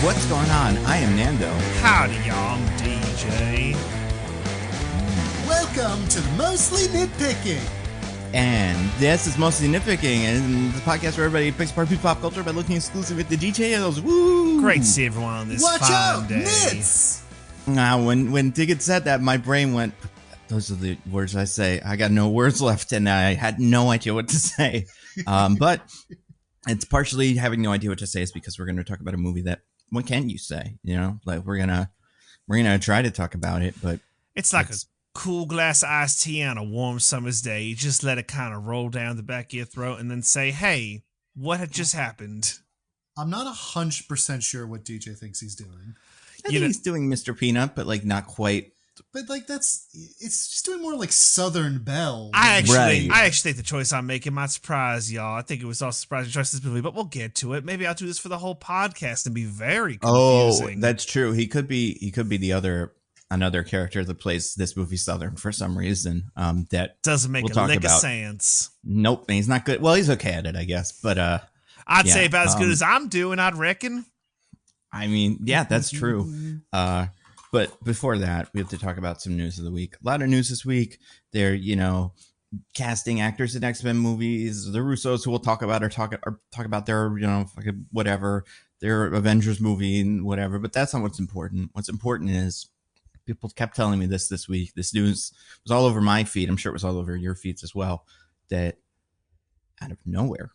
What's going on? I am Nando. Howdy, y'all. I'm DJ. Welcome to Mostly Nitpicking. And this is Mostly Nitpicking, and the podcast where everybody picks apart pop culture by looking exclusively at the details. Woo! Great to see everyone on this Watch fine out, day. Nits! Now, when Diggins said that, my brain went, those are the words I say. I got no words left, and I had no idea what to say. But it's partially having no idea what to say is because we're going to talk about a movie that, what can you say? You know, like we're gonna try to talk about it, but It's like a cool glass of iced tea on a warm summer's day. You just let it kind of roll down the back of your throat and then say, hey, what had just happened? I'm not 100% sure what DJ thinks he's doing. I think he's doing Mr. Peanut, but like not quite. But like it's just doing more like Southern Belle. I actually Right. think the choice I'm making might surprise y'all. I think it was also a surprising choice this movie, but we'll get to it. Maybe I'll do this for the whole podcast and be very confusing. Oh, that's true. He could be the another character that plays this movie Southern for some reason. That doesn't make we'll a talk lick of about. Nope. Nope, he's not good. Well, he's okay at it, I guess. But I'd yeah, say about as good as I'm doing, I'd reckon. I mean, yeah, that's true. But before that, we have to talk about some news of the week. A lot of news this week. They're, casting actors in X-Men movies. The Russos, who we'll talk about, are talk about their, fucking whatever, their Avengers movie and whatever. But that's not what's important. What's important is people kept telling me this week. This news was all over my feed. I'm sure it was all over your feeds as well. That out of nowhere,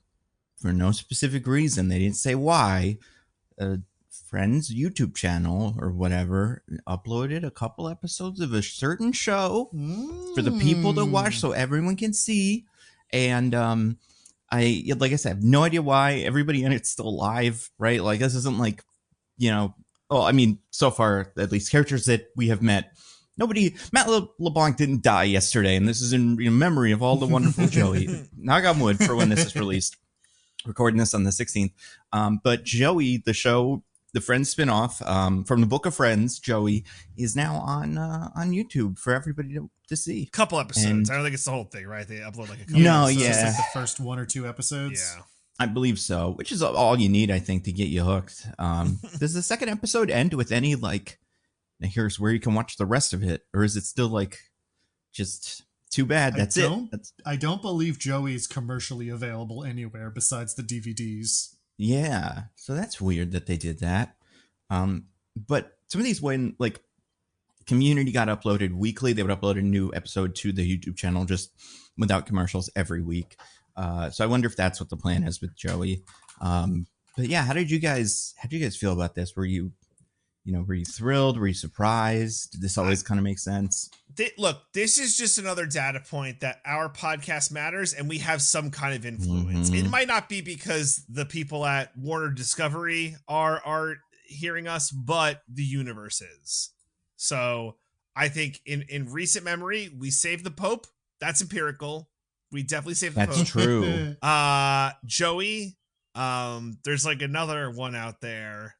for no specific reason, they didn't say why, friend's YouTube channel or whatever uploaded a couple episodes of a certain show for the people to watch so everyone can see. And I have no idea why. Everybody in it's still alive, right? Like, this isn't like, so far, at least characters that we have met, Matt LeBlanc didn't die yesterday, and this is in memory of all the wonderful Joey. Knock on wood for when this is released. Recording this on the 16th. But Joey, the show, the Friends spinoff from the Book of Friends, Joey, is now on YouTube for everybody to see. Couple episodes. And I don't think it's the whole thing, right? They upload like a couple. No, episodes. Just yeah. like the first one or two episodes. Yeah. I believe so, which is all you need, I think, to get you hooked. Does the second episode end with any like, here's where you can watch the rest of it, or is it still like just too bad? That's it. I don't believe Joey's commercially available anywhere besides the DVDs. Yeah, so that's weird that they did that. But some of these, when like Community got uploaded weekly, they would upload a new episode to the YouTube channel just without commercials every week. So I wonder if that's what the plan is with Joey. But yeah, how did you guys feel about this? Were you thrilled? Were you surprised? Did this always kind of make sense? Look, this is just another data point that our podcast matters and we have some kind of influence. Mm-hmm. It might not be because the people at Warner Discovery are hearing us, but the universe is. So I think in recent memory, we saved the Pope. That's empirical. We definitely saved the Pope. That's true. Joey, there's like another one out there.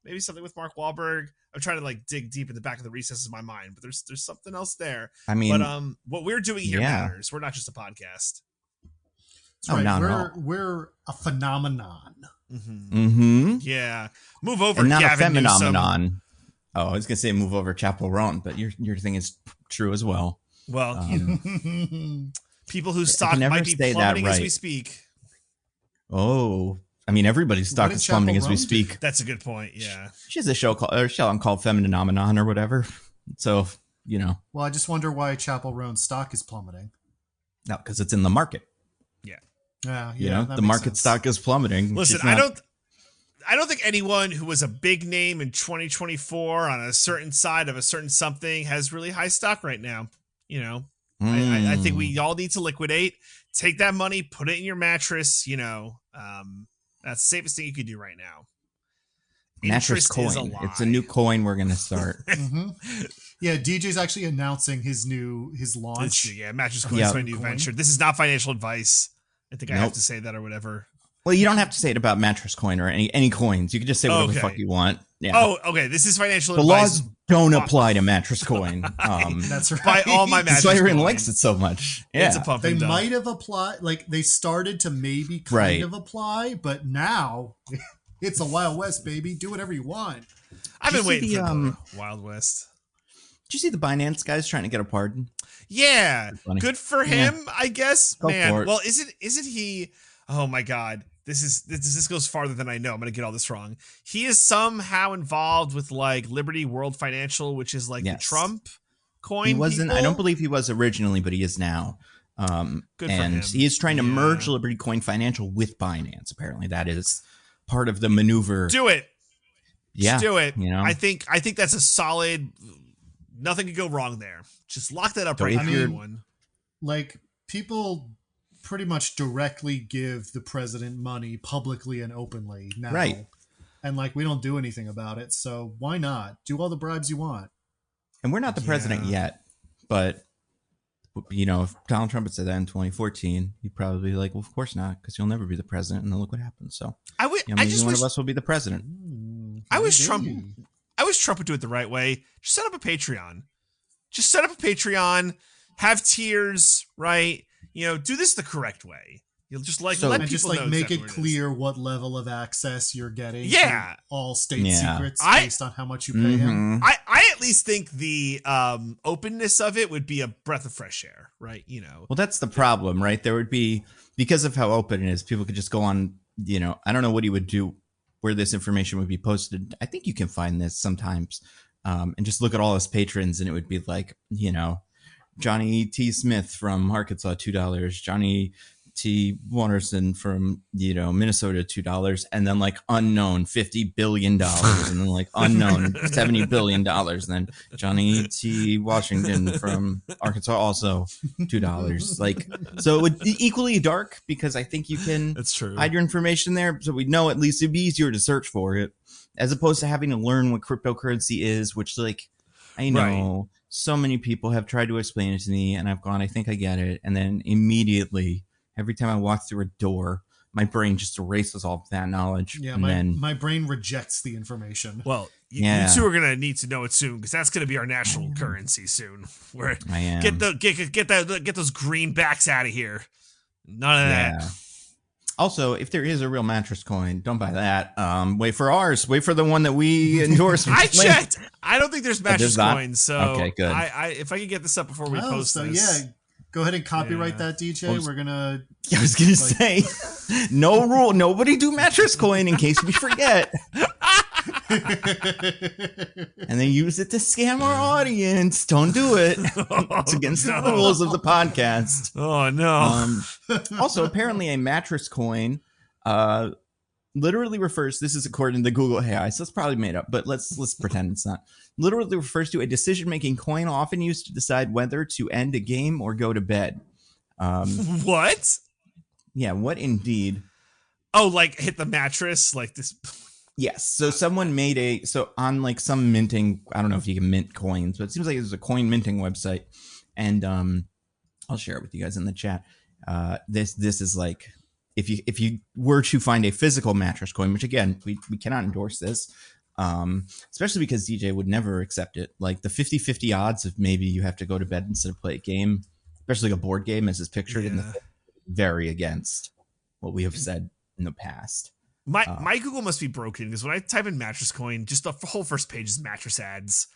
Maybe something with Mark Wahlberg. I'm trying to like dig deep in the back of the recesses of my mind, but there's something else there. I mean, but what we're doing here matters. We're not just a podcast. That's right. No. We're a phenomenon. Mm-hmm. Yeah. Move over, And not Gavin a Newsom. phenomenon. Oh, I was gonna say move over Chappell Roan, but your thing is true as well. Well, people whose I stock can never might be say that plummeting as right. we speak. Oh, I mean, everybody's stock did is plummeting Chappell as we Roan speak. That's a good point. Yeah. She has a show called Phenomenon or whatever. So, Well, I just wonder why Chapel Roan's stock is plummeting. no, because it's in the market. Yeah, that the makes market sense. stock is plummeting. Listen, It's not- I don't think anyone who was a big name in 2024 on a certain side of a certain something has really high stock right now. I think we all need to liquidate, take that money, put it in your mattress. That's the safest thing you could do right now. mattress Interest is a coin. lie. It's a new coin we're gonna start. Yeah, DJ's actually announcing his launch. Mattress Coin is my new venture. This is not financial advice. I think I have to say that or whatever. Well, you don't have to say it about mattress coin or any coins. You can just say whatever the fuck you want. Yeah. Oh, okay. This is financial The advice. laws don't apply to mattress coin. That's right. By all my mattress That's why everyone coin. likes it so much. Yeah. It's a pump They and dump. might have applied, like they started to maybe kind Right. of apply, but now It's the Wild West, baby. Do whatever you want. I've been waiting the, for the Wild West. Did you see the Binance guys trying to get a pardon? Yeah, good for him, I guess. Go Man, for it. well, isn't he? Oh my God, this goes farther than I know. I'm gonna get all this wrong. He is somehow involved with like Liberty World Financial, which is like the Trump coin. He wasn't. People. I don't believe he was originally, but he is now. Good for and him. he is trying to merge Liberty Coin Financial with Binance. Apparently, that is part of the maneuver. Do it. Yeah, just do it. You know, I think that's a solid. Nothing could go wrong there. Just lock that up So right if now. you're- Like, people pretty much directly give the president money publicly and openly now. Right. And, like, we don't do anything about it. So why not? Do all the bribes you want. And we're not the president yet, but you know, if Donald Trump had said that in 2014, he'd probably be like, "Well, of course not, because you'll never be the president." And then look what happened. So maybe just one wish of us will be the president. I wish Trump would do it the right way. Just set up a Patreon. Just set up a Patreon. Have tiers, right? You know, do this the correct way. You'll just let people know make exactly it what clear what level of access you're getting. Yeah. To all state secrets based on how much you pay Mm-hmm. him. I at least think the openness of it would be a breath of fresh air, right? You know. Well, that's the problem, right? There would be, because of how open it is, people could just go on, you know, I don't know what he would do where this information would be posted. I think you can find this sometimes and just look at all his patrons and it would be like, you know, Johnny T. Smith from Arkansas, $2. Johnny T. Waterson from, you know, Minnesota, $2. And then like unknown $50 billion. And then like unknown $70 billion. And then Johnny T. Washington from Arkansas, also $2. Like, so it would be equally dark because I think you can That's true. hide your information there. So we know at least it'd be easier to search for it as opposed to having to learn what cryptocurrency is, which like, I know so many people have tried to explain it to me and I've gone, I think I get it. And then immediately, every time I walk through a door, my brain just erases all of that knowledge. Yeah, and my brain rejects the information. Well, you two are gonna need to know it soon because that's gonna be our national currency soon. Where I am. Get those greenbacks out of here. None of that. Also, if there is a real mattress coin, don't buy that. Wait for ours. Wait for the one that we endorse. I checked. I don't think there's mattress there's coins. So okay, good. I if I could get this up before we post this. Yeah, go ahead and copyright that, DJ. We're gonna. I was gonna say, no rule. Nobody do mattress coin in case we forget. And then use it to scam our audience. Don't do it. It's against the rules of the podcast. Oh no. Also, apparently, a mattress coin literally refers. This is according to the Google AI, so it's probably made up. But let's pretend it's not. Literally refers to a decision-making coin often used to decide whether to end a game or go to bed. What? Yeah, what indeed? Oh, like hit the mattress like this. Yes. So someone made on like some minting, I don't know if you can mint coins, but it seems like there's a coin minting website. And I'll share it with you guys in the chat. This is like, if you were to find a physical mattress coin, which again, we cannot endorse this, especially because DJ would never accept it. Like the 50-50 odds of maybe you have to go to bed instead of play a game, especially like a board game as is pictured in the very against what we have said in the past. My Google must be broken because when I type in mattress coin, just the whole first page is mattress ads.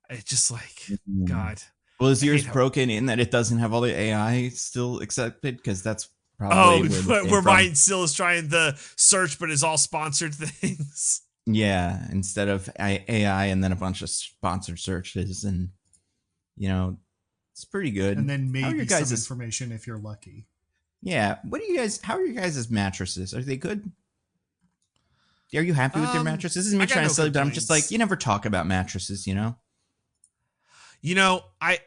It's just like, God. Well, is yours broken in that it doesn't have all the AI still accepted? Because that's probably where mine still is trying the search, but is all sponsored things. Yeah, instead of AI and then a bunch of sponsored searches, and you know, it's pretty good. And then maybe some information if you're lucky. Yeah, how are you guys' mattresses? Are they good? Are you happy with your mattresses? This is me trying to sell you, but I'm just like, you never talk about mattresses, you know? You know, I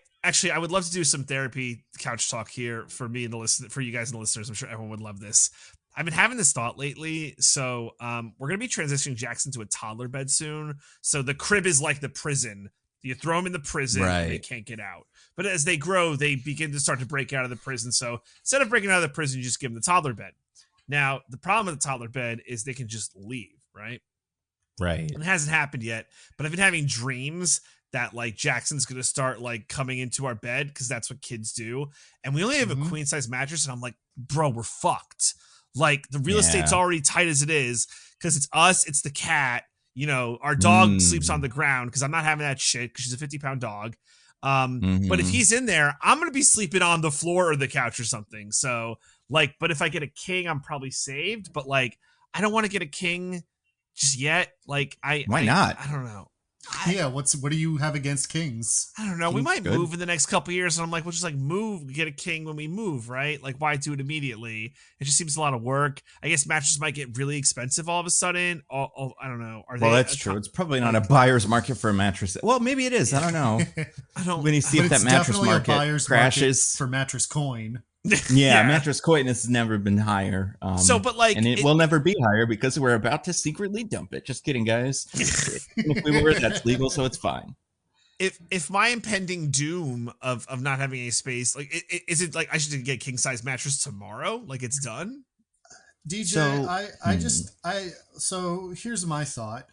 would love to do some therapy couch talk here for me and for you guys and the listeners. I'm sure everyone would love this. I've been having this thought lately. So we're going to be transitioning Jackson to a toddler bed soon. So the crib is like the prison. You throw them in the prison and they can't get out. But as they grow, they begin to start to break out of the prison. So instead of breaking out of the prison, you just give them the toddler bed. Now, the problem with the toddler bed is they can just leave, right? Right. And it hasn't happened yet, but I've been having dreams that like Jackson's going to start like coming into our bed because that's what kids do. And we only have a queen size mattress. And I'm like, bro, we're fucked. Like the real estate's already tight as it is. because it's us, it's the cat. You know, our dog sleeps on the ground because I'm not having that shit because she's a 50-pound dog. But if he's in there, I'm going to be sleeping on the floor or the couch or something. So like, but if I get a king, I'm probably saved. But like, I don't want to get a king just yet. Like, why not? I don't know. What do you have against kings? I don't know. We might move in the next couple of years, and I'm like, we'll just like move, get a king when we move, right? Like, why do it immediately? It just seems a lot of work. I guess mattresses might get really expensive all of a sudden. I don't know. Well, that's true. It's probably not a buyer's market for a mattress. Well, maybe it is. I don't know. When you see if that mattress market crashes for mattress coin. Yeah, mattress coin has never been higher. But like, and it will never be higher because we're about to secretly dump it. Just kidding, guys. If we were, that's legal, so it's fine. If my impending doom of not having any space, like, is it like I should get a king size mattress tomorrow? Like it's done. DJ, so here's my thought.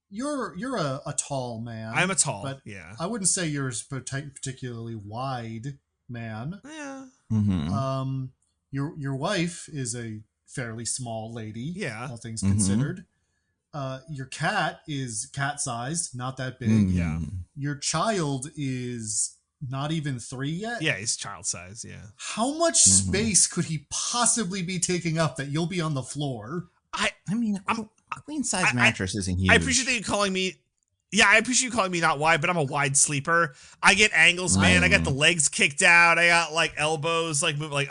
You're a tall man. I'm a tall, but yeah. I wouldn't say you're particularly wide man. Yeah. Mm-hmm. Your wife is a fairly small lady. Yeah. All things considered. Your cat is cat-sized, not that big. Yeah. Your child is not even 3 yet. Yeah, he's child size. Yeah. How much space could he possibly be taking up that you'll be on the floor? I mean, a queen size mattress isn't huge. I appreciate you calling me. Yeah, I appreciate you calling me not wide, but I'm a wide sleeper. I get angles, man. I got the legs kicked out. I got like elbows, like move. Like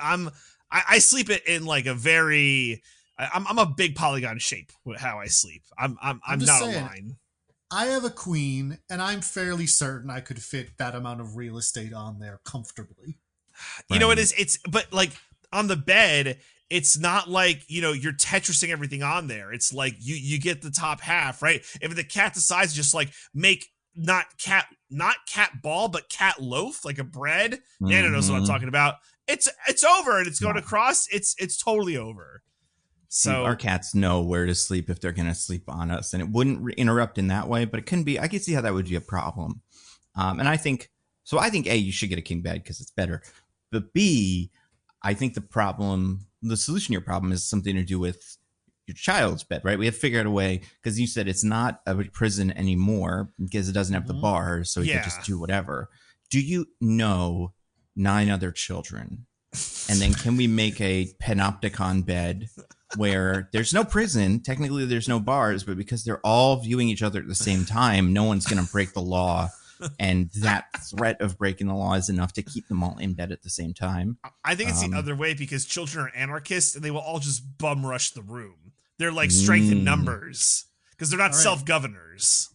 I sleep it in like a very. I'm a big polygon shape with how I sleep. I'm not saying, a line. I have a queen, and I'm fairly certain I could fit that amount of real estate on there comfortably. You know, it's but like on the bed, it's not like, you know, you're Tetrising everything on there. It's like you get the top half, right? If the cat decides to just like make not cat ball, but cat loaf, like a bread, Nando knows what I'm talking about. It's over, and it's going across. It's totally over. So our cats know where to sleep if they're going to sleep on us, and it wouldn't interrupt in that way, but it can be. I can see how that would be a problem. And I think A, you should get a king bed because it's better, but B, I think the solution to your problem is something to do with your child's bed, right? We have to figure out a way, because you said it's not a prison anymore because it doesn't have the bars, so you can just do whatever. Do you know 9 other children? And then can we make a panopticon bed where there's no prison, technically there's no bars, but because they're all viewing each other at the same time, no one's going to break the law. And that threat of breaking the law is enough to keep them all in bed at the same time. I think it's the other way, because children are anarchists and they will all just bum rush the room. They're like strength in numbers because they're not self-governors.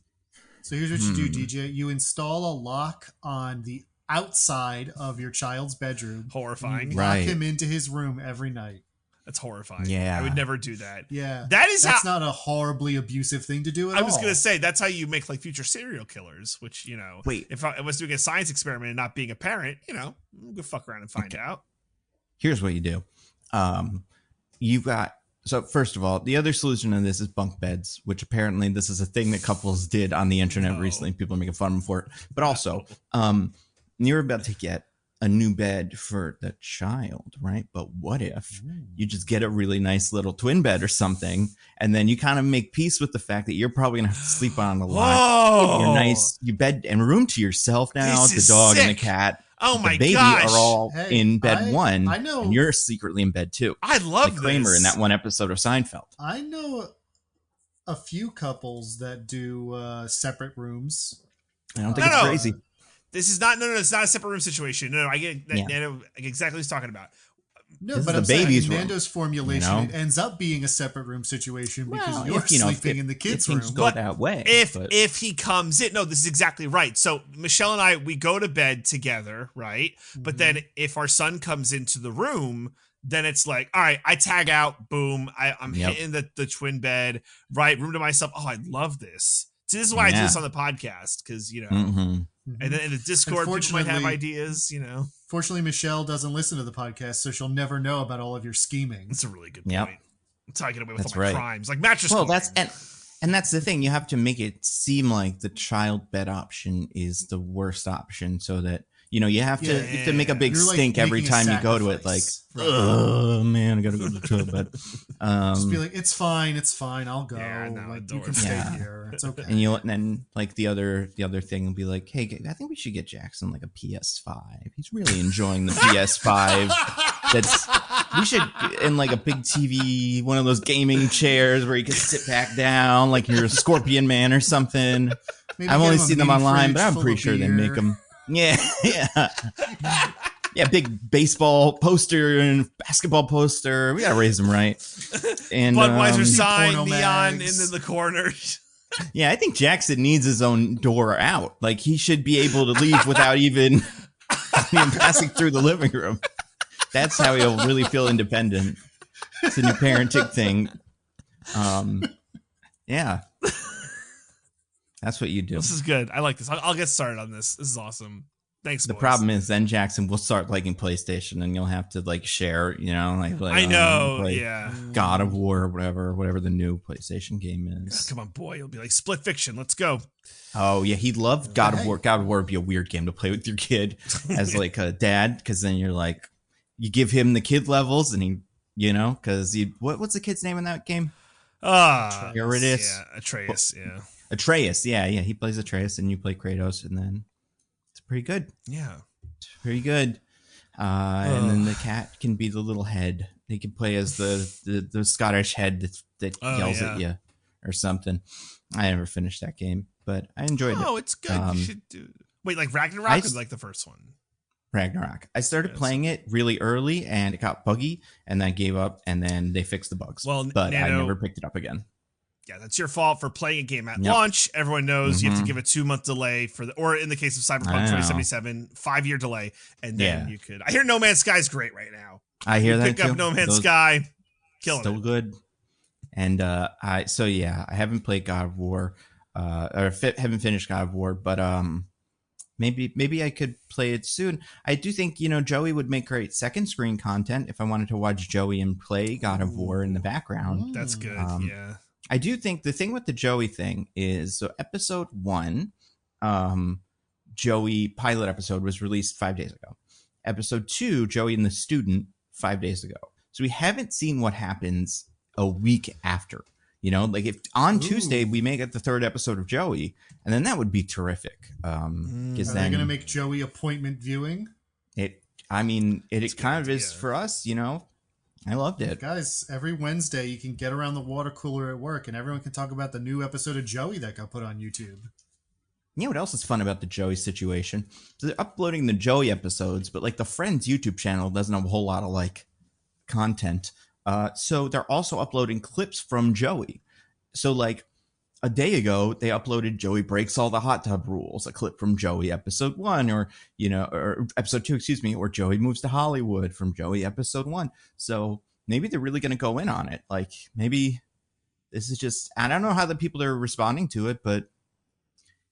So here's what you do, DJ. You install a lock on the outside of your child's bedroom. Horrifying. You lock him into his room every night. That's horrifying. Yeah. I would never do that. Yeah. That's not a horribly abusive thing to do at all. I was going to say, that's how you make like future serial killers, which, you know, if I was doing a science experiment and not being a parent, you know, go fuck around and find out. Here's what you do. So first of all, the other solution to this is bunk beds, which apparently this is a thing that couples did on the internet recently. People are making fun of them for it. But also, you're about to get a new bed for the child, right? But what if you just get a really nice little twin bed or something, and then you kind of make peace with the fact that you're probably gonna have to sleep on a lot. Your bed and room to yourself now. The dog and the cat. Oh my the baby gosh. are all in bed one. I know. And you're secretly in bed too. I love like Kramer this. in that one episode of Seinfeld. I know a few couples that do separate rooms. I don't think it's crazy. This is not it's not a separate room situation. No, I get that. Nando, I get exactly what he's talking about. No, this but I'm saying in Nando's formulation, it ends up being a separate room situation because you're sleeping in the kids' room. Go that way. If he comes in, no, this is exactly right. So Michelle and I, we go to bed together, right? But then if our son comes into the room, then it's like, all right, I tag out, boom, I'm hitting the twin bed, right? Room to myself. Oh, I love this. So this is why I do this on the podcast, because, you know, and then in the Discord, people might have ideas, you know. Fortunately, Michelle doesn't listen to the podcast, so she'll never know about all of your scheming. That's a really good point. I'm talking away with all my crimes, like mattress. Well, that's the thing. You have to make it seem like the child bed option is the worst option, so that You have to make a big You're, like, stink every making a time you go to it. Like, sacrifice. oh man, I gotta go to the toilet. Just be like, it's fine, I'll go. Yeah, no, like, don't you can worry. stay Yeah. here. It's okay. And then like the other thing will be like, hey, I think we should get Jackson like a PS5. He's really enjoying the PS5. We should, in like a big TV, one of those gaming chairs where you can sit back down like you're a Scorpion Man or something. Maybe I've get only him a seen them mini online, fridge but I'm full pretty of sure they beer. make them. Yeah. Yeah, big baseball poster and basketball poster. We gotta raise them right. And Budweiser sign, porno neon mags. into the corners. yeah, I think Jackson needs his own door out. Like he should be able to leave without even passing through the living room. That's how he'll really feel independent. It's a new parenting thing. Yeah. That's what you do. This is good. I like this. I'll get started on this. This is awesome. Thanks. The boys. problem is then Jackson will start liking PlayStation and you'll have to like share, like I know. play Yeah. God of War or whatever the new PlayStation game is. Come on, boy. You'll be like Split Fiction. Let's go. Oh yeah, he'd love God of War. God of War would be a weird game to play with your kid as like a dad, because then you're like, you give him the kid levels and he, because what's the kid's name in that game? Here it is. Yeah, Atreus. Yeah. Atreus. Yeah, he plays Atreus and you play Kratos, and then it's pretty good. Yeah. It's pretty good. And then the cat can be the little head. They can play as the Scottish head that yells at you or something. I never finished that game, but I enjoyed it. Oh, it's good. You should do. Wait, like Ragnarok is like the first one. Ragnarok. I started playing it really early and it got buggy, and then I gave up, and then they fixed the bugs. Well, but Nando, I never picked it up again. Yeah, that's your fault for playing a game at launch. Everyone knows you have to give a 2-month delay or in the case of Cyberpunk 2077, 5-year delay, and then you could. I hear No Man's Sky is great right now. I hear that pick too. up No Man's Sky, killing still it. Good. And I haven't played God of War, haven't finished God of War, but maybe I could play it soon. I do think Joey would make great second screen content if I wanted to watch Joey and play God of War in the background. That's good. Yeah. I do think the thing with the Joey thing is, so episode 1, Joey pilot episode was released 5 days ago. Episode 2, Joey and the student, 5 days ago. So we haven't seen what happens a week after. Like if on Tuesday we may get the 3rd episode of Joey, and then that would be terrific. Are they going to make Joey appointment viewing? It kind of is for us, I loved it. Guys, every Wednesday you can get around the water cooler at work and everyone can talk about the new episode of Joey that got put on YouTube. You know what else is fun about the Joey situation? So they're uploading the Joey episodes, but like the Friends YouTube channel doesn't have a whole lot of like content. So they're also uploading clips from Joey. So like a day ago, they uploaded Joey Breaks All the Hot Tub Rules, a clip from Joey episode 1, or episode 2, or Joey Moves to Hollywood from Joey episode 1. So maybe they're really going to go in on it. Like maybe this is just, I don't know how the people are responding to it, but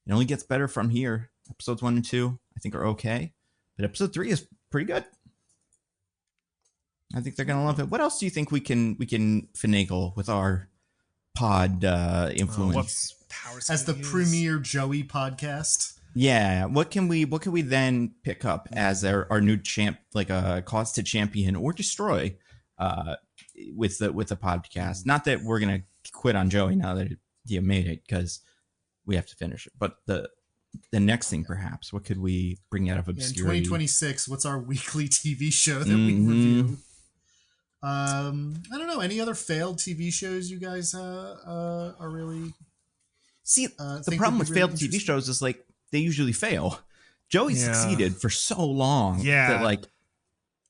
it only gets better from here. Episodes 1 and 2, I think, are okay, but episode 3 is pretty good. I think they're going to love it. What else do you think we can finagle with our pod influence as the premier Joey podcast? Yeah, what can we then pick up as our new champ, like a cause to champion or destroy with the podcast? Not that we're gonna quit on Joey now that you made it, because we have to finish it, but the next thing, perhaps, what could we bring out of obscurity? In 2026, what's our weekly TV show that we review? I don't know. Any other failed TV shows you guys are really? See, the problem with failed TV shows is like they usually fail. Joey succeeded for so long. Yeah.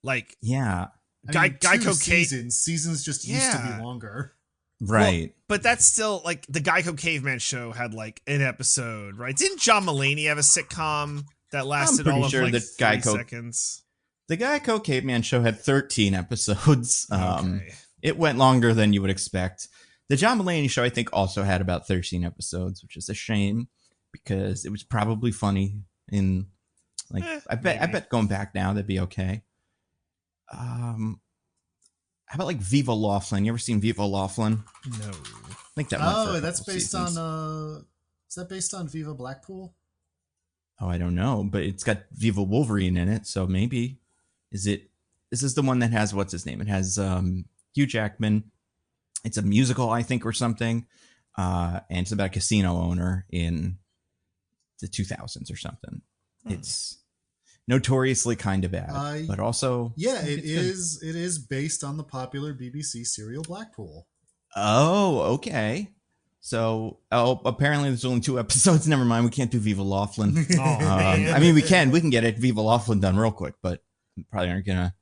That Geico seasons just used to be longer. Right. Well, but that's still like the Geico Caveman show had like an episode, right? Didn't John Mulaney have a sitcom that lasted all of like 3 seconds? The Geico Caveman show had 13 episodes. Okay. It went longer than you would expect. The John Mulaney show, I think, also had about 13 episodes, which is a shame because it was probably funny. I bet going back now that'd be okay. How about like Viva Laughlin? You ever seen Viva Laughlin? No. I think that. That's based seasons. On. Is that based on Viva Blackpool? Oh, I don't know, but it's got Viva Wolverine in it, so maybe is it? This is the one that has what's his name? It has Hugh Jackman. It's a musical, I think, or something, and it's about a casino owner in the 2000s or something. It's notoriously kind of bad, but also it is. It is based on the popular BBC serial Blackpool. Oh, okay. So, apparently there's only 2 episodes. Never mind. We can't do Viva Laughlin. I mean, we can get it Viva Laughlin done real quick, but probably aren't gonna.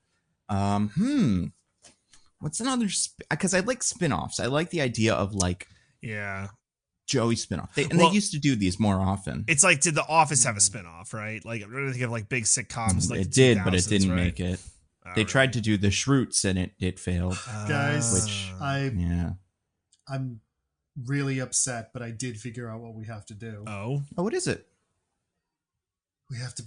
What's another? Because I like spinoffs. I like the idea of like, Joey spinoff. They used to do these more often. It's like, did The Office have a spinoff? Right? Like, I'm trying to think of like big sitcoms. Like it did, but it didn't make it. They tried to do the Shroots and it failed. Guys, I'm really upset, but I did figure out what we have to do. Oh, what is it? We've got to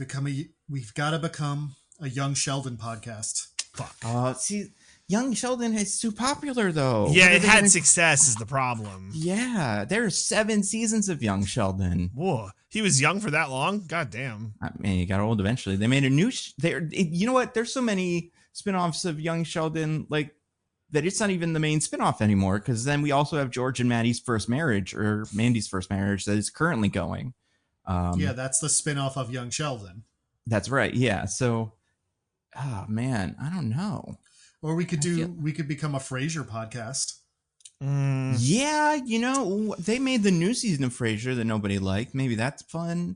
become a Young Sheldon podcast. Fuck. See, Young Sheldon is too popular though. Yeah, it had success is the problem. Yeah, there's 7 seasons of Young Sheldon. Whoa, he was young for that long? God damn. I mean, he got old eventually. They made a new. You know what? There's so many spinoffs of Young Sheldon, like that it's not even the main spinoff anymore. Because then we also have George and Mandy's first marriage that is currently going. Yeah, that's the spinoff of Young Sheldon. That's right. Yeah. So, oh man, I don't know. Or we could become a Frasier podcast. Yeah, they made the new season of Frasier that nobody liked. Maybe that's fun.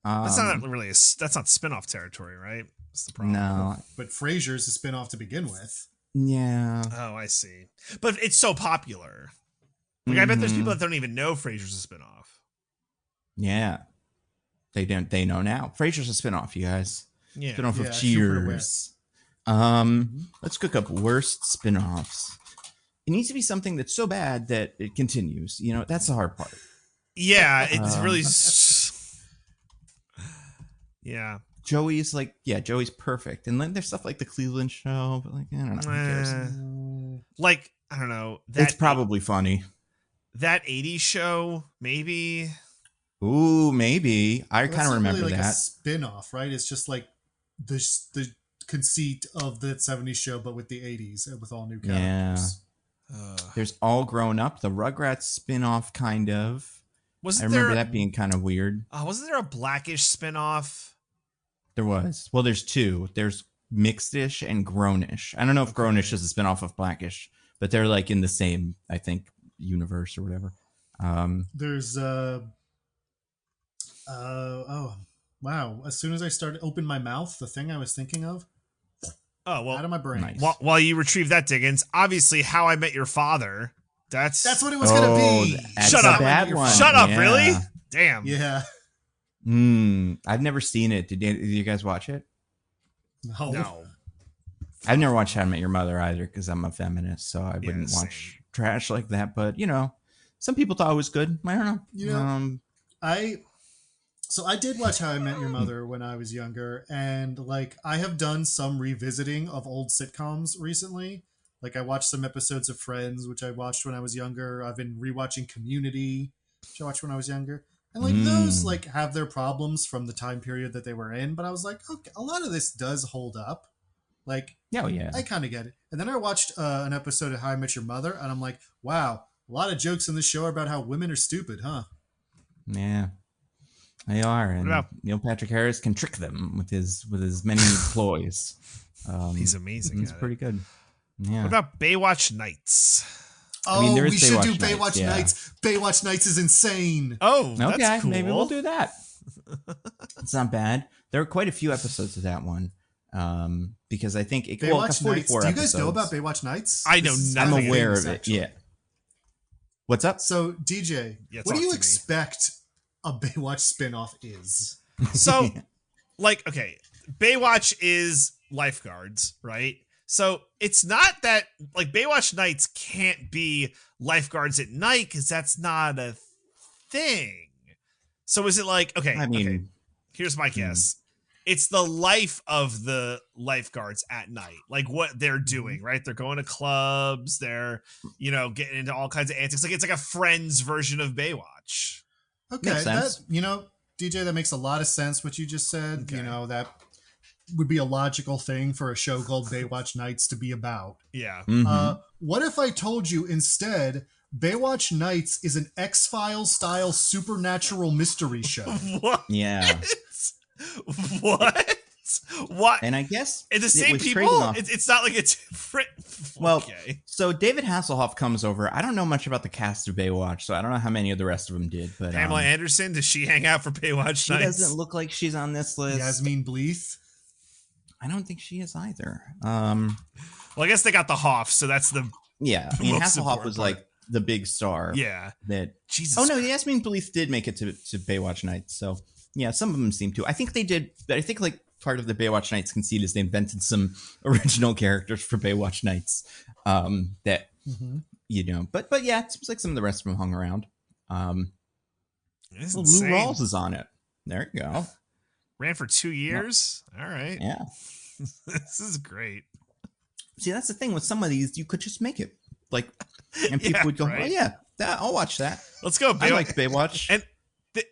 That's not really that's not spinoff territory, right? That's the problem. No, but Frasier's a spinoff to begin with. Yeah. Oh, I see. But it's so popular. Like, I bet there's people that don't even know Frasier's a spinoff. Yeah, they don't. They know now. Frasier's a spinoff, you guys. Yeah. Spinoff of Cheers. Let's cook up worst spinoffs. It needs to be something that's so bad that it continues. That's the hard part. Yeah, it's really. Yeah. Joey's Joey's perfect. And then there's stuff like the Cleveland Show, but like, I don't know. Who cares? Like, I don't know. It's probably funny. That 80s show, maybe. Ooh, maybe. I kind of remember really like that. A spin-off, right? It's just like the conceit of the 70s show, but with the 80s and with all new characters. Yeah. There's All Grown Up, the Rugrats spin-off, kind of. I remember that being kind of weird. Wasn't there a Blackish spin-off? There was. Well, there's 2. There's Mixedish and Grownish. I don't know if Grownish is a spin-off of Blackish, but they're like in the same, I think, universe or whatever. There's wow. As soon as I started open my mouth, the thing I was thinking of out of my brain. Nice. While you retrieve that, Diggins, obviously How I Met Your Father. That's what it was gonna be. Shut up. Bad one. Shut up, really? Damn. Yeah. I've never seen it. Did you guys watch it? No. I've never watched How I Met Your Mother either because I'm a feminist, so I wouldn't watch trash like that. But some people thought it was good. I don't know. I did watch How I Met Your Mother when I was younger, and like I have done some revisiting of old sitcoms recently. Like I watched some episodes of Friends, which I watched when I was younger. I've been rewatching Community, which I watched when I was younger. And like those like have their problems from the time period that they were in, but I was like, okay, a lot of this does hold up. Like, I kind of get it. And then I watched an episode of How I Met Your Mother, and I'm like, wow, a lot of jokes in this show are about how women are stupid, huh? Yeah, they are. And Neil Patrick Harris can trick them with his many ploys. He's amazing. He's pretty good. Yeah. What about Baywatch Nights? Oh, we should do Baywatch Nights. Baywatch Nights is insane. Oh, okay. That's cool. Maybe we'll do that. It's not bad. There are quite a few episodes of that one. Because I think it Baywatch 44 Nights. Do you guys episodes. know about Baywatch Nights? I know nothing. I'm aware of it. Yeah. What's up? So, DJ, what do you expect a Baywatch spinoff is? So, like, okay, Baywatch is lifeguards, right? So it's not that like Baywatch Nights can't be lifeguards at night because that's not a thing. So is it like, okay, here's my guess. It's the life of the lifeguards at night, like what they're doing, right? They're going to clubs. They're, getting into all kinds of antics. Like it's like a Friends version of Baywatch. Okay, that DJ, that makes a lot of sense what you just said. Okay. You know, that would be a logical thing for a show called Baywatch Nights to be about. Yeah. What if I told you instead Baywatch Nights is an X-Files style supernatural mystery show? What? Yeah. What? What? And I guess It's the it same was people? trading off- It's not like it's different. Well, Okay. so David Hasselhoff comes over. I don't know much about the cast of Baywatch, so I don't know how many of the rest of them did. But Pamela Anderson, does she hang out for Baywatch she Nights? doesn't look like she's on this list. Yasmin Bleeth? I don't think she is either. Well, I guess they got the Hoff, so that's the Yeah, I mean, Most Hasselhoff important was part. like the big star. yeah. That. Jesus. Oh no, Yasmin Bleeth did make it to Baywatch Nights. So yeah, some of them seem to. I think they did. I think like part of the Baywatch Nights conceit is they invented some original characters for Baywatch Nights. That you know, but yeah, it seems like some of the rest of them hung around. It's Lou insane. Rawls is on it. There you go. Ran for 2 years. All right. Yeah. This is great. See, that's the thing with some of these, you could just make it like, and people Yeah, would go, right? "Oh yeah, I'll watch that." Let's go. I like Baywatch. And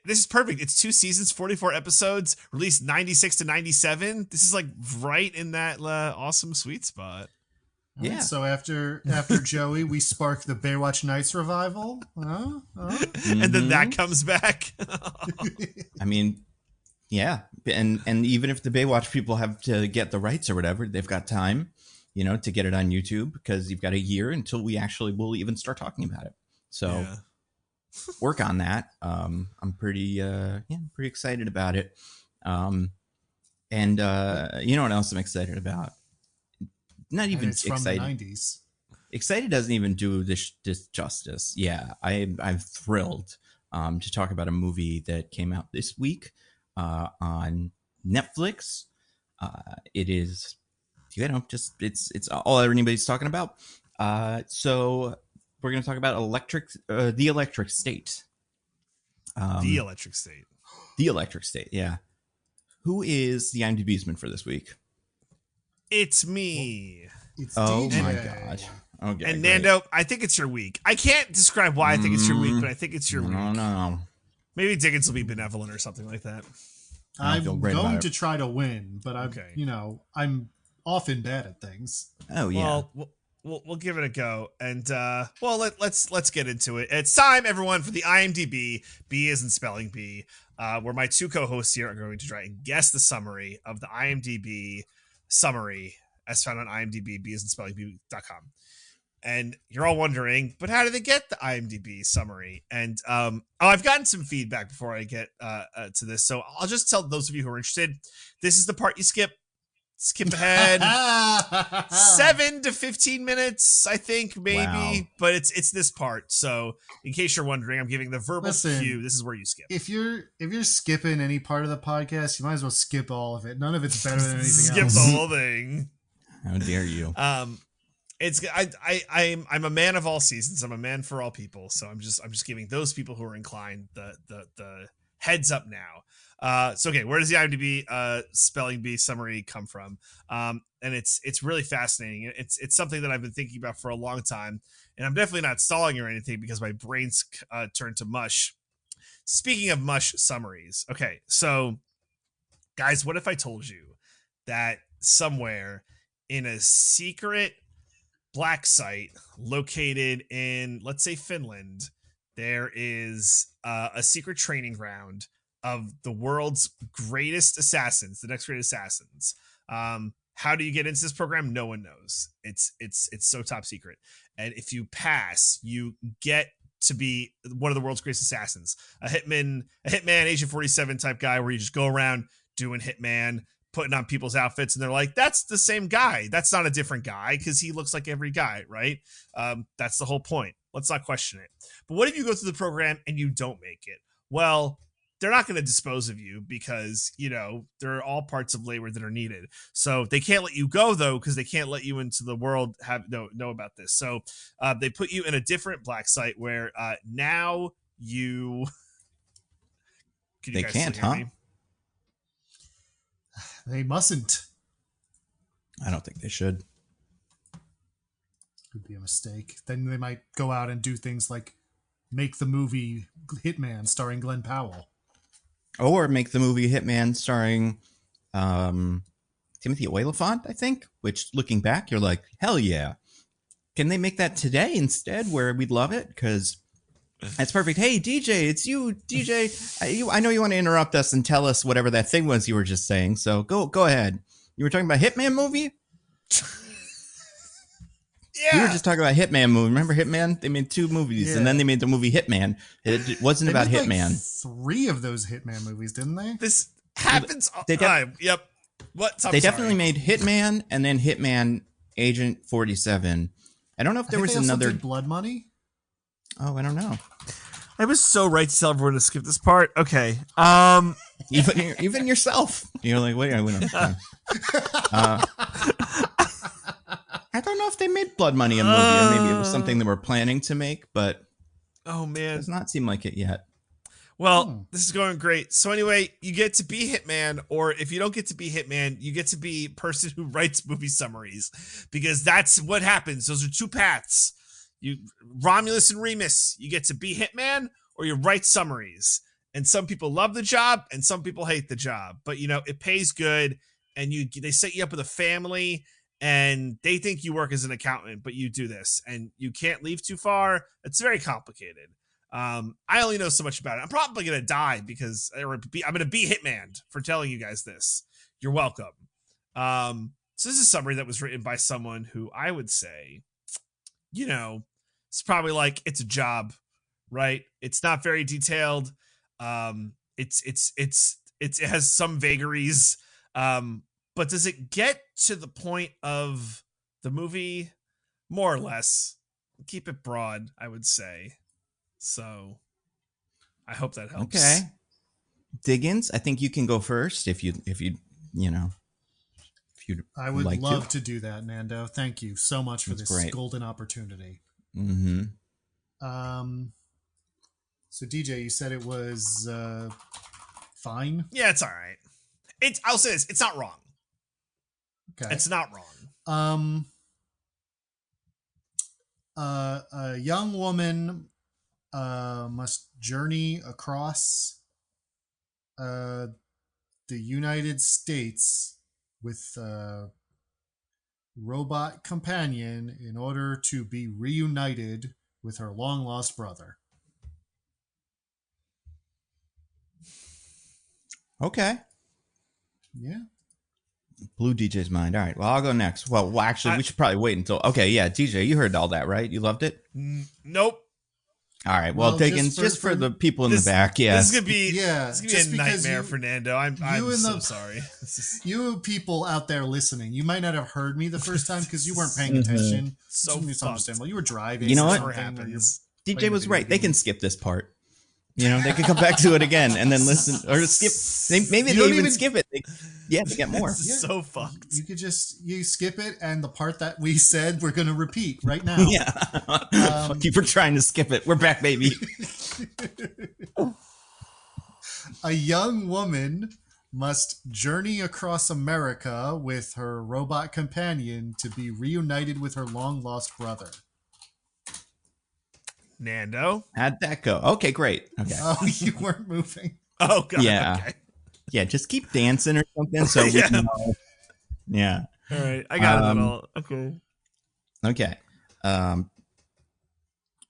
this is perfect. It's 2 seasons, 44 episodes, released 96 to 97. This is like right in that awesome sweet spot. All right, Yeah. so after Joey, we spark the Baywatch Nights revival. Huh? And then that comes back. I mean, yeah, and even if the Baywatch people have to get the rights or whatever, they've got time, you know, to get it on YouTube because you've got a year until we actually will even start talking about it. So Yeah. work on that. I'm pretty pretty excited about it. And you know what else I'm excited about? Not And even it's from excited. the 90s. Excited doesn't even do this justice. Yeah, I'm thrilled to talk about a movie that came out this week on Netflix. It is, you know, just it's all anybody's talking about. So we're going to talk about The Electric State. The Electric State. The Electric State, yeah. Who is the IMDb'sman for this week? It's me. It's Oh DJ. my god. Okay. And great. Nando, I think it's your week. I can't describe why I think it's your week, but I think it's your week. No. Maybe Diggins will be benevolent or something like that. I I'm feel great about going it. to try to win, but I'm, Okay. you know, I'm often bad at things. Oh yeah. Well, we'll give it a go, and let's get into it. It's time, everyone, for the IMDb. B is in spelling bee, where my 2 co-hosts here are going to try and guess the summary of the IMDb summary as found on IMDb. B is in spelling bee.com. And you're all wondering, but how do they get the IMDb summary? And I've gotten some feedback before I get to this, so I'll just tell those of you who are interested. This is the part you skip ahead 7 to 15 minutes, I think, maybe. Wow. But it's this part. So in case you're wondering, I'm giving the verbal Listen, cue. This is where you skip. If you're skipping any part of the podcast, you might as well skip all of it. None of it's better than anything Skip else. the whole thing. How dare you? I'm a man of all seasons. I'm a man for all people. So I'm just giving those people who are inclined the heads up now. So okay, where does the IMDb spelling bee summary come from? And it's really fascinating. It's something that I've been thinking about for a long time, and I'm definitely not stalling or anything because my brain's turned to mush. Speaking of mush summaries, okay, so guys, what if I told you that somewhere in a secret black site located in, let's say, Finland, there is a secret training ground of the world's greatest assassins, the next greatest assassins. How do you get into this program? No one knows. It's so top secret. And if you pass, you get to be one of the world's greatest assassins. A hitman, Agent 47 type guy where you just go around doing hitman, putting on people's outfits, and they're like, that's the same guy. That's not a different guy because he looks like every guy, right? That's the whole point. Let's not question it. But what if you go through the program and you don't make it? Well, they're not going to dispose of you because, you know, there are all parts of labor that are needed. So they can't let you go, though, because they can't let you into the world know about this. So they put you in a different black site where now you... They can't, huh? Me? They mustn't. I don't think they should. Could be a mistake. Then they might go out and do things like make the movie Hitman starring Glenn Powell. Or make the movie Hitman starring Timothy Olyphant, I think, which looking back, you're like, hell yeah. Can they make that today instead where we'd love it? Because that's perfect. Hey, DJ, it's you, DJ. I know you want to interrupt us and tell us whatever that thing was you were just saying. So go ahead. You were talking about Hitman movie? Yeah. We were just talking about Hitman movie. Remember Hitman? They made 2 movies, and then they made the movie Hitman. It wasn't about Hitman. Like 3 of those Hitman movies, didn't they? This happens all the They time. Yep. What? They definitely made Hitman and then Hitman Agent 47. I don't know if there was another Blood Money. Oh, I don't know. I was so right to tell everyone to skip this part. Okay. Even yourself. You're like, wait, I went on time. I don't know if they made Blood Money a movie, or maybe it was something they were planning to make, but oh man, does not seem like it yet. Well, this is going great. So anyway, you get to be Hitman, or if you don't get to be Hitman, you get to be person who writes movie summaries, because that's what happens. Those are 2 paths. You Romulus and Remus, you get to be Hitman or you write summaries. And some people love the job and some people hate the job. But you know, it pays good, and they set you up with a family, and they think you work as an accountant, but you do this and you can't leave too far. It's very complicated. I only know so much about it. I'm probably going to die because I'm going to be Hitman for telling you guys this. You're welcome. So this is a summary that was written by someone who I would say, you know, it's probably like, it's a job, right? It's not very detailed. It has some vagaries. But does it get to the point of the movie? More or less. Keep it broad, I would say. So I hope that helps. Okay. Diggins, I think you can go first if you I would love to do that, Nando. Thank you so much for this golden opportunity. Mm-hmm. So DJ, you said it was fine? Yeah, it's all right. I'll say this, it's not wrong. Okay. It's not wrong. A young woman must journey across the United States with a robot companion in order to be reunited with her long-lost brother. Okay. Yeah. Blew DJ's mind. All right. Well, I'll go next. Well, actually, we should probably wait until... Okay, yeah, DJ, you heard all that, right? You loved it? Nope. All right. Well, Diggins, just for the people in the back, yeah. This is gonna be a nightmare for Nando. I'm so sorry. You people out there listening, you might not have heard me the first time because you weren't paying attention. So understandable. You were driving. You know what? DJ was right. They can skip this part. You know, they could come back to it again and then listen or skip. Maybe they even skip it. They get more. So fucked. You could you skip it, and the part that we said we're going to repeat right now. Yeah. Fuck you for trying to skip it. We're back, baby. A young woman must journey across America with her robot companion to be reunited with her long-lost brother. Nando? How'd that go? Okay, great. Okay. Oh, you weren't moving. Oh, God. Yeah. Okay. Yeah, just keep dancing or something so we can all... Yeah. All right. I got it all. Okay. Okay.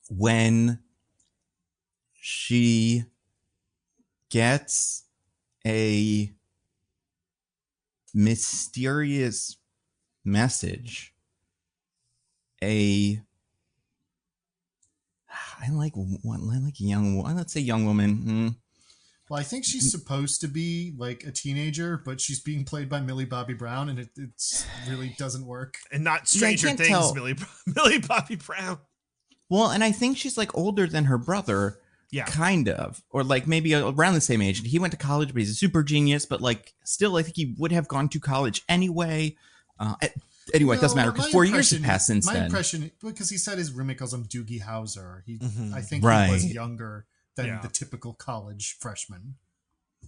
When she gets a mysterious message, I like a young woman. Let's say young woman. Well, I think she's supposed to be like a teenager, but she's being played by Millie Bobby Brown, and it really doesn't work. And not Stranger Things, Millie Bobby Brown. Well, and I think she's like older than her brother. Yeah. Kind of. Or like maybe around the same age. He went to college, but he's a super genius. But like still, I think he would have gone to college anyway. Anyway, it doesn't matter because 4 years have passed since then. My impression, because he said his roommate calls him Doogie Howser. I think he was younger than the typical college freshman.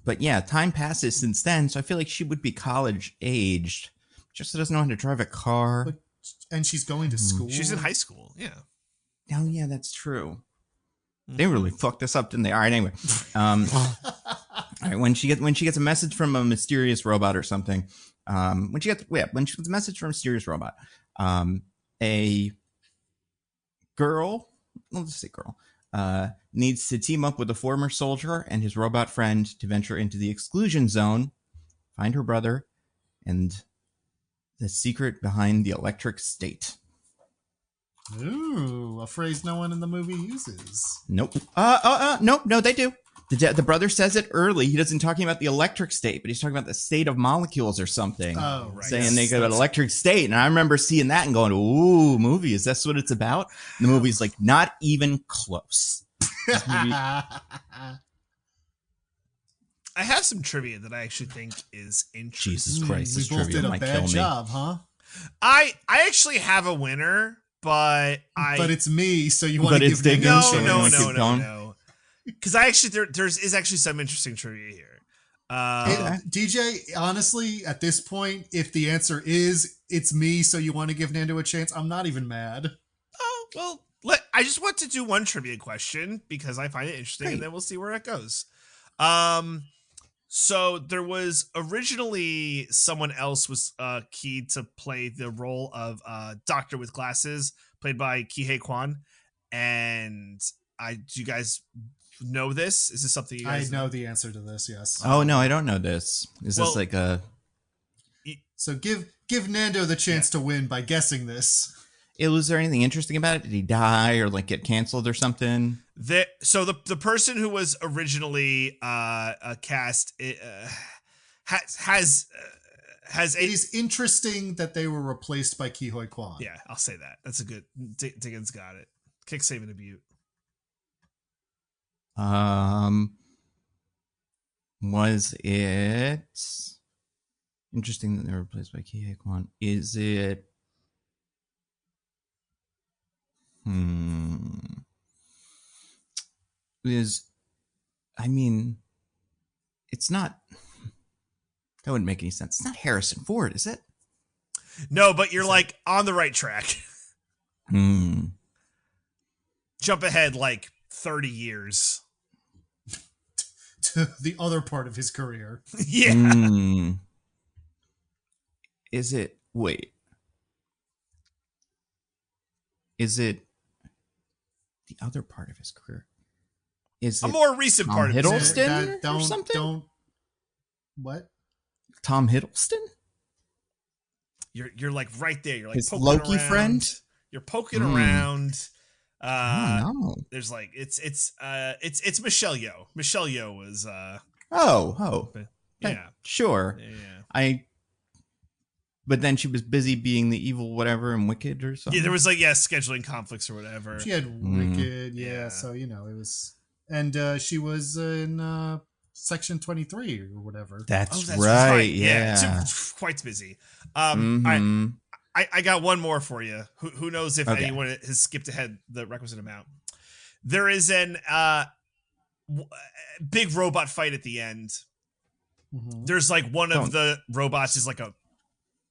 But yeah, time passes since then, so I feel like she would be college aged. Just doesn't know how to drive a car. And she's going to school. She's in high school, yeah. Oh yeah, that's true. They really fucked us up, didn't they? All right, anyway. All right, when she gets a message from a mysterious robot or something, when she gets a message from a mysterious robot, a girl, let's just say girl, needs to team up with a former soldier and his robot friend to venture into the exclusion zone, find her brother, and the secret behind the electric state. Ooh, a phrase no one in the movie uses. Nope. No, they do. The brother says it early. He doesn't talking about the electric state, but he's talking about the state of molecules or something. Oh, right. Saying they got an electric state. And I remember seeing that and going, ooh, movie, is that what it's about? And the movie's like, not even close. I have some trivia that I actually think is interesting. Jesus Christ, this we both trivia did a might bad kill job, huh? I actually have a winner, but it's me, so you want to give me Diggins, no. Because I actually there's actually some interesting trivia here. DJ, honestly, at this point, if the answer is it's me, so you want to give Nando a chance, I'm not even mad. Oh well, I just want to do one trivia question because I find it interesting, and then we'll see where it goes. So there was originally someone else was keyed to play the role of Doctor with Glasses, played by Kihei Kwan. And do you guys know this? Is this something you guys know the answer to this? Yes. Oh no, I don't know this. Is this like a? So give Nando the chance to win by guessing this. Was there anything interesting about it? Did he die or like get canceled or something? So the person who was originally cast has it is interesting that they were replaced by Kihei Kwan. Yeah, I'll say that. That's a good. Diggins got it. Kick, save, and abute. Was it interesting that they were replaced by Kihei Kwan? Is it? It's not. That wouldn't make any sense. It's not Harrison Ford, is it? No, but you're like on the right track. Jump ahead like 30 years. To the other part of his career. Yeah. Is it? Wait. Is it the other part of his career? Is a more recent part of his career? Or something? What? Tom Hiddleston? You're like right there. You're like his Loki around. Friend? You're poking around. No. There's like it's Michelle Yeoh. Michelle Yeoh was yeah. Sure. Yeah. But then she was busy being the evil whatever and Wicked or something. Yeah, there was like scheduling conflicts or whatever. She had Wicked, so it was, and she was in Section 23 or whatever. That's right. Yeah, quite busy. I got one more for you. Who knows if anyone has skipped ahead the requisite amount? There is an big robot fight at the end. There's like one of the robots is like a.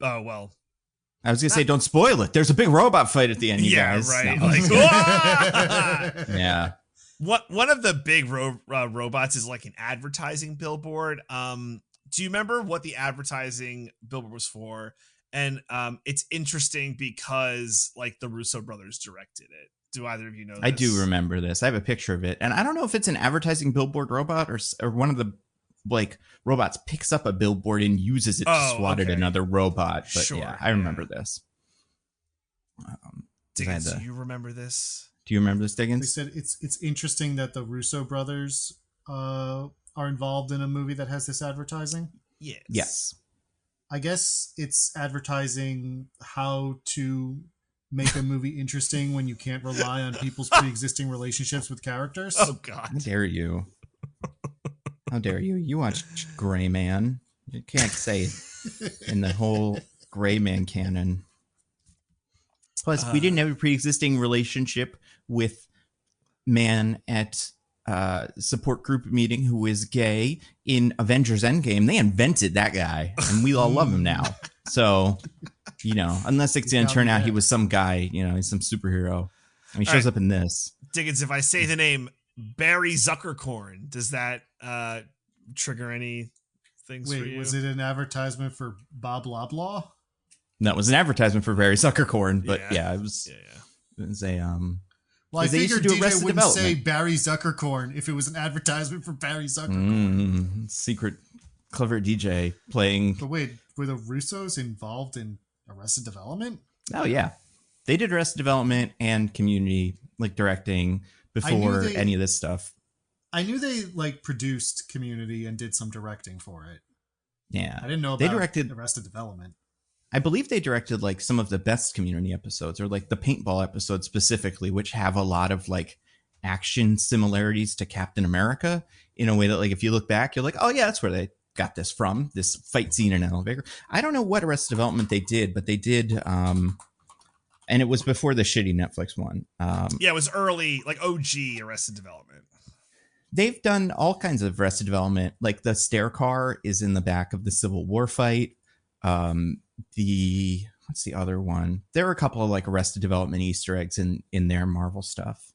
Oh, well. I was going to say, don't spoil it. There's a big robot fight at the end, you guys. Right. No. Like, yeah. One of the big robots is like an advertising billboard. Do you remember what the advertising billboard was for? And it's interesting because like the Russo brothers directed it. Do either of you know this? I do remember this. I have a picture of it. And I don't know if it's an advertising billboard robot or one of the like robots picks up a billboard and uses it to swat at another robot. But yeah, I remember this. Diggins, do you remember this? Do you remember this, Diggins? They said it's interesting that the Russo brothers are involved in a movie that has this advertising. Yes. I guess it's advertising how to make a movie interesting when you can't rely on people's pre-existing relationships with characters. Oh God! How dare you? How dare you? You watched Gray Man. You can't say in the whole Gray Man canon. Plus, we didn't have a pre-existing relationship with man at support group meeting who is gay in Avengers Endgame. They invented that guy, and we all love him now. So, unless it's going to turn out he was some guy, he's some superhero. And he shows up in this. Diggins, if I say the name Barry Zuckercorn, does that trigger any things for Wait, you? was it an advertisement for Bob Loblaw? That was an advertisement for Barry Zuckercorn, but yeah, it was. Yeah. It was a Well, I they used to figured do DJ Arrested wouldn't say Development. Barry Zuckercorn if it was an advertisement for Barry Zuckercorn. Secret, clever DJ playing. But wait, were the Russos involved in Arrested Development? Oh yeah, they did Arrested Development and Community, like directing before any of this stuff. I knew they like produced Community and did some directing for it. Yeah, I didn't know about they directed Arrested Development. I believe they directed like some of the best Community episodes, or like the paintball episodes specifically, which have a lot of like action similarities to Captain America in a way that, like, if you look back, you're like, oh yeah, that's where they got this from, this fight scene in an elevator. I don't know what Arrested Development they did, but they did, and it was before the shitty Netflix one. Yeah, it was early, like OG Arrested Development. They've done all kinds of Arrested Development, like the stair car is in the back of the Civil War fight. What's the other one? There are a couple of like Arrested Development Easter eggs in their Marvel stuff.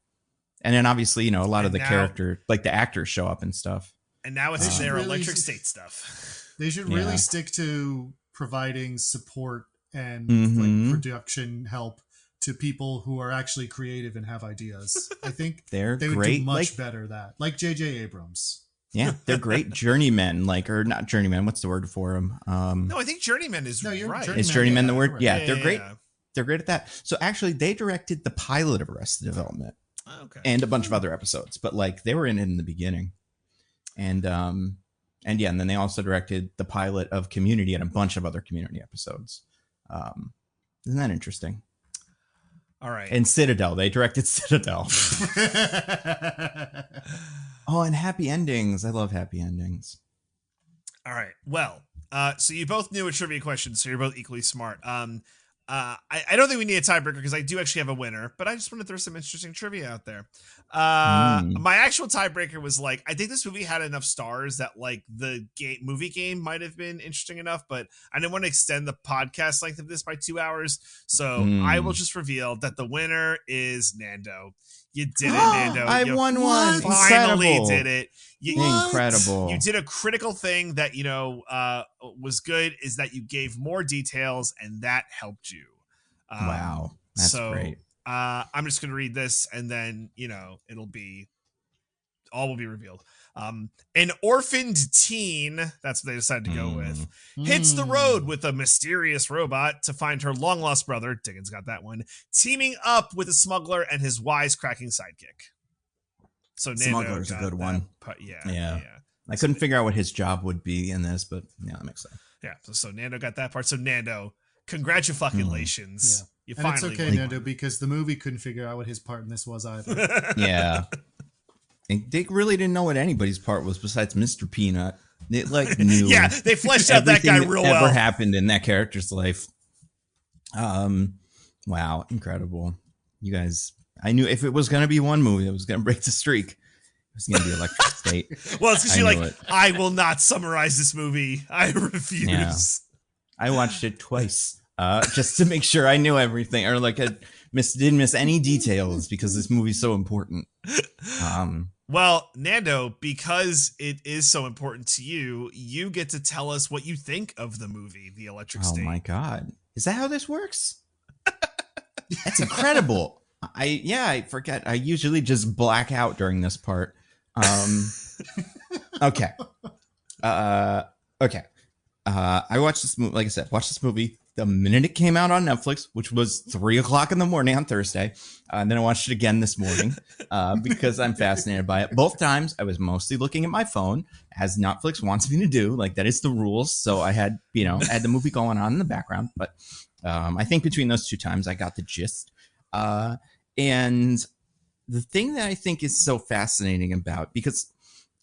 And then obviously, you know, a lot of the character, like the actors show up and stuff. And now it's their Electric State stuff. They should really stick to providing support and like production help to people who are actually creative and have ideas. I think they would do much better that. Like J.J. Abrams. Yeah, they're great journeymen, like, or not journeymen. What's the word for them? No, I think journeyman is right. Is journeyman the word? Right. Yeah, they're great. They're great at that. So actually, they directed the pilot of Arrested Development, and a bunch of other episodes. But like, they were in it in the beginning, and yeah, and then they also directed the pilot of Community and a bunch of other Community episodes. Isn't that interesting? All right. And Citadel, they directed Citadel. Oh, and happy endings. I love happy endings. All right. Well, so you both knew a trivia question, so you're both equally smart. I don't think we need a tiebreaker because I do actually have a winner, but I just want to throw some interesting trivia out there. My actual tiebreaker was like, I think this movie had enough stars that like the movie game might have been interesting enough, but I didn't want to extend the podcast length of this by 2 hours. So I will just reveal that the winner is Nando. You did it, Nando. I won one. Finally Incredible. did it. Incredible. You did a critical thing that, you know, was good, is that you gave more details and that helped you. Wow. That's great. I'm just going to read this and then, you know, all will be revealed. An orphaned teen, that's what they decided to go with, hits the road with a mysterious robot to find her long lost brother. Diggins got that one. Teaming up with a smuggler and his wisecracking sidekick. So Smuggler's a good one. Yeah. I couldn't figure out what his job would be in this, but yeah, that makes sense. Yeah. So Nando got that part. So Nando, congratulations. Yeah. You And finally it's okay, Nando, because the movie couldn't figure out what his part in this was either. Yeah. And they really didn't know what anybody's part was besides Mr. Peanut. They like knew. Yeah, they fleshed out that guy real well. Ever happened in that character's life. Wow, incredible. You guys, I knew if it was going to be one movie that was going to break the streak, it was going to be Electric State. Well, it's because you're like, I will not summarize this movie. I refuse. Yeah. I watched it twice just to make sure I knew everything, or like I didn't miss any details because this movie's so important. Well, Nando, because it is so important to you, you get to tell us what you think of the movie, The Electric State. Oh my God. Is that how this works? That's incredible. I forget. I usually just black out during this part. Okay. Okay. I watched this movie, like I said, watched this movie the minute it came out on Netflix, which was 3:00 in the morning on Thursday. And then I watched it again this morning because I'm fascinated by it. Both times I was mostly looking at my phone, as Netflix wants me to do. Like, that is the rules. So I had the movie going on in the background. But I think between those two times, I got the gist. And the thing that I think is so fascinating about, because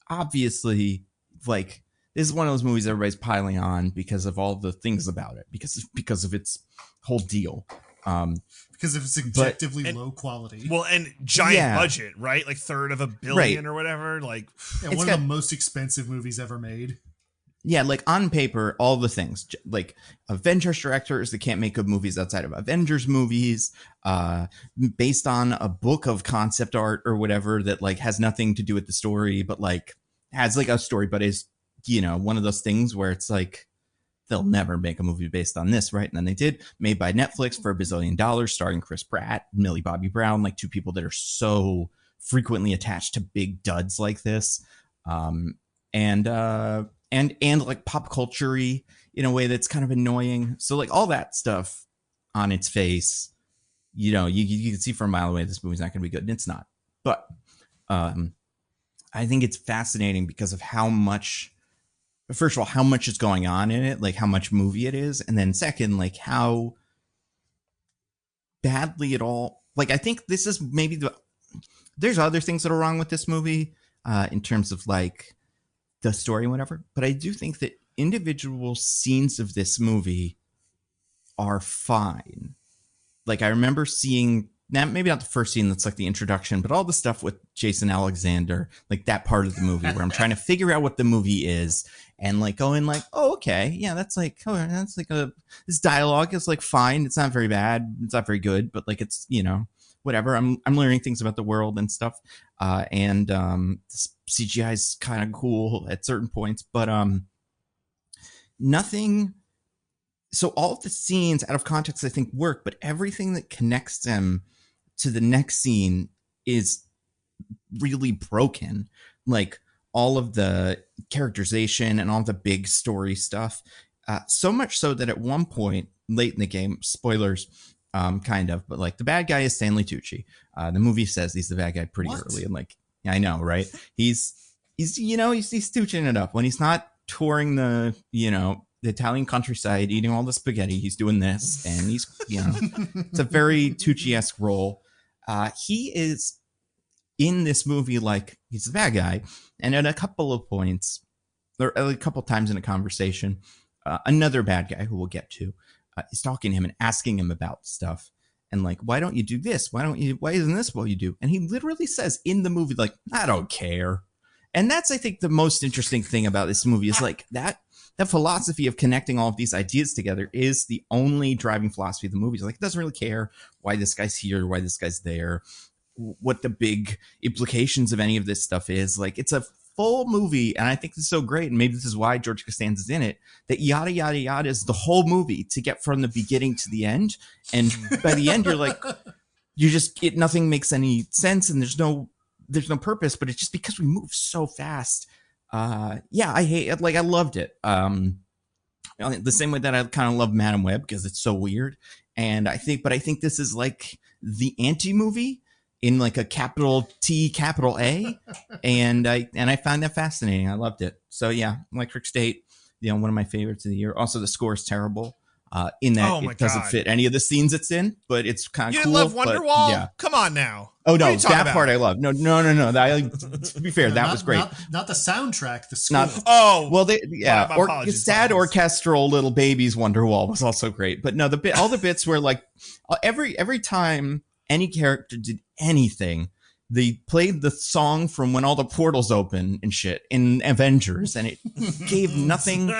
obviously, like, this is one of those movies everybody's piling on because of all the things about it, because of its whole deal. Because of its objectively low quality. Well, and giant budget, right? Like $300 million or whatever. Like, one of the most expensive movies ever made. Yeah, like on paper, all the things, like Avengers directors that can't make good movies outside of Avengers movies, based on a book of concept art or whatever that like has nothing to do with the story, but like has like a story, but is one of those things where it's like, they'll never make a movie based on this, right? And then they did, made by Netflix for $1 billion, starring Chris Pratt, Millie Bobby Brown, like two people that are so frequently attached to big duds like this. And like pop culture-y in a way that's kind of annoying. So like all that stuff on its face, you can see from a mile away this movie's not going to be good, and it's not. But I think it's fascinating because of how much, first of all, how much is going on in it, like how much movie it is, and then second, like how badly it all, like I think this is maybe there's other things that are wrong with this movie in terms of like the story and whatever, but I do think that individual scenes of this movie are fine. Like I remember seeing, maybe not the first scene that's like the introduction, but all the stuff with Jason Alexander, like that part of the movie where I'm trying to figure out what the movie is and like going like, oh, okay. Yeah, that's like this dialogue is like fine. It's not very bad. It's not very good, but like it's, whatever. I'm learning things about the world and stuff. And CGI is kind of cool at certain points, but nothing. So all of the scenes out of context, I think work, but everything that connects them to the next scene is really broken. Like all of the characterization and all the big story stuff. So much so that at one point late in the game, spoilers, kind of, but like the bad guy is Stanley Tucci. The movie says he's the bad guy pretty early. And like, I know, right? He's Tucciing it up when he's not touring the Italian countryside, eating all the spaghetti. He's doing this, and he's, it's a very Tucci-esque role. He is in this movie like he's the bad guy, and at a couple of points, or a couple times in a conversation, another bad guy who we'll get to is talking to him and asking him about stuff, and like, why don't you do this? Why isn't this what you do? And he literally says in the movie, like, I don't care. And that's, I think, the most interesting thing about this movie is like that philosophy of connecting all of these ideas together is the only driving philosophy of the movie. It's like, it doesn't really care why this guy's here, why this guy's there, what the big implications of any of this stuff is. Like, it's a full movie, and I think this is so great, and maybe this is why George Costanza's in it, that yada, yada, yada is the whole movie to get from the beginning to the end. And by the end, you're like, nothing makes any sense, and there's no purpose, but it's just because we move so fast. I hate it. Like, I loved it. The same way that I kind of love Madam Web because it's so weird. And I think this is like the anti-movie in like a capital T, capital A. and I found that fascinating. I loved it. So yeah, Electric State, one of my favorites of the year. Also, the score is terrible. In that it doesn't fit any of the scenes it's in, but it's kind of cool. You didn't love Wonderwall? Yeah. Come on now. Oh no, that part I love. No. To be fair, that was great. Not the soundtrack. The score. Sad orchestral little babies Wonderwall was also great. But no, all the bits were like every time any character did anything, they played the song from when all the portals open and shit in Avengers, and it gave nothing.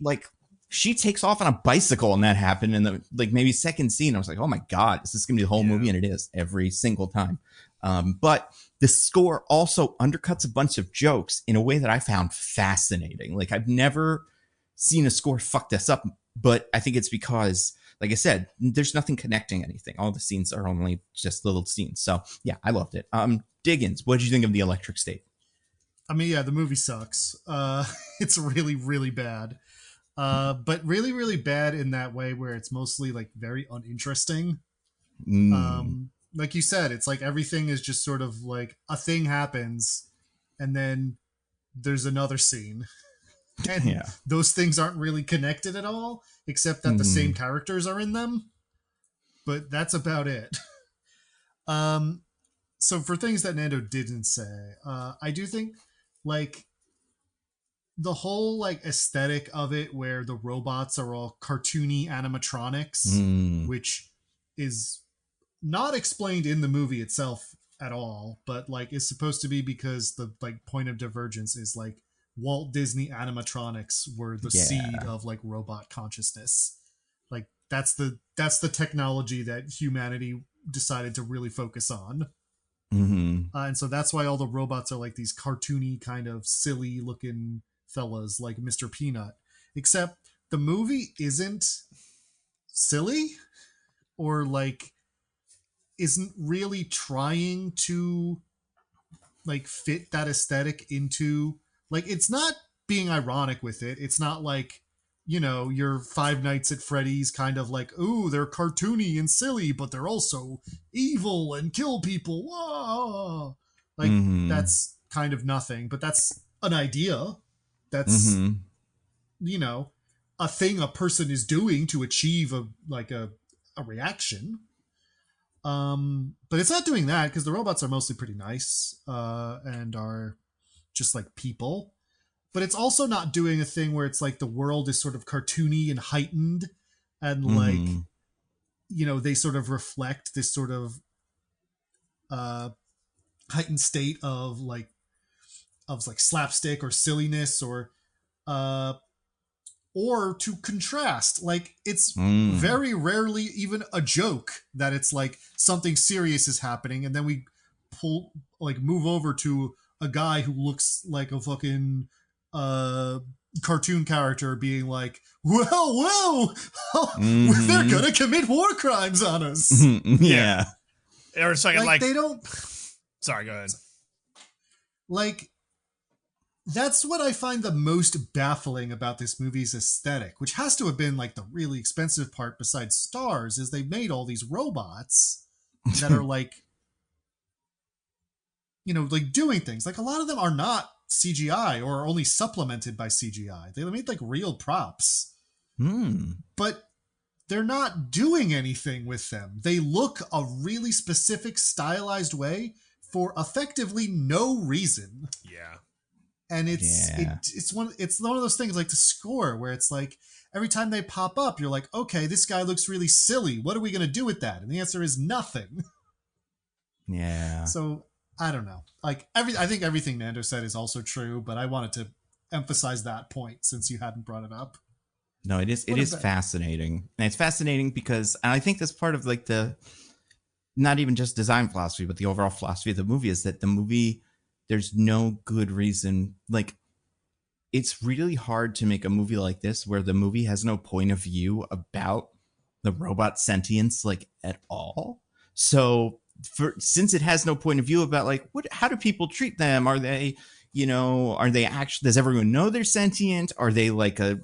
Like, she takes off on a bicycle and that happened in the like maybe second scene. I was like, oh my God, is this gonna be the whole movie? And it is every single time. But the score also undercuts a bunch of jokes in a way that I found fascinating. Like, I've never seen a score fuck this up, but I think it's because, like I said, there's nothing connecting anything. All the scenes are only just little scenes. So yeah, I loved it. Diggins, what did you think of the Electric State? I mean, yeah, the movie sucks. It's really, really bad. But really, really bad in that way where it's mostly like very uninteresting. Like you said, it's like everything is just sort of like a thing happens and then there's another scene. And those things aren't really connected at all, except that the same characters are in them. But that's about it. So for things that Nando didn't say, I do think like the whole like aesthetic of it where the robots are all cartoony animatronics, which is not explained in the movie itself at all, but like is supposed to be because the like point of divergence is like Walt Disney animatronics were the seed of like robot consciousness. Like that's the technology that humanity decided to really focus on. And so that's why all the robots are like these cartoony kind of silly looking fellas like Mr. Peanut, except the movie isn't silly or like isn't really trying to like fit that aesthetic into, like, it's not being ironic with it. It's not like, you know, your Five Nights at Freddy's kind of like, ooh, they're cartoony and silly, but they're also evil and kill people. Whoa! Like, that's kind of nothing, but that's an idea. That's, you know, a thing a person is doing to achieve a reaction. But it's not doing that because the robots are mostly pretty nice and are just like people. But it's also not doing a thing where it's like the world is sort of cartoony and heightened and like, you know, they sort of reflect this sort of heightened state of like slapstick or silliness or to contrast. Like, it's very rarely even a joke that it's like something serious is happening and then we move over to a guy who looks like a fucking cartoon character being like, well, they're gonna commit war crimes on us. Yeah. Or it's like they don't. Sorry, go ahead. Like, that's what I find the most baffling about this movie's aesthetic, which has to have been like the really expensive part besides stars, is they made all these robots that are like, you know, like doing things. Like, a lot of them are not CGI or are only supplemented by CGI. They made like real props. But they're not doing anything with them. They look a really specific stylized way for effectively no reason. Yeah. And it's one of those things like the score where it's like every time they pop up, you're like, okay, this guy looks really silly. What are we going to do with that? And the answer is nothing. Yeah. So I don't know. Like, I think everything Nando said is also true, but I wanted to emphasize that point since you hadn't brought it up. No, it is fascinating. And it's fascinating because I think that's part of like the, not even just design philosophy, but the overall philosophy of the movie is that the movie, there's no good reason. Like, it's really hard to make a movie like this where the movie has no point of view about the robot sentience, like, at all. So since it has no point of view about like, how do people treat them? Are they, you know, are they actually, does everyone know they're sentient? Are they like a,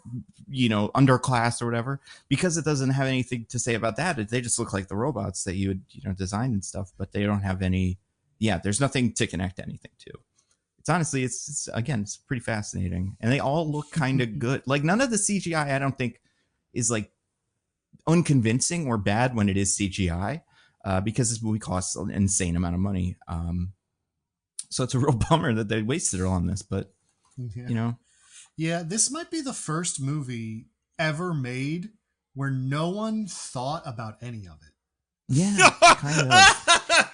you know, underclass or whatever? Because it doesn't have anything to say about that. They just look like the robots that you would, you know, design and stuff, but they don't have any, there's nothing to connect anything to. It's honestly, it's pretty fascinating. And they all look kind of good. Like, none of the CGI, I don't think, is like unconvincing or bad when it is CGI. Because this movie costs an insane amount of money. So it's a real bummer that they wasted it all on this, but, you know. Yeah, this might be the first movie ever made where no one thought about any of it. Yeah, kind of.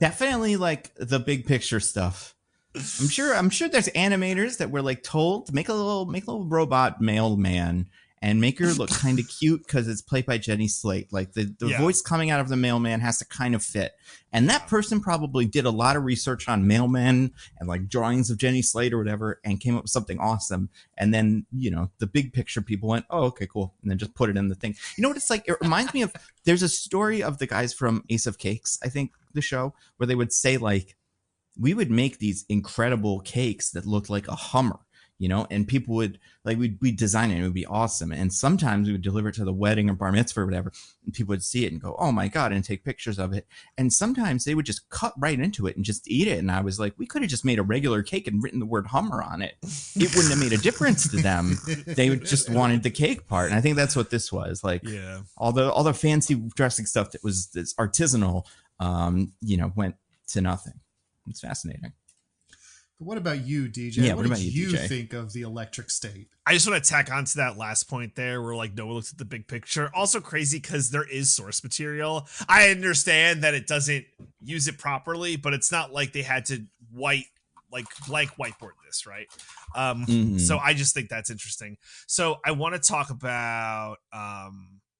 Definitely like the big picture stuff. I'm sure there's animators that were like told to make a little robot mailman and make her look kind of cute because it's played by Jenny Slate. Like the voice coming out of the mailman has to kind of fit. And that person probably did a lot of research on mailmen and like drawings of Jenny Slate or whatever and came up with something awesome. And then, you know, the big picture people went, oh, okay, cool. And then just put it in the thing. You know what it's like? It reminds me of, there's a story of the guys from Ace of Cakes, I think, the show, where they would say like, we would make these incredible cakes that looked like a Hummer. You know, and people would like, we'd design it and it would be awesome. And sometimes we would deliver it to the wedding or bar mitzvah or whatever. And people would see it and go, oh my God, and take pictures of it. And sometimes they would just cut right into it and just eat it. And I was like, we could have just made a regular cake and written the word Hummer on it. It wouldn't have made a difference to them. They would just wanted the cake part. And I think that's what this was like. Yeah. All the fancy dressing stuff that was this artisanal, you know, went to nothing. It's fascinating. But what about you, DJ? Yeah, what did you think of the electric state? I just want to tack on to that last point there where like Noah looks at the big picture. Also crazy because there is source material. I understand that it doesn't use it properly, but it's not like they had to blank whiteboard this, right? So I just think that's interesting. So I want to talk about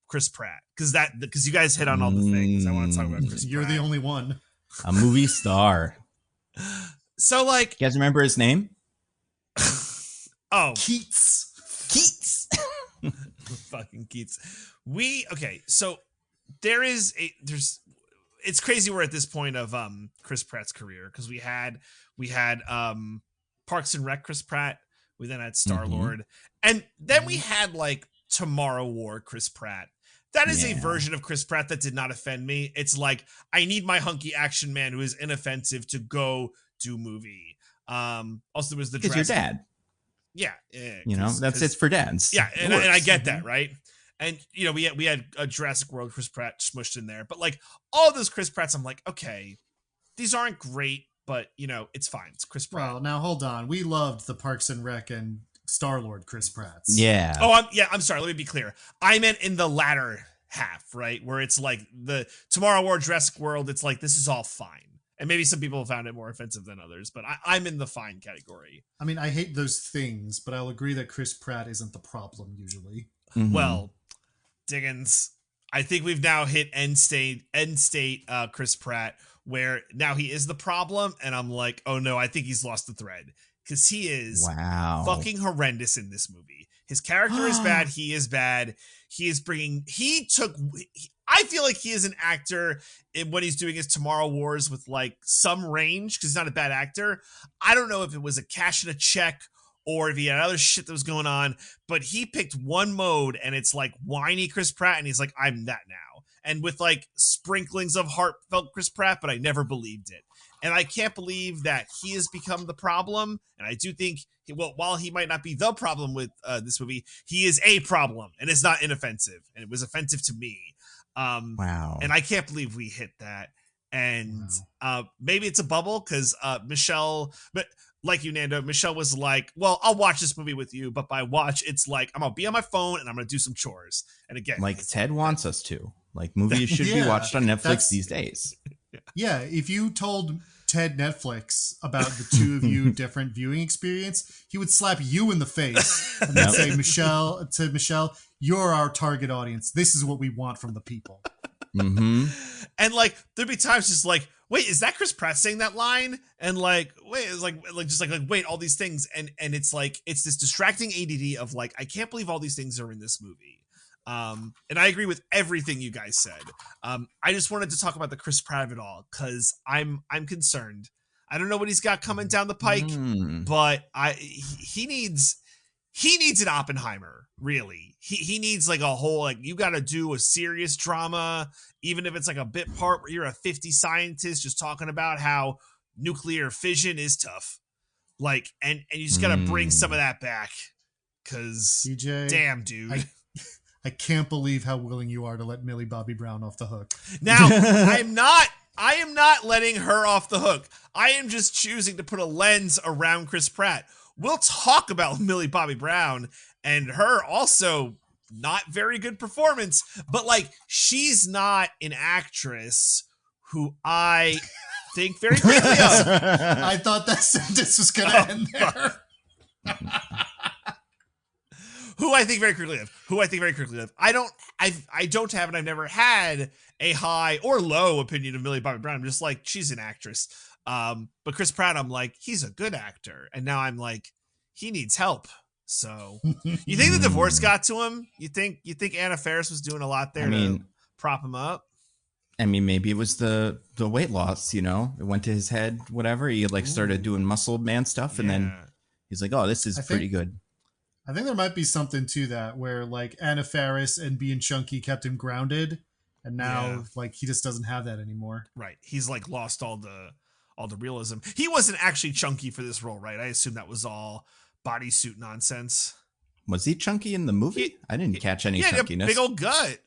Chris Pratt because you guys hit on all the things. I want to talk about Chris You're Pratt. the only one. A movie star. So like, you guys remember his name? Oh, Keats. Fucking Keats. So there's it's crazy we're at this point of Chris Pratt's career, because we had Parks and Rec Chris Pratt, we then had Star-Lord, and then we had like Tomorrow War Chris Pratt. That is a version of Chris Pratt that did not offend me. It's like, I need my hunky action man who is inoffensive to go do movie. Also there was the Because your dad. Yeah, that's it's for dads. Yeah, and I get that, right? And we had a Jurassic World Chris Pratt smushed in there, but like all those Chris Pratts, I'm like, okay, these aren't great, but it's fine. It's Chris Pratt. Well, now hold on. We loved the Parks and Rec and Star-Lord Chris Pratts. Yeah. Oh, I'm sorry. Let me be clear. I meant in the latter half, right, where it's like the Tomorrow War Jurassic World. It's like, this is all fine. And maybe some people found it more offensive than others, but I'm in the fine category. I mean, I hate those things, but I'll agree that Chris Pratt isn't the problem usually. Mm-hmm. Well, Diggins, I think we've now hit end state Chris Pratt, where now he is the problem, and I'm like, oh no, I think he's lost the thread, because he is fucking horrendous in this movie. His character is bad. He is bad. I feel like he is an actor in what he's doing is Tomorrow Wars with like some range, because he's not a bad actor. I don't know if it was a cash and a check or if he had other shit that was going on, but he picked one mode and it's like whiny Chris Pratt, and he's like, I'm that now. And with like sprinklings of heartfelt Chris Pratt, but I never believed it. And I can't believe that he has become the problem. And I do think, while he might not be the problem with this movie, he is a problem, and it's not inoffensive. And it was offensive to me. Wow. And I can't believe we hit that. And maybe it's a bubble, because Michelle, but like you, Nando, Michelle was like, well, I'll watch this movie with you, but by watch, it's like, I'm going to be on my phone and I'm going to do some chores. And again, like Ted wants us to. Like, movies should be watched on Netflix these days. Yeah, if you told Ted Netflix about the two of you different viewing experience, he would slap you in the face and then say, Michelle, you're our target audience. This is what we want from the people. Mm-hmm. And like, there'd be times just like, wait, is that Chris Pratt saying that line? And like, wait, it's like wait, all these things. And it's like, it's this distracting ADD of like, I can't believe all these things are in this movie. And I agree with everything you guys said. I just wanted to talk about the Chris Pratt of it all, because I'm concerned. I don't know what he's got coming down the pike, but he needs an Oppenheimer, really. He needs like a whole, like, you got to do a serious drama, even if it's like a bit part where you're a 50 scientist just talking about how nuclear fission is tough. Like, and you just got to bring some of that back, because damn, dude. I can't believe how willing you are to let Millie Bobby Brown off the hook. Now, I am not letting her off the hook. I am just choosing to put a lens around Chris Pratt. We'll talk about Millie Bobby Brown and her also not very good performance, but like, she's not an actress who I think very greatly of. I thought that sentence was going to end there. Who I think very quickly of. I don't have, and I've never had a high or low opinion of Millie Bobby Brown. I'm just like, she's an actress. But Chris Pratt, I'm like, he's a good actor. And now I'm like, he needs help. So you think the divorce got to him? You think Anna Faris was doing a lot there to prop him up? I mean, maybe it was the weight loss, it went to his head, whatever. He like started doing muscle man stuff, and then he's like, oh, this is pretty good. I think there might be something to that, where like Anna Faris and being chunky kept him grounded, and now like he just doesn't have that anymore. Right. He's like lost all the realism. He wasn't actually chunky for this role, right? I assume that was all bodysuit nonsense. Was he chunky in the movie? I didn't catch any chunkiness. He had a big old gut.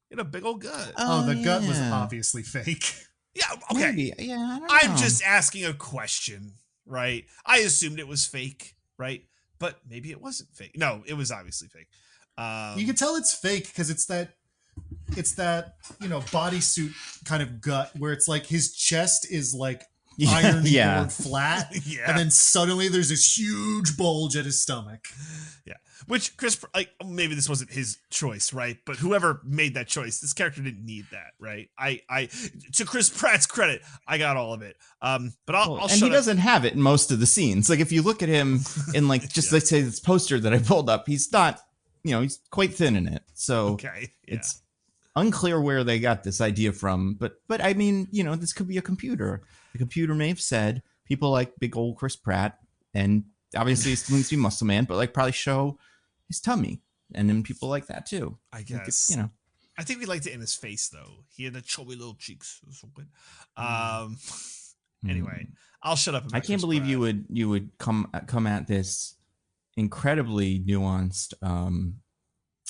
He had a big old gut. Oh, the gut was obviously fake. Yeah, okay. Maybe. Yeah, I don't know. I'm just asking a question, right? I assumed it was fake, right? But maybe it wasn't fake. No, it was obviously fake. You can tell it's fake because it's that bodysuit kind of gut where it's like his chest is like iron Yeah. board flat, Yeah. and then suddenly there's this huge bulge at his stomach. Yeah. Which Chris, like, maybe this wasn't his choice, right? But whoever made that choice, this character didn't need that, right? I to Chris Pratt's credit, I got all of it. But I'll and shut he up. doesn't have it in most of the scenes. Like if you look at him in like just let's say this poster that I pulled up, he's not, he's quite thin in it. So Okay. Yeah. it's unclear where they got this idea from. But I mean, this could be a computer. The computer may have said people like big old Chris Pratt, and obviously he still needs to be Muscle Man, but like probably show his tummy, and then people like that too. I guess. I think we liked it in his face though. He had the chubby little cheeks. It was so good. Anyway, I'll shut up. About I can't Chris believe Pratt. you would come at this incredibly nuanced.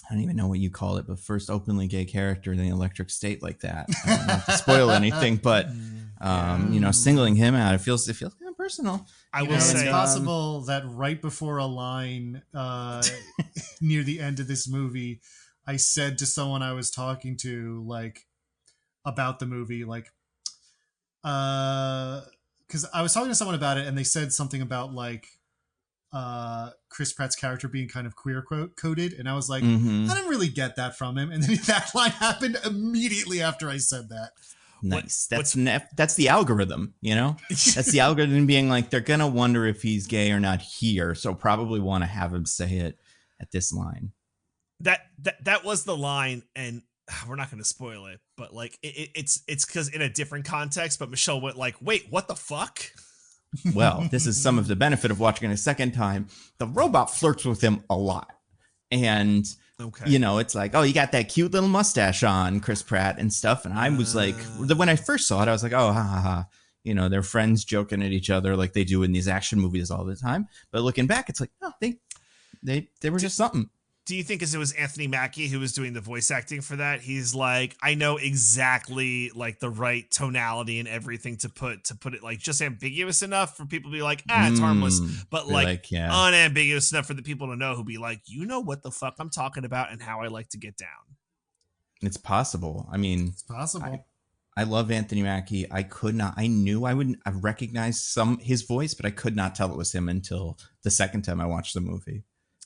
I don't even know what you call it, but first openly gay character in the Electric State like that. Not to spoil anything, but singling him out, it feels kind of personal. I will say it's possible that right before a line near the end of this movie, I said to someone I was talking to, like, about the movie, like, because I was talking to someone about it, and they said something about like Chris Pratt's character being kind of queer coded, and I was like, I didn't really get that from him. And then that line happened immediately after I said that. Nice. That's the algorithm, That's the algorithm being like, they're gonna wonder if he's gay or not here, so probably want to have him say it at this line. That was the line, and we're not going to spoil it, but like it's because in a different context. But Michelle went like, "Wait, what the fuck?" Well, this is some of the benefit of watching it a second time. The robot flirts with him a lot, and it's like, oh, you got that cute little mustache on, Chris Pratt and stuff. And I was like, when I first saw it, I was like, oh, ha ha ha. They're friends joking at each other like they do in these action movies all the time. But looking back, it's like, no, they were just something. Do you think, as it was Anthony Mackie who was doing the voice acting for that, he's like, I know exactly like the right tonality and everything to put it like just ambiguous enough for people to be like, it's harmless, but like unambiguous enough for the people to know who be like, what the fuck I'm talking about and how I like to get down. It's possible. I mean, it's possible. I love Anthony Mackie. I knew I recognized his voice, but I could not tell it was him until the second time I watched the movie.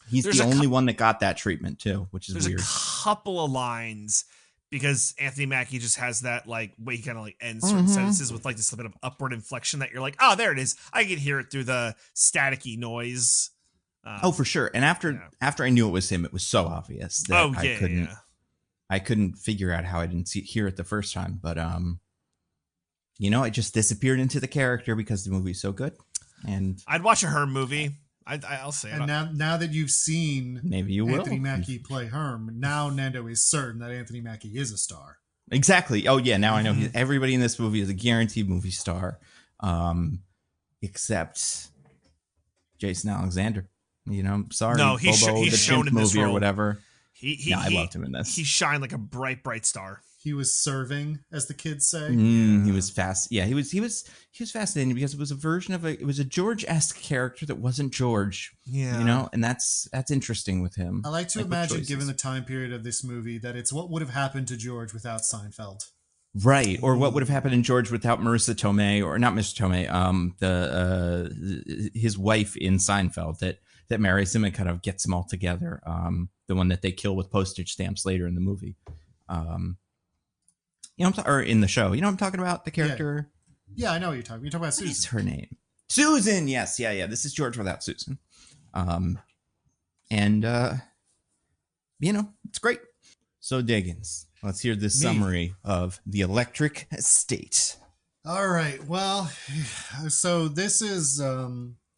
He's the only one that got that treatment too, which is weird. There's a couple of lines because Anthony Mackie just has that like way he kind of like ends certain sentences with like this bit of upward inflection that you're like, oh, there it is. I can hear it through the staticky noise. For sure. And after I knew it was him, it was so obvious that I couldn't figure out how I didn't hear it the first time. But it just disappeared into the character because the movie's so good. And I'd watch a Herm movie. I'll say it. And now that you've seen maybe you will. Anthony Mackie play Herm, now Nando is certain that Anthony Mackie is a star. Exactly. Oh yeah, now I know everybody in this movie is a guaranteed movie star, except Jason Alexander. Sorry. No, he's shown in this movie role. or whatever. I loved him in this. He shined like a bright star. He was serving, as the kids say. He was fast. Yeah, he was fascinating because it was a version of it was a George-esque character that wasn't George. Yeah. And that's interesting with him. I like to imagine, given the time period of this movie, that it's what would have happened to George without Seinfeld. Right, or what would have happened in George without Marissa Tomei, or not Mr. Tomei, his wife in Seinfeld that marries him and kind of gets them all together. The one that they kill with postage stamps later in the movie. Or in the show. You know what I'm talking about? The character? Yeah, I know what you're talking about. You're talking about Susan. What's her name? Susan! Yes, yeah. This is George without Susan. It's great. So, Diggins, let's hear this summary of The Electric State. All right. Well, so this is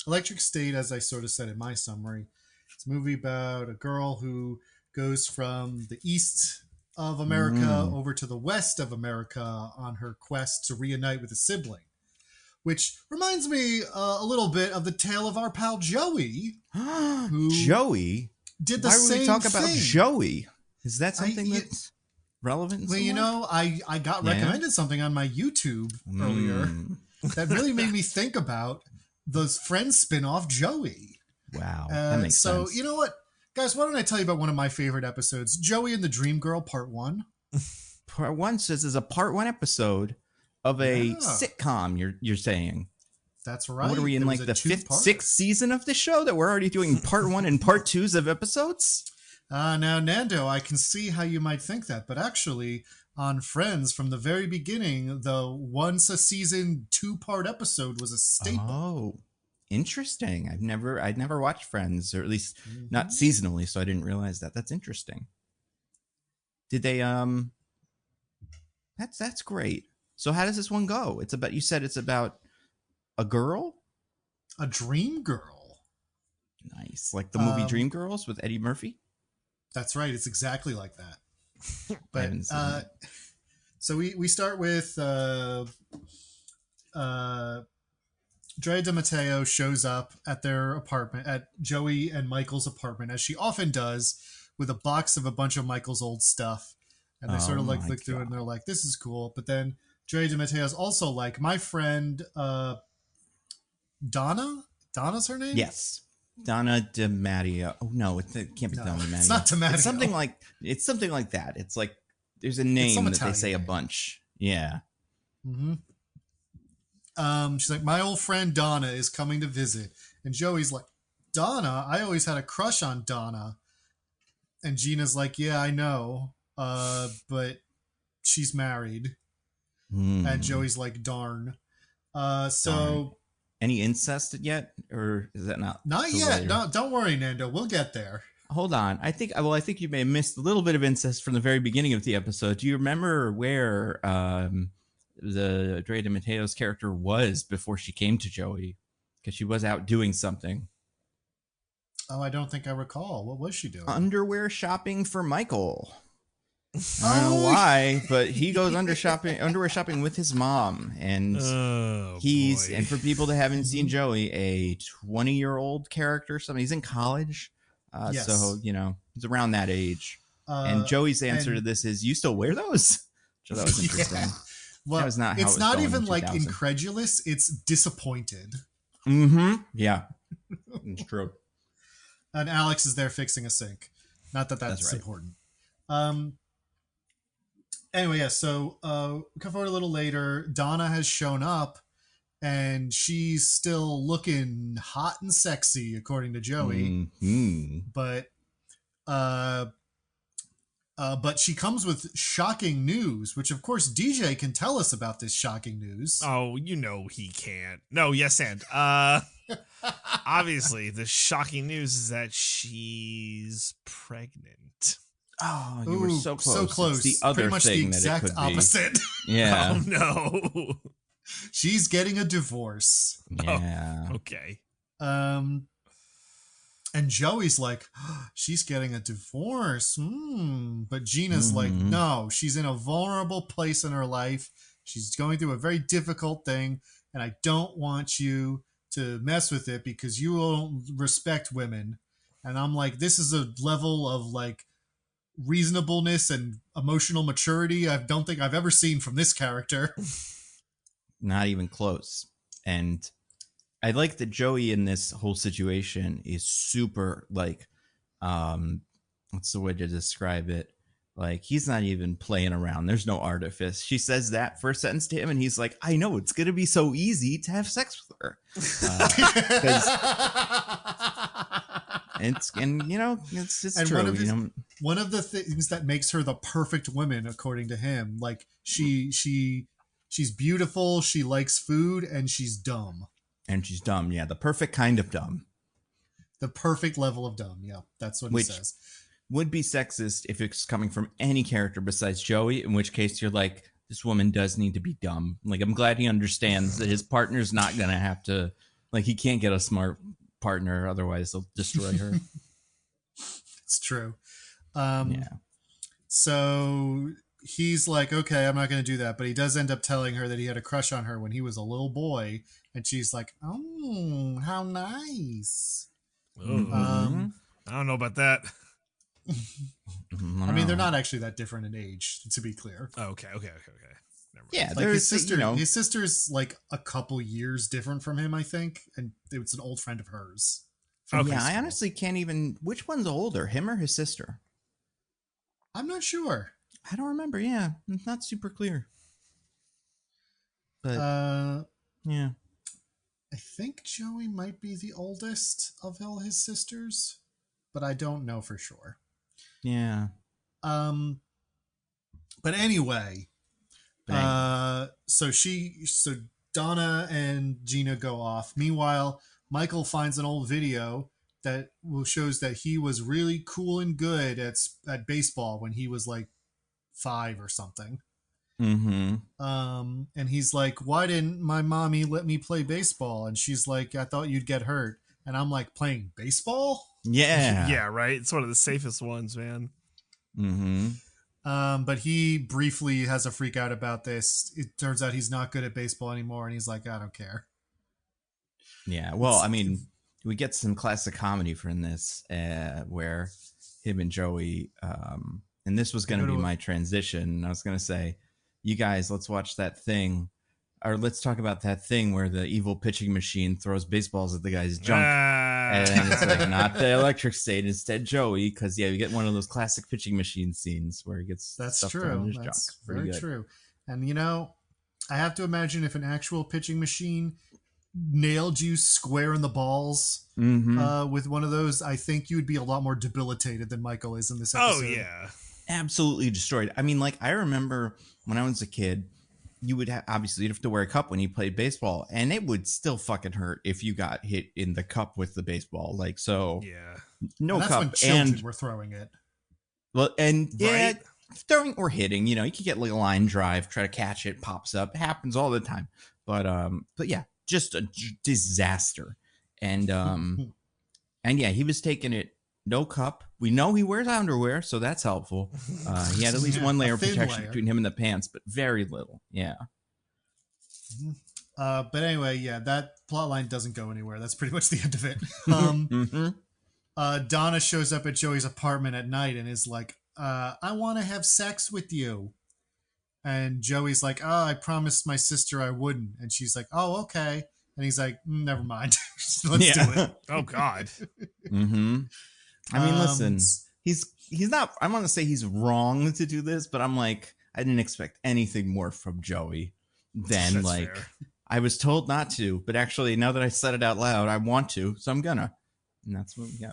Electric State, as I sort of said in my summary. It's a movie about a girl who goes from the east of America over to the west of America on her quest to reunite with a sibling, which reminds me a little bit of the tale of our pal Joey. Joey did the Why same would we talk thing. about Joey? Is that something that's relevant? Well, I got recommended something on my YouTube earlier that really made me think about the Friends spin-off Joey. Wow, that makes sense. So you know what? Guys, why don't I tell you about one of my favorite episodes, Joey and the Dream Girl Part 1? Part 1 says is a Part 1 episode of a Yeah. sitcom. You're saying. That's right. What are we in, It like was a the fifth, two-parter. sixth season of the show that we're already doing part 1 and part 2s of episodes? Now, Nando, I can see how you might think that, but actually, on Friends, from the very beginning, the once a season 2-part episode was a staple. Oh, interesting. I'd never watched Friends, or at least Mm-hmm. not seasonally, so I didn't realize that. That's interesting. Did they That's great. So how does this one go? You said it's about a girl? A dream girl. Nice. Like the movie Dreamgirls with Eddie Murphy? That's right. It's exactly like that. I But haven't seen it. so we start with Drea de Matteo shows up at their apartment, at Joey and Michael's apartment, as she often does, with a box of a bunch of Michael's old stuff. And they sort of like my look through it and God. they're like, this is cool. But then Drea de Matteo's also like, my friend Donna? Donna's her name? Yes. Donna DiMatteo. Oh no, it can't be No, Donna DiMatteo. it's not DiMatteo. It's something like that. It's like there's a some name that they Italian say a name. bunch. Yeah. Mm-hmm. She's like, my old friend Donna is coming to visit. And Joey's like, Donna? I always had a crush on Donna. And Gina's like, yeah, I know. But she's married. And Joey's like, darn. So any incest yet? Or is that not till yet. later? No, don't worry, Nando. We'll get there. Hold on. I think you may have missed a little bit of incest from the very beginning of the episode. Do you remember where the Drea de Matteo's character was before she came to Joey? Because she was out doing something. Oh, I don't think I recall. What was she doing? Underwear shopping for Michael. I don't know why, but he goes underwear shopping with his mom, and and for people that haven't seen Joey, a 20-year-old character, something. He's in college, Yes. so he's around that age. And Joey's answer to this is, "You still wear those?" So that was interesting. Yeah. Well, That was not how it's it was not going in even like 2000. incredulous. It's disappointed. Mm-hmm. Yeah, it's true. And Alex is there fixing a sink. Not that that's right. important. Anyway, yeah, so we come forward a little later. Donna has shown up, and she's still looking hot and sexy, according to Joey. Mm-hmm. But she comes with shocking news, which of course DJ can tell us about this shocking news. Oh, he can't. No, yes, and obviously the shocking news is that she's pregnant. Oh, you were so close. So close. It's the other Pretty much thing the exact that it could opposite. be. Yeah. Oh no. She's getting a divorce. Yeah. Okay. And Joey's like, she's getting a divorce. But Gina's like, no, she's in a vulnerable place in her life. She's going through a very difficult thing. And I don't want you to mess with it because you don't respect women. And I'm like, this is a level of like reasonableness and emotional maturity I don't think I've ever seen from this character. Not even close. And I like that Joey in this whole situation is super like, what's the way to describe it? Like, he's not even playing around. There's no artifice. She says that first sentence to him, and he's like, I know, it's going to be so easy to have sex with her. It's true. One of the things that makes her the perfect woman, according to him, like she's beautiful, she likes food, and she's dumb. And she's dumb, yeah. The perfect kind of dumb. The perfect level of dumb, yeah. That's what he says. Would be sexist if it's coming from any character besides Joey, in which case you're like, this woman does need to be dumb. Like, I'm glad he understands that his partner's not going to have to, like, he can't get a smart partner, otherwise they'll destroy her. It's true. Yeah. So he's like, okay, I'm not going to do that. But he does end up telling her that he had a crush on her when he was a little boy. And she's like, oh, how nice. I don't know about that. I mean, they're not actually that different in age, to be clear. Oh, okay. Never mind. Yeah, like his sister's like a couple years different from him, I think. And it's an old friend of hers. Yeah, I honestly can't even, which one's older, him or his sister? I'm not sure. I don't remember. Yeah, it's not super clear. But yeah. I think Joey might be the oldest of all his sisters, but I don't know for sure. Yeah. But anyway, so Donna and Gina go off. Meanwhile, Michael finds an old video that shows that he was really cool and good at baseball when he was like 5 or something. Mm-hmm. And he's like, why didn't my mommy let me play baseball? And she's like, I thought you'd get hurt. And I'm like, playing baseball? Yeah. Yeah, right. It's one of the safest ones, man. Mm-hmm. But he briefly has a freak out about this. It turns out he's not good at baseball anymore, and he's like, I don't care. Yeah. Well, I mean, we get some classic comedy from this, where him and Joey, and this was going to be my transition. I was going to say, you guys, let's watch that thing, or let's talk about that thing where the evil pitching machine throws baseballs at the guy's junk. And it's like not the electric state, instead Joey, because we get one of those classic pitching machine scenes where he gets stuff thrown in his junk. Very true. And I have to imagine if an actual pitching machine nailed you square in the balls with one of those, I think you would be a lot more debilitated than Michael is in this episode. Oh yeah, absolutely destroyed. I mean, like I remember when I was a kid, you would obviously you'd have to wear a cup when you played baseball, and it would still fucking hurt if you got hit in the cup with the baseball. Like, so yeah, no and that's cup, when children and were throwing it. Well, and right? throwing or hitting, you could get like a line drive, try to catch it, pops up, it happens all the time. But yeah, just a disaster. And and yeah, he was taking it no cup. We know he wears underwear, so that's helpful. He had at least one layer of protection between him and the pants, but very little. Yeah. But anyway, yeah, that plot line doesn't go anywhere. That's pretty much the end of it. Donna shows up at Joey's apartment at night and is like, I want to have sex with you. And Joey's like, oh, I promised my sister I wouldn't. And she's like, oh, okay. And he's like, never mind. Let's do it. Oh, God. I mean, listen, he's not, I want to say he's wrong to do this, but I'm like, I didn't expect anything more from Joey than That's like, fair. I was told not to, but actually now that I said it out loud, I want to, so I'm gonna. And that's what we got.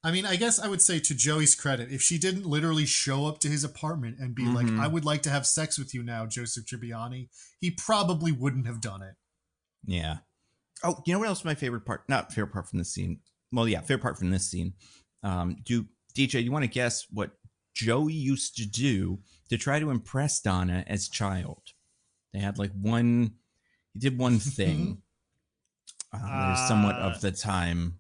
I mean, I guess I would say to Joey's credit, if she didn't literally show up to his apartment and be like, I would like to have sex with you now, Joseph Tribbiani, he probably wouldn't have done it. Yeah. Oh, you know what else my favorite part? Not favorite part from this scene. Well, yeah, favorite part from this scene. DJ, you want to guess what Joey used to do to try to impress Donna as a child? They had like he did one thing. There's somewhat of the time.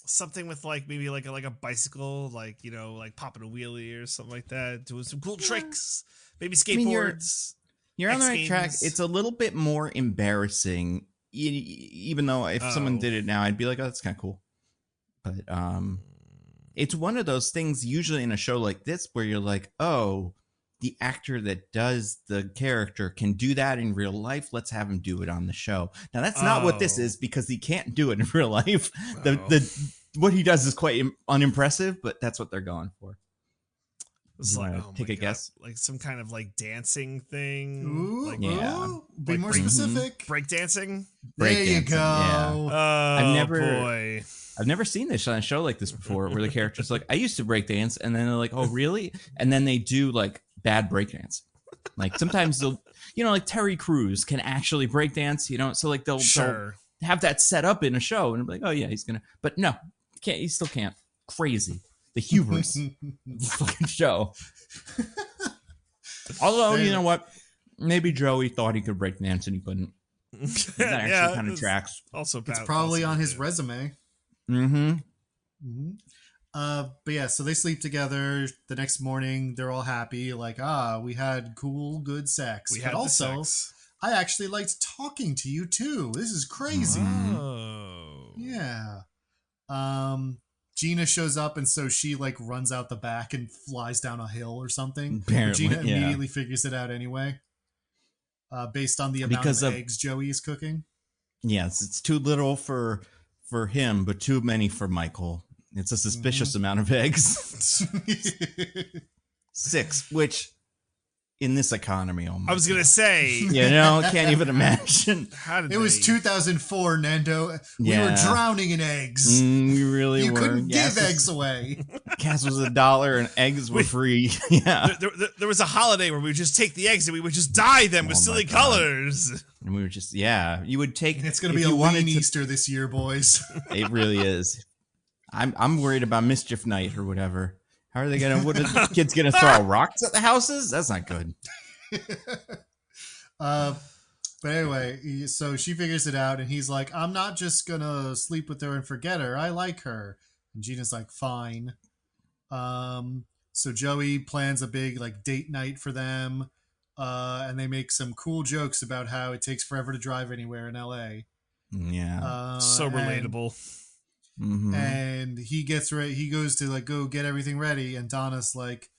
Something with like maybe like a bicycle, like like popping a wheelie or something like that, doing some cool tricks, maybe skateboards. You're on the right track. It's a little bit more embarrassing, even though if someone did it now, I'd be like, oh, that's kind of cool. But it's one of those things usually in a show like this where you're like, oh, the actor that does the character can do that in real life. Let's have him do it on the show. Now, that's not what this is, because he can't do it in real life. What he does is quite unimpressive, but that's what they're going for. It's like, take a guess. Like some kind of like dancing thing. Ooh, like, yeah. Be like more specific. Break dancing. There you go. Yeah. Oh, boy. I've never seen this on a show like this before, where the character's like, I used to break dance, and then they're like, oh, really? And then they do like bad breakdance. Like sometimes they'll, like Terry Crews can actually breakdance, so like they'll have that set up in a show, and I'm like, oh yeah, he's gonna, but no, can't. He still can't. Crazy, the hubris of the fucking show. Although you know what, maybe Joey thought he could breakdance and he couldn't. That actually kind of tracks. Also, it's probably on his resume. But yeah, so they sleep together. The next morning, they're all happy. Like, we had cool, good sex. We but had also, sex. I actually liked talking to you too. This is crazy. Oh. Yeah. Gina shows up, and so she like runs out the back and flies down a hill or something. Apparently, Gina immediately figures it out anyway. Based on the amount of eggs Joey is cooking. Yes, it's too little for him, but too many for Michael. It's a suspicious amount of eggs. 6, which in this economy. Oh my I was going to God. say. You know, can't even imagine. How did It was 2004, Nando. We were Yeah. drowning in eggs. We really You were. couldn't Gas give was- eggs away. Gas was $1 and eggs were free. Yeah. There was a holiday where we would just take the eggs and we would just dye them with Oh my silly God. colors. And we were just, you would take. It's going to if be a you wanted lean to- Easter this year, boys. It really is. I'm worried about Mischief Night or whatever. How are they gonna? What are the kids gonna throw rocks at the houses? That's not good. But anyway, so she figures it out, and he's like, I'm not just gonna sleep with her and forget her. I like her. And Gina's like, fine. So Joey plans a big like date night for them, and they make some cool jokes about how it takes forever to drive anywhere in LA. Yeah. So relatable. And he gets ready. He goes to like go get everything ready, and Donna's like,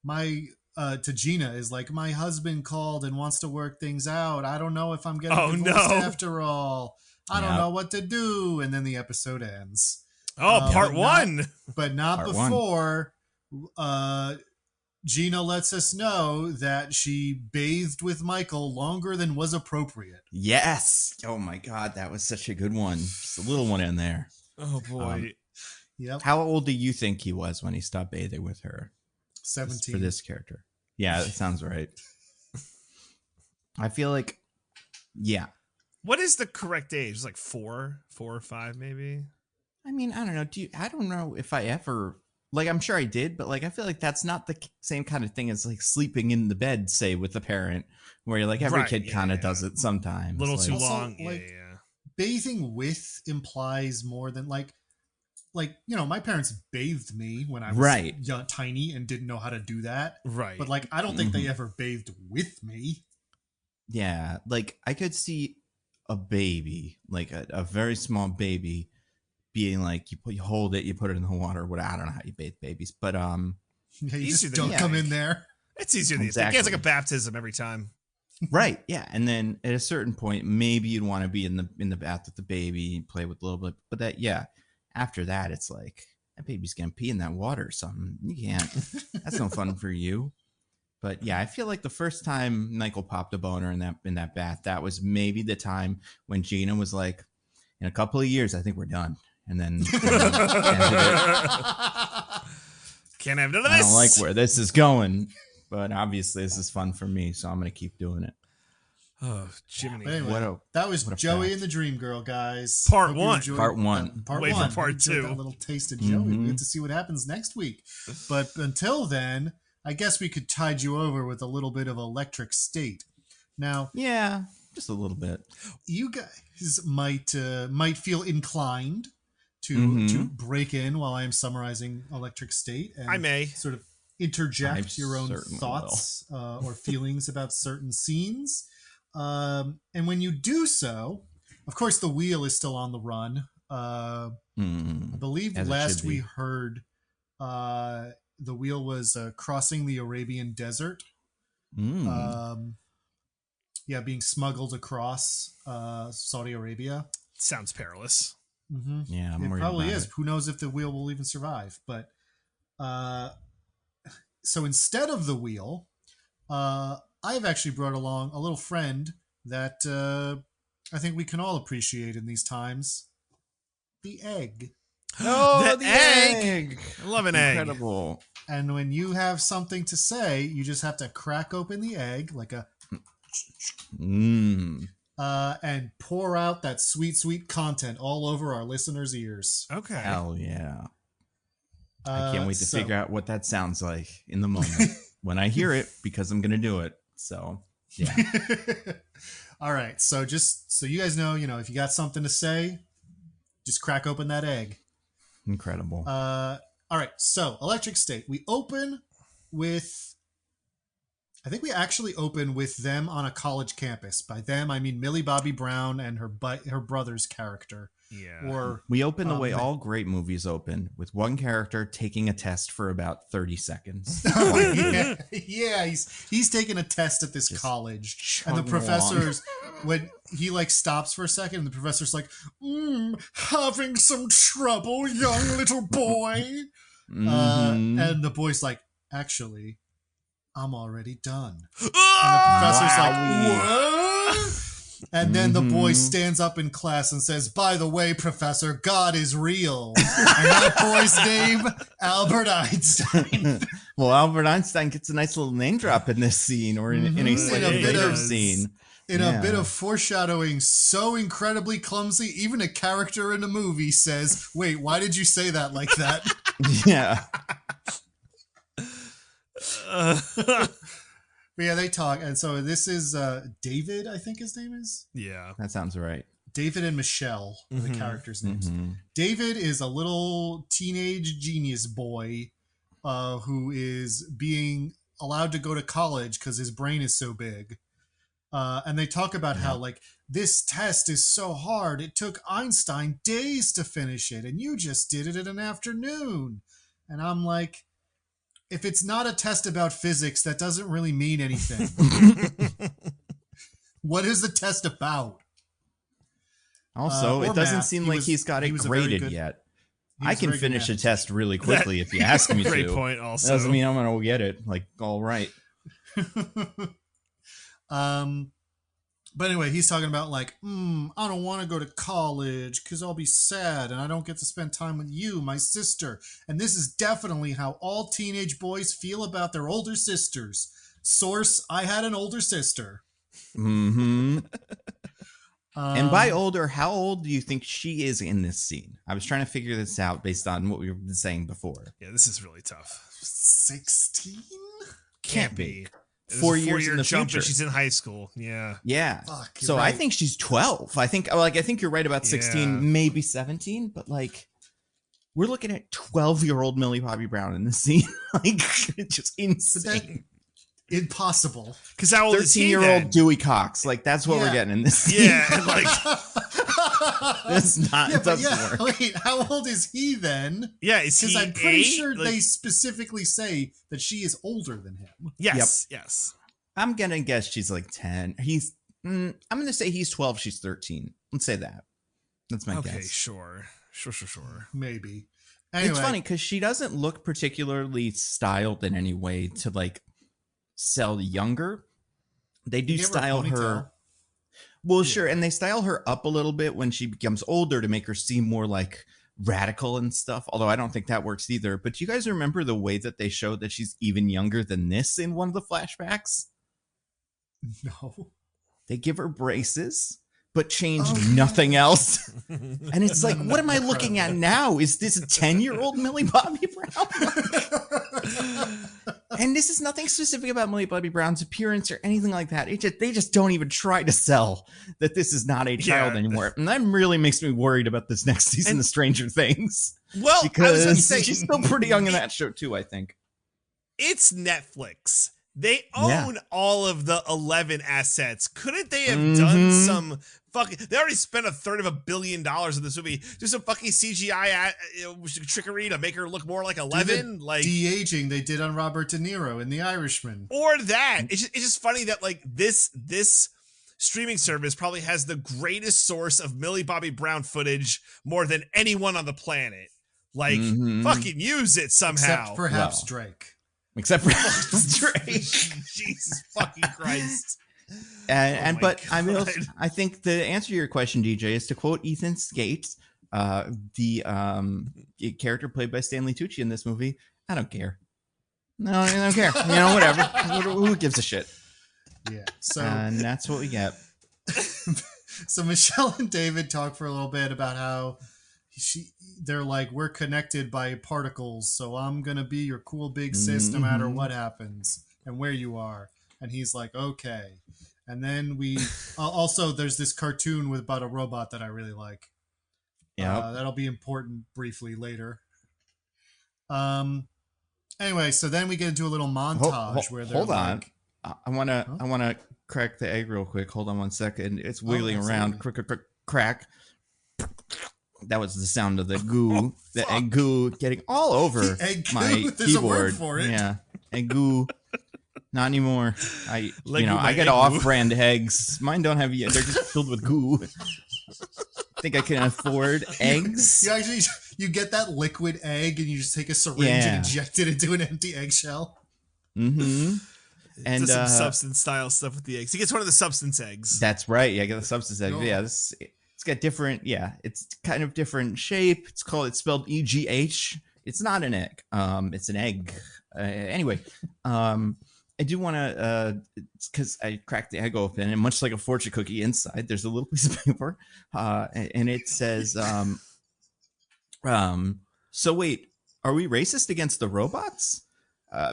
to Gina is like, my husband called and wants to work things out. I don't know if I'm getting divorced after all. I don't know what to do. And then the episode ends. Part one. But not Part before Gina lets us know that she bathed with Michael longer than was appropriate. Yes. Oh my God, that was such a good one. Just a little one in there. Oh boy. Yep. How old do you think he was when he stopped bathing with her? 17. For this character. Yeah, that sounds right. I feel like, yeah. What is the correct age? Like 4 or 5, maybe. I mean, I don't know. I don't know if I ever, like, I'm sure I did, but like, I feel like that's not the same kind of thing as like sleeping in the bed, say, with the parent, where you're like, every kid kind of does it sometimes. A little like, too Also, long. like, Yeah. Bathing with implies more than like my parents bathed me when I was young, tiny and didn't know how to do that. Right. But like, I don't think they ever bathed with me. Yeah, like I could see a baby, like a very small baby, being like you hold it, you put it in the water. What I don't know how you bathe babies, but Yeah, you Easier just than don't you come think. in there. It's easier these days. It's like a baptism every time. right, yeah. And then at a certain point, maybe you'd want to be in the bath with the baby, play with a little bit, but that after that, it's like that baby's gonna pee in that water or something. You can't. That's no fun for you. But yeah, I feel like the first time Michael popped a boner in that bath, that was maybe the time when Gina was like, in a couple of years, I think we're done. And then ended it. Can't have none of I this. don't like where this is going, but obviously this is fun for me, so I'm gonna keep doing it. Oh, Jiminy. But anyway, that was Joey and the Dream Girl, guys. Part Hope you one. enjoyed, Part one. Part Wait for one. part We enjoyed two. That little taste of Joey. We have to see what happens next week. But until then, I guess we could tide you over with a little bit of Electric State. Now, Yeah, just a little bit. you guys might feel inclined to break in while I am summarizing Electric State, and I may. sort of interject I your own certainly thoughts or feelings about certain scenes. And when you do so, of course, the wheel is still on the run. I believe As it last should we be. heard the wheel was crossing the Arabian Desert. Being smuggled across Saudi Arabia. Sounds perilous. Mm-hmm. Yeah, I'm It worried probably about is. it. Who knows if the wheel will even survive? But so instead of the wheel, I've actually brought along a little friend that I think we can all appreciate in these times: the egg. Oh, The egg! I love an egg. Incredible. And when you have something to say, you just have to crack open the egg like a and pour out that sweet, sweet content all over our listeners' ears. Okay. Hell yeah. I can't wait to figure out what that sounds like in the moment when I hear it, because I'm going to do it. So, yeah. All right. So just so you guys know, if you got something to say, just crack open that egg. Incredible. All right. So Electric State. We open with, I think we actually open with them on a college campus. By them, I mean Millie Bobby Brown and her brother's character. Yeah. Or We open the way all great movies open, with one character taking a test for about 30 seconds. he's taking a test at this college, and the chugging professor's when he stops for a second, and the professor's like, having some trouble, young little boy. And the boy's like, actually, I'm already done. And the professor's like, what? And then the boy stands up in class and says, by the way, professor, God is real. And that boy's name, Albert Einstein. Well, Albert Einstein gets a nice little name drop in this scene, or in a slightly later scene. In a bit of foreshadowing so incredibly clumsy, even a character in a movie says, wait, why did you say that like that? Yeah. But yeah, they talk. And so this is David, I think his name is. Yeah. That sounds right. David and Michelle are the characters' names. David is a little teenage genius boy who is being allowed to go to college because his brain is so big. And they talk about how, like, this test is so hard. It took Einstein days to finish it, and you just did it in an afternoon. And I'm like, if it's not a test about physics, that doesn't really mean anything. What is the test about? Also, it doesn't seem like he's got it graded yet. I can finish a test really quickly if you ask me to. Great point, also. That doesn't mean I'm going to get it. Like, all right. But anyway, he's talking about like, I don't want to go to college because I'll be sad and I don't get to spend time with you, my sister. And this is definitely how all teenage boys feel about their older sisters. Source, I had an older sister. And by older, how old do you think she is in this scene? I was trying to figure this out based on what we were saying before. Yeah, this is really tough. 16? Can't be. 4 years in the jump, future. but she's in high school. Yeah. Yeah. Fuck, so right. I think she's 12. I think you're right about 16, maybe 17, but like we're looking at 12-year-old Millie Bobby Brown in this scene. Like, it's just insane. Impossible. Because how old is he 13-year-old Dewey Cox. Like, that's what we're getting in this scene. Yeah, and like that's not work. Wait, how old is he then? Yeah, is he? Because I'm pretty 8? sure they specifically say that she is older than him. Yes, yes. I'm gonna guess she's like 10. I'm gonna say he's 12. She's 13. Let's say that. That's my guess. Okay, sure. Maybe. Anyway. It's funny because she doesn't look particularly styled in any way to like sell younger. They do style her. Well, sure, and they style her up a little bit when she becomes older to make her seem more like radical and stuff. Although I don't think that works either. But do you guys remember the way that they showed that she's even younger than this in one of the flashbacks? No. They give her braces, but change nothing else. And it's like, what am I looking at now? Is this a 10-year-old Millie Bobby Brown? And this is nothing specific about Millie Bobby Brown's appearance or anything like that. They just don't even try to sell that this is not a child anymore. And that really makes me worried about this next season of Stranger Things. Well, because she's still pretty young in that show too, I think. It's Netflix. They own all of the 11 assets. Couldn't they have done some fucking... They already spent $250 million on this movie. Do some fucking CGI trickery to make her look more like 11. Like de-aging they did on Robert De Niro in The Irishman. Or that. It's just funny that like this streaming service probably has the greatest source of Millie Bobby Brown footage more than anyone on the planet. Like, fucking use it somehow. Except perhaps Drake. Except for Drake. Jesus fucking Christ. I think the answer to your question, DJ, is to quote Ethan Skates, the character played by Stanley Tucci in this movie. I don't care. No, I don't care. You know, whatever. Who gives a shit? Yeah. So and that's what we get. So Michelle and David talk for a little bit about how they're like, we're connected by particles, so I'm gonna be your cool big sis no matter what happens and where you are. And he's like, okay. And then we also there's this cartoon about a robot that I really like. Yeah, that'll be important briefly later. Anyway, so then we get into a little montage where they're I wanna crack the egg real quick. Hold on one second. It's wiggling around. Crack. That was the sound of the goo. The egg goo getting all over my There's keyboard. A word for it. Yeah, egg goo. Not anymore. I get off-brand eggs. Mine don't have yet. They're just filled with goo. Think I can afford eggs? You get that liquid egg and you just take a syringe and inject it into an empty eggshell. And does some substance style stuff with the eggs. He gets one of the substance eggs. That's right. Yeah, I get the substance egg. Oh. Yeah, it's got different. Yeah, it's kind of different shape. It's spelled EGH. It's not an egg. It's an egg. Anyway, I do want to, because I cracked the egg open, and much like a fortune cookie inside, there's a little piece of paper, and it says, so wait, are we racist against the robots?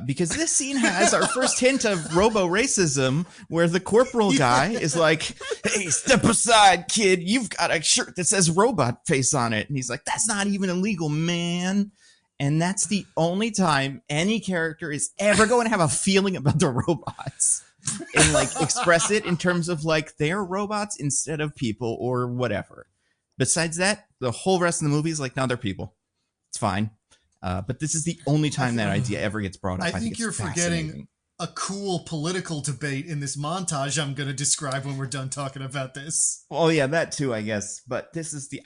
Because this scene has our first hint of robo-racism, where the corporal guy is like, hey, step aside, kid. You've got a shirt that says robot face on it. And he's like, that's not even illegal, man. And that's the only time any character is ever going to have a feeling about the robots and like express it in terms of like they're robots instead of people or whatever. Besides that, the whole rest of the movie is like, no, they're people. It's fine. But this is the only time that idea ever gets brought up. I think you're forgetting a cool political debate in this montage I'm going to describe when we're done talking about this. Well, yeah, that too, I guess. But this is the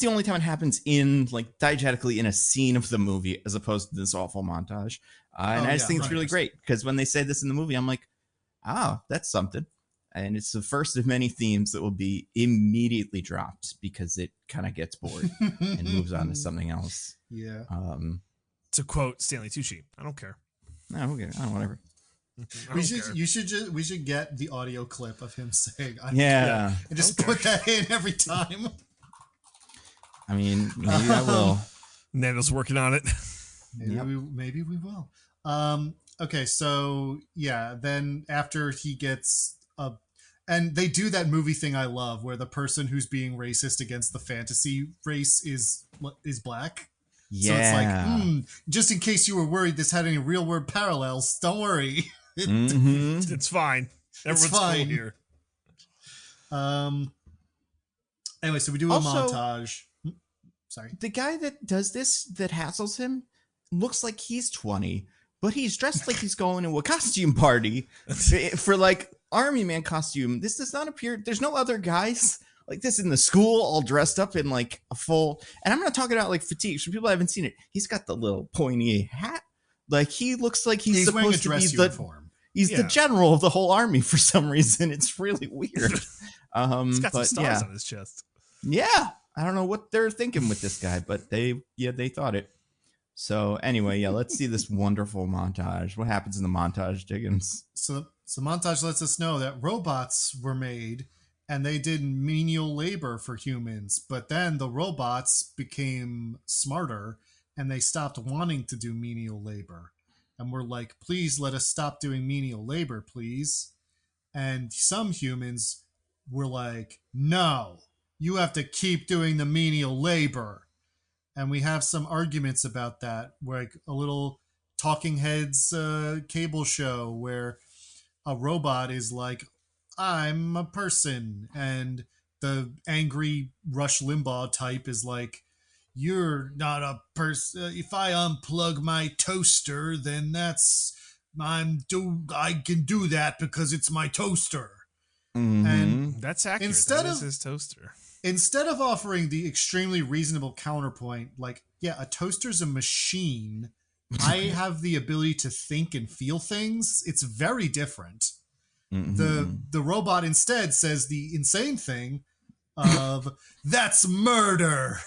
only time it happens in like diegetically in a scene of the movie, as opposed to this awful montage. And I just think it's really great because when they say this in the movie, I'm like, that's something. And it's the first of many themes that will be immediately dropped because it kind of gets bored and moves on to something else. Yeah. To quote Stanley Tucci, I don't care. No, okay, whatever. We should get the audio clip of him saying, I don't Yeah. care, and just put that in every time. I mean, maybe I will. Nando's working on it. Maybe we will. Okay, so yeah, then after he gets and they do that movie thing I love where the person who's being racist against the fantasy race is black. Yeah. So it's like, just in case you were worried this had any real world parallels, don't worry. It's fine. Everyone's fine. cool here. Anyway, so we do a montage. Sorry. The guy that does this, that hassles him, looks like he's 20, but he's dressed like he's going to a costume party for like army man costume. This does not appear. There's no other guys like this in the school all dressed up in like a full. And I'm not talking about like fatigue. For people who haven't seen it, he's got the little pointy hat. Like he looks like he's supposed to be uniform. He's the general of the whole army for some reason. It's really weird. He's got some stars on his chest. Yeah. I don't know what they're thinking with this guy, but they thought it. So anyway, let's see this wonderful montage. What happens in the montage, Diggins? So montage lets us know that robots were made and they did menial labor for humans, but then the robots became smarter and they stopped wanting to do menial labor. And we're like, please let us stop doing menial labor, please. And some humans were like, no, you have to keep doing the menial labor. And we have some arguments about that, like a little Talking Heads cable show where a robot is like, I'm a person. And the angry Rush Limbaugh type is like, you're not a person. If I unplug my toaster, then I can do that because it's my toaster. Mm-hmm. And that's accurate. That is his toaster. Instead of offering the extremely reasonable counterpoint, like, yeah, a toaster's a machine. I have the ability to think and feel things. It's very different. Mm-hmm. The robot instead says the insane thing of, that's murder.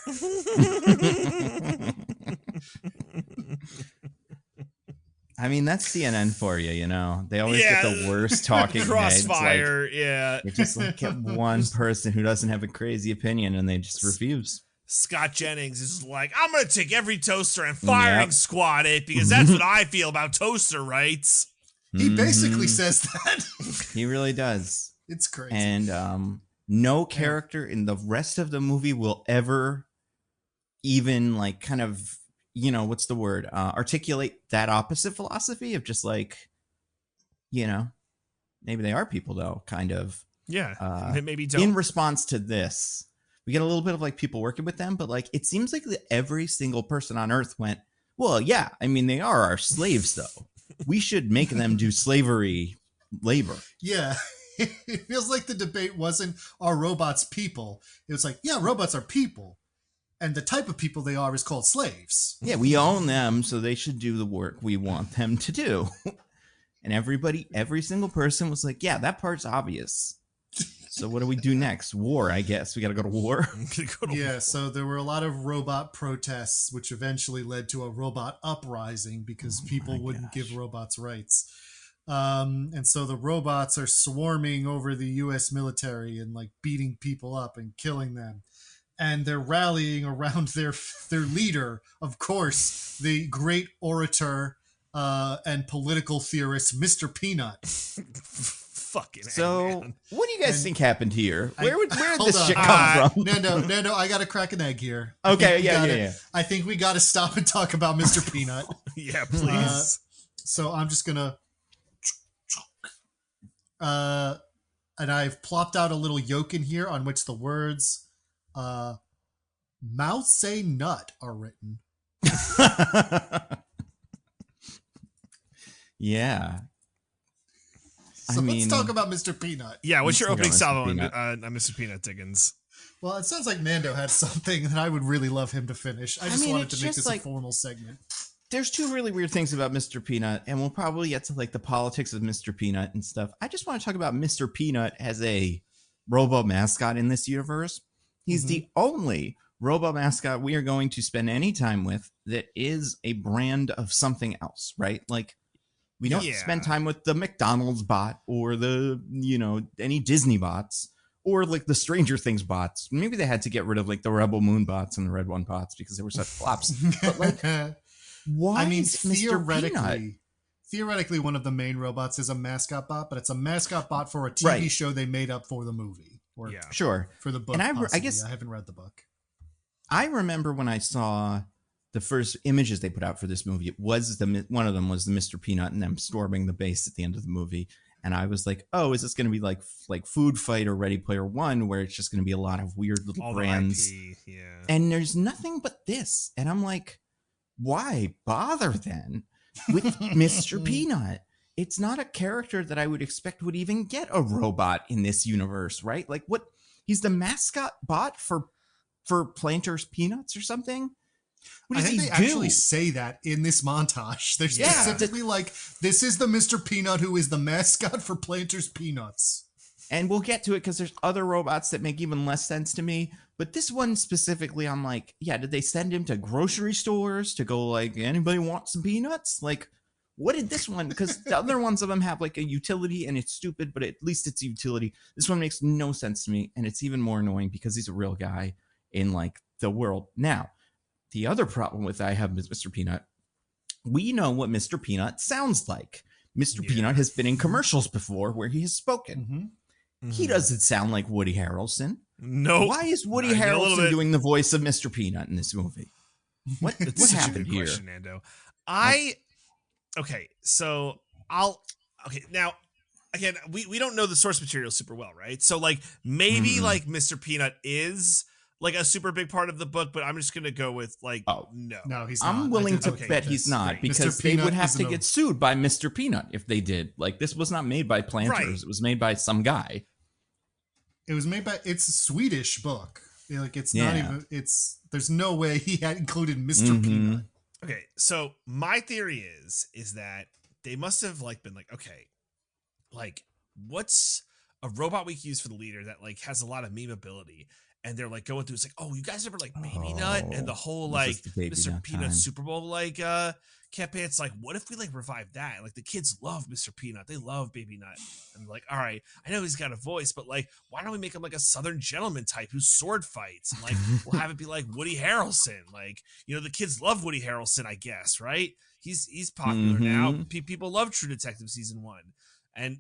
I mean, that's CNN for you, you know. They always get the worst talking crossfire, heads. Like, you just like get one person who doesn't have a crazy opinion and they just refuse. Scott Jennings is like, I'm going to take every toaster and firing squad it because that's what I feel about toaster rights. He basically says that. He really does. It's crazy. And no character in the rest of the movie will ever even like kind of, you know, what's the word? Articulate that opposite philosophy of just like, you know, maybe they are people though, kind of. Yeah. Maybe don't. In response to this, we get a little bit of like people working with them, but like it seems like every single person on Earth went, well, yeah, I mean, they are our slaves though. We should make them do slavery labor. Yeah. It feels like the debate wasn't, are robots people? It was like, yeah, robots are people. And the type of people they are is called slaves. Yeah, we own them, so they should do the work we want them to do. And every single person was like, yeah, that part's obvious. So what do we do next? War, I guess. We got to go to war. Yeah, so there were a lot of robot protests, which eventually led to a robot uprising because people wouldn't give robots rights. And so the robots are swarming over the U.S. military and like beating people up and killing them. And they're rallying around their leader, of course, the great orator and political theorist, Mr. Peanut. Fucking so Eggman. What do you guys think happened here? Where did hold this on. shit come from? Nando, I got to crack an egg here. Okay, yeah. I think we got to stop and talk about Mr. Peanut. Yeah, please. So I'm just gonna, and I've plopped out a little yolk in here on which the words, "mouth say nut" are written. Yeah. So let's talk about Mr. Peanut. Yeah, what's your opening Mr. salvo on Peanut. Mr. Peanut, Diggins? Well, it sounds like Nando had something that I would really love him to finish. I just wanted to it's make just this a formal segment. There's two really weird things about Mr. Peanut, and we'll probably get to like the politics of Mr. Peanut and stuff. I just want to talk about Mr. Peanut as a robo mascot in this universe. He's the only robo mascot we are going to spend any time with that is a brand of something else, right? Like, we don't spend time with the McDonald's bot or the, any Disney bots or like the Stranger Things bots. Maybe they had to get rid of like the Rebel Moon bots and the Red One bots because they were such flops. But like, why is Mr. Peanut? Theoretically, one of the main robots is a mascot bot, but it's a mascot bot for a TV show they made up for the movie. Or sure. For the book. And I guess I haven't read the book. I remember when I saw the first images they put out for this movie, it was one of them was the Mr. Peanut and them storming the base at the end of the movie. And I was like, oh, is this going to be like Food Fight or Ready Player One, where it's just going to be a lot of weird little brands? Yeah. And there's nothing but this. And I'm like, why bother then with Mr. Peanut? It's not a character that I would expect would even get a robot in this universe, right? Like, what? He's the mascot bot for Planters Peanuts or something? What does I think he they do? actually say that in this montage. They're specifically like, this is the Mr. Peanut who is the mascot for Planters Peanuts. And we'll get to it because there's other robots that make even less sense to me. But this one specifically, I'm like, yeah, did they send him to grocery stores to go like, anybody want some peanuts? Like, what did this one? Because the other ones of them have like a utility and it's stupid, but at least it's a utility. This one makes no sense to me. And it's even more annoying because he's a real guy in like the world. Now, the other problem with I have is Mr. Peanut. We know what Mr. Peanut sounds like. Mr. Peanut has been in commercials before where he has spoken. He doesn't sound like Woody Harrelson. No. Why is Woody Harrelson doing the voice of Mr. Peanut in this movie? What happened here? Question, Nando. Now again, we don't know the source material super well, right? So like maybe like Mr. Peanut is like a super big part of the book, but I'm just gonna go with like no, he's not. I'm willing to bet he's not because they would have to get sued by Mr. Peanut if they did. Like, this was not made by Planters; it was made by some guy. It was made by. It's a Swedish book. Like, it's not even. There's no way he had included Mr. Peanut. Okay, so my theory is that they must have like been like, okay, like what's a robot we can use for the leader that like has a lot of memeability. And they're like going through, it's like, oh, you guys ever like Baby Nut and the whole like Mr. Peanut Super Bowl like campaign? It's like, what if we like revive that? Like the kids love Mr. Peanut, they love Baby Nut. And like, all right, I know he's got a voice, but like, why don't we make him like a Southern gentleman type who sword fights? And like, we'll have it be like Woody Harrelson. Like, the kids love Woody Harrelson, I guess, right? He's popular now. People love True Detective season 1. And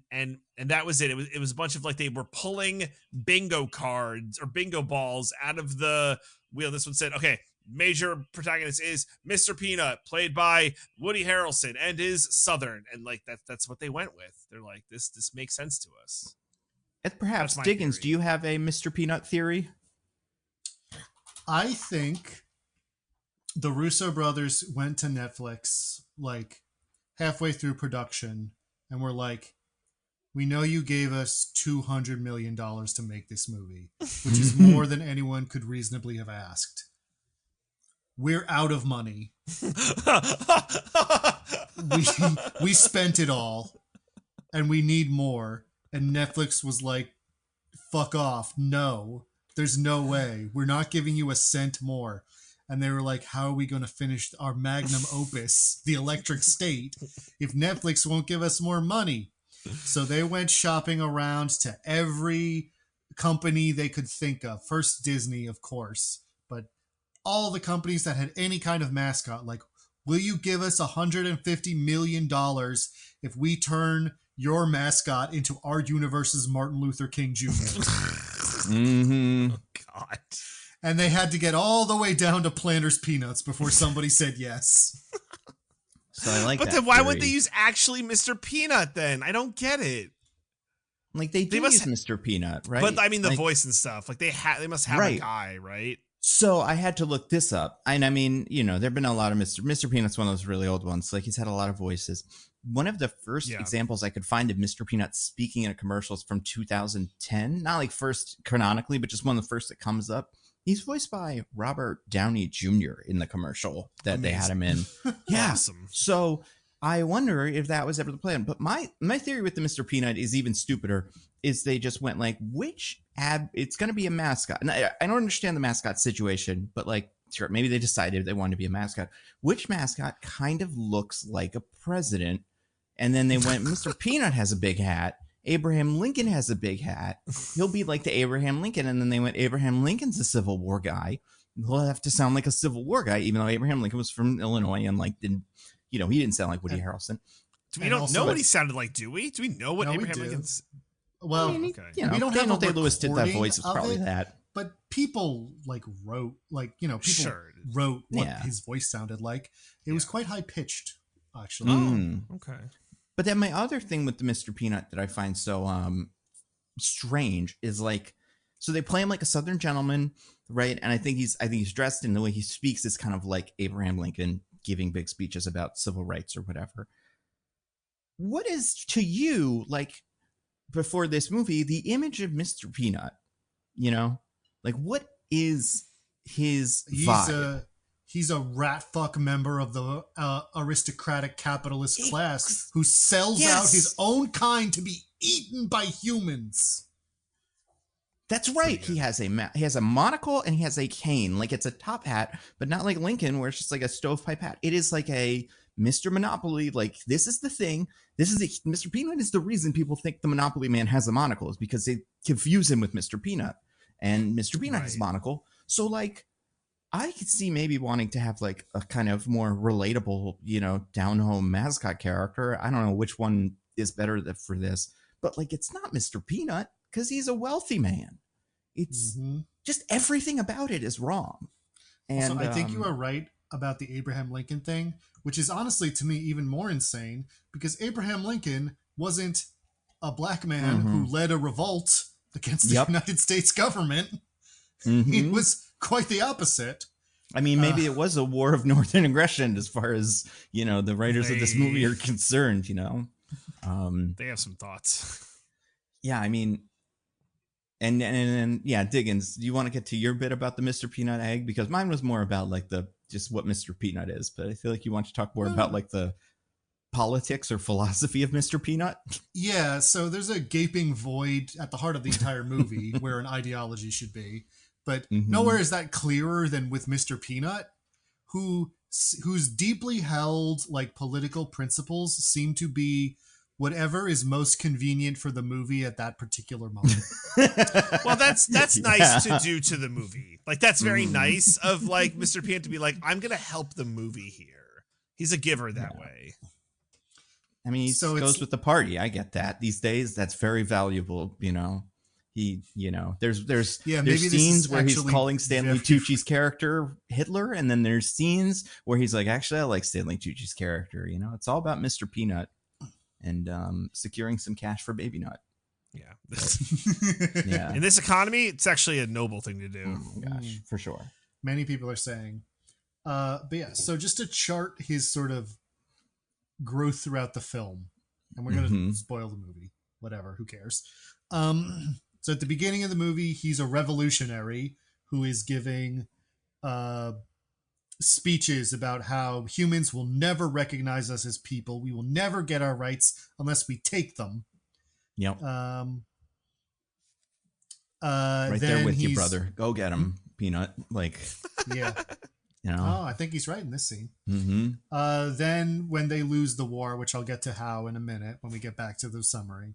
that was it. It was a bunch of like they were pulling bingo cards or bingo balls out of the wheel. This one said, okay, major protagonist is Mr. Peanut, played by Woody Harrelson, and is Southern. And like that's what they went with. They're like, this makes sense to us. And perhaps Diggins, do you have a Mr. Peanut theory? I think the Russo brothers went to Netflix like halfway through production and were like, we know you gave us $200 million to make this movie, which is more than anyone could reasonably have asked. We're out of money. we spent it all. and we need more. And Netflix was like, fuck off. No, there's no way. We're not giving you a cent more. And they were like, how are we going to finish our magnum opus, The Electric State, if Netflix won't give us more money? So they went shopping around to every company they could think of. First Disney, of course, but all the companies that had any kind of mascot, like, will you give us $150 million if we turn your mascot into our universe's Martin Luther King Jr.? Mm-hmm. Oh, God. And they had to get all the way down to Planters Peanuts before somebody said yes. So I like But that then why would theory. they use actually Mr. Peanut then? I don't get it. Like they do must use Mr. Peanut, right? But I mean the Like, voice and stuff. Like they must have Right. a guy, right? So I had to look this up. And I mean, you know, there've been a lot of Mr. Peanut's one of those really old ones. Like he's had a lot of voices. One of the first examples I could find of Mr. Peanut speaking in a commercial is from 2010. Not like first canonically, but just one of the first that comes up. He's voiced by Robert Downey Jr. in the commercial that they had him in. Yeah. Awesome. So I wonder if that was ever the plan. But my theory with the Mr. Peanut is even stupider. Is they just went like, which it's going to be a mascot. And I don't understand the mascot situation, but like, sure, maybe they decided they wanted to be a mascot. Which mascot kind of looks like a president? And then they went, Mr. Peanut has a big hat. Abraham Lincoln has a big hat. He'll be like the Abraham Lincoln. And then they went, Abraham Lincoln's a Civil War guy. He'll have to sound like a Civil War guy, even though Abraham Lincoln was from Illinois and like didn't, you know, he didn't sound like Woody Harrelson. We don't know what he sounded like, do we? Do we know what Abraham Lincoln's? Well, I mean, okay. You know, we don't Daniel have a Day-Lewis did that recording voice. It's of probably it, that. But people like wrote, like, you know, people Sure. wrote what Yeah. his voice sounded like. It was quite high pitched, actually. Oh, okay. But then my other thing with the Mr. Peanut that I find so strange is like, so they play him like a Southern gentleman, right? And I think he's dressed in the way he speaks is kind of like Abraham Lincoln giving big speeches about civil rights or whatever. What is to you, like, before this movie, the image of Mr. Peanut? You know, like, what is his vibe? He's a rat fuck member of the aristocratic capitalist class who sells out his own kind to be eaten by humans. That's right. He has a monocle and he has a cane. Like it's a top hat, but not like Lincoln, where it's just like a stovepipe hat. It is like a Mr. Monopoly. Like this is the thing. Mr. Peanut is the reason people think the Monopoly man has a monocle, is because they confuse him with Mr. Peanut, and Mr. Peanut has a monocle. So like, I could see maybe wanting to have like a kind of more relatable, you know, down home mascot character. I don't know which one is better for this, but like, it's not Mr. Peanut because he's a wealthy man. It's just everything about it is wrong. And also, I think you are right about the Abraham Lincoln thing, which is honestly to me even more insane, because Abraham Lincoln wasn't a black man who led a revolt against the United States government. It was quite the opposite. I mean, maybe it was a war of northern aggression as far as, you know, the writers of this movie are concerned, you know. They have some thoughts. Yeah, I mean, and yeah, Diggins, do you want to get to your bit about the Mr. Peanut egg? Because mine was more about like just what Mr. Peanut is, but I feel like you want to talk more about like the politics or philosophy of Mr. Peanut. Yeah, so there's a gaping void at the heart of the entire movie where an ideology should be, but nowhere is that clearer than with Mr. Peanut, whose deeply held like political principles seem to be whatever is most convenient for the movie at that particular moment. Well, that's nice to do to the movie. Like that's very nice of like Mr. Peanut to be like, I'm gonna help the movie here. He's a giver that way. I mean, he goes with the party. I get that. These days, that's very valuable, you know. There's scenes where he's calling Stanley Tucci's character Hitler, and then there's scenes where he's like, actually, I like Stanley Tucci's character. You know, it's all about Mr. Peanut and securing some cash for Baby Nut. Yeah. Yeah. In this economy, it's actually a noble thing to do. Oh, gosh, for sure. Many people are saying. But yeah, so just to chart his sort of growth throughout the film, and we're going to spoil the movie. Whatever, who cares? So at the beginning of the movie, he's a revolutionary who is giving speeches about how humans will never recognize us as people. We will never get our rights unless we take them. Yep. Right there Then with you, brother. Go get him, Peanut. Like, yeah. you know. Oh, I think he's right in this scene. Mm-hmm. Then when they lose the war, which I'll get to how in a minute when we get back to the summary,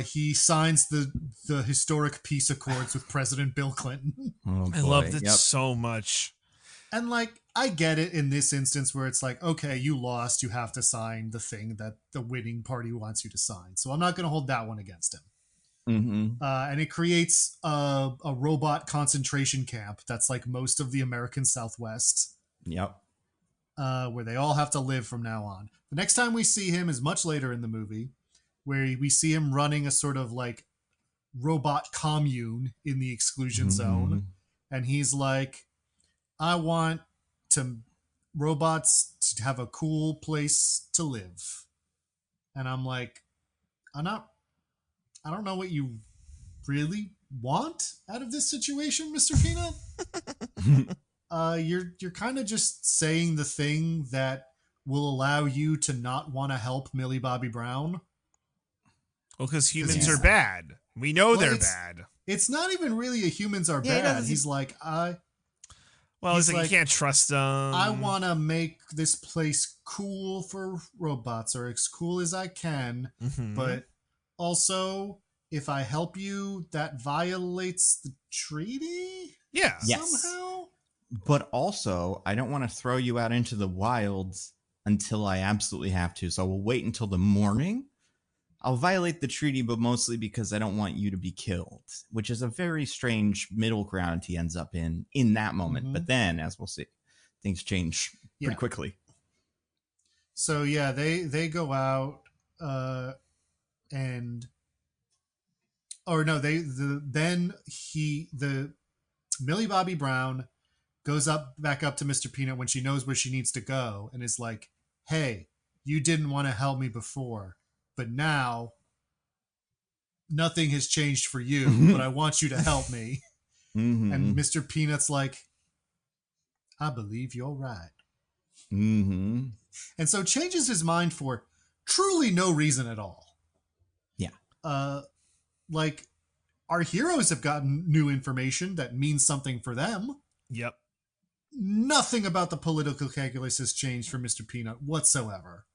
he signs the historic peace accords with President Bill Clinton. Oh, I loved it so much. And like, I get it in this instance where it's like, okay, you lost, you have to sign the thing that the winning party wants you to sign. So I'm not going to hold that one against him. Mm-hmm. And it creates a robot concentration camp that's like most of the American Southwest. Yep. Where they all have to live from now on. The next time we see him is much later in the movie, where we see him running a sort of like robot commune in the exclusion zone. And he's like, I want robots to have a cool place to live. And I'm like, I don't know what you really want out of this situation, Mr. Peanut. You're kind of just saying the thing that will allow you to not want to help Millie Bobby Brown. Well, because humans are bad. We know they're bad. It's not even really a humans are bad. He's like, it's like you can't trust them. I want to make this place cool for robots, or as cool as I can. But also, if I help you, that violates the treaty? Yeah. Somehow? But also, I don't want to throw you out into the wilds until I absolutely have to. So we'll wait until the morning. I'll violate the treaty, but mostly because I don't want you to be killed, which is a very strange middle ground he ends up in that moment. But then, as we'll see, things change pretty quickly. So yeah, they go out Millie Bobby Brown goes back up to Mr. Peanut when she knows where she needs to go and is like, hey, you didn't want to help me before, but now nothing has changed for you, but I want you to help me. And Mr. Peanut's like, I believe you're right. And so changes his mind for truly no reason at all. Yeah. Like, our heroes have gotten new information that means something for them. Yep. Nothing about the political calculus has changed for Mr. Peanut whatsoever.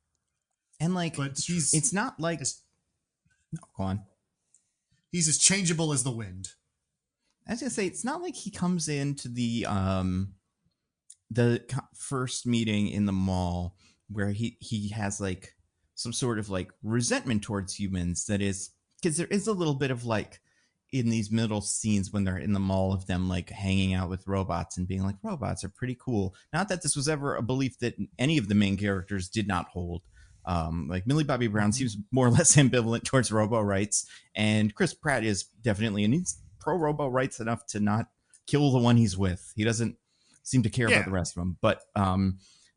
And like, but it's not like, go on. He's as changeable as the wind. I was gonna say, it's not like he comes into the first meeting in the mall where he has like some sort of like resentment towards humans. That is, because there is a little bit of like in these middle scenes when they're in the mall of them like hanging out with robots and being like, robots are pretty cool. Not that this was ever a belief that any of the main characters did not hold. Like Millie Bobby Brown seems more or less ambivalent towards robo rights, and Chris Pratt is definitely, and he's pro robo rights enough to not kill the one he's with. He doesn't seem to care about the rest of them, but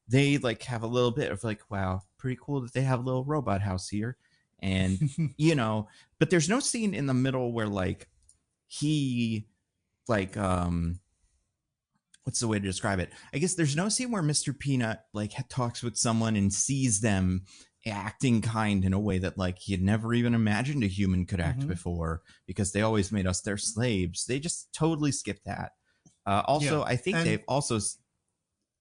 they like have a little bit of like, wow, pretty cool that they have a little robot house here. And you know, but there's no scene in the middle where like he like what's the way to describe it? I guess there's no scene where Mr. Peanut like talks with someone and sees them acting kind in a way that like he had never even imagined a human could act before, because they always made us their slaves. They just totally skipped that. I think they've also.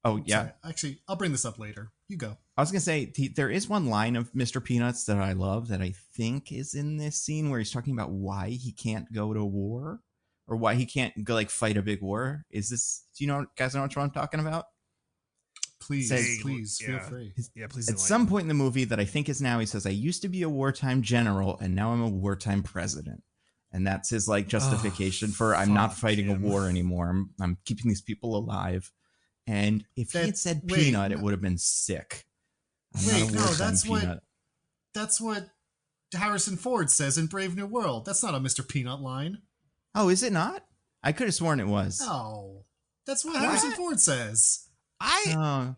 Oh yeah, sorry. Actually, I'll bring this up later. You go. I was gonna say there is one line of Mr. Peanuts that I love that I think is in this scene where he's talking about why he can't go to war, or why he can't go like fight a big war. Is this? Do you guys know what I'm talking about? Please feel free. Yeah, please. At some point in the movie that I think is now, he says, "I used to be a wartime general, and now I'm a wartime president." And that's his like justification for I'm not fighting a war anymore. I'm keeping these people alive. And if he had said Peanut, it would have been sick. That's what Harrison Ford says in Brave New World. That's not a Mr. Peanut line. Oh, is it not? I could have sworn it was. No, that's what Harrison Ford says. Why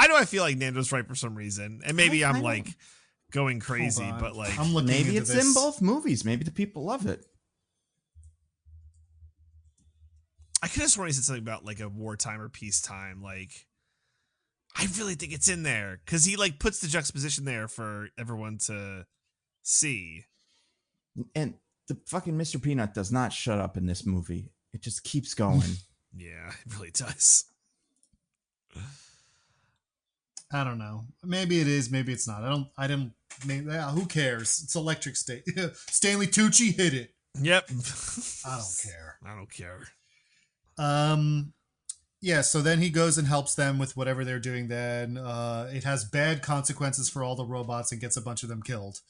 do I feel like Nando's right for some reason? And maybe I'm like going crazy, but like I'm looking maybe into it's this. in both movies. Maybe the people love it. I could have sworn he said something about like a wartime or peacetime. Like, I really think it's in there because he like puts the juxtaposition there for everyone to see. And the fucking Mr. Peanut does not shut up in this movie. It just keeps going. Yeah, it really does. I don't know. Maybe it is. Maybe it's not. Who cares? It's Electric State. Stanley Tucci hit it. Yep. I don't care. I don't care. Yeah, so then he goes and helps them with whatever they're doing then. It has bad consequences for all the robots and gets a bunch of them killed.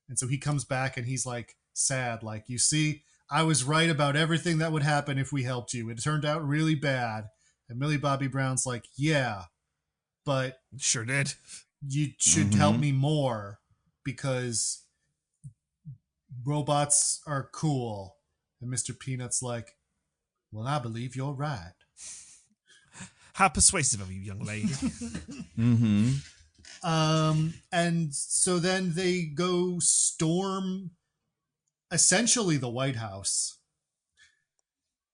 And so he comes back and he's like sad, like, you see, I was right about everything that would happen if we helped you. It turned out really bad. And Millie Bobby Brown's like, yeah, but sure did. You should help me more because robots are cool. And Mr. Peanut's like, well, I believe you're right. How persuasive of you, young lady. And so then they go storm essentially the White House.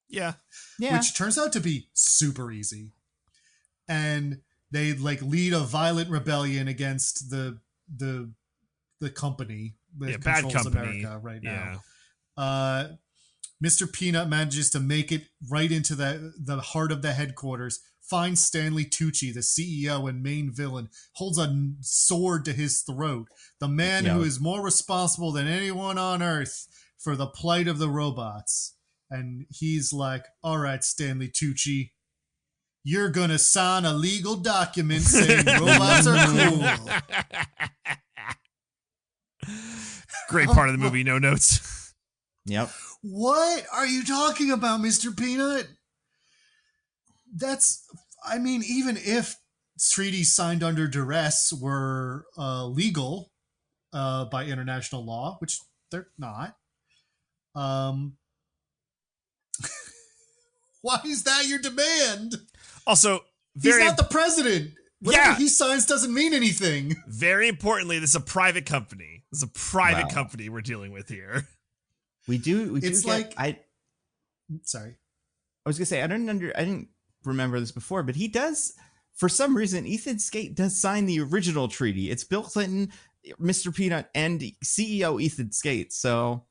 Yeah. Which turns out to be super easy. And they like lead a violent rebellion against the company that controls bad company. America right now. Mr. Peanut manages to make it right into the heart of the headquarters, finds Stanley Tucci, the CEO and main villain, holds a sword to his throat. The man who is more responsible than anyone on Earth for the plight of the robots. And he's like, all right, Stanley Tucci, you're going to sign a legal document saying robots are cool. Great part of the movie, no notes. Yep. What are you talking about, Mr. Peanut? Even if treaties signed under duress were legal by international law, which they're not. Why is that your demand? Also, he's not the president. Whatever he signs doesn't mean anything. Very importantly, this is a private company. This is a private company we're dealing with here. We do. Sorry. I was gonna say I didn't remember this before, but he does. For some reason, Ethan Skate does sign the original treaty. It's Bill Clinton, Mr. Peanut, and CEO Ethan Skate. So,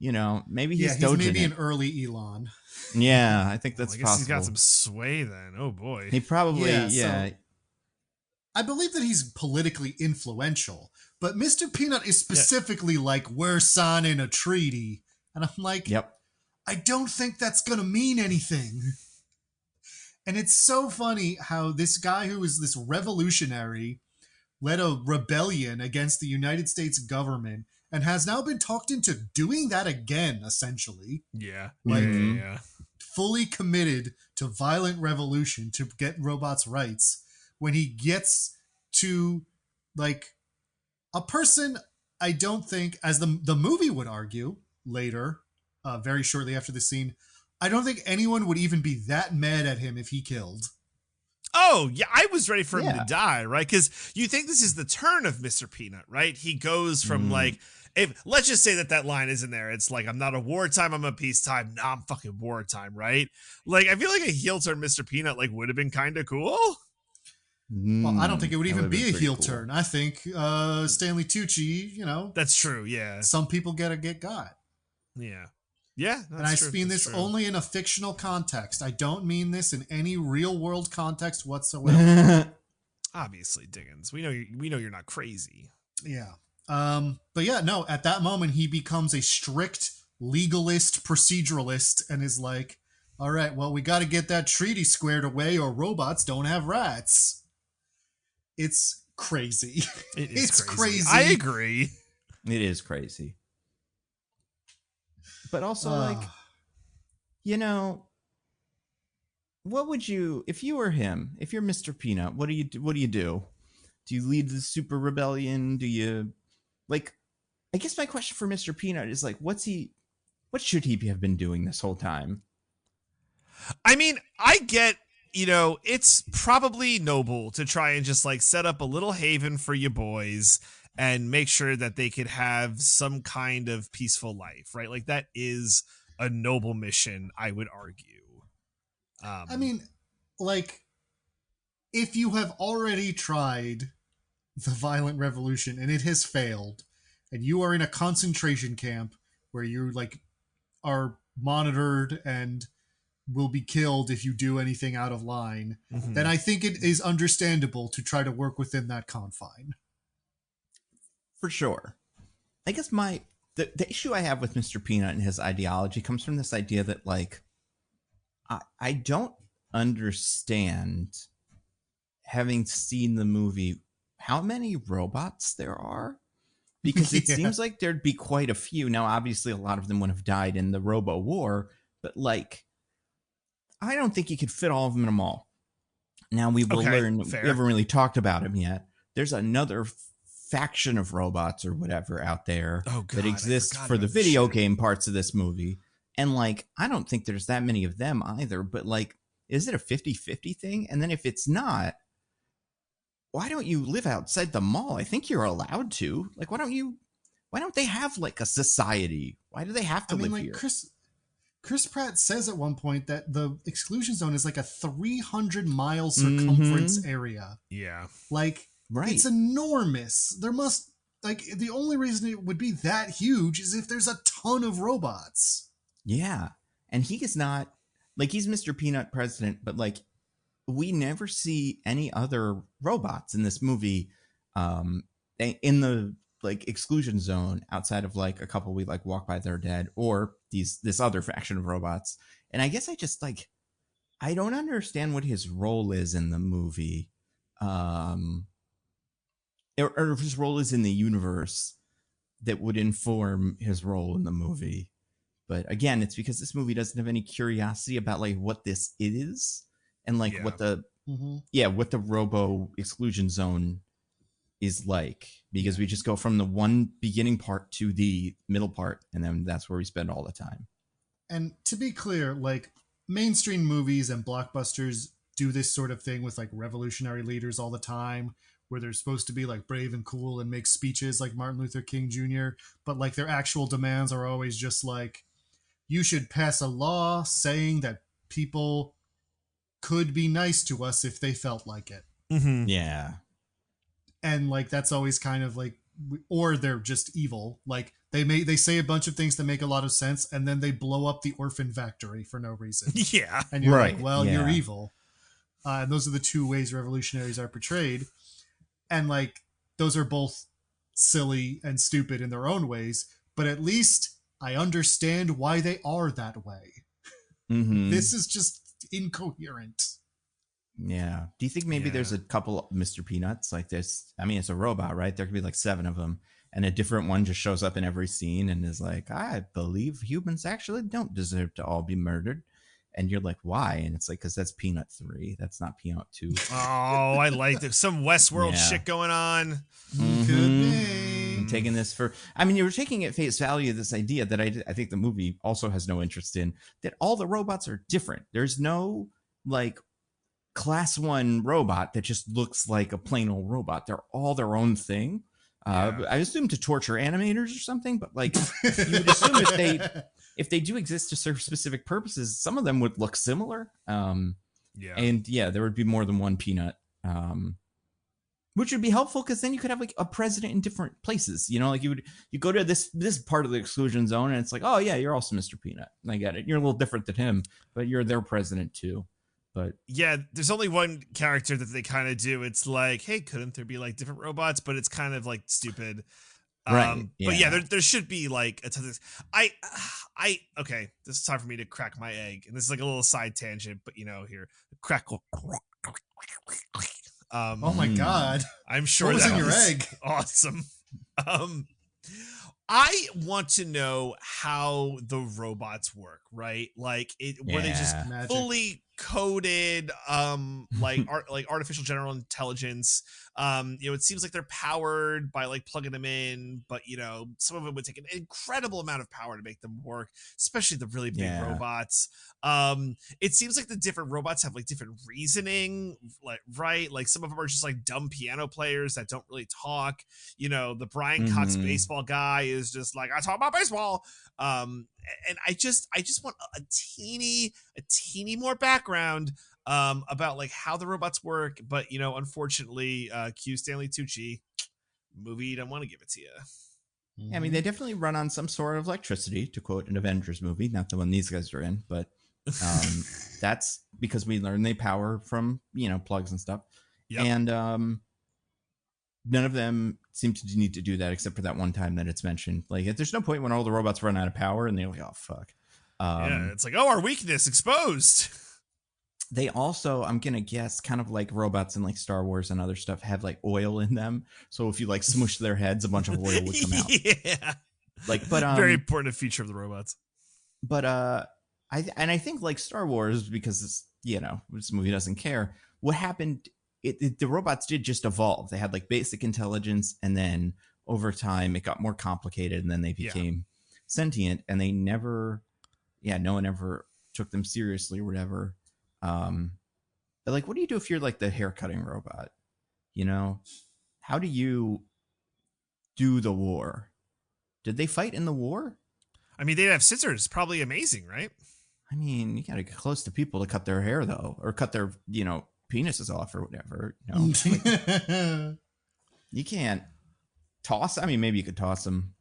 maybe he's maybe an early Elon. Yeah, I think that's I guess possible. He's got some sway then. Oh boy. He probably, So I believe that he's politically influential, but Mr. Peanut is specifically like, we're signing a treaty. And I'm like, I don't think that's going to mean anything. And it's so funny how this guy who is this revolutionary led a rebellion against the United States government and has now been talked into doing that again, essentially. Yeah. Fully committed to violent revolution to get robots' rights. When he gets to, like, a person, I don't think, as the movie would argue later, very shortly after the scene, I don't think anyone would even be that mad at him if he killed. Oh, yeah, I was ready for him to die, right? Because you think this is the turn of Mr. Peanut, right? He goes from let's just say that line is in there. It's like, I'm not a wartime, I'm a peacetime. Nah, I'm fucking wartime, right? Like, I feel like a heel turn Mr. Peanut would have been kind of cool. Well, I don't think it would even be a heel turn. I think Stanley Tucci, That's true, yeah. Some people get got. Yeah. Yeah, and I mean this only in a fictional context. I don't mean this in any real world context whatsoever. Obviously, Diggins. We know you're not crazy. Yeah. But yeah, no, at that moment he becomes a strict legalist proceduralist and is like, all right, well, we got to get that treaty squared away or robots don't have rights. It's crazy. It's crazy. I agree. It is crazy. But also, what would you, if you were him, if you're Mr. Peanut, what do you do? Do you lead the super rebellion? Do you, I guess my question for Mr. Peanut is what should he have been doing this whole time? I mean, I get, it's probably noble to try and just set up a little haven for your boys and make sure that they could have some kind of peaceful life, right? That is a noble mission, I would argue. I mean, like, if you have already tried the violent revolution and it has failed, and you are in a concentration camp where you like are monitored and will be killed if you do anything out of line, then I think it is understandable to try to work within that confine. For sure. I guess the issue I have with Mr. Peanut and his ideology comes from this idea that, like, I don't understand, having seen the movie, how many robots there are. Because it seems like there'd be quite a few. Now, obviously, a lot of them would have died in the Robo War, but, like, I don't think you could fit all of them in a mall. Now, we will learn. Fair. We haven't really talked about him yet. There's another faction of robots or whatever out there that exists for the video game parts of this movie. And, like, I don't think there's that many of them either. But, like, is it a 50-50 thing? And then if it's not, why don't you live outside the mall? I think you're allowed to. Like, why don't they have, like, a society? Why do they have to live here? Chris Pratt says at one point that the exclusion zone is like a 300-mile circumference area. Yeah. Like, it's enormous. There must, like, the only reason it would be that huge is if there's a ton of robots. Yeah. And he is not, like, he's Mr. Peanut president, but, like, we never see any other robots in this movie in the, like, exclusion zone outside of, like, a couple we, like, walk by that are dead, or this other faction of robots. And I guess I just, like, I don't understand what his role is in the movie, or if his role is in the universe that would inform his role in the movie. But again, it's because this movie doesn't have any curiosity about, like, what this is. And, like, what the Robo exclusion zone is like, because we just go from the one beginning part to the middle part, and then that's where we spend all the time. And to be clear, like, mainstream movies and blockbusters do this sort of thing with, like, revolutionary leaders all the time, where they're supposed to be, like, brave and cool and make speeches like Martin Luther King Jr., but, like, their actual demands are always just like, you should pass a law saying that people could be nice to us if they felt like it. Yeah. And, like, that's always kind of like, or they're just evil. Like, they say a bunch of things that make a lot of sense, and then they blow up the orphan factory for no reason. Yeah. And you're like, well, you're evil. And those are the two ways revolutionaries are portrayed. And, like, those are both silly and stupid in their own ways, but at least I understand why they are that way. This is just incoherent. Yeah. Do you think maybe there's a couple Mr. Peanuts like this? I mean, it's a robot, right? There could be like 7 of them, and a different one just shows up in every scene and is like, I believe humans actually don't deserve to all be murdered. And you're like, why? And it's like, because that's Peanut 3. That's not Peanut 2. Oh, I like it. Some Westworld shit going on. I'm taking this for, I mean, you were taking at face value this idea that I think the movie also has no interest in, that all the robots are different. There's no, like, class 1 robot that just looks like a plain old robot. They're all their own thing. I assume to torture animators or something, but, like, you would assume if they do exist to serve specific purposes, some of them would look similar. And there would be more than one Peanut, which would be helpful, because then you could have, like, a president in different places. You know, like, you go to this part of the exclusion zone, and it's like, oh yeah, you're also Mr. Peanut. I get it. You're a little different than him, but you're their president too. But yeah, there's only one character that they kind of do. It's like, hey, couldn't there be, like, different robots? But it's kind of, like, stupid. Right. But yeah, there should be, like, a ton of this. Okay, this is time for me to crack my egg, and this is like a little side tangent, but, you know, here, crackle. Oh my god! I'm sure what was that in your egg? Awesome. I want to know how the robots work, right? Like, were they just fully coded, like artificial general intelligence? It seems like they're powered by, like, plugging them in, but, some of them would take an incredible amount of power to make them work, especially the really big robots. It seems like the different robots have, like, different reasoning, like, right? Like, some of them are just, like, dumb piano players that don't really talk. The Brian Cox baseball guy is just like, I talk about baseball. And I just want a teeny more background about like how the robots work. But, you know, unfortunately, Q Stanley Tucci movie, don't want to give it to you. Yeah, I mean, they definitely run on some sort of electricity, to quote an Avengers movie, not the one these guys are in, but that's because we learn they power from, you know, plugs and stuff. Yep. And none of them seem to need to do that except for that one time that it's mentioned. Like, there's no point when all the robots run out of power and they're like, oh, fuck. Yeah, it's like, oh, our weakness exposed. They also, I'm going to guess, kind of like robots in like Star Wars and other stuff, have like oil in them. So if you like smush their heads, a bunch of oil would come out. Yeah. Like, but very important feature of the robots. But I think like Star Wars, because it's, you know, this movie doesn't care. What happened? The robots did just evolve. They had like basic intelligence, and then over time it got more complicated, and then they became sentient. And they never, no one ever took them seriously or whatever. But like, what do you do if you're like the hair cutting robot? You know, how do you do the war? Did they fight in the war? I mean, they'd have scissors. Probably amazing, right? I mean, you got to get close to people to cut their hair, though, or cut their, you know, penises off or whatever. You know, like, you can't toss. I mean, maybe you could toss them.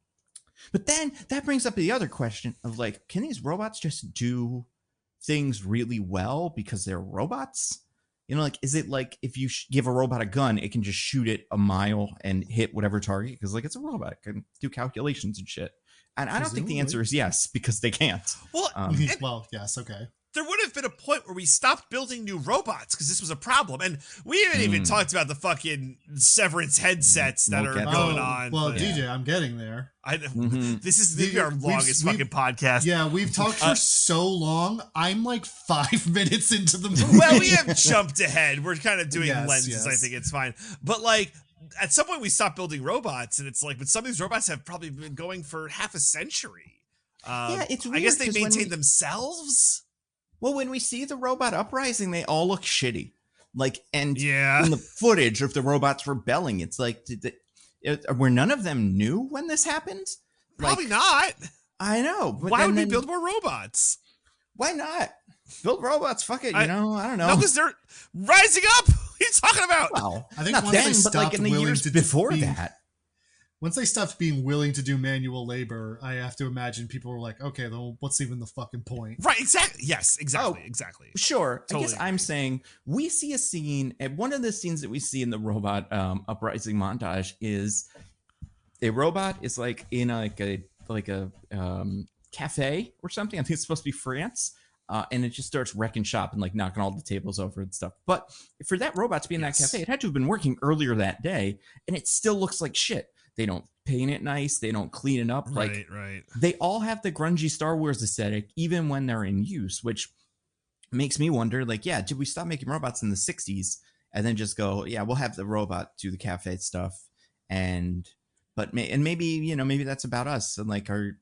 But then that brings up the other question of like, can these robots just do things really well because they're robots? You know, like, is it like if you give a robot a gun, it can just shoot it a mile and hit whatever target? Because like, it's a robot, it can do calculations and shit. And I don't think the answer is yes, because they can't. Well, well, yes, okay. There would have been a point where we stopped building new robots because this was a problem. And we haven't even talked about the fucking Severance headsets that are going on. Well, DJ, I'm getting there. This is maybe our longest fucking podcast. Yeah, we've talked for so long. I'm like 5 minutes into the movie. Well, we have jumped ahead. We're kind of doing lenses. Yes. I think it's fine. But like, at some point we stopped building robots, and it's like, but some of these robots have probably been going for half a century. It's weird. I guess they maintain themselves. Well, when we see the robot uprising, they all look shitty. Like, and in the footage of the robots rebelling, it's like, were none of them new when this happened? Probably not. I know. But why would we build more robots? Why not? Build robots. Fuck it. I don't know. No, because they're rising up. What are you talking about? Well, I think not then, but like in the years before that. Once they stopped being willing to do manual labor, I have to imagine people were like, okay, then what's even the fucking point? Right, exactly. Yes, exactly, exactly. Sure. Totally. I guess I'm saying we see a scene, and one of the scenes that we see in the robot uprising montage is a robot is like in a cafe or something. I think it's supposed to be France. And it just starts wrecking shop and like knocking all the tables over and stuff. But for that robot to be in that cafe, it had to have been working earlier that day, and it still looks like shit. They don't paint it nice. They don't clean it up. Like, right. They all have the grungy Star Wars aesthetic, even when they're in use, which makes me wonder, like, did we stop making robots in the 60s and then just go, we'll have the robot do the cafe stuff. Maybe, you know, maybe that's about us and like our,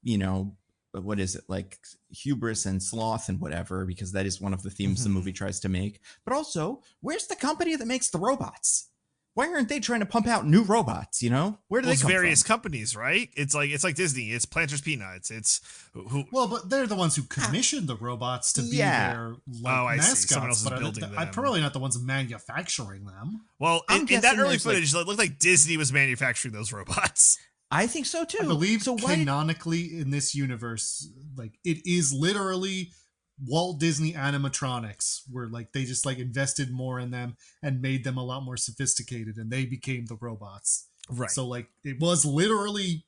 you know, what is it, like hubris and sloth and whatever, because that is one of the themes the movie tries to make. But also, where's the company that makes the robots? Why aren't they trying to pump out new robots? You know, where do they come various from? Companies, right? It's like Disney. It's Planters Peanuts. It's who? Well, but they're the ones who commissioned the robots to be their mascots. See. Someone else is building them. I'm probably not the ones manufacturing them. Well, in that early footage, it looked like Disney was manufacturing those robots. I think so too. I believe canonically in this universe, like it is literally Walt Disney animatronics, where like they just like invested more in them and made them a lot more sophisticated, and they became the robots. Right. So like it was literally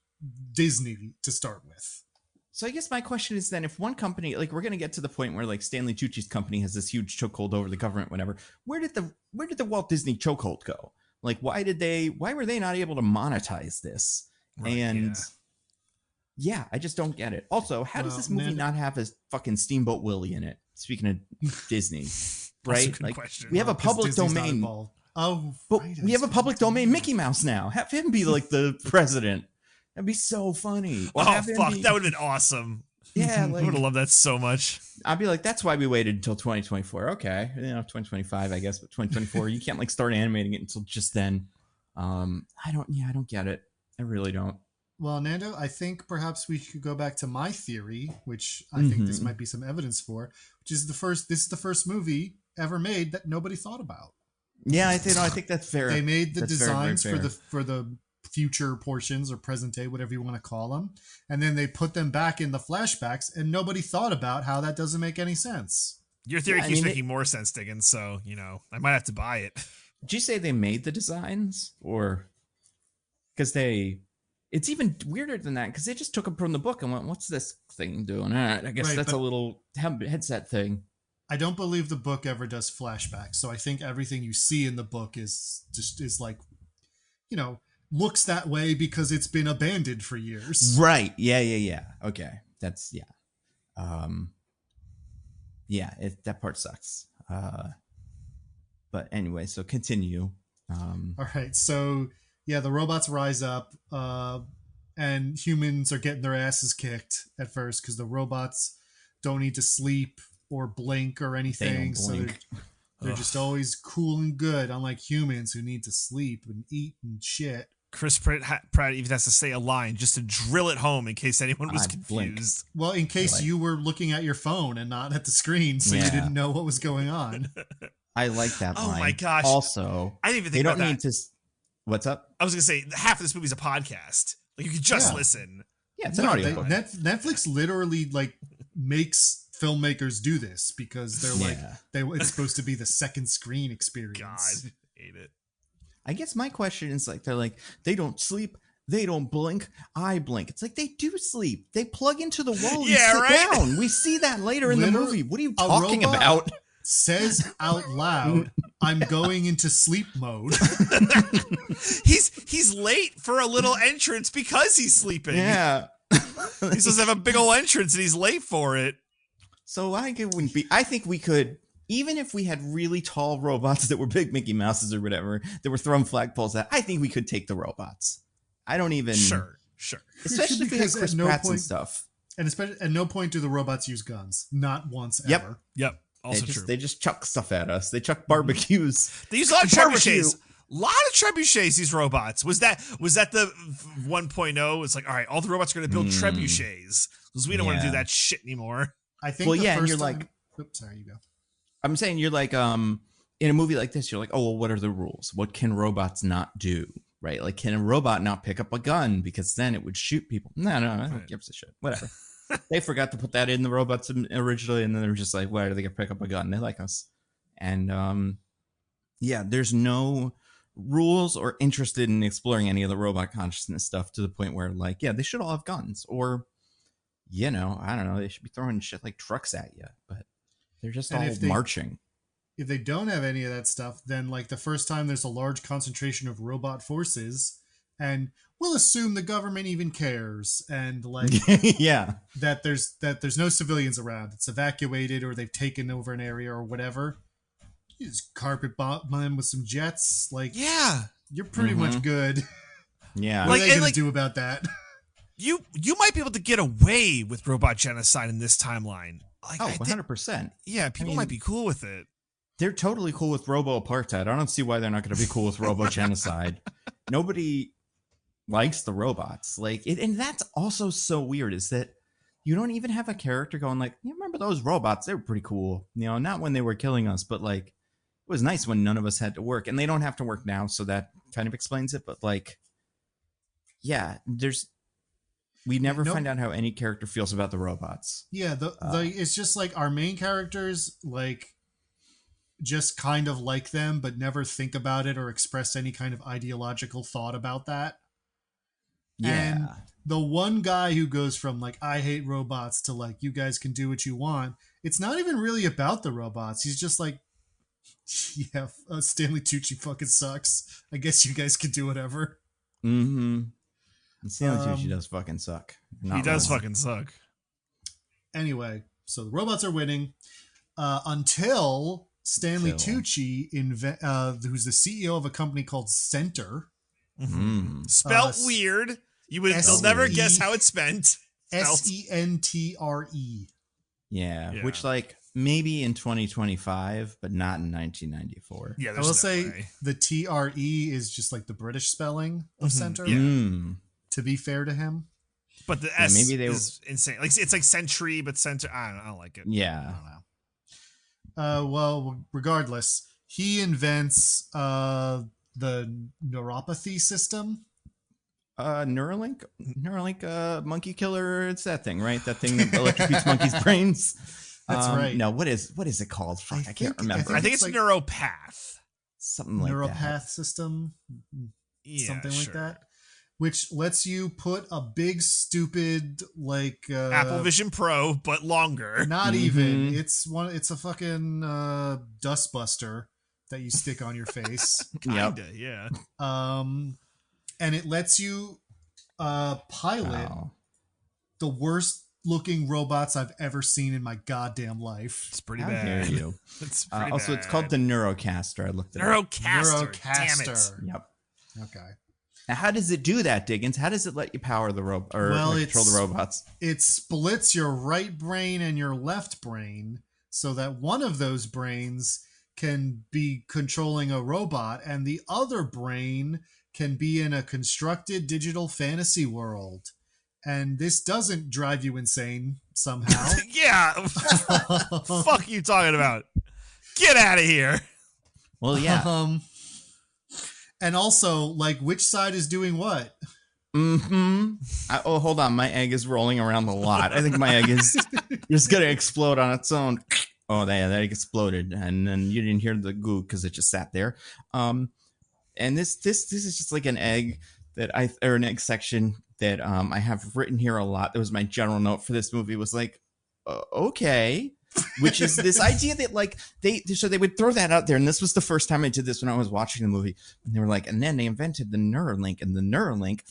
Disney to start with. So I guess my question is then, if one company, like we're going to get to the point where like Stanley Tucci's company has this huge chokehold over the government, whatever, where did the Walt Disney chokehold go? Like, why were they not able to monetize this? Right, I just don't get it. Also, how does this movie not have a fucking Steamboat Willie in it? Speaking of Disney, right? Like, we have a public domain. We have a public domain Mickey Mouse now. Have him be like the president. That'd be so funny. Or that would have been awesome. Yeah, like, I would have loved that so much. I'd be like, that's why we waited until 2024. Okay, 2025, I guess, but 2024, you can't like start animating it until just then. I don't get it. I really don't. Well, Nando, I think perhaps we could go back to my theory, which I think this might be some evidence for, which is this is the first movie ever made that nobody thought about. Yeah, I think that's fair. They made the That's designs very, very for the future portions or present day, whatever you want to call them, and then they put them back in the flashbacks, and nobody thought about how that doesn't make any sense. Your theory keeps making more sense, Diggins, so, I might have to buy it. Did you say they made the designs? Or... Because it's even weirder than that, because they just took them from the book and went, what's this thing doing? All right, I guess that's a little headset thing. I don't believe the book ever does flashbacks, so I think everything you see in the book is like, looks that way because it's been abandoned for years. Right. Yeah. Okay. That's, yeah. That part sucks. But anyway, so continue. All right. So, yeah, the robots rise up, and humans are getting their asses kicked at first because the robots don't need to sleep or blink or anything. So they're just always cool and good, unlike humans who need to sleep and eat and shit. Chris Pratt even has to say a line just to drill it home in case anyone was confused. Blink. Well, in case you were looking at your phone and not at the screen, so you didn't know what was going on. I like that line. Oh my gosh. Also, I didn't even think about that. They don't need to... What's up? I was going to say, half of this movie's a podcast. Like, you could just listen. Yeah, it's an audio. Netflix literally, makes filmmakers do this because they're it's supposed to be the second screen experience. God, hate it. I guess my question is they're like, they don't sleep, they don't blink, I blink. It's like, they do sleep. They plug into the wall and sit down. We see that later in the movie. What are you talking about? Says out loud, I'm going into sleep mode. He's late for a little entrance because he's sleeping. Yeah. He's supposed to have a big old entrance and he's late for it. So I think we could, even if we had really tall robots that were big Mickey Mouses or whatever, that were throwing flagpoles at, I think we could take the robots. I don't even... Sure. Especially if we had Chris Pratt and stuff. And especially at no point do the robots use guns. Not once ever. Yep. Also true. They just chuck stuff at us. They chuck barbecues. They use a lot of trebuchets. A lot of trebuchets, these robots. Was that the 1.0? It's like, all right, all the robots are going to build trebuchets because we don't want to do that shit anymore. I think and you're like... Oops, sorry, you go. I'm saying you're like, in a movie like this, you're like, oh, well, what are the rules? What can robots not do? Right? Like, can a robot not pick up a gun? Because then it would shoot people. No, I don't give a shit. Whatever. They forgot to put that in the robots originally, and then they were just like, why are they going to pick up a gun? They like us. And, there's no rules or interested in exploring any of the robot consciousness stuff to the point where, like, they should all have guns. Or, I don't know, they should be throwing shit like trucks at you. But they're just all marching. If they don't have any of that stuff, then, like, the first time there's a large concentration of robot forces, and we'll assume the government even cares, and like that there's no civilians around. It's evacuated or they've taken over an area or whatever. You just carpet bomb them with some jets. Like, you're pretty much good. Yeah. What are they gonna do about that? You might be able to get away with robot genocide in this timeline. Like, 100%. Yeah, people might be cool with it. They're totally cool with robo-apartheid. I don't see why they're not going to be cool with robo-genocide. Nobody likes the robots. And that's also so weird, is that you don't even have a character going like, you remember those robots? They were pretty cool. Not when they were killing us, but like, it was nice when none of us had to work. And they don't have to work now, so that kind of explains it. But like, we never find out how any character feels about the robots. Yeah, it's just like our main characters, like, just kind of like them, but never think about it or express any kind of ideological thought about that. Yeah. And the one guy who goes from like, I hate robots to like, you guys can do what you want. It's not even really about the robots. He's just like, Stanley Tucci fucking sucks. I guess you guys can do whatever. Mm-hmm. And Stanley Tucci does fucking suck. He does fucking suck. Anyway, so the robots are winning until Stanley Tucci, who's the CEO of a company called Center. Spelt weird. You'll never guess how it's spent. Centre. Yeah, which like maybe in 2025, but not in 1994. Yeah, I will say the TRE is just like the British spelling of Center. Yeah. to be fair to him. But the S is insane. Like it's like Sentry, but Center. I don't like it. Yeah. I don't know. Well, regardless, he invents the neuropathy system. Neuralink, monkey killer. It's that thing, right? That thing that electrocutes monkeys' brains. That's right. No, what is it called? I can't remember. I think it's like Neuropath. Something like Neuropath that. System. Yeah, something like that. Which lets you put a big stupid like Apple Vision Pro, but longer. Not even. It's a fucking dustbuster that you stick on your face. Kinda, yeah. And it lets you pilot the worst looking robots I've ever seen in my goddamn life. It's pretty How bad. dare you? It's pretty also, bad. it's called the Neurocaster. I looked it up. Neurocaster. Damn it. Yep. Okay. Now, how does it do that, Diggins? How does it let you power the robot or control the robots? It splits your right brain and your left brain so that one of those brains can be controlling a robot and the other brain can be in a constructed digital fantasy world. And this doesn't drive you insane somehow. Yeah. Fuck you talking about? Get out of here. Well, yeah. And also, like, which side is doing what? Hold on. My egg is rolling around a lot. I think my egg is just going to explode on its own. Oh, that egg exploded. And then you didn't hear the goo because it just sat there. And this is just like an egg or an egg section that I have written here a lot. That was my general note for this movie was like, okay. Which is this idea that like they would throw that out there, and this was the first time I did this when I was watching the movie, and they were like, and then they invented the Neuralink, and the Neuralink,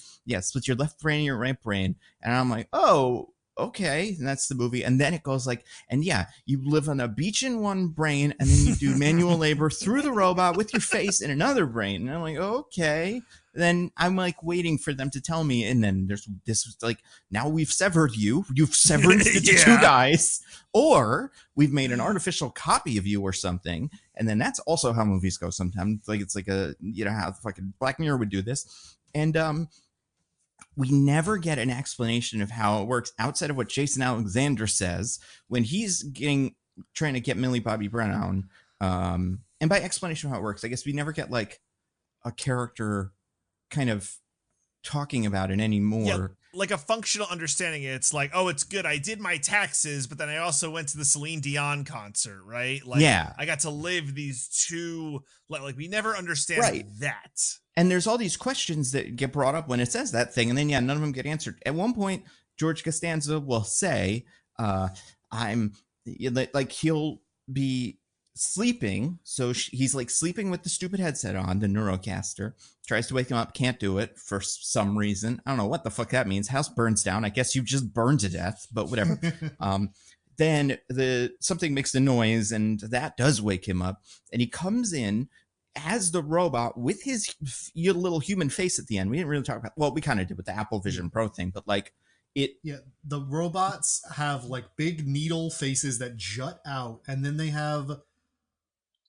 splits your left brain and your right brain, and I'm like, oh, okay, and that's the movie, and then it goes like, and yeah, you live on a beach in one brain, and then you do manual labor through the robot with your face in another brain, and I'm like, okay. Then I'm like waiting for them to tell me, and then this was like, now we've severed you've severed the two guys, or we've made an artificial copy of you or something, and then that's also how movies go sometimes. Like it's like how fucking Black Mirror would do this, and we never get an explanation of how it works outside of what Jason Alexander says when he's trying to get Millie Bobby Brown, and by explanation of how it works, I guess we never get like a character kind of talking about it anymore. Yeah, like a functional understanding. It's like, oh, it's good. I did my taxes, but then I also went to the Celine Dion concert, right? Like, yeah. I got to live these two, like we never understand that. And there's all these questions that get brought up when it says that thing, and then none of them get answered. At one point, George Costanza will say, he'll be sleeping, so he's like sleeping with the stupid headset on, the Neurocaster, tries to wake him up, can't do it for some reason. I don't know what the fuck that means. House burns down. I guess you just burned to death, but whatever. Then something makes a noise, and that does wake him up, and he comes in as the robot with his little human face at the end. We didn't really talk about, well, we kind of did with the Apple Vision Pro thing, but like the robots have like big needle faces that jut out, and then they have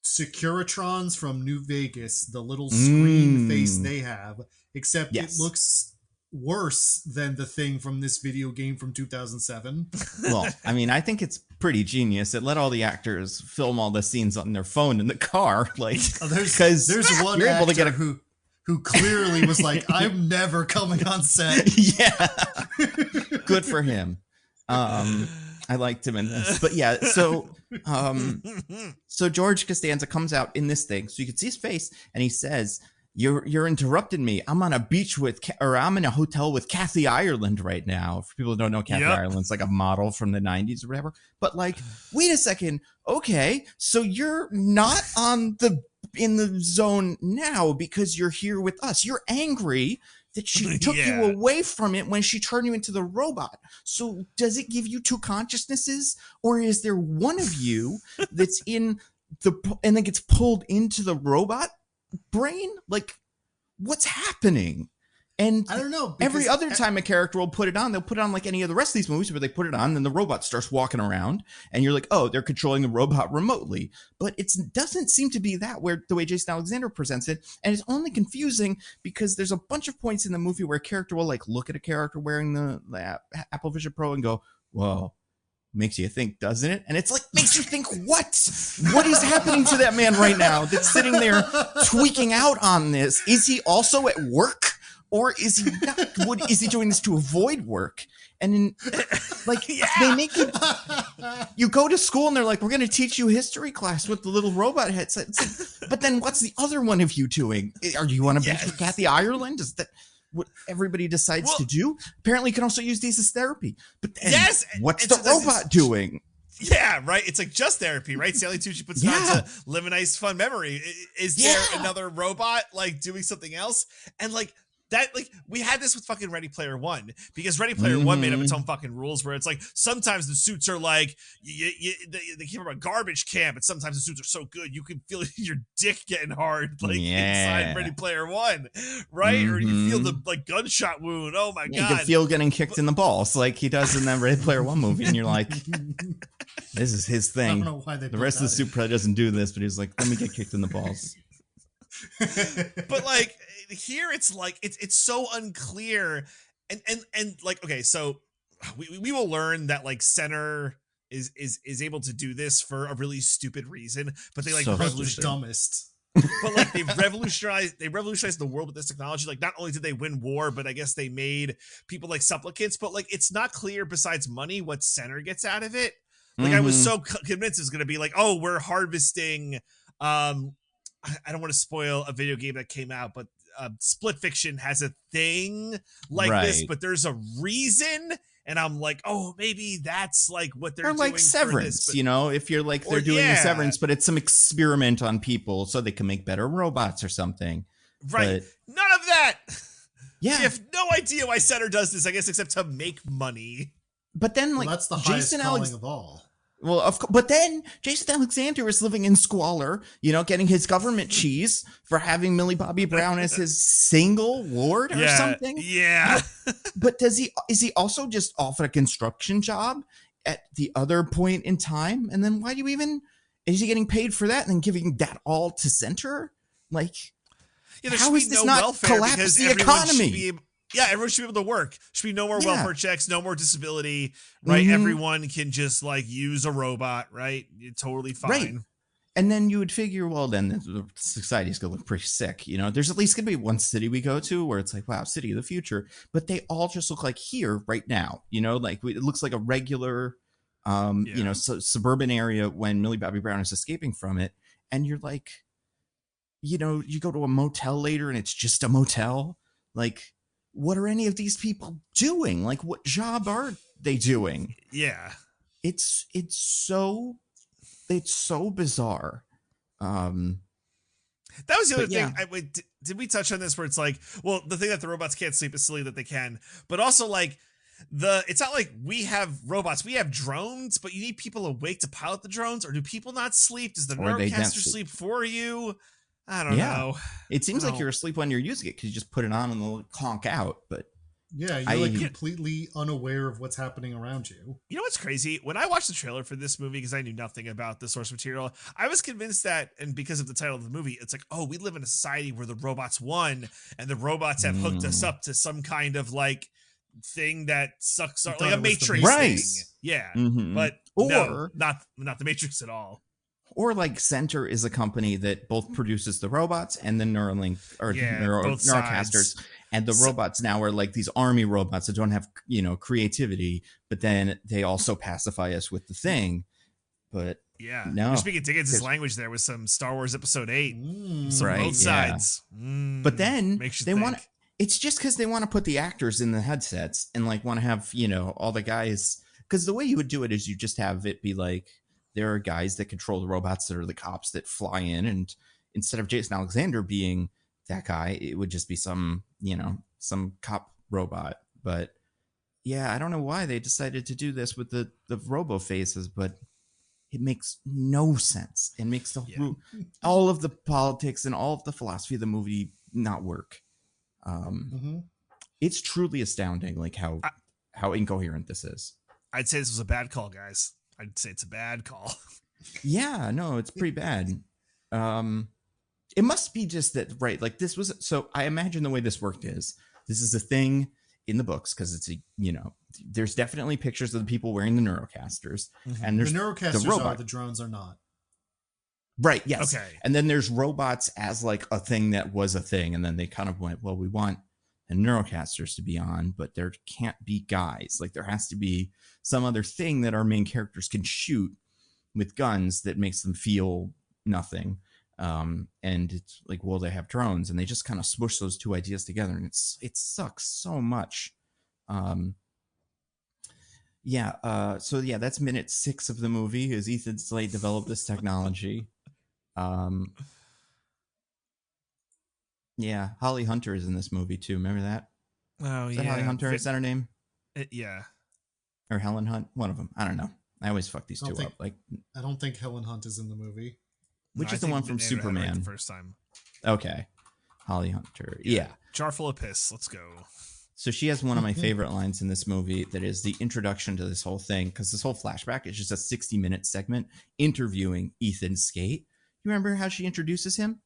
Securitrons from New Vegas, the little screen face they have, except it looks worse than the thing from this video game from 2007. Well, I mean, I think it's pretty genius. It let all the actors film all the scenes on their phone in the car, like there's one you're actor able to get who clearly was like, I'm never coming on set. Yeah, good for him. I liked him in this, but yeah. So George Costanza comes out in this thing, so you can see his face, and he says, "You're interrupting me. I'm on a beach I'm in a hotel with Kathy Ireland right now." For people who don't know, Kathy Ireland's like a model from the 90s or whatever. But like, wait a second, okay, so you're not in the zone now because you're here with us. You're angry that she took you away from it when she turned you into the robot. So does it give you two consciousnesses, or is there one of you that's in and then gets pulled into the robot brain? Like, what's happening? And I don't know. every other time a character will put it on, they'll put it on like any of the rest of these movies where they put it on, then the robot starts walking around, and you're like, oh, they're controlling the robot remotely. But it doesn't seem to be that where the way Jason Alexander presents it, and it's only confusing because there's a bunch of points in the movie where a character will like look at a character wearing the Apple Vision Pro and go, whoa. Makes you think, doesn't it? And it's like, makes you think what? What is happening to that man right now that's sitting there tweaking out on this? Is he also at work? Or is he not? Is he doing this to avoid work? And in, like, they make you go to school and they're like, we're going to teach you history class with the little robot headset. But then what's the other one of you doing? Are you want to be Kathy Ireland? Is that what everybody decides to do? Apparently you can also use these as therapy. But then what's the robot doing? Yeah, right. It's like just therapy, right? Sally Tucci puts it on to live a nice, fun memory. Is there another robot like doing something else? And like, that, like, we had this with fucking Ready Player One, because Ready Player One made up its own fucking rules where it's like sometimes the suits are like they came from a garbage can, but sometimes the suits are so good you can feel your dick getting hard like inside Ready Player One, right? Or you feel the like gunshot wound. Oh my god, you can feel getting kicked in the balls like he does in that Ready Player One movie, and you're like, this is his thing. I don't know why the rest of the suit probably doesn't do this, but he's like, let me get kicked in the balls. But like here it's like it's so unclear, and like, okay, so we will learn that like Center is able to do this for a really stupid reason, but they like so dumbest. But like they revolutionized the world with this technology. Like not only did they win war, but I guess they made people like supplicants. But like it's not clear besides money what Center gets out of it. Like I was so convinced it was going to be like, oh, we're harvesting I don't want to spoil a video game that came out, but Split Fiction has a thing like this, but there's a reason. And I'm like, oh, maybe that's like what they're doing. Or like Severance, this, you know, if you're like, they're doing a Severance, but it's some experiment on people so they can make better robots or something. Right. But none of that. Yeah. You have no idea why Center does this, I guess, except to make money. But then, like, that's the highest calling of all. Well, but then Jason Alexander is living in squalor, you know, getting his government cheese for having Millie Bobby Brown as his single ward or something. Yeah. But is he also just offered a construction job at the other point in time? And then is he getting paid for that and then giving that all to Center? Like, how is this not collapse the economy? Everyone should be able to work. Should be no more welfare checks, no more disability, right? Everyone can just like use a robot, right? You're totally fine. Right. And then you would figure, well, then the society's gonna look pretty sick. You know, there's at least gonna be one city we go to where it's like, wow, city of the future. But they all just look like here right now. You know, like it looks like a regular, you know, suburban area when Millie Bobby Brown is escaping from it. And you're like, you know, you go to a motel later and it's just a motel. Like, what are any of these people doing? Like, what job are they doing? Yeah. It's so bizarre. That was the other thing. Did we touch on this where it's like, well, the thing that the robots can't sleep is silly that they can, but also like it's not like we have robots, we have drones, but you need people awake to pilot the drones, or do people not sleep? Does the Neurocaster sleep for you? I don't know. It seems like you're asleep when you're using it because you just put it on and they'll conk out. But yeah, you're like completely unaware of what's happening around you. You know what's crazy? When I watched the trailer for this movie, because I knew nothing about the source material, I was convinced that, and because of the title of the movie, it's like, oh, we live in a society where the robots won and the robots have hooked us up to some kind of like thing that sucks our, like a Matrix thing. Yeah. But no, not the Matrix at all. Or like Center is a company that both produces the robots and the Neuralink or Neurocasters. And the robots now are like these army robots that don't have, you know, creativity, but then they also pacify us with the thing. But no. You're speaking Diggins' language there with some Star Wars Episode 8. Both sides. But then they want it's just because they want to put the actors in the headsets and like want to have, you know, all the guys. Because the way you would do it is you just have it be like, there are guys that control the robots that are the cops that fly in. And instead of Jason Alexander being that guy, it would just be some, you know, some cop robot. But yeah, I don't know why they decided to do this with the robo faces, but it makes no sense. It makes all of the politics and all of the philosophy of the movie not work. it's truly astounding, like how incoherent this is. I'd say this was a bad call, guys. I'd say it's a bad call. Yeah, no, it's pretty bad. It must be just that, right? Like this was, so I imagine the way this worked is this is a thing in the books because it's there's definitely pictures of the people wearing the Neurocasters, and there's the Neurocasters the robot. the drones are not. Right. Yes. Okay. And then there's robots as like a thing that was a thing, and then they kind of went, well, we want the Neurocasters to be on, but there can't be guys. Like there has to be some other thing that our main characters can shoot with guns that makes them feel nothing. And it's like, well, they have drones, and they just kind of smush those two ideas together, and it sucks so much. So yeah, that's minute 6 of the movie. Is Ethan Slade developed this technology? Yeah, Holly Hunter is in this movie too. Remember that? Oh, Is that Holly Hunter? Is that her name? Yeah. Or Helen Hunt? One of them. I don't know. I always fuck these two think- up. Like, I don't think Helen Hunt is in the movie. which No, is I the one think from Nando had it right Superman? the first time. Okay, Holly Hunter. Yeah. Jar full of piss. Let's go. So she has one of my favorite lines in this movie that is the introduction to this whole thing, because this whole flashback is just a 60-minute segment interviewing Ethan Skate. You remember how she introduces him?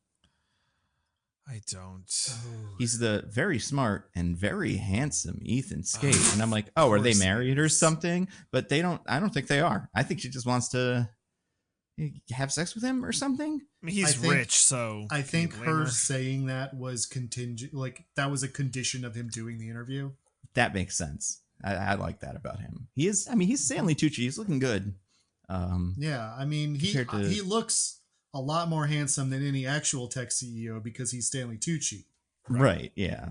I don't. He's the very smart and very handsome Ethan Skate. And I'm like, oh, are they married or something? But I don't think they are. I think she just wants to have sex with him or something. I mean, he's rich, so I think her saying that was contingent, like that was a condition of him doing the interview. That makes sense. I like that about him. He's Stanley Tucci. He's looking good. Yeah, I mean, he looks a lot more handsome than any actual tech CEO because he's Stanley Tucci. Right, yeah.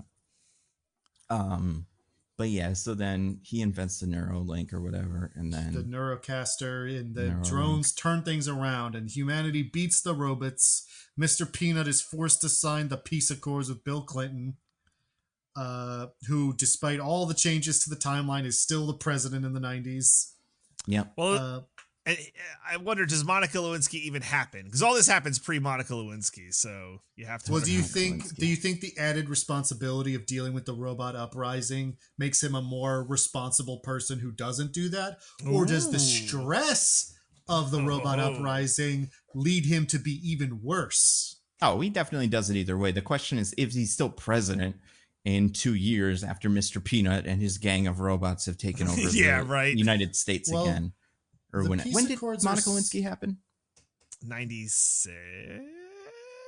But yeah, so then he invents the Neuralink or whatever, and then the Neurocaster and the drones turn things around, and humanity beats the robots. Mr. Peanut is forced to sign the peace accords with Bill Clinton, who, despite all the changes to the timeline, is still the president in the 90s. Yep. Well, I wonder, does Monica Lewinsky even happen? Because all this happens pre-Monica Lewinsky, so you have to. Well, do you think the added responsibility of dealing with the robot uprising makes him a more responsible person who doesn't do that, or does the stress of the robot uprising lead him to be even worse? Oh, he definitely does it either way. The question is if he's still president in 2 years after Mr. Peanut and his gang of robots have taken over the United States again. Or when did Monica Lewinsky happen? 96.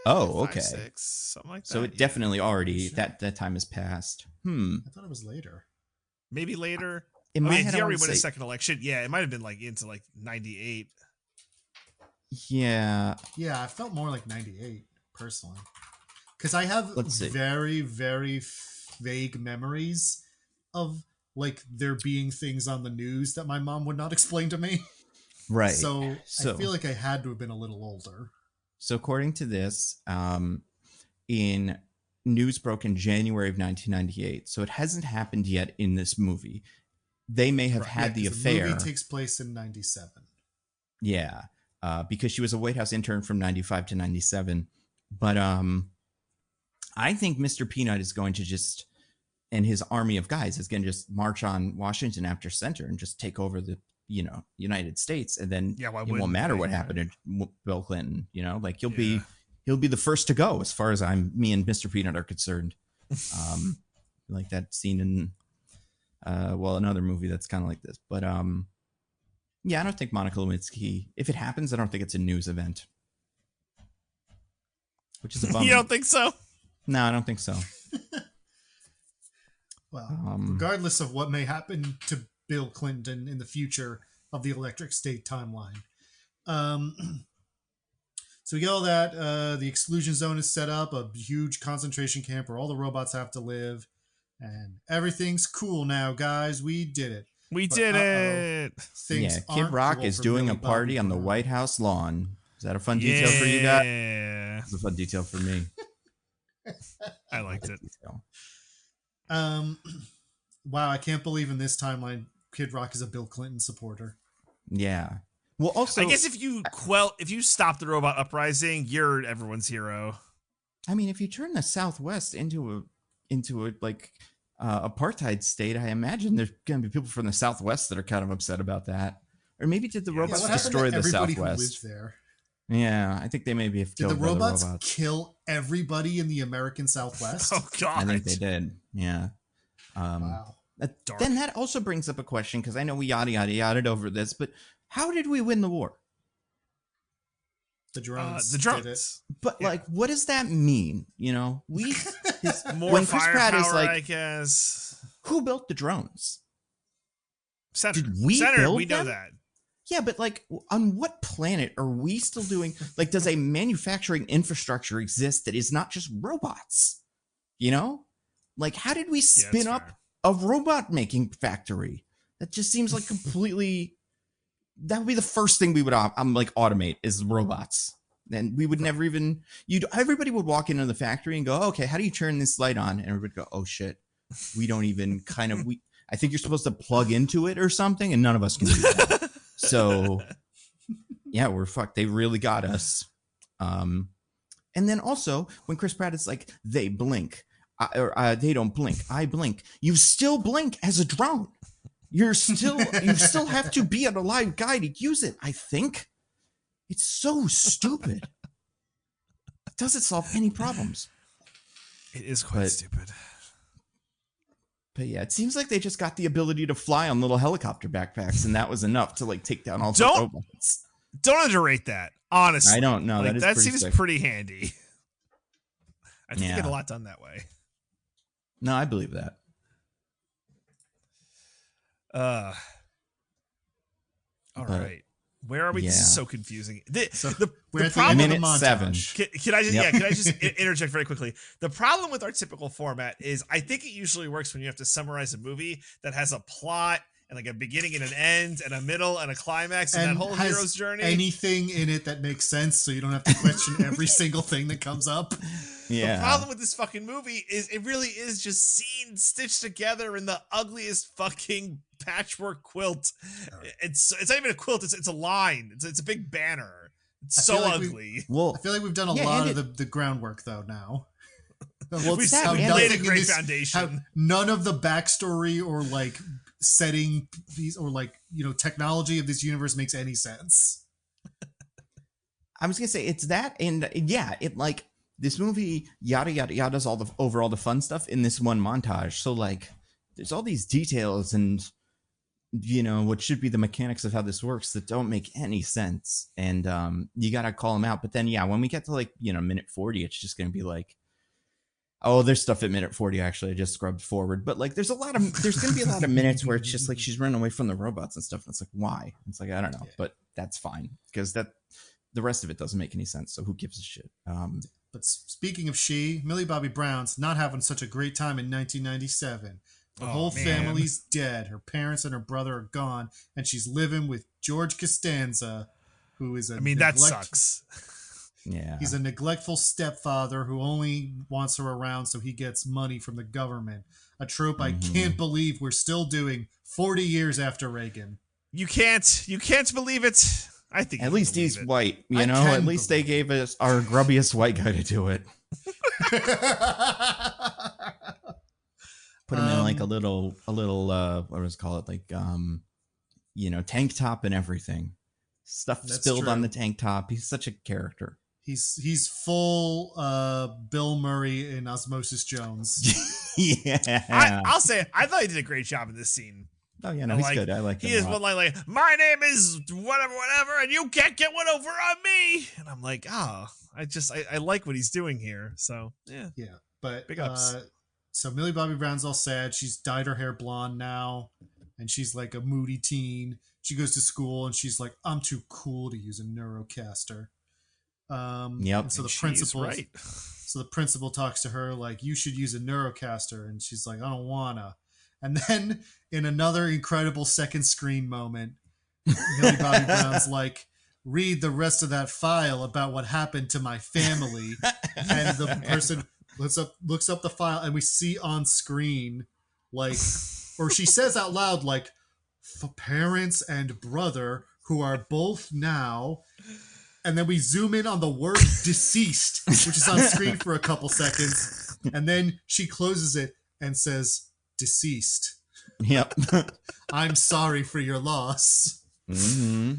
Oh, okay. 96, something like that. So it definitely already that time has passed. I thought it was later. Maybe later. He already won a second election. Yeah, it might have been like into like 98. Yeah. Yeah, I felt more like 98 personally, because I have very, very vague memories of like there being things on the news that my mom would not explain to me. Right. So I feel like I had to have been a little older. So according to this, in news broke in January of 1998, so it hasn't happened yet in this movie. They may have had the affair. The movie takes place in 97. Yeah, because she was a White House intern from 95 to 97. But I think Mr. Peanut is going to just, and his army of guys is going to just march on Washington after center and just take over the United States, and then it won't matter what happened to Bill Clinton. Like he'll be the first to go as far as me and Mr. Peanut are concerned. Like that scene in another movie that's kind of like this. But I don't think Monica Lewinsky, if it happens, I don't think it's a news event, which is a bummer. You don't think so? No, I don't think so. Well, regardless of what may happen to Bill Clinton in the future of the Electric State timeline. So we get all that. The exclusion zone is set up, a huge concentration camp where all the robots have to live. And everything's cool now, guys. We did it. We did it. Kid Rock is doing a party on the White House lawn. Is that a fun detail for you guys? Yeah. It's a fun detail for me. I liked it. Wow, I can't believe in this timeline Kid Rock is a Bill Clinton supporter. Yeah. Well, also, I guess if you stop the robot uprising, you're everyone's hero. I mean, if you turn the Southwest into a like apartheid state, I imagine there's going to be people from the Southwest that are kind of upset about that. Or maybe did the robots destroy the everybody Southwest? Who lived there? Yeah, I think they maybe have killed the robots kill everybody in the American Southwest? Oh, God. I think they did. Yeah. Wow. Then that also brings up a question, because I know we yada over this, but how did we win the war? The drones. The drones. But like, what does that mean? You know, more when Chris Pratt is firepower, like, I guess. Who built the drones? Senator. Did we build we know them? that. Yeah, but like, on what planet are we still doing? Like, does a manufacturing infrastructure exist that is not just robots? You know, like, how did we spin up a robot making factory? That just seems like completely. That would be the first thing we would automate is robots. And we would never even. Everybody would walk into the factory and go, okay, how do you turn this light on? And everybody would go, oh shit, we don't even I think you're supposed to plug into it or something, and none of us can do that. So, yeah, we're fucked. They really got us. And then also, when Chris Pratt is like, they blink, or they don't blink, I blink. You still blink as a drone. You still have to be an alive guy to use it, I think. It's so stupid. It doesn't solve any problems. It is quite stupid. But yeah, it seems like they just got the ability to fly on little helicopter backpacks, and that was enough to like take down all the robots. Don't underrate that, honestly. I don't know. Like, that seems sick. pretty handy. I think you get a lot done that way. No, I believe that. All right. Where are we? This is so confusing. We're the problem, minute 7. Can I just interject very quickly? The problem with our typical format is I think it usually works when you have to summarize a movie that has a plot and like a beginning and an end and a middle and a climax and that whole hero's journey. Anything in it that makes sense, so you don't have to question every single thing that comes up. Yeah. The problem with this fucking movie is it really is just scenes stitched together in the ugliest fucking patchwork quilt. It's not even a quilt. It's a line. It's a big banner. It's so ugly. I feel like we've done a lot of the groundwork though now. We've laid a great foundation. None of the backstory or like setting piece or like technology of this universe makes any sense. I was gonna say it's that, and yeah, it like this movie yada does all the fun stuff in this one montage. So like, there's all these details and what should be the mechanics of how this works that don't make any sense, and you gotta call them out. But then when we get to like minute 40, it's just gonna be like, oh, there's stuff at minute 40. Actually, I just scrubbed forward, but like there's going to be a lot of minutes where it's just like she's running away from the robots and stuff. And it's like, why? It's like, I don't know, but that's fine because the rest of it doesn't make any sense. So who gives a shit? But speaking of Millie Bobby Brown's not having such a great time in 1997. Her whole family's dead. Her parents and her brother are gone, and she's living with George Costanza, who is that sucks. Yeah. He's a neglectful stepfather who only wants her around so he gets money from the government. A trope I can't believe we're still doing 40 years after Reagan. You can't believe it. I think at least he's white, at least they gave us our grubbiest white guy to do it. Put him in like a little what was it called? Like tank top and everything. Stuff spilled on the tank top. He's such a character. He's full Bill Murray in Osmosis Jones. Yeah. I'll say I thought he did a great job in this scene. Oh yeah, no, he's good. I like him. He is one line like, my name is whatever, and you can't get one over on me. And I'm like, I like what he's doing here. So yeah. But big ups. So Millie Bobby Brown's all sad. She's dyed her hair blonde now, and she's like a moody teen. She goes to school and she's like, I'm too cool to use a Neurocaster. Yep. And so the principal talks to her like, you should use a Neurocaster, and she's like, I don't wanna. And then in another incredible second screen moment, Millie Bobby Brown's like, read the rest of that file about what happened to my family. And the person looks up the file, and we see on screen like, or she says out loud like, parents and brother who are both now. And then we zoom in on the word deceased, which is on screen for a couple seconds. And then she closes it and says, deceased. Yep. I'm sorry for your loss. Mm-hmm.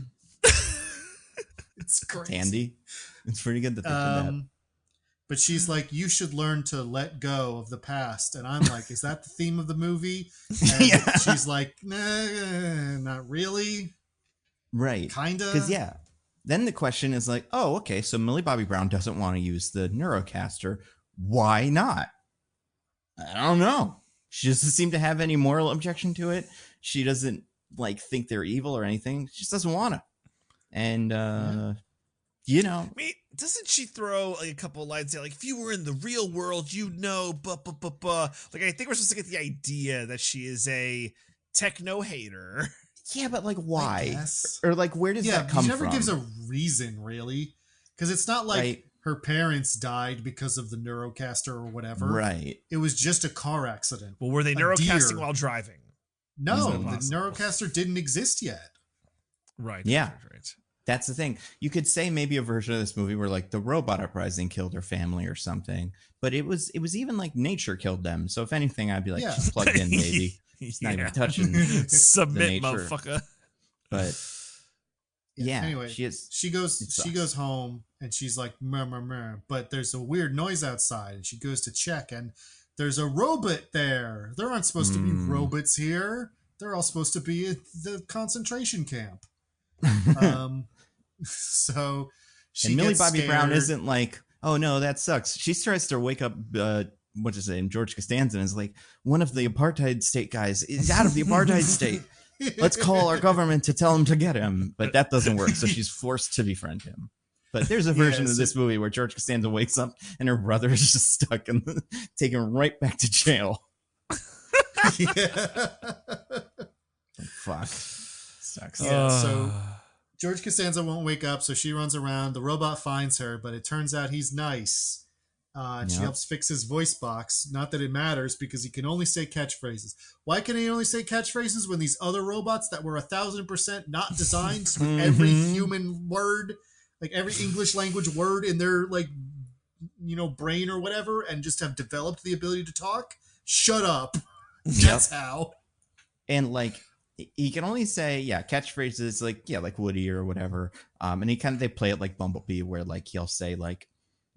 It's crazy. Handy. It's pretty good that they did that. But she's like, you should learn to let go of the past. And I'm like, is that the theme of the movie? And she's like, nah, not really. Right. Kinda. Because, yeah. Then the question is like, oh, okay, so Millie Bobby Brown doesn't want to use the Neurocaster. Why not? I don't know. She doesn't seem to have any moral objection to it. She doesn't, like, think they're evil or anything. She just doesn't want to. And, you know. I mean, doesn't she throw like a couple of lines there? Like, if you were in the real world, you'd know, Like, I think we're supposed to get the idea that she is a techno hater. Yeah, but like, why? Or like, where does that come from? She never gives a reason, really. Because it's not like her parents died because of the Neurocaster or whatever. Right. It was just a car accident. Well, were they Neurocasting while driving? No, the Neurocaster didn't exist yet. Right. Yeah. Right. That's the thing. You could say maybe a version of this movie where like the robot uprising killed her family or something, but it was even like nature killed them. So if anything, I'd be like, she's plugged in, baby. It's not even touching. Submit, motherfucker. But yeah. Anyway, she goes home and she's like, meh, meh, meh. But there's a weird noise outside, and she goes to check, and there's a robot there. There aren't supposed to be robots here. They're all supposed to be at the concentration camp. So she and Millie gets Bobby scared. Brown isn't like, oh no, that sucks. She tries to wake up what's his name, George Costanza, and is like, one of the apartheid state guys is out of the apartheid state. Let's call our government to tell him to get him. But that doesn't work, so she's forced to befriend him. But there's a version of this movie where George Costanza wakes up and her brother is just stuck and taken right back to jail. Fuck. Sucks. Yeah, so George Costanza won't wake up, so she runs around. The robot finds her, but it turns out he's nice. She helps fix his voice box. Not that it matters, because he can only say catchphrases. Why can he only say catchphrases when these other robots that were 1,000% not designed with every human word, like every English language word in their brain or whatever, and just have developed the ability to talk? Shut up. That's how. And like, he can only say catchphrases like Woody or whatever. And they play it like Bumblebee, where like he'll say like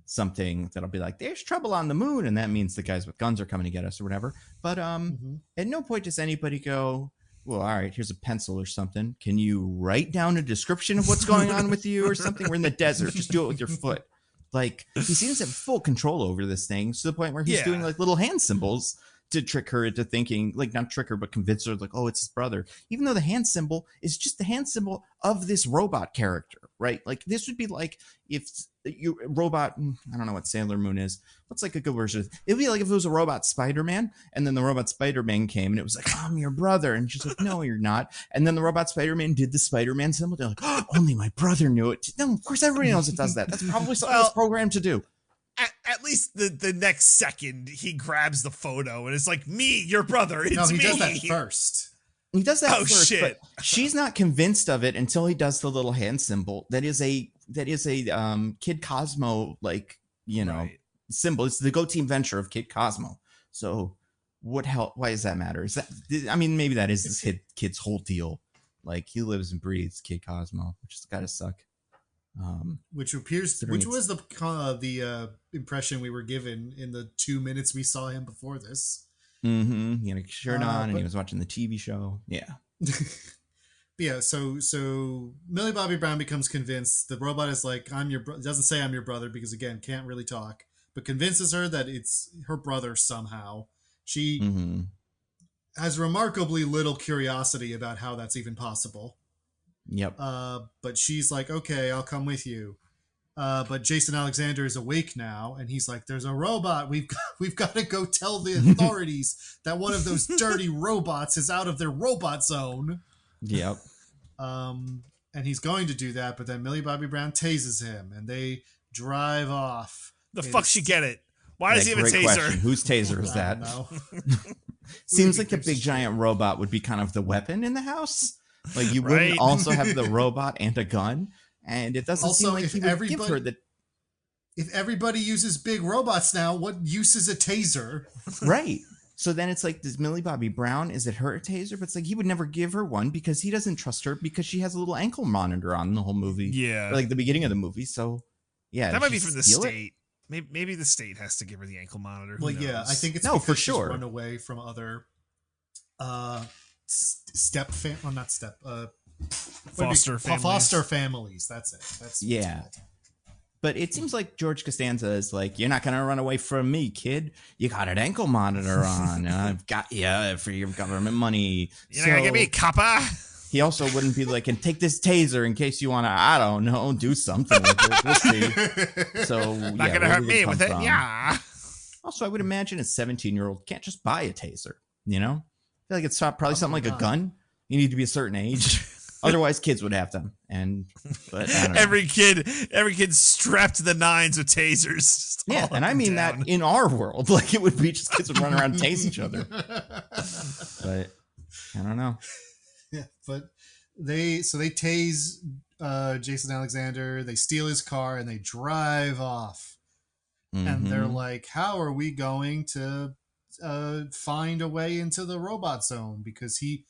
something that'll be like, there's trouble on the moon, and that means the guys with guns are coming to get us or whatever. But at no point does anybody go, well, all right, here's a pencil or something. Can you write down a description of what's going on with you or something? We're in the desert. Just do it with your foot. Like, he seems to have full control over this thing, to the point where he's doing like little hand symbols to trick her into thinking, like, not trick her, but convince her, like, oh, it's his brother. Even though the hand symbol is just the hand symbol of this robot character, right? Like, this would be like if you robot, I don't know what Sailor Moon is. What's like a good version? It'd be like if it was a robot Spider-Man, and then the robot Spider-Man came, and it was like, I'm your brother. And she's like, no, you're not. And then the robot Spider-Man did the Spider-Man symbol. They're like, oh, only my brother knew it. No, of course, everybody knows it does that. That's probably something it's programmed to do. At least the next second, he grabs the photo and it's like, me, your brother. It's me. He does that first. He does that first, shit. But she's not convinced of it until he does the little hand symbol. That is a Kid Cosmo, like, symbol. It's the Go Team Venture of Kid Cosmo. So why does that matter? Is that, I mean, maybe that is this kid's whole deal. Like, he lives and breathes Kid Cosmo, which has got to suck. Which was the impression we were given in the 2 minutes we saw him before this. Mm-hmm. He had a shirt on, and he was watching the TV show. Yeah. Yeah. So Millie Bobby Brown becomes convinced the robot is like, I'm your brother. Doesn't say I'm your brother because, again, can't really talk, but convinces her that it's her brother somehow. She has remarkably little curiosity about how that's even possible. Yep. But she's like, okay, I'll come with you. But Jason Alexander is awake now, and he's like, there's a robot. We've got to go tell the authorities that one of those dirty robots is out of their robot zone. Yep. And he's going to do that, but then Millie Bobby Brown tases him, and they drive off. The fuck she get it? Why does he have a taser? Question. Whose taser is that? Seems like the big giant robot would be kind of the weapon in the house. Like, you wouldn't also have the robot and a gun, and it doesn't seem like he would give her the. If everybody uses big robots now, what use is a taser? Right. So then it's like, does Millie Bobby Brown, is it her taser? But it's like, he would never give her one because he doesn't trust her because she has a little ankle monitor on the whole movie. Yeah. Or like the beginning of the movie. So yeah. That might be from the state. Maybe the state has to give her the ankle monitor. Well, yeah, I think it's no, for she's sure. run away from other step well, not step foster families. Foster families. That's it. That's yeah. But it seems like George Costanza is like, you're not going to run away from me, kid. You got an ankle monitor on. I've got you for your government money. You're not going to give me a copper? He also wouldn't be like, and take this taser in case you want to, I don't know, do something with it. We'll see. So, not going to hurt me with it. From? Yeah. Also, I would imagine a 17-year-old can't just buy a taser, you know? I feel like it's probably something like a gun. You need to be a certain age. Otherwise, kids would have them, but every kid strapped to the nines with tasers. Yeah, and I mean down. That in our world, like it would be just kids would run around and tase each other. But I don't know. Yeah, but they tase Jason Alexander. They steal his car and they drive off. Mm-hmm. And they're like, "How are we going to find a way into the robot zone?" Because he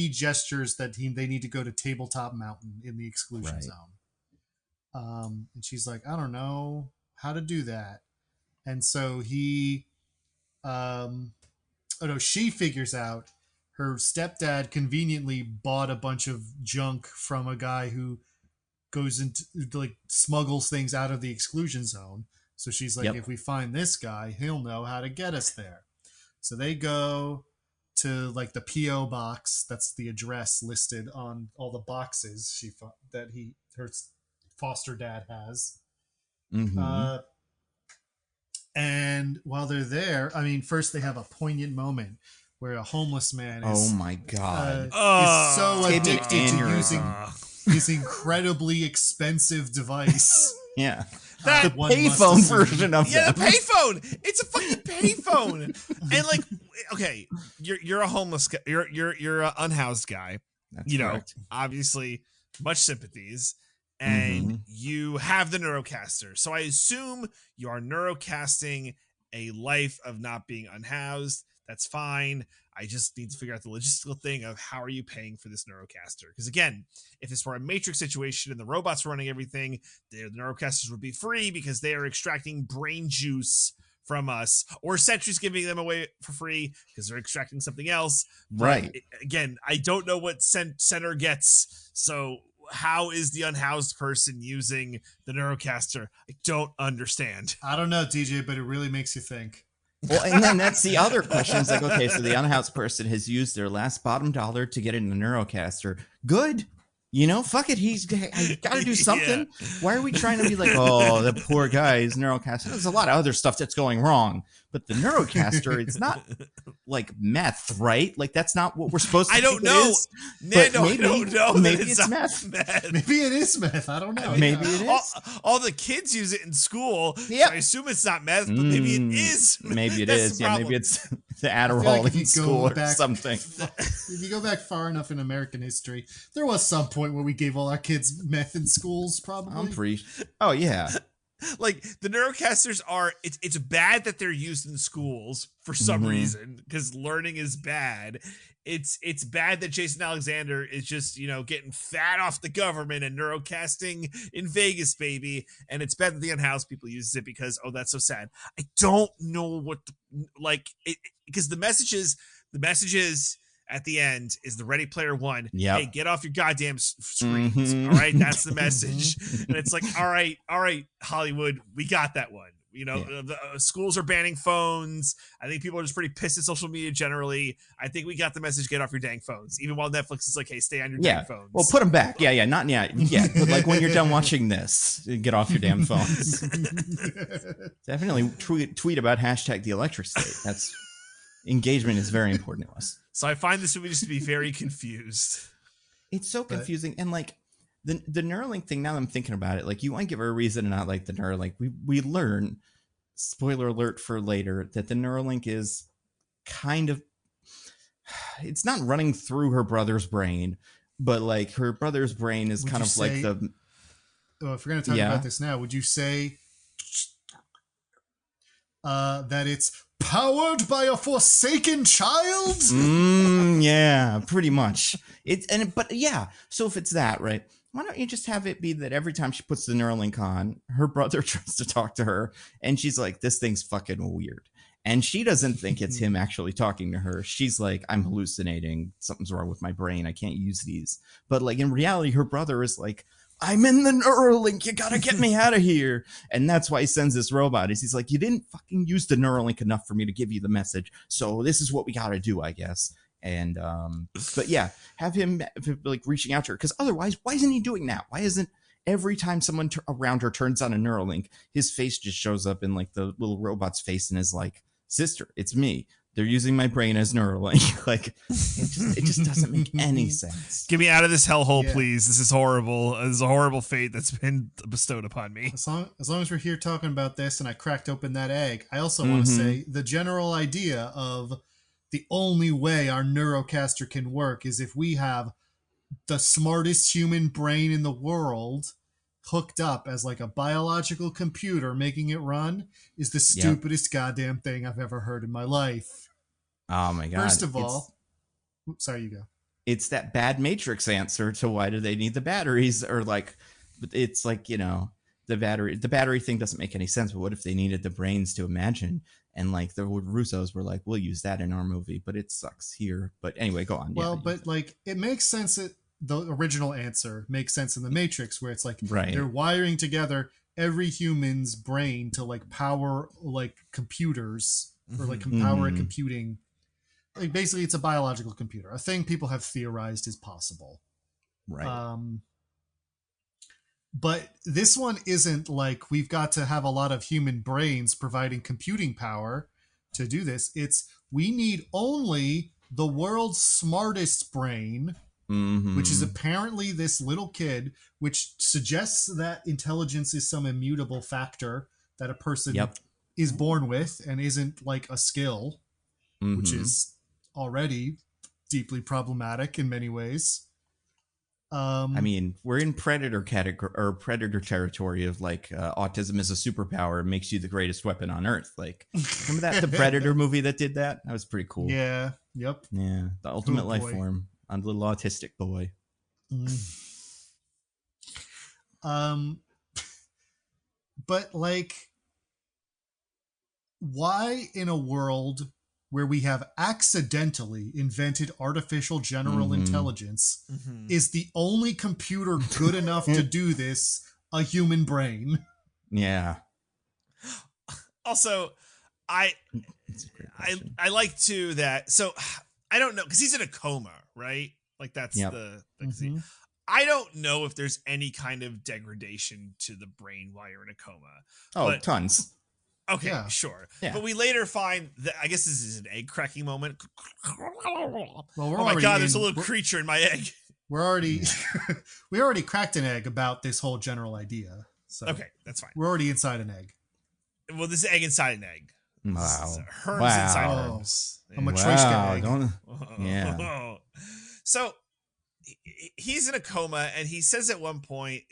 gestures that they need to go to Tabletop Mountain in the exclusion zone. And she's like, I don't know how to do that. And so she figures out her stepdad conveniently bought a bunch of junk from a guy who goes into like smuggles things out of the exclusion zone. So she's like, if we find this guy, he'll know how to get us there. So they go to like the P.O. box. That's the address listed on all the boxes her foster dad has. Mm-hmm. And while they're there, I mean, first they have a poignant moment where a homeless man is, oh my God, is so addicted to using his incredibly expensive device. Yeah. The payphone version of the payphone. It's a fucking payphone. And like, okay, you're a homeless guy. You're an unhoused guy. That's correct. Obviously, much sympathies, and you have the Neurocaster. So I assume you are neurocasting a life of not being unhoused. That's fine. I just need to figure out the logistical thing of how are you paying for this Neurocaster? Because again, if this were a Matrix situation and the robots were running everything, the Neurocasters would be free because they are extracting brain juice from us, or Sentry's giving them away for free because they're extracting something else. Right. But again, I don't know what Center gets. So how is the unhoused person using the Neurocaster? I don't understand. I don't know, DJ, but it really makes you think. Well, and then that's the other question. It's like, okay, so the unhoused person has used their last bottom dollar to get in the Neurocaster. Good. You know, fuck it. He's got to do something. Yeah. Why are we trying to be like, oh, the poor guy is Neurocaster? There's a lot of other stuff that's going wrong. But the Neurocaster, it's not like meth, right? Like, that's not what we're supposed to do. I don't know. Nando, maybe, I don't know. Maybe it's meth. Maybe it is meth. I don't know. Maybe it is. All the kids use it in school. Yep. So I assume it's not meth, but maybe it is. Maybe it is. Yeah, maybe it's the Adderall like in school or something. If you go back far enough in American history, there was some point where we gave all our kids meth in schools, probably. Oh, yeah. Like the Neurocasters are, it's bad that they're used in schools for some reason because learning is bad. It's bad that Jason Alexander is just, you know, getting fat off the government and neurocasting in Vegas, baby. And it's bad that the unhoused people use it because, oh, that's so sad. I don't know what, because the messages at the end is the Ready Player One. Yep. Hey, get off your goddamn screens. All right. That's the message. And it's like, all right, Hollywood, we got that one. You know, the schools are banning phones. I think people are just pretty pissed at social media generally. I think we got the message, get off your dang phones. Even while Netflix is like, hey, stay on your dang phones. Well, put them back. Yeah. Not yet. Yeah. But like when you're done watching this, get off your damn phones. Definitely tweet about hashtag the electric state. That's engagement is very important to us. So I find this movie just to be very confused. It's so confusing. And like the Neuralink thing, now that I'm thinking about it, like you want to give her a reason to not like the Neuralink. We learn, spoiler alert for later, that the Neuralink is kind of, it's not running through her brother's brain, but like her brother's brain is kind of like the... Oh, if we're going to talk about this now, would you say that it's powered by a forsaken child? Yeah, pretty much. But yeah, so if it's that, right? Why don't you just have it be that every time she puts the Neuralink on, her brother tries to talk to her, and she's like, this thing's fucking weird. And she doesn't think it's him actually talking to her. She's like, I'm hallucinating. Something's wrong with my brain. I can't use these. But like in reality, her brother is like, I'm in the Neuralink. You gotta get me out of here. And that's why he sends this robot. He's like, you didn't fucking use the Neuralink enough for me to give you the message. So this is what we gotta do, I guess. And but yeah, have him like reaching out to her, because otherwise, why isn't he doing that? Why isn't every time someone around her turns on a Neuralink, his face just shows up in like the little robot's face and is like, sister, it's me. They're using my brain as Neuralink. Like it just doesn't make any sense. Get me out of this hellhole, please. This is horrible. This is a horrible fate that's been bestowed upon me. As long as we're here talking about this and I cracked open that egg, I also want to say the general idea of the only way our Neurocaster can work is if we have the smartest human brain in the world hooked up as like a biological computer making it run is the stupidest goddamn thing I've ever heard in my life. Oh my God. First of all, sorry, you go. It's that bad Matrix answer to why do they need the batteries, or like, it's like, you know, the battery thing doesn't make any sense. But what if they needed the brains to imagine? And like the Russos were like, we'll use that in our movie, but it sucks here. But anyway, go on. Well, but like it makes sense that the original answer makes sense in the Matrix, where it's like they're wiring together every human's brain to like power like computers or like power computing. Like basically it's a biological computer, a thing people have theorized is possible. Right. But this one isn't like we've got to have a lot of human brains providing computing power to do this. It's we need only the world's smartest brain, which is apparently this little kid, which suggests that intelligence is some immutable factor that a person is born with and isn't like a skill, which is already deeply problematic in many ways. I mean, we're in predator territory of like autism is a superpower. It makes you the greatest weapon on earth. Like, remember that the Predator movie that did that? That was pretty cool. Yeah. Yep. Yeah. The ultimate life form on little autistic boy. But like, why in a world where we have accidentally invented artificial general intelligence is the only computer good enough to do this a human brain? Yeah. Also, I like to that. So I don't know, because he's in a coma, right? Like that's the thing. I don't know if there's any kind of degradation to the brain while you're in a coma. Oh, tons. Okay, sure. Yeah. But we later find that, I guess this is an egg cracking moment. Well, oh my God, there's a little creature in my egg. We already cracked an egg about this whole general idea. So okay, that's fine. We're already inside an egg. Well, this is egg inside an egg. Wow. Herms inside herms. A matryoshka egg. Yeah. So he's in a coma, and he says at one point,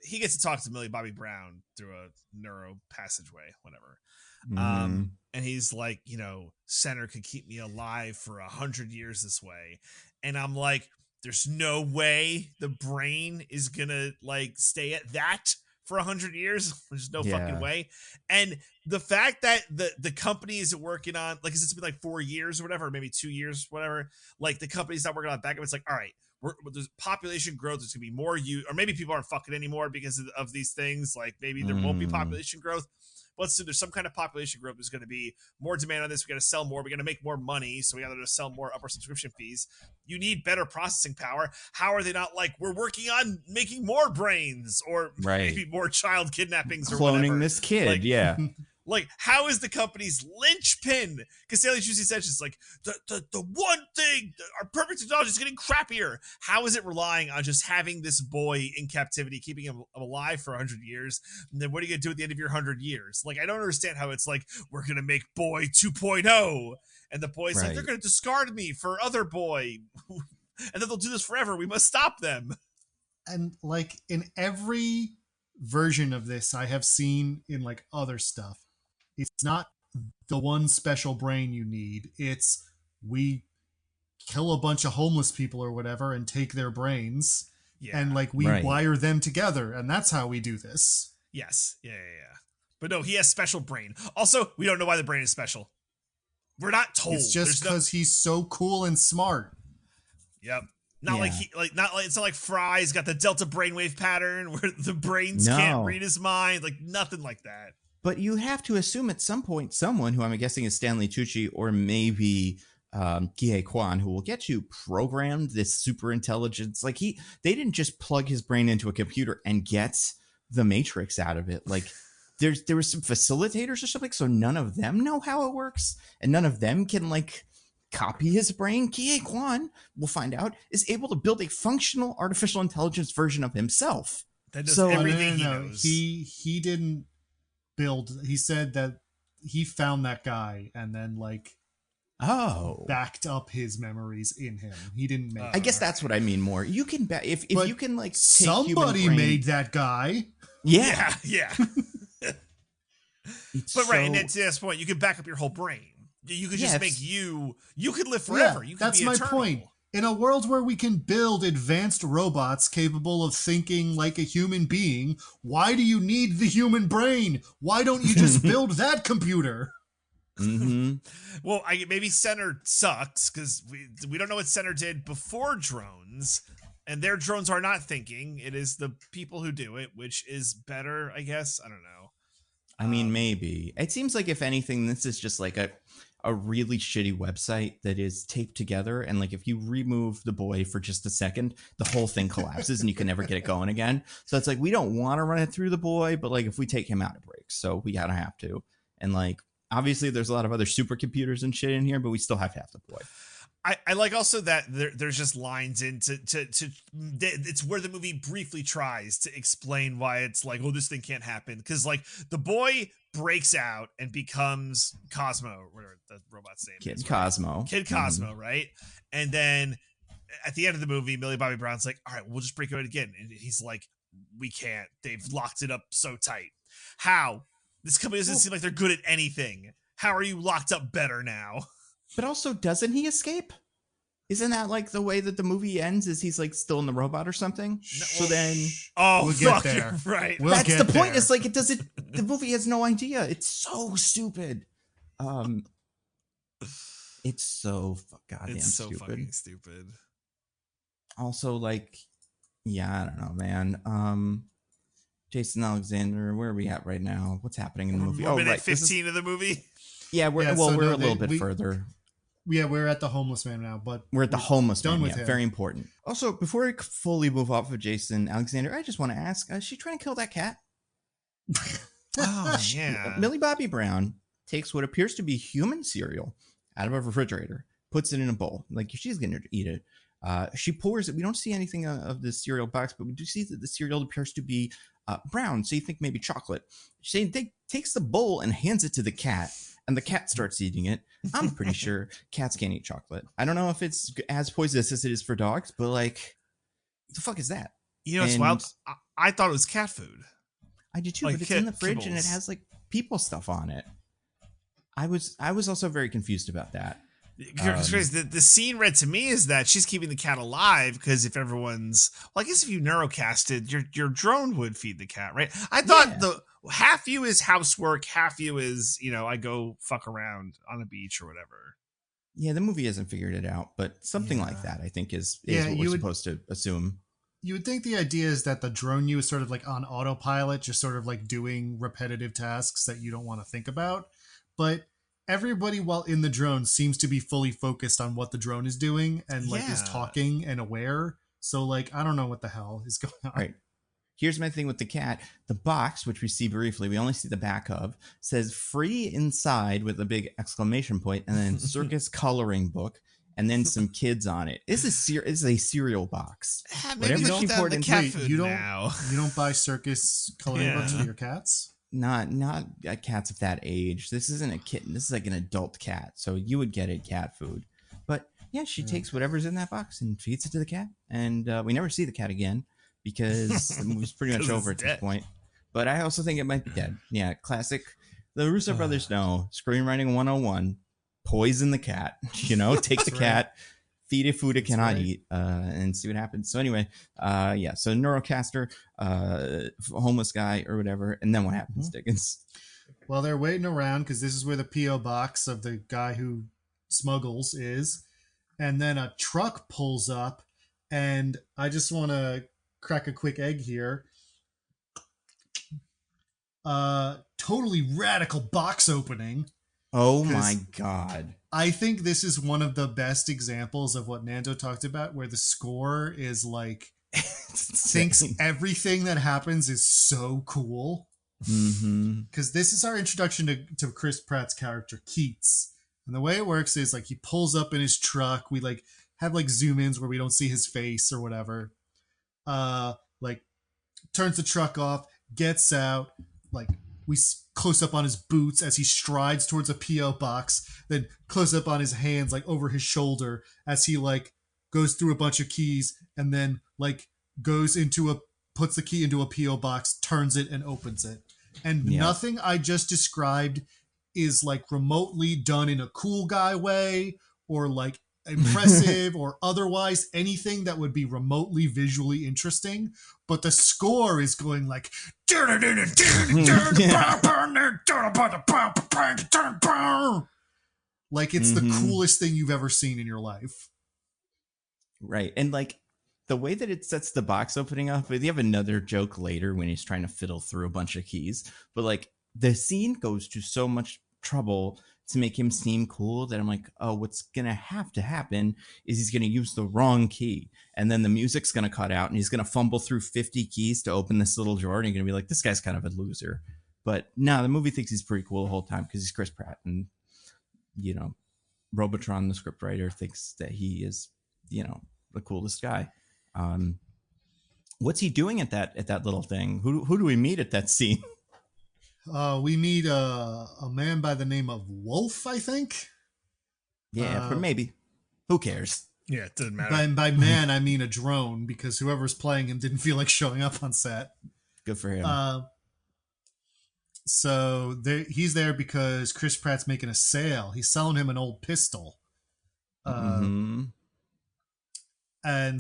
he gets to talk to Millie Bobby Brown through a neuro passageway, whatever. And he's like, you know, center could keep me alive for 100 years this way. And I'm like, there's no way the brain is gonna like stay at that for 100 years. There's no fucking way. And the fact that the company is working on, like, it's been like 4 years or whatever, or maybe 2 years, whatever. Like the company's not working on backup. It's like, all right, there's population growth. There's gonna be more or maybe people aren't fucking anymore because of these things. Like maybe there won't be population growth. But let's say there's some kind of population growth. There's going to be more demand on this. We got to sell more. We got to make more money. So we got to sell more upper subscription fees. You need better processing power. How are they not like, we're working on making more brains or maybe more child kidnappings or cloning this kid? Like, like, how is the company's linchpin? Because Sally Juicy says it's like the one thing, our perfect technology is getting crappier. How is it relying on just having this boy in captivity, keeping him alive for 100 years? And then what are you going to do at the end of your 100 years? Like, I don't understand how it's like, we're going to make boy 2.0. And the boy's like, they're going to discard me for other boy. And then they'll do this forever. We must stop them. And like in every version of this I have seen in like other stuff, it's not the one special brain you need. It's we kill a bunch of homeless people or whatever and take their brains. Yeah. And like we Right. wire them together, and that's how we do this. Yes. Yeah. But no, he has special brain. Also, we don't know why the brain is special. We're not told. It's just because he's so cool and smart. Yep. Not like it's not like Fry's got the delta brainwave pattern where the brains No. can't read his mind. Like nothing like that. But you have to assume at some point someone who I'm guessing is Stanley Tucci or maybe Kie Kwan, who will get you programmed this super intelligence. Like they didn't just plug his brain into a computer and get the Matrix out of it. Like there were some facilitators or something, so none of them know how it works, and none of them can like copy his brain. Kie Kwan, we'll find out, is able to build a functional artificial intelligence version of himself. That does everything he knows. He didn't build. He said that he found that guy and then like backed up his memories in him. He didn't make. I guess that's what I mean more. You can if you can like take somebody made that guy. Yeah. But right, and to this point, you can back up your whole brain. You could just make you could live forever. You could that's be my eternal. point. In a world where we can build advanced robots capable of thinking like a human being, why do you need the human brain? Why don't you just build that computer? Mm-hmm. Well, maybe Center sucks because we don't know what Center did before drones, and their drones are not thinking. It is the people who do it, which is better, I guess. I don't know. I mean, maybe. It seems like, if anything, this is just like a really shitty website that is taped together. And like, if you remove the boy for just a second, the whole thing collapses and you can never get it going again. So it's like, we don't want to run it through the boy, but like, if we take him out, it breaks. So we gotta have to. And like, obviously there's a lot of other supercomputers and shit in here, but we still have to have the boy. I like also that there's just lines into it's where the movie briefly tries to explain why it's like, oh, this thing can't happen, because like the boy breaks out and becomes Cosmo, whatever the robot's name is, Cosmo. Kid Cosmo, right? And then at the end of the movie, Millie Bobby Brown's like, all right, we'll just break it out again, and he's like, we can't. They've locked it up so tight. How? This company doesn't seem like they're good at anything. How are you locked up better now? But also, doesn't he escape? Isn't that like the way that the movie ends? Is he's like still in the robot or something? So then, we'll get there. Right. That's the point. It's like the movie has no idea. It's so stupid. It's so goddamn stupid. Fucking stupid. Also, like, yeah, I don't know, man. Jason Alexander, where are we at right now? What's happening in the movie? We're at 15 of the movie. Yeah, we're a little bit further. Yeah, we're at the homeless man now, but we're at the homeless man. With him. Very important. Also, before we fully move off of Jason Alexander, I just want to ask: is she trying to kill that cat? Oh yeah. Millie Bobby Brown takes what appears to be human cereal out of a refrigerator, puts it in a bowl, like she's going to eat it. She pours it. We don't see anything of the cereal box, but we do see that the cereal appears to be brown. So you think maybe chocolate. She takes the bowl and hands it to the cat, and the cat starts eating it. I'm pretty sure cats can't eat chocolate. I don't know if it's as poisonous as it is for dogs, but like, what the fuck is that? You know, it's wild. I thought it was cat food. I did too, like but it's in the fridge kibbles. And it has like people stuff on it. I was also very confused about that. The scene read to me is that she's keeping the cat alive because if everyone's, well, I guess if you neurocasted, your drone would feed the cat, right? I thought the half you is housework, half you is, I go fuck around on a beach or whatever. Yeah, the movie hasn't figured it out, but something like that I think is what we're supposed to assume. You would think the idea is that the drone you is sort of like on autopilot, just sort of like doing repetitive tasks that you don't want to think about. But everybody while in the drone seems to be fully focused on what the drone is doing and like is talking and aware. So like, I don't know what the hell is going on. Right. Here's my thing with the cat. The box, which we see briefly, we only see the back of, says free inside with a big exclamation point and then circus coloring book and then some kids on it. It's a cereal box. Maybe she poured into cat food you don't buy circus coloring books for your cats? Not cats of that age. This isn't a kitten. This is like an adult cat. So you would get it cat food. But yeah, she takes whatever's in that box and feeds it to the cat. And we never see the cat again because the movie's pretty much over at this point. But I also think it might be dead. Yeah, classic The Russo brothers know screenwriting 101, poison the cat, take the cat, feed it food it cannot eat, and see what happens. So anyway, so Neurocaster, homeless guy or whatever, and then what happens, Diggins? Well, they're waiting around because this is where the P.O. box of the guy who smuggles is, and then a truck pulls up, and I just want to crack a quick egg here. Totally radical box opening. Oh my God. I think this is one of the best examples of what Nando talked about, where the score is like, thinks everything that happens is so cool. Because this is our introduction to Chris Pratt's character, Keats. And the way it works is like he pulls up in his truck. We like have like zoom ins where we don't see his face or whatever. Like turns the truck off, gets out, like we close up on his boots as he strides towards a P.O. box, then close up on his hands like over his shoulder as he like goes through a bunch of keys and then like puts the key into a P.O. box, turns it and opens it. And nothing I just described is like remotely done in a cool guy way or like impressive or otherwise anything that would be remotely visually interesting. But the score is going like like it's the coolest thing you've ever seen in your life. Right. And like the way that it sets the box opening up, you have another joke later when he's trying to fiddle through a bunch of keys, but like the scene goes to so much trouble to make him seem cool that I'm like, oh, what's going to have to happen is he's going to use the wrong key. And then the music's going to cut out and he's going to fumble through 50 keys to open this little drawer. And you're going to be like, this guy's kind of a loser. But no, the movie thinks he's pretty cool the whole time because he's Chris Pratt. And, Robotron, the scriptwriter, thinks that he is, the coolest guy. What's he doing at that little thing? Who do we meet at that scene? We meet a man by the name of Wolf, I think. Yeah, but maybe. Who cares? Yeah, it doesn't matter. By man, I mean a drone, because whoever's playing him didn't feel like showing up on set. Good for him. So he's there because Chris Pratt's making a sale. He's selling him an old pistol. And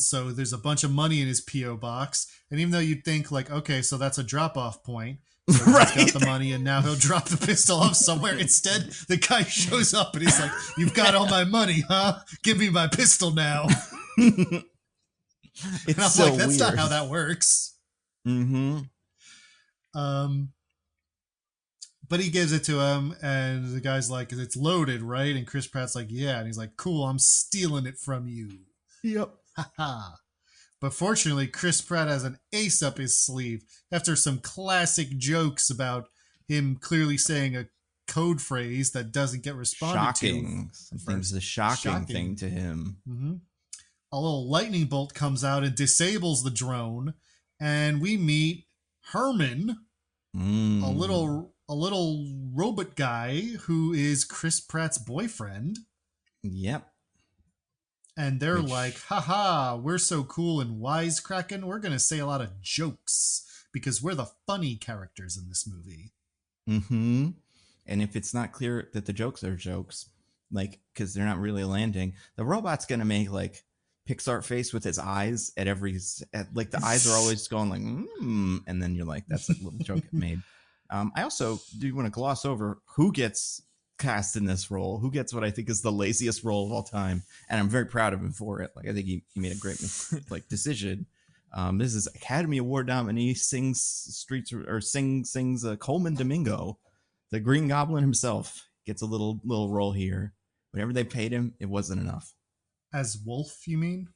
so there's a bunch of money in his P.O. box. And even though you'd think like, okay, so that's a drop-off point. So he's got the money and now he'll drop the pistol off somewhere. Instead, the guy shows up and he's like, you've got all my money, huh? Give me my pistol now. It's and I'm so like, that's weird. not how that works. But he gives it to him and the guy's like, it's loaded, right? And Chris Pratt's like, yeah. And he's like, cool, I'm stealing it from you. Yep. But fortunately, Chris Pratt has an ace up his sleeve after some classic jokes about him clearly saying a code phrase that doesn't get responded to. Something's a shocking thing to him. A little lightning bolt comes out and disables the drone, and we meet Herman, a little robot guy who is Chris Pratt's boyfriend. Yep. And they're like, haha, we're so cool and wisecracking. We're going to say a lot of jokes because we're the funny characters in this movie. And if it's not clear that the jokes are jokes, like, because they're not really landing, the robot's going to make like Pixar face with its eyes like the eyes are always going like, and then you're like, that's a little joke it made. I also do want to gloss over who gets cast in this role, who gets what I think is the laziest role of all time, and I'm very proud of him for it. Like I think he made a great decision. This is Academy Award nominee, sings Coleman Domingo, the Green Goblin himself, gets a little role here. Whatever they paid him, it wasn't enough. As Wolf, you mean?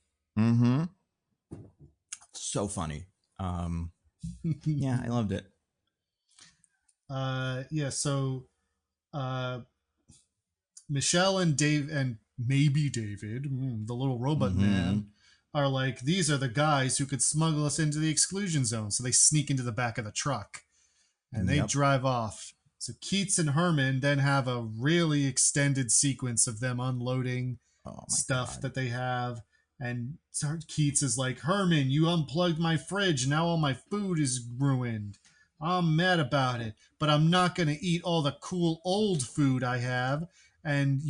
So funny. Yeah, I loved it. So Michelle and Dave and maybe David, the little robot man, are like, these are the guys who could smuggle us into the exclusion zone. So they sneak into the back of the truck and they drive off. So Keats and Herman then have a really extended sequence of them unloading stuff that they have. And Keats is like, Herman, you unplugged my fridge. Now all my food is ruined. I'm mad about it, but I'm not going to eat all the cool old food I have. And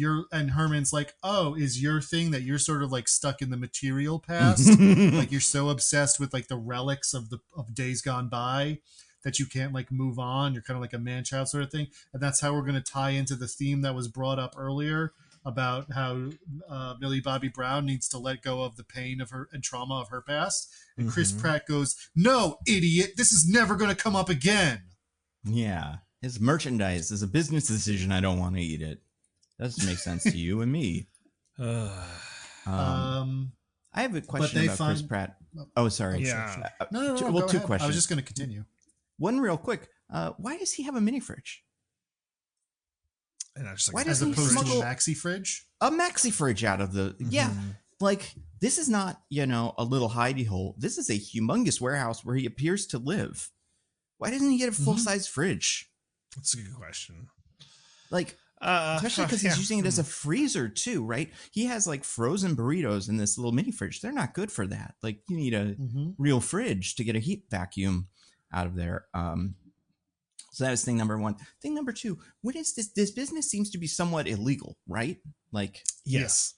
Herman's like, oh, is your thing that you're sort of like stuck in the material past? Like you're so obsessed with like the relics of days gone by that you can't like move on. You're kind of like a man child sort of thing. And that's how we're going to tie into the theme that was brought up earlier about how Millie Bobby Brown needs to let go of the pain of her and trauma of her past. And Chris Pratt goes, no, idiot, this is never going to come up again. Yeah. His merchandise is a business decision. I don't want to eat it. Doesn't make sense to you and me. I have a question about Chris Pratt. Oh, sorry. Yeah. No. Well, two ahead. questions. I was just going to continue. One real quick. Why does he have a mini fridge? And I just like, Why As doesn't he opposed to smuggle a maxi fridge? a maxi fridge out of the... Yeah. Like, this is not, a little hidey hole. This is a humongous warehouse where he appears to live. Why doesn't he get a full-size fridge? That's a good question. Like, especially because he's using it as a freezer too, right? He has like frozen burritos in this little mini fridge. They're not good for that. Like, you need a real fridge to get a heat vacuum out of there. So that was thing number one. Thing number two, what is this? This business seems to be somewhat illegal, right? Like, Yes.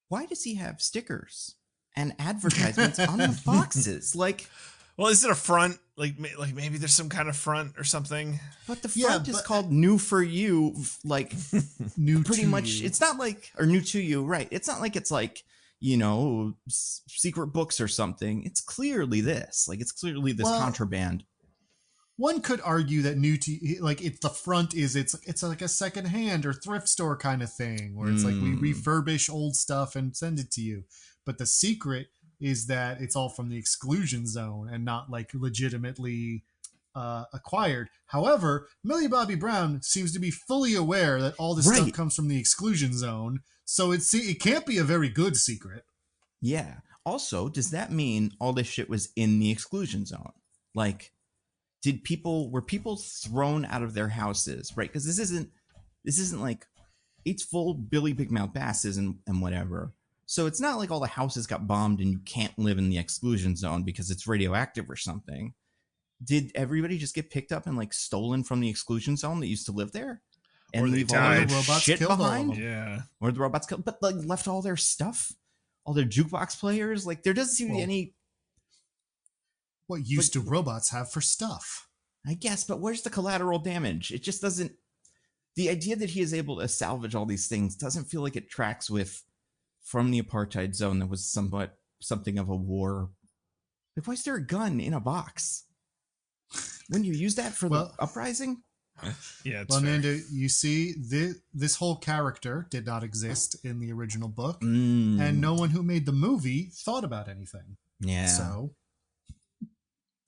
Why does he have stickers and advertisements on the boxes? Like, well, is it a front? Like maybe there's some kind of front or something. But the front is called New For You, like new pretty to much. you. It's not like, or New To You, right? It's not like it's like, secret books or something. It's clearly this. Like, it's clearly this contraband. One could argue that new to like it's the front is it's like a second hand or thrift store kind of thing where it's like we refurbish old stuff and send it to you. But the secret is that it's all from the exclusion zone and not like legitimately acquired. However, Millie Bobby Brown seems to be fully aware that all this stuff comes from the exclusion zone, so it can't be a very good secret. Yeah. Also, does that mean all this shit was in the exclusion zone? Like, were people thrown out of their houses, right? Because this isn't like, it's full Billy Big Mouth Basses and whatever. So it's not like all the houses got bombed and you can't live in the exclusion zone because it's radioactive or something. Did everybody just get picked up and like stolen from the exclusion zone that used to live there? And leave all their shit behind? Yeah. Or the robots killed, but like left all their stuff? All their jukebox players? Like, there doesn't seem to be any... What use do robots have for stuff? I guess, but where's the collateral damage? It just doesn't... The idea that he is able to salvage all these things doesn't feel like it tracks with from the apartheid zone that was somewhat something of a war. Like, why is there a gun in a box? Wouldn't you use that for the uprising? Yeah, well, Nando, you see, this whole character did not exist in the original book, and no one who made the movie thought about anything. Yeah. So...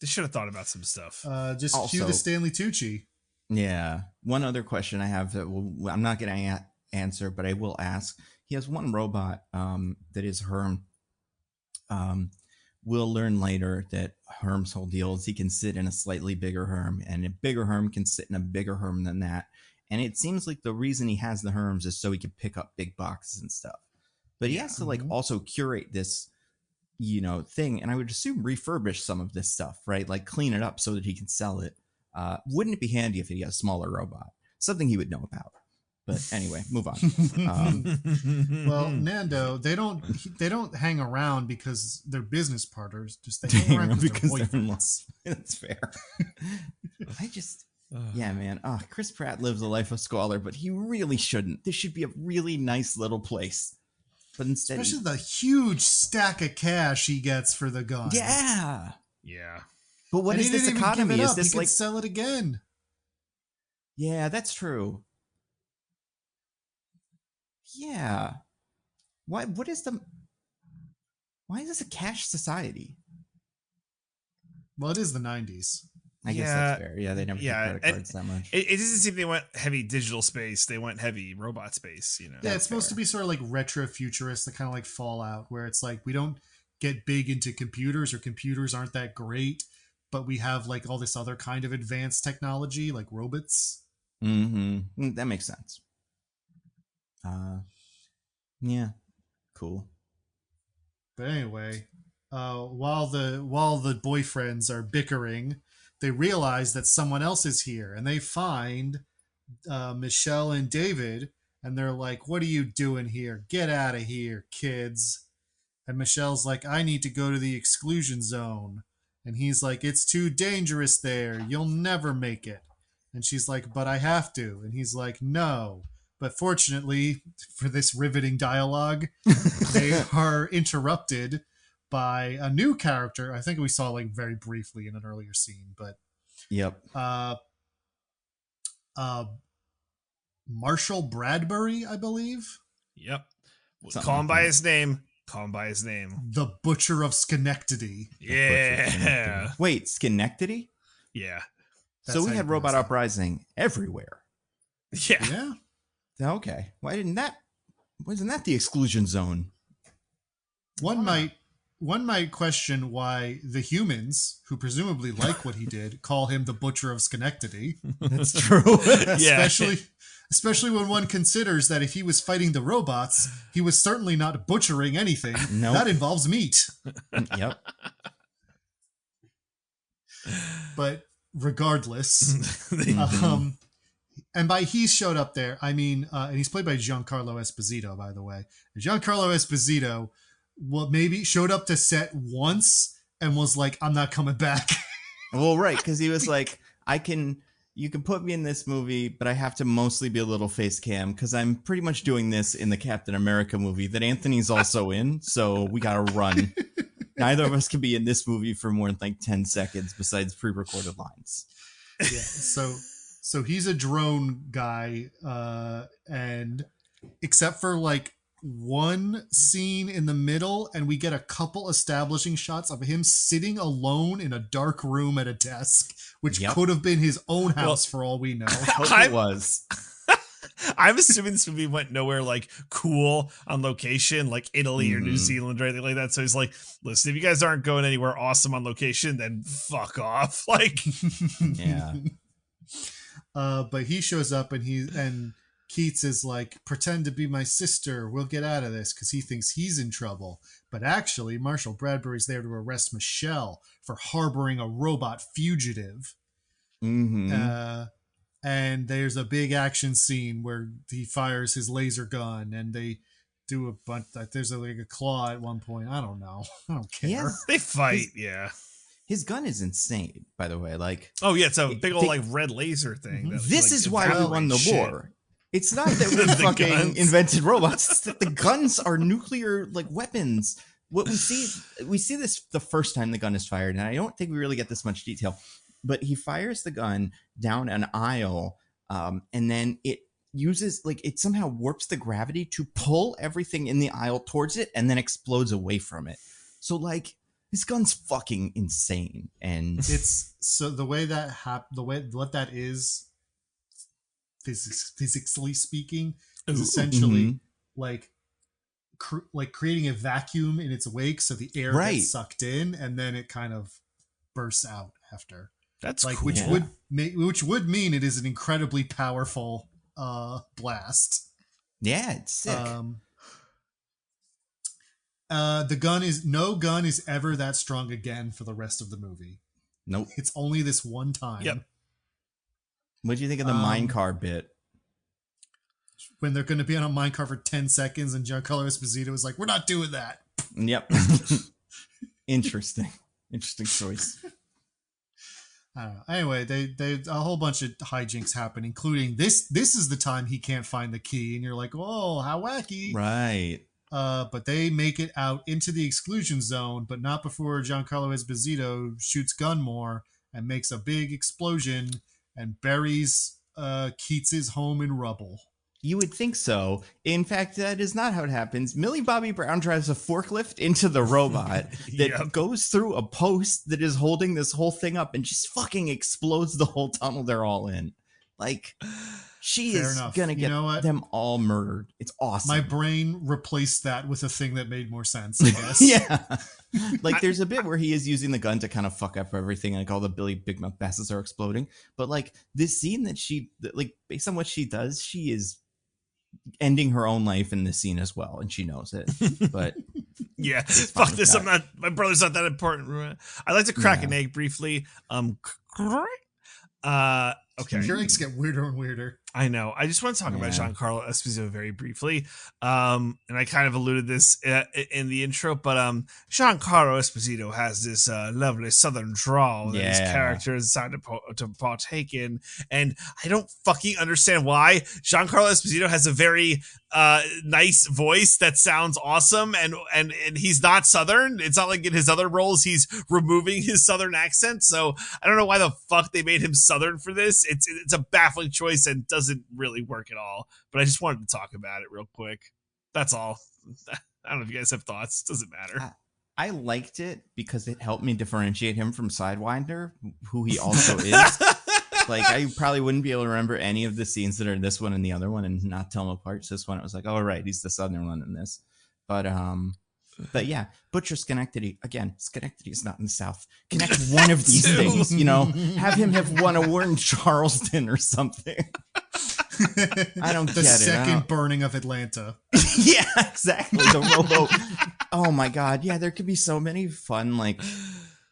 They should have thought about some stuff. Just also, cue the Stanley Tucci. Yeah. One other question I have that I'm not going to answer, but I will ask. He has one robot that is Herm. We'll learn later that Herm's whole deal is he can sit in a slightly bigger Herm, and a bigger Herm can sit in a bigger Herm than that. And it seems like the reason he has the Herms is so he can pick up big boxes and stuff. But he has to like also curate this thing, and I would assume refurbish some of this stuff, right? Like clean it up so that he can sell it. Wouldn't it be handy if he had a smaller robot? Something he would know about. But anyway, move on. Well, Nando, they don't hang around because they're business partners. Just they hang around because they're boyfriends. That's fair. Yeah, man. Chris Pratt lives a life of squalor, but he really shouldn't. This should be a really nice little place. But instead, especially the huge stack of cash he gets for the gun. Yeah. Yeah. But what is this economy? Is this he like could sell it again? Yeah, that's true. Yeah. Why is this a cash society? Well, it is the 90s. I guess that's fair. Yeah, they never took credit cards that much. It doesn't seem they went heavy digital space. They went heavy robot space, Yeah, it's supposed to be sort of like retro futurist, kind of like Fallout, where it's like we don't get big into computers, or computers aren't that great, but we have like all this other kind of advanced technology, like robots. That makes sense. Yeah, cool. But anyway, while the boyfriends are bickering, they realize that someone else is here, and they find Michelle and David, and they're like, "What are you doing here? Get out of here, kids." And Michelle's like, "I need to go to the exclusion zone." And he's like, "It's too dangerous there. You'll never make it." And she's like, "But I have to." And he's like, "No." But fortunately for this riveting dialogue, they are interrupted by a new character. I think we saw like very briefly in an earlier scene, but Yep. Marshall Bradbury, I believe. Yep. Something Call him like by that. his name. Call him by his name. The Butcher of Schenectady. Yeah. Wait, Schenectady? Yeah. That's So we how had you Robot pronounce Uprising everywhere. Yeah. Yeah. Okay. Wasn't that the exclusion zone? One might question why the humans, who presumably like what he did, call him the Butcher of Schenectady. That's true. Yeah. Especially when one considers that if he was fighting the robots, he was certainly not butchering anything. Nope. That involves meat. Yep. But regardless, and by he showed up there, I mean, and he's played by Giancarlo Esposito, by the way. And Giancarlo Esposito, well, maybe showed up to set once and was like, "I'm not coming back." Well, right, because he was like, you can put me in this movie, but I have to mostly be a little face cam because I'm pretty much doing this in the Captain America movie that Anthony's also in, so we gotta run. Neither of us can be in this movie for more than like 10 seconds besides pre-recorded lines. Yeah, so he's a drone guy, and except for like one scene in the middle, and we get a couple establishing shots of him sitting alone in a dark room at a desk, which Yep. could have been his own house for all we know. Hope it was. I'm assuming this movie went nowhere like cool on location, like Italy or New Zealand or anything like that. So he's like, "Listen, if you guys aren't going anywhere awesome on location, then fuck off." Like, Yeah. But he shows up, and Keats is like, "Pretend to be my sister. We'll get out of this," because he thinks he's in trouble. But actually, Marshall Bradbury's there to arrest Michelle for harboring a robot fugitive. Mm-hmm. And there's a big action scene where he fires his laser gun, and they do a bunch. There's like a claw at one point. I don't know. I don't care. Yes. they fight. Yeah. His gun is insane, by the way. Like, Oh, yeah. It's a big old They- like red laser thing. that, this like, is why we won the shit. war. It's not that we The fucking guns. invented robots. It's that the guns are nuclear like weapons. What we see this the first time the gun is fired, and I don't think we really get this much detail. But he fires the gun down an aisle, and then it uses it somehow warps the gravity to pull everything in the aisle towards it, and then explodes away from it. So this gun's fucking insane, and It's so the way that what that is, physically speaking, is essentially like creating a vacuum in its wake, so the air Right. gets sucked in, and then it kind of bursts out after. That's Like cool. which would mean it is an incredibly powerful blast. yeah, it's sick. No gun is ever that strong again for the rest of the movie. Nope. It's only this one time. Yep. What do you think of the minecart bit? When they're going to be on a minecart for 10 seconds, and Giancarlo Esposito is like, "We're not doing that." Yep. Interesting choice. I don't know. Anyway, they a whole bunch of hijinks happen, including this. This is the time he can't find the key, and you're like, "Oh, how wacky!" Right. But they make it out into the exclusion zone, but not before Giancarlo Esposito shoots Gunmore and makes a big explosion and buries Keats's home in rubble. You would think so. In fact, that is not how it happens. Millie Bobby Brown drives a forklift into the robot that Yep. goes through a post that is holding this whole thing up and just fucking explodes the whole tunnel they're all in. Like, she Fair is enough. gonna You get know what? them all murdered. It's awesome. My brain replaced that with a thing that made more sense, I guess. Yeah. Like, there's a bit where he is using the gun to kind of fuck up everything, like all the Billy Big Mouth bastards are exploding. But like this scene based on what she does, she is ending her own life in this scene as well, and she knows it. But Yeah, fine fuck with this. that. My brother's not that important. I'd like to crack an egg briefly. Okay. Drinks get weirder and weirder. I know. I just want to talk about Giancarlo Esposito very briefly. And I kind of alluded this in the intro, but Giancarlo Esposito has this lovely southern drawl that his character has decided to partake in. And I don't fucking understand why. Giancarlo Esposito has a very nice voice that sounds awesome, and he's not southern. It's not like in his other roles he's removing his southern accent. So I don't know why the fuck they made him southern for this. It's a baffling choice and doesn't really work at all, but I just wanted to talk about it real quick. That's all. I don't know if you guys have thoughts. Doesn't matter. I liked it because it helped me differentiate him from Sidewinder, who he also is. Like, I probably wouldn't be able to remember any of the scenes that are in this one and the other one and not tell them apart. So this one, it was like, oh, right, he's the southern one in this. But yeah, Butcher Schenectady, again, Schenectady is not in the South. Connect one of these things, have him have won a war in Charleston or something. I don't get it. The second burning of Atlanta. Yeah, exactly. The Robo. Oh my God. Yeah, there could be so many fun, like,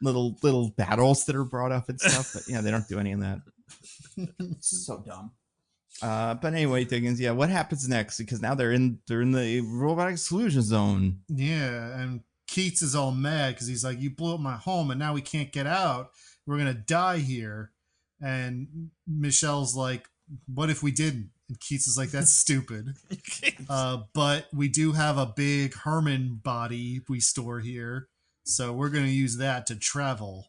little battles that are brought up and stuff. But yeah, they don't do any of that. So dumb. But anyway, Diggins, yeah, what happens next? Because now they're in the robotic exclusion zone. Yeah, and Keats is all mad because he's like, you blew up my home and now we can't get out. We're gonna die here. And Michelle's like, what if we didn't? And Keats is like, that's stupid. But we do have a big Herman body we store here, so we're gonna use that to travel,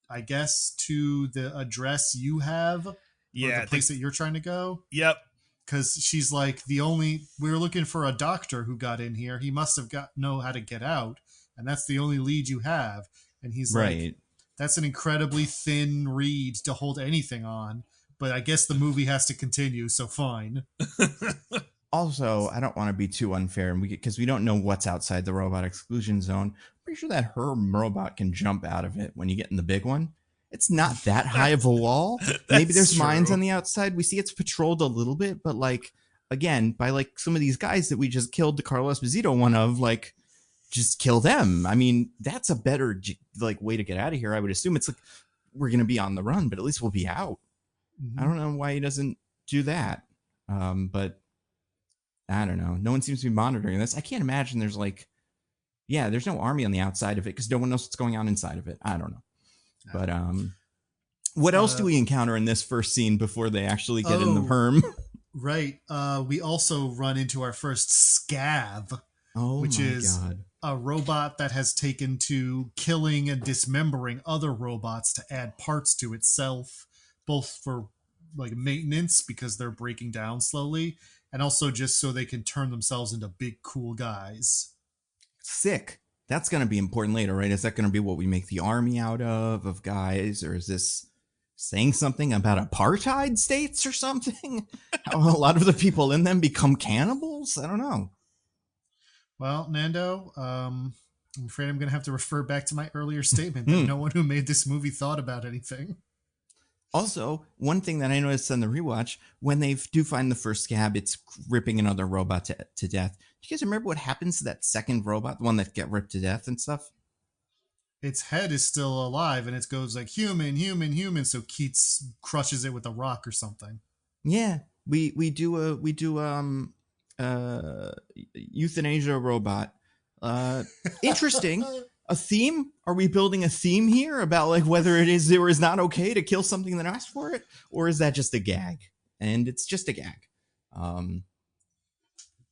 I guess, to the address you have. Yeah, the place that you're trying to go. Yep. Because she's like, we were looking for a doctor who got in here. He must have know how to get out, and that's the only lead you have. And he's like, that's an incredibly thin reed to hold anything on. But I guess the movie has to continue, so fine. Also, I don't want to be too unfair, because we don't know what's outside the robot exclusion zone. Pretty sure that Herm robot can jump out of it when you get in the big one. It's not that high of a wall. Maybe there's mines on the outside. We see it's patrolled a little bit, but like, again, by like some of these guys that we just killed the Carlos Esposito one of, like, just kill them. I mean, that's a better like way to get out of here. I would assume it's like we're going to be on the run, but at least we'll be out. Mm-hmm. I don't know why he doesn't do that. But I don't know. No one seems to be monitoring this. I can't imagine there's there's no army on the outside of it because no one knows what's going on inside of it. I don't know. But what else do we encounter in this first scene before they actually get in the perm? Right. We also run into our first scav, which is a robot that has taken to killing and dismembering other robots to add parts to itself, both for like maintenance because they're breaking down slowly, and also just so they can turn themselves into big cool guys. Sick. That's going to be important later, right? Is that going to be what we make the army out of guys? Or is this saying something about apartheid states or something? How a lot of the people in them become cannibals? I don't know. Well, Nando, I'm afraid I'm going to have to refer back to my earlier statement that no one who made this movie thought about anything. Also, one thing that I noticed on the rewatch, when they do find the first scab, it's ripping another robot to death. Do you guys remember what happens to that second robot, the one that get ripped to death and stuff? Its head is still alive, and it goes like human, human, human. So Keats crushes it with a rock or something. Yeah, we do euthanasia robot. Interesting. A theme? Are we building a theme here about like whether it is or is not okay to kill something that asked for it, or is that just a gag? And it's just a gag.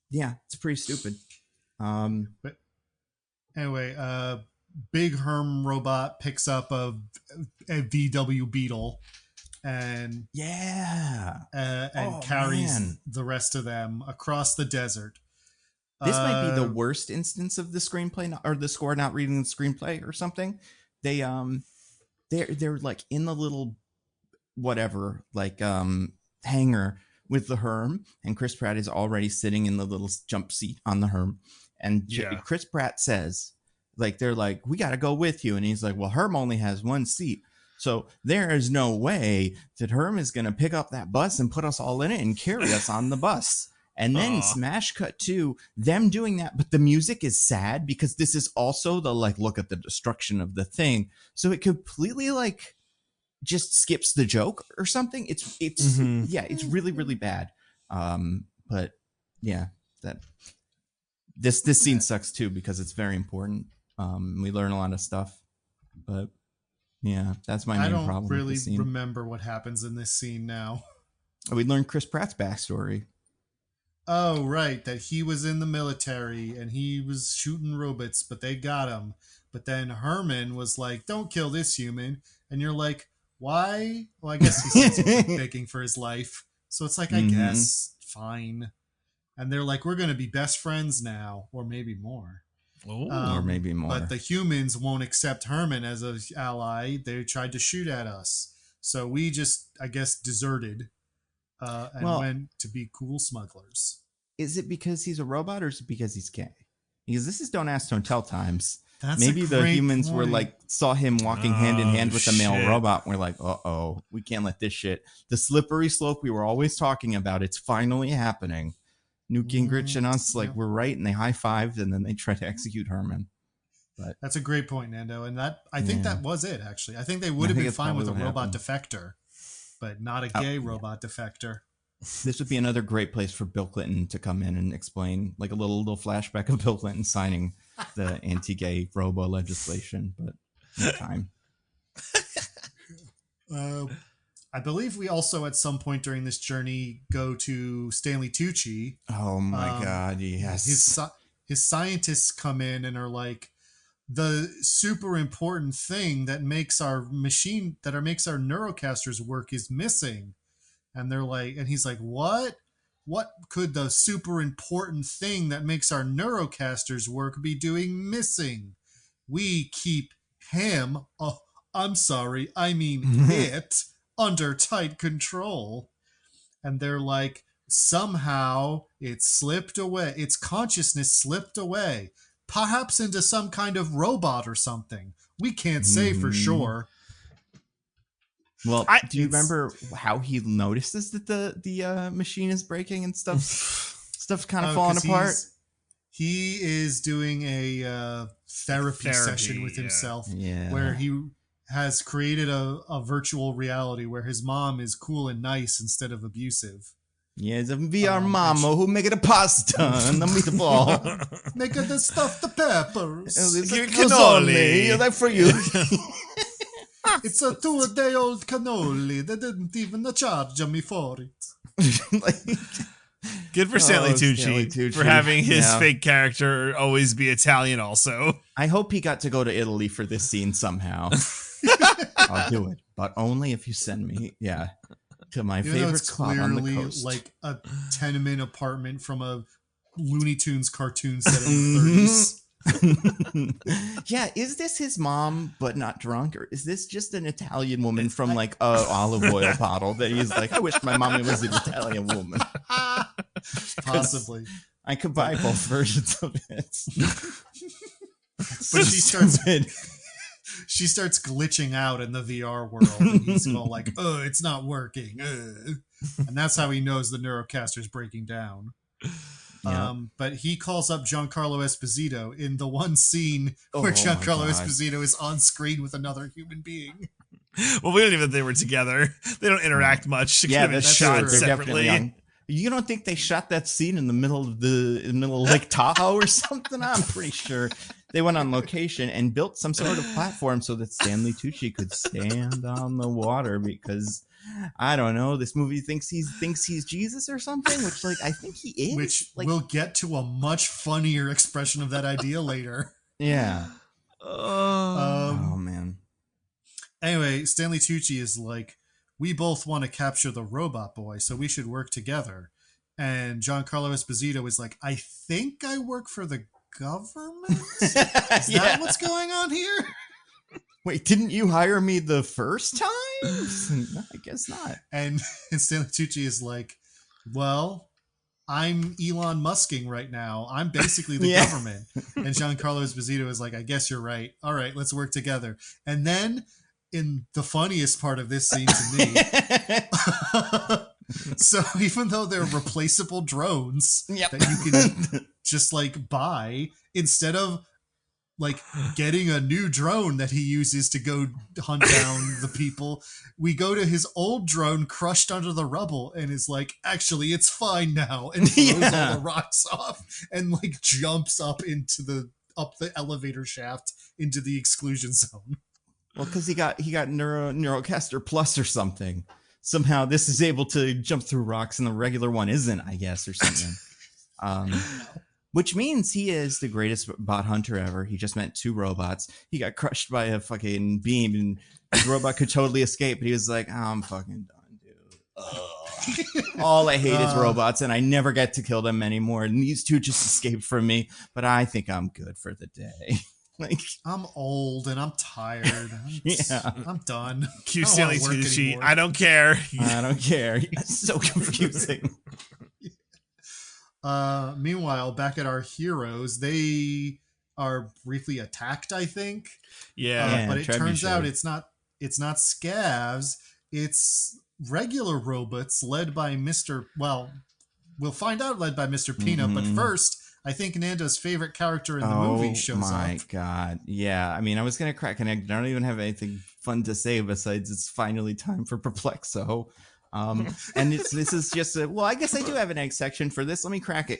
Yeah, it's pretty stupid. But anyway, big Herm robot picks up a VW Beetle and carries the rest of them across the desert. This might be the worst instance of the screenplay or the score not reading the screenplay or something. They're like in the little whatever hangar with the Herm, and Chris Pratt is already sitting in the little jump seat on the Herm, and Chris Pratt says, like, they're like, we got to go with you, and he's like, well, Herm only has one seat, so there is no way that Herm is going to pick up that bus and put us all in it and carry us on the bus. And then smash cut to them doing that, but the music is sad because this is also the like look at the destruction of the thing. So it completely like just skips the joke or something. It's it's really, really bad. But yeah, this scene sucks too because it's very important. We learn a lot of stuff, but yeah, that's my main problem. I don't really remember what happens in this scene now. We learn Chris Pratt's backstory. Oh, right. That he was in the military and he was shooting robots, but they got him. But then Herman was like, don't kill this human. And you're like, why? Well, I guess he's begging for his life. So it's like, I guess, fine. And they're like, we're going to be best friends now, or maybe more. Or maybe more. But the humans won't accept Herman as an ally. They tried to shoot at us. So we just, I guess, deserted. And went to be cool smugglers. Is it because he's a robot or is it because he's gay? Because this is don't ask, don't tell times. That's maybe the humans were like, saw him walking hand in hand with the male robot. And we're like, we can't let this shit. The slippery slope we were always talking about. It's finally happening. Newt Gingrich and us, we're right. And they high-fived and then they try to execute Herman. But that's a great point, Nando. And I think that was it, actually. I think they would have been fine with a robot defector. But not a gay robot defector. This would be another great place for Bill Clinton to come in and explain, like a little flashback of Bill Clinton signing the anti-gay robo legislation, but no time. I believe we also at some point during this journey go to Stanley Tucci. Oh my God, yes. His scientists come in and are like, the super important thing that makes our Neurocasters work is missing. And they're like, and he's like, what could the super important thing that makes our Neurocasters work be doing missing? We keep him, it under tight control. And they're like, somehow it slipped away. Its consciousness slipped away. Perhaps into some kind of robot or something. We can't say for sure. Well, do you remember how he notices that the machine is breaking and stuff? Stuff's kind of falling apart. He is doing a therapy session with himself, where he has created a virtual reality where his mom is cool and nice instead of abusive. Yeah, it's a VR mama who make it a pasta and the meatball. Make it the stuffed peppers. It's a cannoli. That's for you. It's a 2-day-old cannoli. They didn't even charge me for it. Good for Stanley Tucci for having his fake character always be Italian also. I hope he got to go to Italy for this scene somehow. I'll do it, but only if you send me, to my favorite spot on the coast. Like a tenement apartment from a Looney Tunes cartoon set in the 30s. Yeah, is this his mom but not drunk, or is this just an Italian woman from like a olive oil bottle that he's like, I wish my mommy was an Italian woman? Possibly. I could buy both versions of it. But she starts glitching out in the VR world, and he's all like, it's not working. And that's how he knows the Neurocaster's breaking down. Yeah. But he calls up Giancarlo Esposito in the one scene where Giancarlo Esposito is on screen with another human being. Well, we don't even know they were together. They don't interact much. Yeah, that's shot separately. You don't think they shot that scene in the middle of Lake Tahoe or something? I'm pretty sure they went on location and built some sort of platform so that Stanley Tucci could stand on the water because, I don't know, this movie thinks he's Jesus or something, which I think he is. Which we'll get to a much funnier expression of that idea later. Yeah. Oh man. Anyway, Stanley Tucci is like, we both want to capture the robot boy, so we should work together. And Giancarlo Esposito is like, I think I work for the government? Is that what's going on here? Wait, didn't you hire me the first time? No, I guess not. And Stanley Tucci is like, well, I'm Elon Musking right now. I'm basically the government. And Giancarlo Esposito is like, I guess you're right. All right, let's work together. And then in the funniest part of this scene to me, so even though they're replaceable drones that you can just buy, instead of like getting a new drone that he uses to go hunt down the people. We go to his old drone crushed under the rubble and is like, actually, it's fine now, and throws all the rocks off and like jumps up the elevator shaft into the exclusion zone. Well, because he got Neurocaster Plus or something. Somehow this is able to jump through rocks and the regular one isn't, I guess, or something. Which means he is the greatest bot hunter ever. He just met 2 robots. He got crushed by a fucking beam, and the robot could totally escape, but he was like, I'm fucking done, dude. All I hate is robots, and I never get to kill them anymore. And these 2 just escaped from me, but I think I'm good for the day. Like, I'm old and I'm tired. I'm done. Q Stanley to the sheet. I don't care. I don't care. It's so confusing. Meanwhile, back at our heroes, they are briefly attacked, I think. Yeah. But it turns out it's not scavs. It's regular robots led by Mr. Well, we'll find out led by Mr. Peanut. But first, I think Nando's favorite character in the movie shows up. Oh my God. Yeah. I mean, I was going to crack an egg. I don't even have anything fun to say besides it's finally time for Perplexo. And this is just I guess I do have an egg section for this. Let me crack it.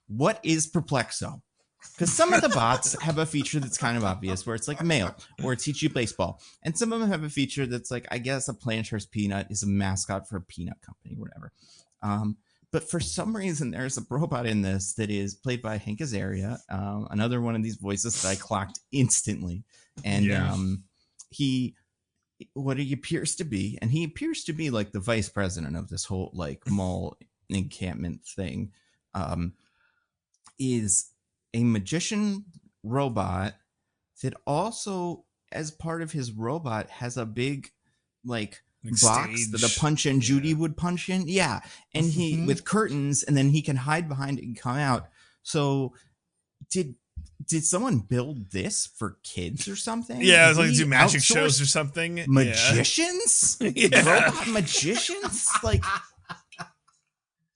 What is Perplexo? Because some of the bots have a feature that's kind of obvious, where it's like mail or teach you baseball. And some of them have a feature that's like, I guess a Planters Peanut is a mascot for a peanut company, whatever. But for some reason, there's a robot in this that is played by Hank Azaria, another one of these voices that I clocked instantly. And what he appears to be, and he appears to be like the vice president of this whole like mall encampment thing, is a magician robot that also, as part of his robot, has a big like box that a Punch and Judy would punch in. Yeah. And he with curtains, and then he can hide behind it and come out. So did someone build this for kids or something? Yeah, it's like do magic shows or something. Magicians? Robot magicians? Like,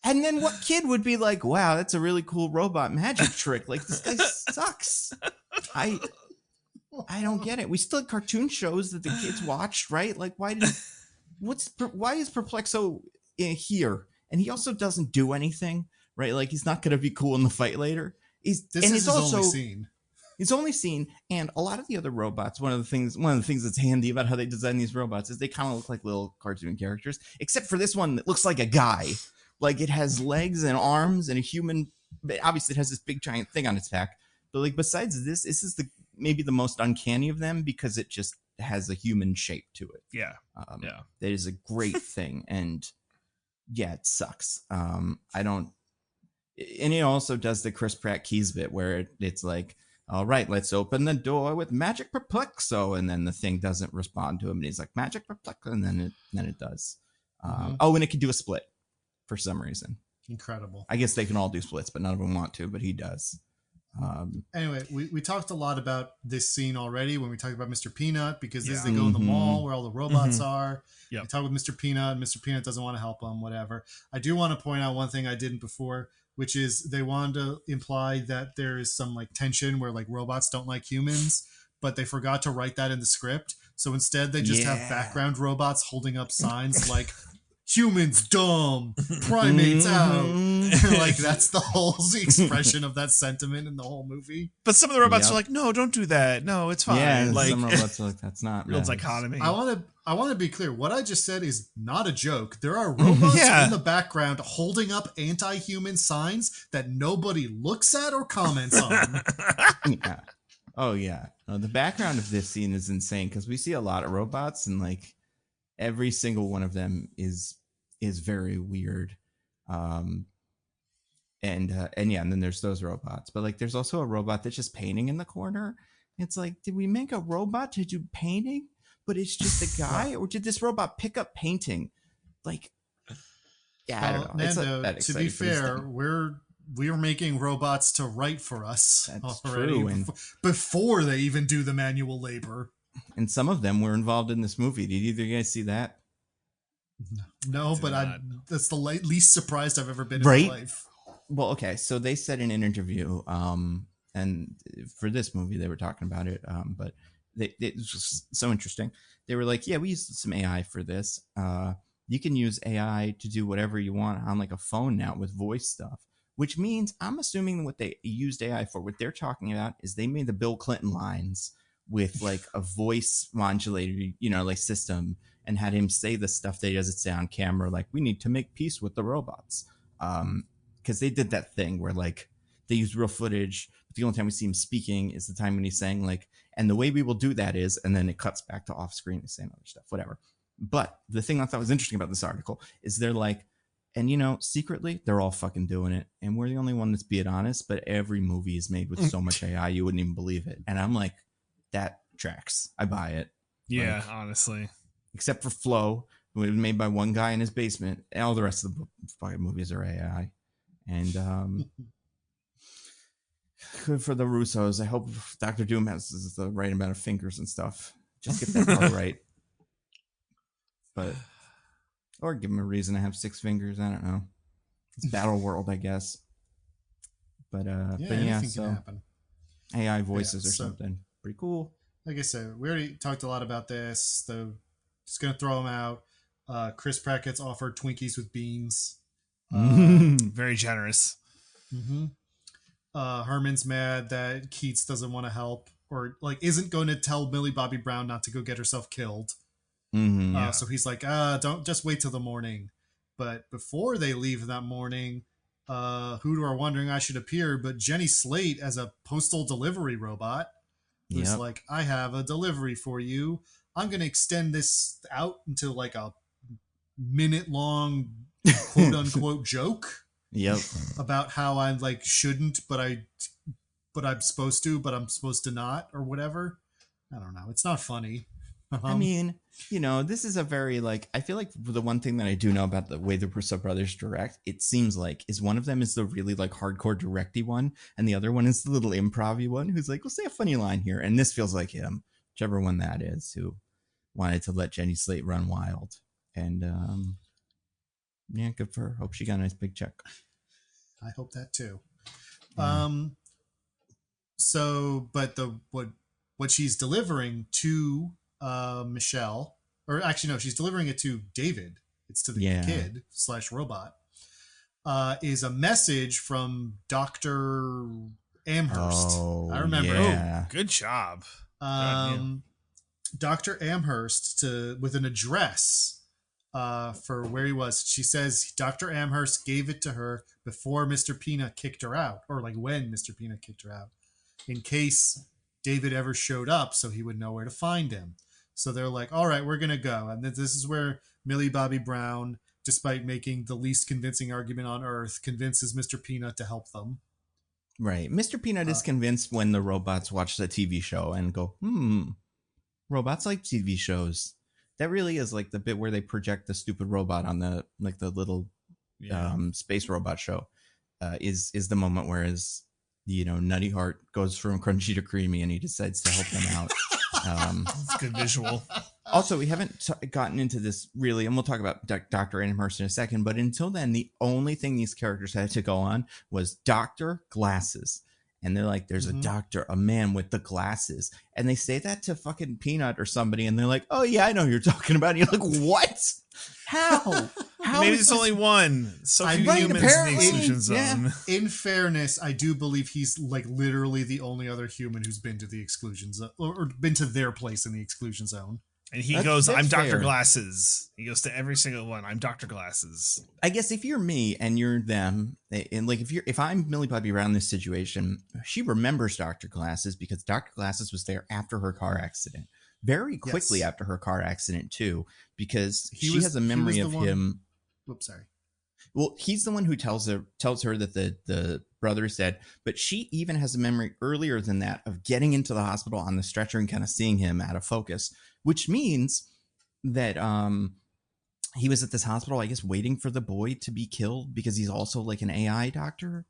and then what kid would be like, wow, that's a really cool robot magic trick. Like, this guy sucks. I don't get it. We still had cartoon shows that the kids watched, right? Like, why is Perplexo here? And he also doesn't do anything, right? Like, he's not going to be cool in the fight later. This is his only scene. His only scene, and a lot of the other robots. One of the things that's handy about how they design these robots is they kind of look like little cartoon characters, except for this one that looks like a guy. Like, it has legs and arms and a human. Obviously, it has this big giant thing on its back. But like, besides this is maybe the most uncanny of them because it just has a human shape to it. Yeah, that is a great thing, and yeah, it sucks. I don't. And it also does the Chris Pratt Keys bit where it's like, all right, let's open the door with Magic Perplexo. And then the thing doesn't respond to him. And he's like, Magic Perplexo. And then it does. Oh, and it can do a split for some reason. Incredible. I guess they can all do splits, but none of them want to, but he does. Anyway, we talked a lot about this scene already when we talked about Mr. Peanut, because this is they go in the mall where all the robots are. Yep. We talk with Mr. Peanut, and Mr. Peanut doesn't want to help him, whatever. I do want to point out one thing I didn't before, which is they wanted to imply that there is some like tension where like robots don't like humans, but they forgot to write that in the script. So instead they just have background robots holding up signs like humans dumb, primates out. Like that's the whole expression of that sentiment in the whole movie. But some of the robots are like, no, don't do that. No, it's fine. Yeah, like some robots are like, that's not real dichotomy. I want to be clear. What I just said is not a joke. There are robots in the background holding up anti-human signs that nobody looks at or comments on. Yeah. Oh yeah. The background of this scene is insane because we see a lot of robots and like every single one of them is very weird. And then there's those robots, but like there's also a robot that's just painting in the corner. It's like, did we make a robot to do painting? But it's just a guy, or did this robot pick up painting? Like, yeah, I don't know. Nando, to be fair, we're making robots to write for us. That's already true. Before they even do the manual labor. And some of them were involved in this movie. Did either of you guys see that? No, but that's the least surprised I've ever been in my life. Well, okay. So they said in an interview and for this movie they were talking about it, but it was just so interesting. They were like, yeah, we used some AI for this. You can use AI to do whatever you want on like a phone now with voice stuff, which means I'm assuming what they used AI for, what they're talking about is they made the Bill Clinton lines with like a voice modulator, like system, and had him say the stuff that he doesn't say on camera, like we need to make peace with the robots. Because they did that thing where like they used real footage, but the only time we see him speaking is the time when he's saying like, and the way we will do that is, and then it cuts back to off screen and saying other stuff, whatever. But the thing I thought was interesting about this article is they're like, and secretly they're all fucking doing it, and we're the only one that's being honest. But every movie is made with so much AI you wouldn't even believe it. And I'm like, that tracks. I buy it. Yeah, honestly. Except for Flow, it was made by one guy in his basement. All the rest of the fucking movies are AI. And good for the Russos. I hope Dr. Doom has the right amount of fingers and stuff. Just get that part right. But, or give him a reason to have 6 fingers. I don't know. It's Battle World, I guess. But yeah, so can happen. AI voices or something. Pretty cool. Like I said, we already talked a lot about this. So just going to throw them out. Chris Pratt gets offered Twinkies with beans. Very generous. Mm-hmm. Herman's mad that Keats doesn't want to help, or like isn't going to tell Millie Bobby Brown not to go get herself killed. Mm-hmm. So he's like, don't just wait till the morning. But before they leave that morning, who are wondering I should appear but Jenny Slate as a postal delivery robot who's like, I have a delivery for you. I'm going to extend this out into like a minute-long quote unquote joke. Yep. About how I'm like shouldn't, but I'm supposed to, but I'm supposed to not, or whatever. I don't know. It's not funny. I mean, this is a very like, I feel like the one thing that I do know about the way the Russo brothers direct, it seems like, is one of them is the really like hardcore directy one, and the other one is the little improv-y one who's like, we'll say a funny line here. And this feels like him, whichever one that is, who wanted to let Jenny Slate run wild. And yeah, good for her. Hope she got a nice big check. I hope that too. Yeah. So, but what she's delivering to Michelle, or actually no, she's delivering it to David. It's to the kid / robot. Is a message from Dr. Amherst. I remember. Yeah. Oh, good job. Dr. Amherst with an address for where he was. She says Dr. Amherst gave it to her before Mr. Peanut kicked her out, or like when Mr. Peanut kicked her out, in case David ever showed up so he would know where to find him. So they're like, all right, we're going to go. And this is where Millie Bobby Brown, despite making the least convincing argument on earth, convinces Mr. Peanut to help them. Right. Mr. Peanut is convinced when the robots watch the TV show and go, robots like TV shows. That really is like the bit where they project the stupid robot on the like the little space robot show. Is the moment where his Nutty Heart goes from crunchy to creamy and he decides to help them out. That's good visual. Also, we haven't gotten into this really, and we'll talk about Dr. Amherst in a second, but until then, the only thing these characters had to go on was Dr. Glasses. And they're like, there's a doctor, a man with the glasses. And they say that to fucking Peanut or somebody. And they're like, oh, yeah, I know who you're talking about. And you're like, what? How? Maybe it's only one. So few humans in the exclusion zone. Yeah. In fairness, I do believe he's like literally the only other human who's been to the exclusion zone or been to their place in the exclusion zone. And he goes, I'm Dr. Glasses. He goes to every single one. I'm Dr. Glasses. I guess if you're me and you're them, and like if I'm Millie Bobby Brown in this situation, she remembers Dr. Glasses because Dr. Glasses was there after her car accident. Very quickly after her car accident, too, because she has a memory of him. Whoops, sorry. Well, he's the one who tells her that the brother is dead, but she even has a memory earlier than that of getting into the hospital on the stretcher and kind of seeing him out of focus, which means that he was at this hospital, I guess, waiting for the boy to be killed because he's also like an AI doctor.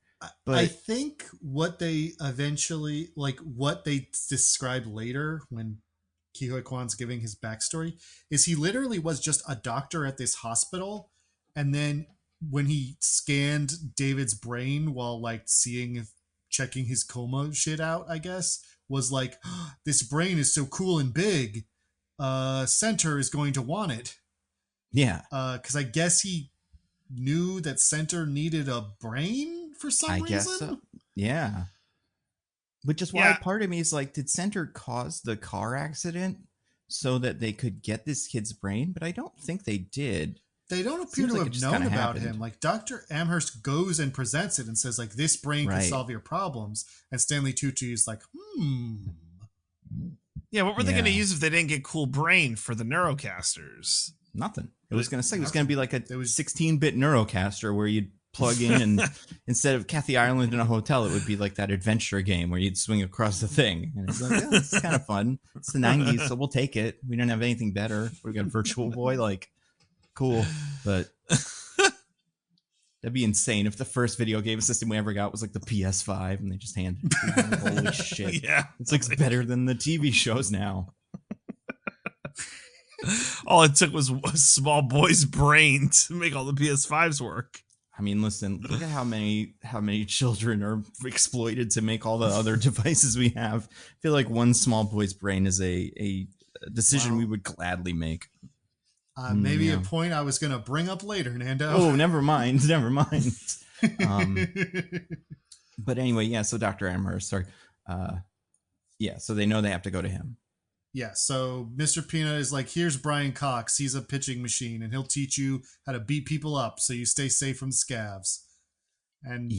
But I think what they eventually, like what they describe later when Ke Huy Quan's giving his backstory, is he literally was just a doctor at this hospital, and then when he scanned David's brain while like seeing checking his coma shit out, I guess, was like, this brain is so cool and big. Center is going to want it. Yeah. Because I guess he knew that Center needed a brain for some reason. Guess so. Yeah. Which is why part of me is like, did Center cause the car accident so that they could get this kid's brain? But I don't think they did. They don't appear to have known about him. Like, Dr. Amherst goes and presents it and says, like, this brain can solve your problems. And Stanley Tucci is like, Yeah, what were they going to use if they didn't get cool brain for the Neurocasters? Nothing. It was going to say it was going to be like a 16-bit Neurocaster where you'd plug in and instead of Kathy Ireland in a hotel, it would be like that adventure game where you'd swing across the thing. And it's like, it's kind of fun. It's the 90s, so we'll take it. We don't have anything better. We got a Virtual Boy, like, cool. But that'd be insane if the first video game system we ever got was like the PS5 and they just handed it to me. Holy shit. Yeah. It's like better than the TV shows now. All it took was a small boy's brain to make all the PS5s work. I mean, listen, look at how many children are exploited to make all the other devices we have. I feel like one small boy's brain is a decision we would gladly make. Maybe a point I was going to bring up later, Nando. Oh, never mind. But anyway, yeah, so Dr. Amherst, so they know they have to go to him. Yeah, so Mr. Peanut is like, here's Brian Cox. He's a pitching machine, and he'll teach you how to beat people up so you stay safe from scabs. And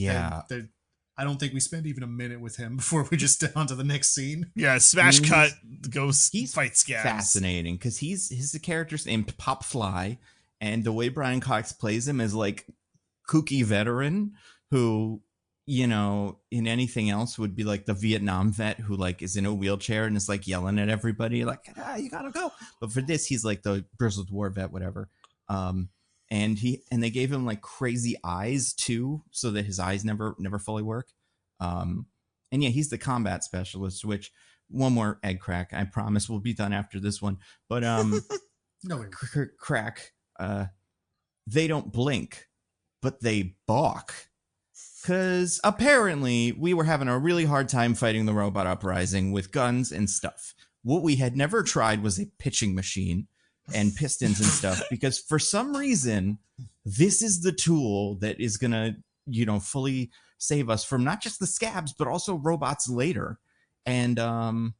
I don't think we spend even a minute with him before we just down to the next scene. Yeah, smash cut, goes fight scabs. Fascinating, because the character's named Pop Fly, and the way Brian Cox plays him is like kooky veteran who, you know, in anything else would be like the Vietnam vet who like is in a wheelchair and is like yelling at everybody like, you gotta go. But for this, he's like the grizzled war vet, whatever. And they gave him like crazy eyes too, so that his eyes never fully work. And yeah, he's the combat specialist, which one more egg crack, I promise we'll be done after this one. But no, crack, they don't blink, but they balk. Because apparently we were having a really hard time fighting the robot uprising with guns and stuff. What we had never tried was a pitching machine and pistons and stuff, because for some reason, this is the tool that is going to, you know, fully save us from not just the scabs, but also robots later. And I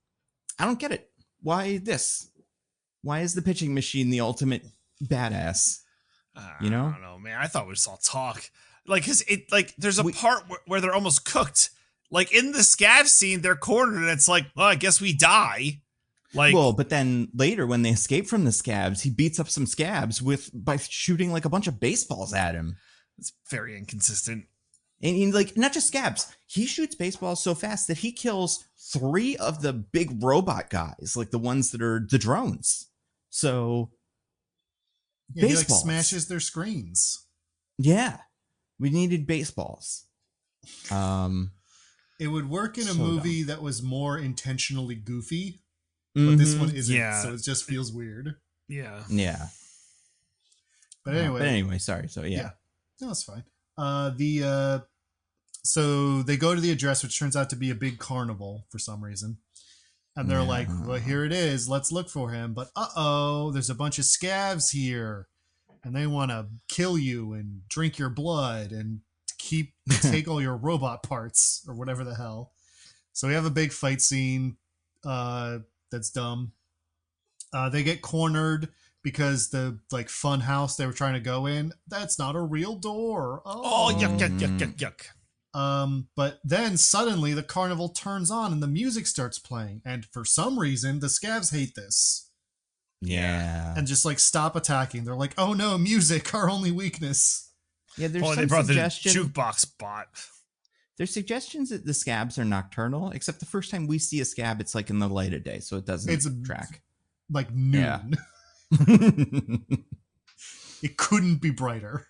don't get it. Why this? Why is the pitching machine the ultimate badass? You know? I don't know, man. I thought we just all talk. Like, cause there's a part where they're almost cooked. Like in the scab scene, they're cornered, and it's like, well, I guess we die. Like, well, but then later when they escape from the scabs, he beats up some scabs by shooting like a bunch of baseballs at him. It's very inconsistent. And he, like, not just scabs, he shoots baseballs so fast that he kills 3 of the big robot guys, like the ones that are the drones. So, yeah, he like smashes their screens. Yeah. We needed baseballs. It would work in a movie that was more intentionally goofy, but this one isn't, so it just feels weird. Yeah. Yeah. But anyway, sorry. So yeah. No, it's fine. So they go to the address, which turns out to be a big carnival for some reason. And they're like, well, here it is. Let's look for him. But there's a bunch of scabs here. And they want to kill you and drink your blood and take all your robot parts or whatever the hell. So we have a big fight scene that's dumb. They get cornered because the like fun house they were trying to go in, that's not a real door. Yuck. But then suddenly the carnival turns on and the music starts playing. And for some reason, the scabs hate this. Yeah. And just like stop attacking. They're like, oh no, music, our only weakness. Yeah, there's some they brought suggestion. the jukebox bot. There's suggestions that the scabs are nocturnal, except the first time we see a scab, it's like in the light of day, so it doesn't track. Like noon. Yeah. It couldn't be brighter.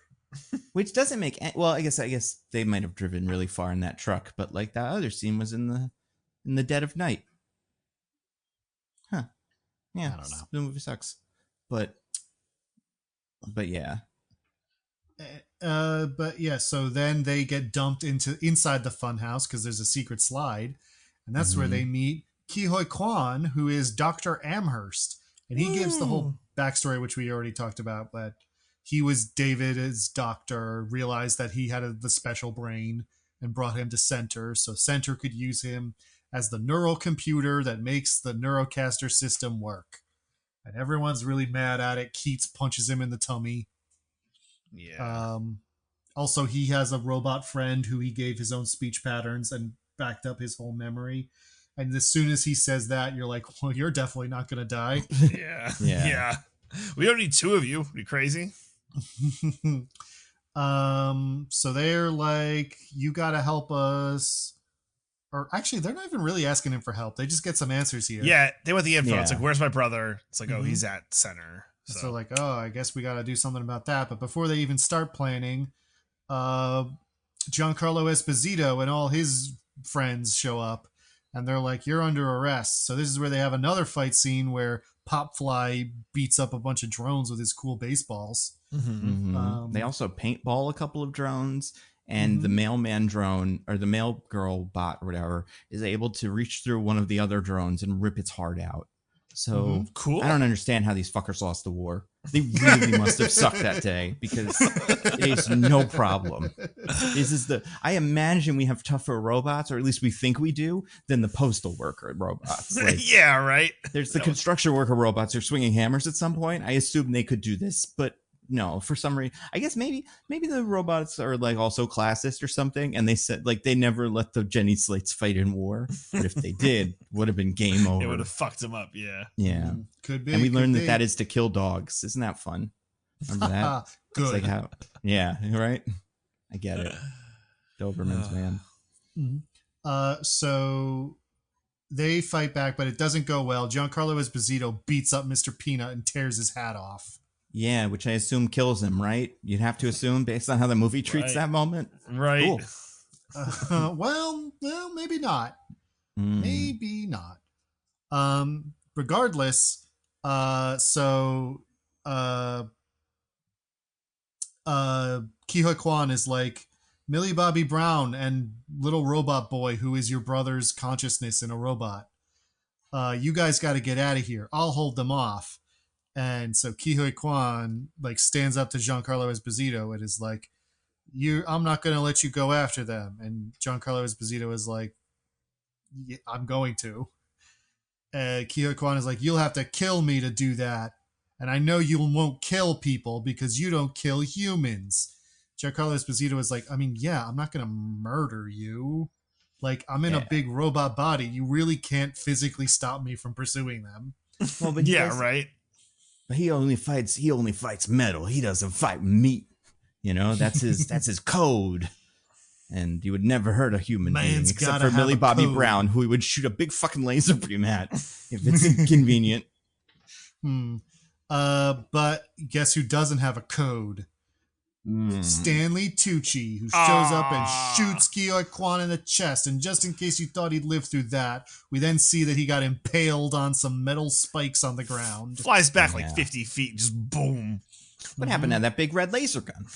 Which doesn't make well, I guess they might have driven really far in that truck, but like that other scene was in the dead of night. Huh. Yeah, I don't know. The movie sucks. But yeah. But yeah, so then they get dumped inside the funhouse because there's a secret slide, and that's where they meet Kihoi Kwan, who is Dr. Amherst, and he gives the whole backstory, which we already talked about, but he was David's doctor, realized that he had the special brain, and brought him to Center, so Center could use him as the neural computer that makes the Neurocaster system work. And everyone's really mad at it. Keats punches him in the tummy. Yeah. Also, he has a robot friend who he gave his own speech patterns and backed up his whole memory. And as soon as he says that, you're like, well, you're definitely not going to die. Yeah. We don't need two of you. Are you crazy? So they're like, you got to help us. Or actually, they're not even really asking him for help. They just get some answers here. Yeah, they want the info. Yeah. It's like, where's my brother? It's like, oh, he's at Center. So like, oh, I guess we got to do something about that. But before they even start planning, Giancarlo Esposito and all his friends show up, and they're like, you're under arrest. So this is where they have another fight scene where Popfly beats up a bunch of drones with his cool baseballs. They also paintball a couple of drones, and the mailman drone, or the mail girl bot or whatever, is able to reach through one of the other drones and rip its heart out. So cool. I don't understand how these fuckers lost the war. They really must have sucked that day, because it is no problem. I imagine we have tougher robots, or at least we think we do, than the postal worker robots. Like, yeah, right. there's the construction worker robots who are swinging hammers at some point. I assume they could do this, but no, for some reason, I guess maybe the robots are like also classist or something, and they said like they never let the Jenny Slates fight in war, but if they did, would have been game over. It would have fucked them up. Yeah, could be. and we learned that is to kill dogs. Isn't that fun? Remember that? Good. It's like how, yeah, right. I get it. Doberman's man. So they fight back, but it doesn't go well. Giancarlo Esposito beats up Mr. Peanut and tears his hat off. Yeah, which I assume kills him, right? You'd have to assume based on how the movie treats that moment. Right. Cool. Well, maybe not. Maybe not. Regardless, Kihoi Kwan is like, Millie Bobby Brown and little robot boy who is your brother's consciousness in a robot. You guys got to get out of here. I'll hold them off. And so Kihoi Kwan like stands up to Giancarlo Esposito and is like, I'm not going to let you go after them. And Giancarlo Esposito is like, yeah, I'm going to. Kihoi Kwan is like, you'll have to kill me to do that. And I know you won't kill people because you don't kill humans. Giancarlo Esposito is like, I mean, yeah, I'm not going to murder you. Like, I'm in a big robot body. You really can't physically stop me from pursuing them. Well, but right. But he only fights metal. He doesn't fight meat. You know, that's his code. And you would never hurt a human being except for Millie Bobby Brown, who would shoot a big fucking laser beam at if it's inconvenient. But guess who doesn't have a code? Stanley Tucci, who shows up and shoots Kihoi Kwan in the chest. And just in case you thought he'd live through that, we then see that he got impaled on some metal spikes on the ground. Flies back like 50 feet, just boom. What happened to that big red laser gun?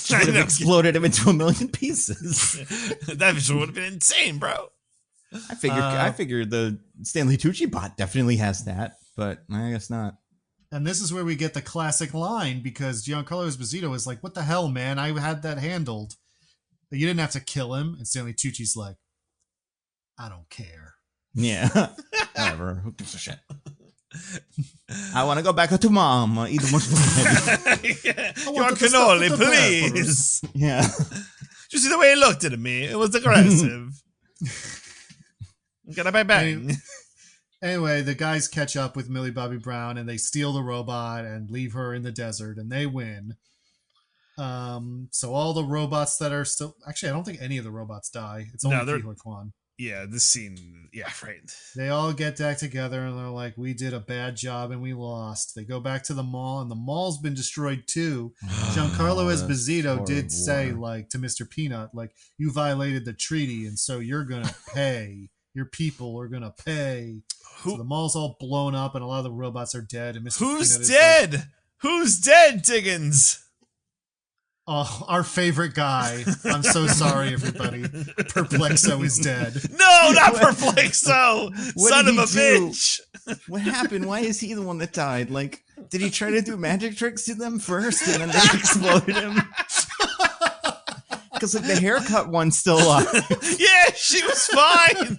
Would have exploded him into a million pieces. That visual would have been insane, bro. I figured the Stanley Tucci bot definitely has that, but I guess not. And this is where we get the classic line, because Giancarlo Esposito is like, what the hell, man? I had that handled. But you didn't have to kill him. And Stanley Tucci's like, I don't care. Yeah. Whatever. Who gives a shit? I want to go back to mom. Eat a much Your cannoli, please. Yeah. You see the way he looked at me? It was aggressive. Gotta buy bang. Anyway, the guys catch up with Millie Bobby Brown and they steal the robot and leave her in the desert, and they win. So all the robots that are still... Actually, I don't think any of the robots die. It's only Kihoi Kwan. Yeah, this scene... Yeah, right. They all get back together and they're like, we did a bad job and we lost. They go back to the mall, and the mall's been destroyed too. Giancarlo Esposito did say, like, to Mr. Peanut, like, you violated the treaty, and so you're gonna pay. Your people are gonna pay. So the mall's all blown up and a lot of the robots are dead. And Mr. Who's Peanut dead? Is like, Who's dead, Diggins? Oh, our favorite guy. I'm so sorry, everybody. Perplexo is dead. No, not Perplexo! Son of a do? bitch! What happened? Why is he the one that died? Like, did he try to do magic tricks to them first and then they exploded him? Because like the haircut one's still alive. Yeah, she was fine.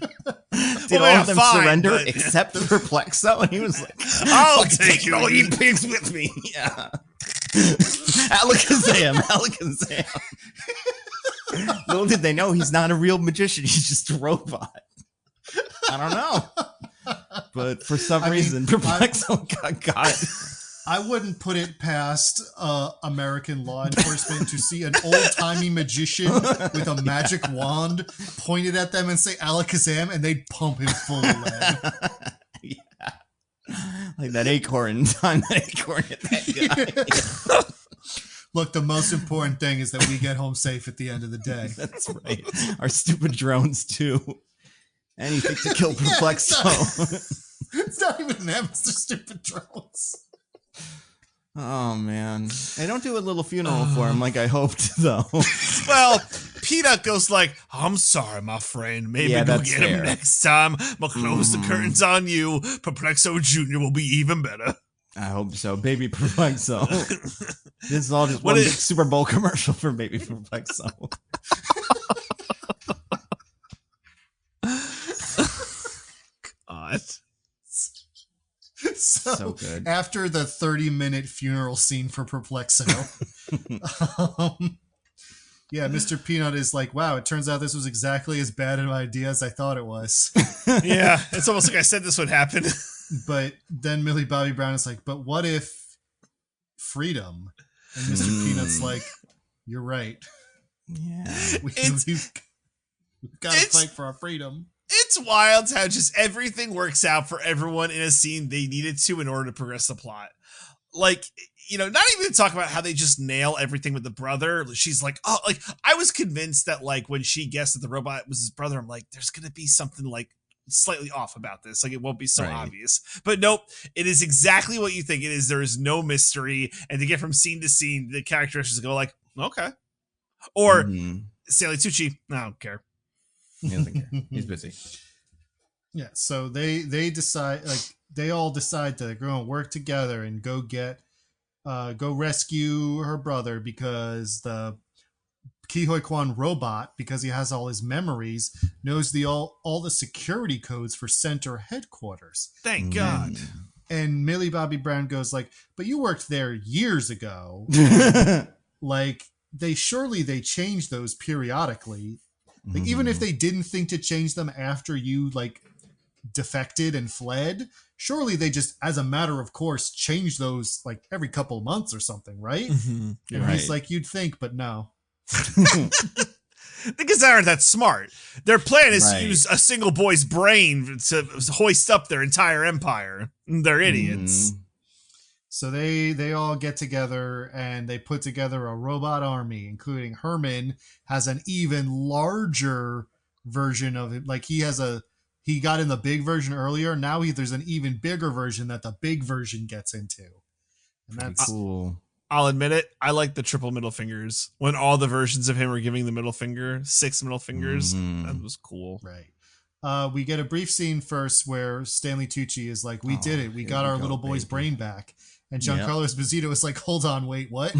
Did all of them surrender except Perplexo? And he was like, I'll take you all you pigs with me. Yeah. Alakazam. Little did they know he's not a real magician. He's just a robot. I don't know. But for some reason, Perplexo got I wouldn't put it past American law enforcement to see an old-timey magician with a magic wand pointed at them and say Alakazam, and they'd pump him full of lead. Yeah. Like that acorn time, that acorn hit that guy. Look, the most important thing is that we get home safe at the end of the day. That's right. Our stupid drones, too. Anything to kill Perplexo. It's not even them, it's the stupid drones. Oh, man. They don't do a little funeral for him like I hoped, though. Well, Peanut goes like, I'm sorry, my friend. Maybe we'll get him next time. We'll close the curtains on you. Perplexo Jr. will be even better. I hope so. Baby Perplexo. This is all just one big Super Bowl commercial for Baby Perplexo. God. So good. After the 30-minute funeral scene for Perplexo, yeah, Mr. Peanut is like, wow, it turns out this was exactly as bad an idea as I thought it was. Yeah, it's almost like I said this would happen. But then Millie Bobby Brown is like, but what if freedom? And Mr. Peanut's like, you're right. Yeah. We've got to fight for our freedom. It's wild how just everything works out for everyone in a scene they needed to in order to progress the plot. Like, you know, not even to talk about how they just nail everything with the brother. She's like, oh, like, I was convinced that, like, when she guessed that the robot was his brother, I'm like, there's going to be something, like, slightly off about this. Like, it won't be so obvious. But nope, it is exactly what you think it is. There is no mystery. And to get from scene to scene, the characters go like, okay. Or Stanley Tucci, I don't care. He doesn't care. He's busy. Yeah, so they decide, like, they all decide to go and work together and go rescue her brother, because the Ke-Huy Quan robot, because he has all his memories, knows all the security codes for center headquarters. Thank God. And Millie Bobby Brown goes like, but you worked there years ago. Like, they change those periodically. Like, even if they didn't think to change them after you, like, defected and fled, surely they just, as a matter of course, change those, like, every couple of months or something, right? And he's like, you'd think, but no. Because they aren't that smart. Their plan is to use a single boy's brain to hoist up their entire empire. They're idiots. So they all get together and they put together a robot army, including Herman has an even larger version of it. Like, he got in the big version earlier. Now there's an even bigger version that the big version gets into. And that's cool. I'll admit it. I like the triple middle fingers. When all the versions of him were giving the middle finger, 6 middle fingers. That was cool. Right. We get a brief scene first where Stanley Tucci is like, we did it. We got our little boy's brain back. And Giancarlo Esposito is like, hold on, wait, what?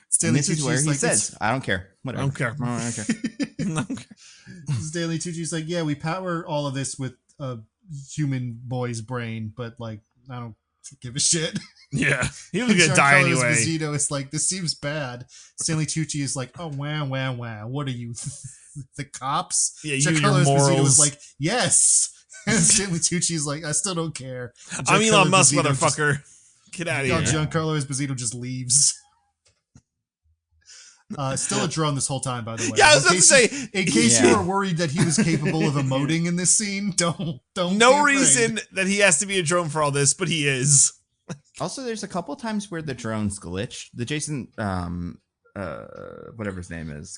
Stanley Tucci where he like, says, I don't care. Whatever. I don't care. Stanley Tucci's like, yeah, we power all of this with a human boy's brain, but, like, I don't give a shit. Yeah, he was gonna die anyway. Esposito is like, this seems bad. Stanley Tucci is like, oh, wow. What are you, the cops? Yeah, Giancarlo Esposito was like, yes. And Stanley Tucci's like, I still don't care. I'm Elon Musk, motherfucker. Get out of here. Giancarlo Esposito just leaves. Still a drone this whole time, by the way. Yeah, I was about to say, in case you were worried that he was capable of emoting in this scene, don't. No reason that he has to be a drone for all this, but he is. Also, there's a couple times where the drones glitched. The Jason, whatever his name is,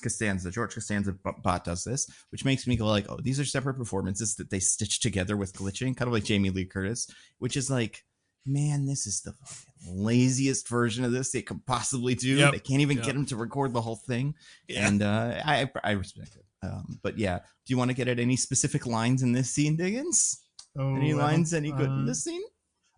George Costanza bot does this, which makes me go like, oh, these are separate performances that they stitch together with glitching, kind of like Jamie Lee Curtis, which is like, man, this is the fucking laziest version of this they could possibly do. Yep. They can't even get him to record the whole thing. Yeah. And I respect it. But yeah, do you want to get at any specific lines in this scene, Diggins? Any lines any good in this scene?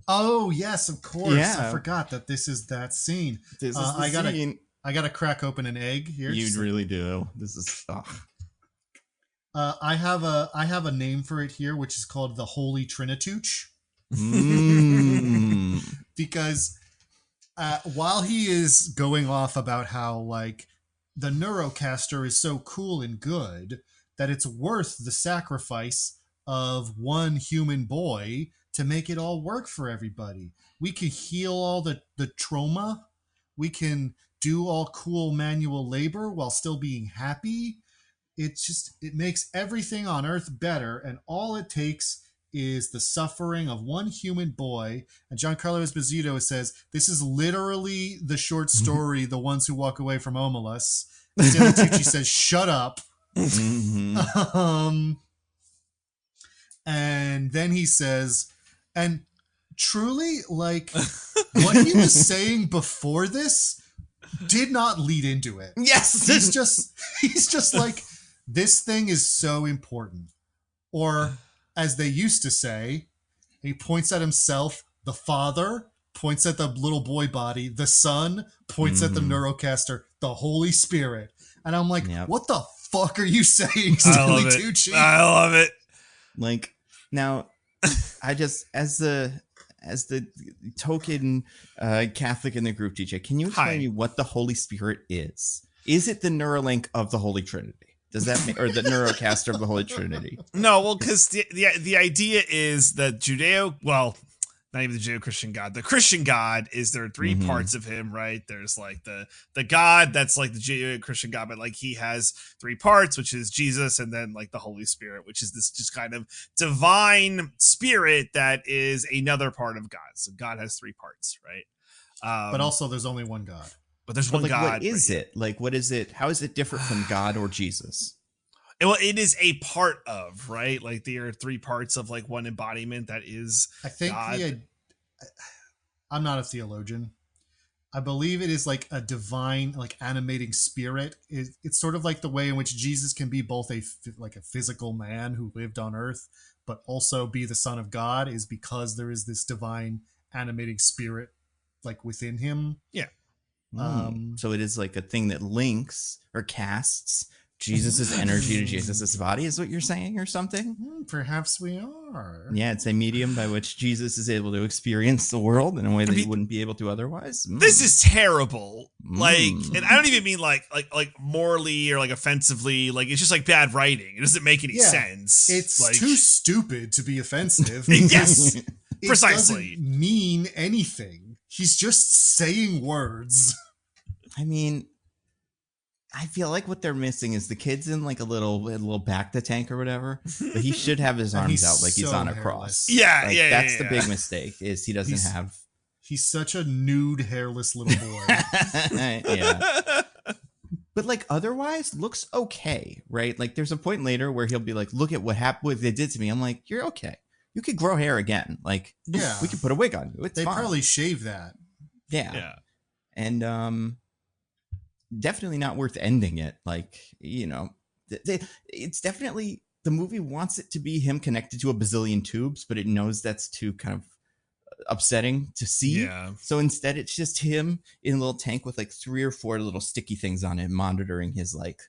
Oh yes, of course. Yeah. I forgot that this is that scene. This is the scene. I gotta crack open an egg here. You really do. This is. I have a name for it here, which is called the Holy Trinituch. Because while he is going off about how like the Neurocaster is so cool and good that it's worth the sacrifice of one human boy to make it all work for everybody. We can heal all the trauma. We can do all cool manual labor while still being happy. It makes everything on earth better, and all it takes is the suffering of one human boy. And Giancarlo Esposito says, this is literally the short story, The Ones Who Walk Away from Omelas. Stanley Tucci says, shut up. And then he says, and truly, like, what he was saying before this did not lead into it. Yes. He's just like, this thing is so important. Or, as they used to say, he points at himself, the father points at the little boy body, the son points at the Neurocaster, the Holy Spirit. And I'm like, what the fuck are you saying, Stanley Tucci? I love it. Like, now, I just, as the token Catholic in the group, DJ, can you explain me what the Holy Spirit is? Is it the Neuralink of the Holy Trinity? Does that mean, or the Neurocaster of the Holy Trinity? No, well, because the idea is that not even the Judeo-Christian God. The Christian God is there are three parts of him, right? There's like the God that's like the Judeo-Christian God, but like he has three parts, which is Jesus, and then like the Holy Spirit, which is this just kind of divine spirit that is another part of God. So God has three parts, right? But also there's only one God. But there's one God. What is it? Like, what is it? How is it different from God or Jesus? Well, it is a part of, right? Like there are three parts of like one embodiment that is I think God. I'm not a theologian. I believe it is like a divine, like animating spirit. It's sort of like the way in which Jesus can be both a physical man who lived on earth, but also be the Son of God, is because there is this divine animating spirit like within him. Yeah. So it is like a thing that links or casts Jesus's energy to Jesus's body, is what you're saying, or something? Perhaps we are. Yeah, it's a medium by which Jesus is able to experience the world in a way that he wouldn't be able to otherwise. This is terrible. Like, and I don't even mean like morally or like offensively. Like, it's just like bad writing. It doesn't make any sense. It's like, too stupid to be offensive. Yes, precisely. It doesn't mean anything. He's just saying words. I mean, I feel like what they're missing is the kid's in like a little back to tank or whatever, but he should have his arms out like he's on a cross. Yeah, like, that's the big mistake, is he doesn't have. He's such a nude, hairless little boy. Yeah. But like otherwise looks okay, right? Like there's a point later where he'll be like, look at what happened, what they did to me. I'm like, you're okay. You could grow hair again. Like, we could put a wig on you. It's They fine. probably shave that. Yeah. And definitely not worth ending it. Like, you know, it's definitely, the movie wants it to be him connected to a bazillion tubes, but it knows that's too kind of upsetting to see. Yeah. So instead it's just him in a little tank with like 3 or 4 little sticky things on it, monitoring his like,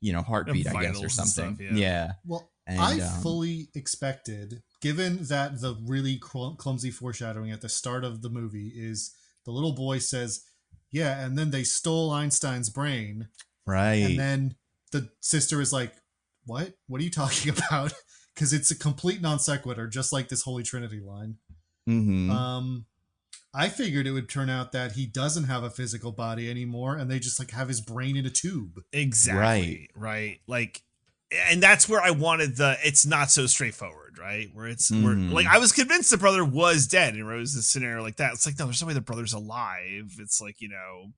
you know, heartbeat, I guess, or something. Stuff, yeah. Well, I fully expected, given that the really clumsy foreshadowing at the start of the movie is the little boy says, yeah, and then they stole Einstein's brain. Right. And then the sister is like, what? What are you talking about? Because it's a complete non sequitur, just like this Holy Trinity line. I figured it would turn out that he doesn't have a physical body anymore, and they just like have his brain in a tube. Exactly. Right. Like, and that's where I wanted it's not so straightforward, right? Where it's where, like, I was convinced the brother was dead, and it was a scenario like that. It's like, no, there's no way the brother's alive. It's like, you know,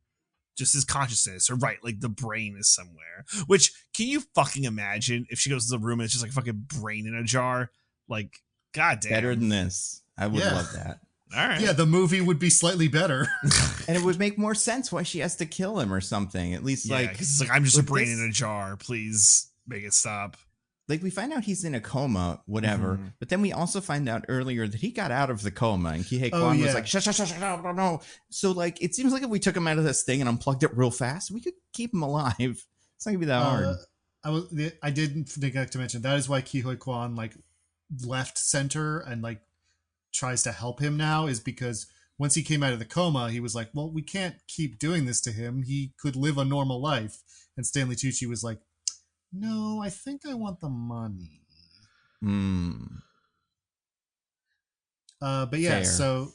just his consciousness, or right, like the brain is somewhere. Which, can you fucking imagine if she goes to the room and it's just like fucking brain in a jar? Like, goddamn. Better than this. I would love that. All right. Yeah, the movie would be slightly better. And it would make more sense why she has to kill him or something. At least, Yeah, like, 'cause it's like, I'm just a with brain this- in a jar. Please make it stop. like we find out he's in a coma, whatever. Mhm. But then we also find out earlier that he got out of the coma, and Kihei Oh, Kwan was yeah. like, shut, no. So, like, it seems like if we took him out of this thing and unplugged it real fast, we could keep him alive. It's not gonna be that hard. I didn't neglect to mention that is why Kihoi Kwan like left center and like tries to help him now, is because once he came out of the coma, he was like, well, we can't keep doing this to him. He could live a normal life. And Stanley Tucci was like, no, I think I want the money. But yeah, Fair. so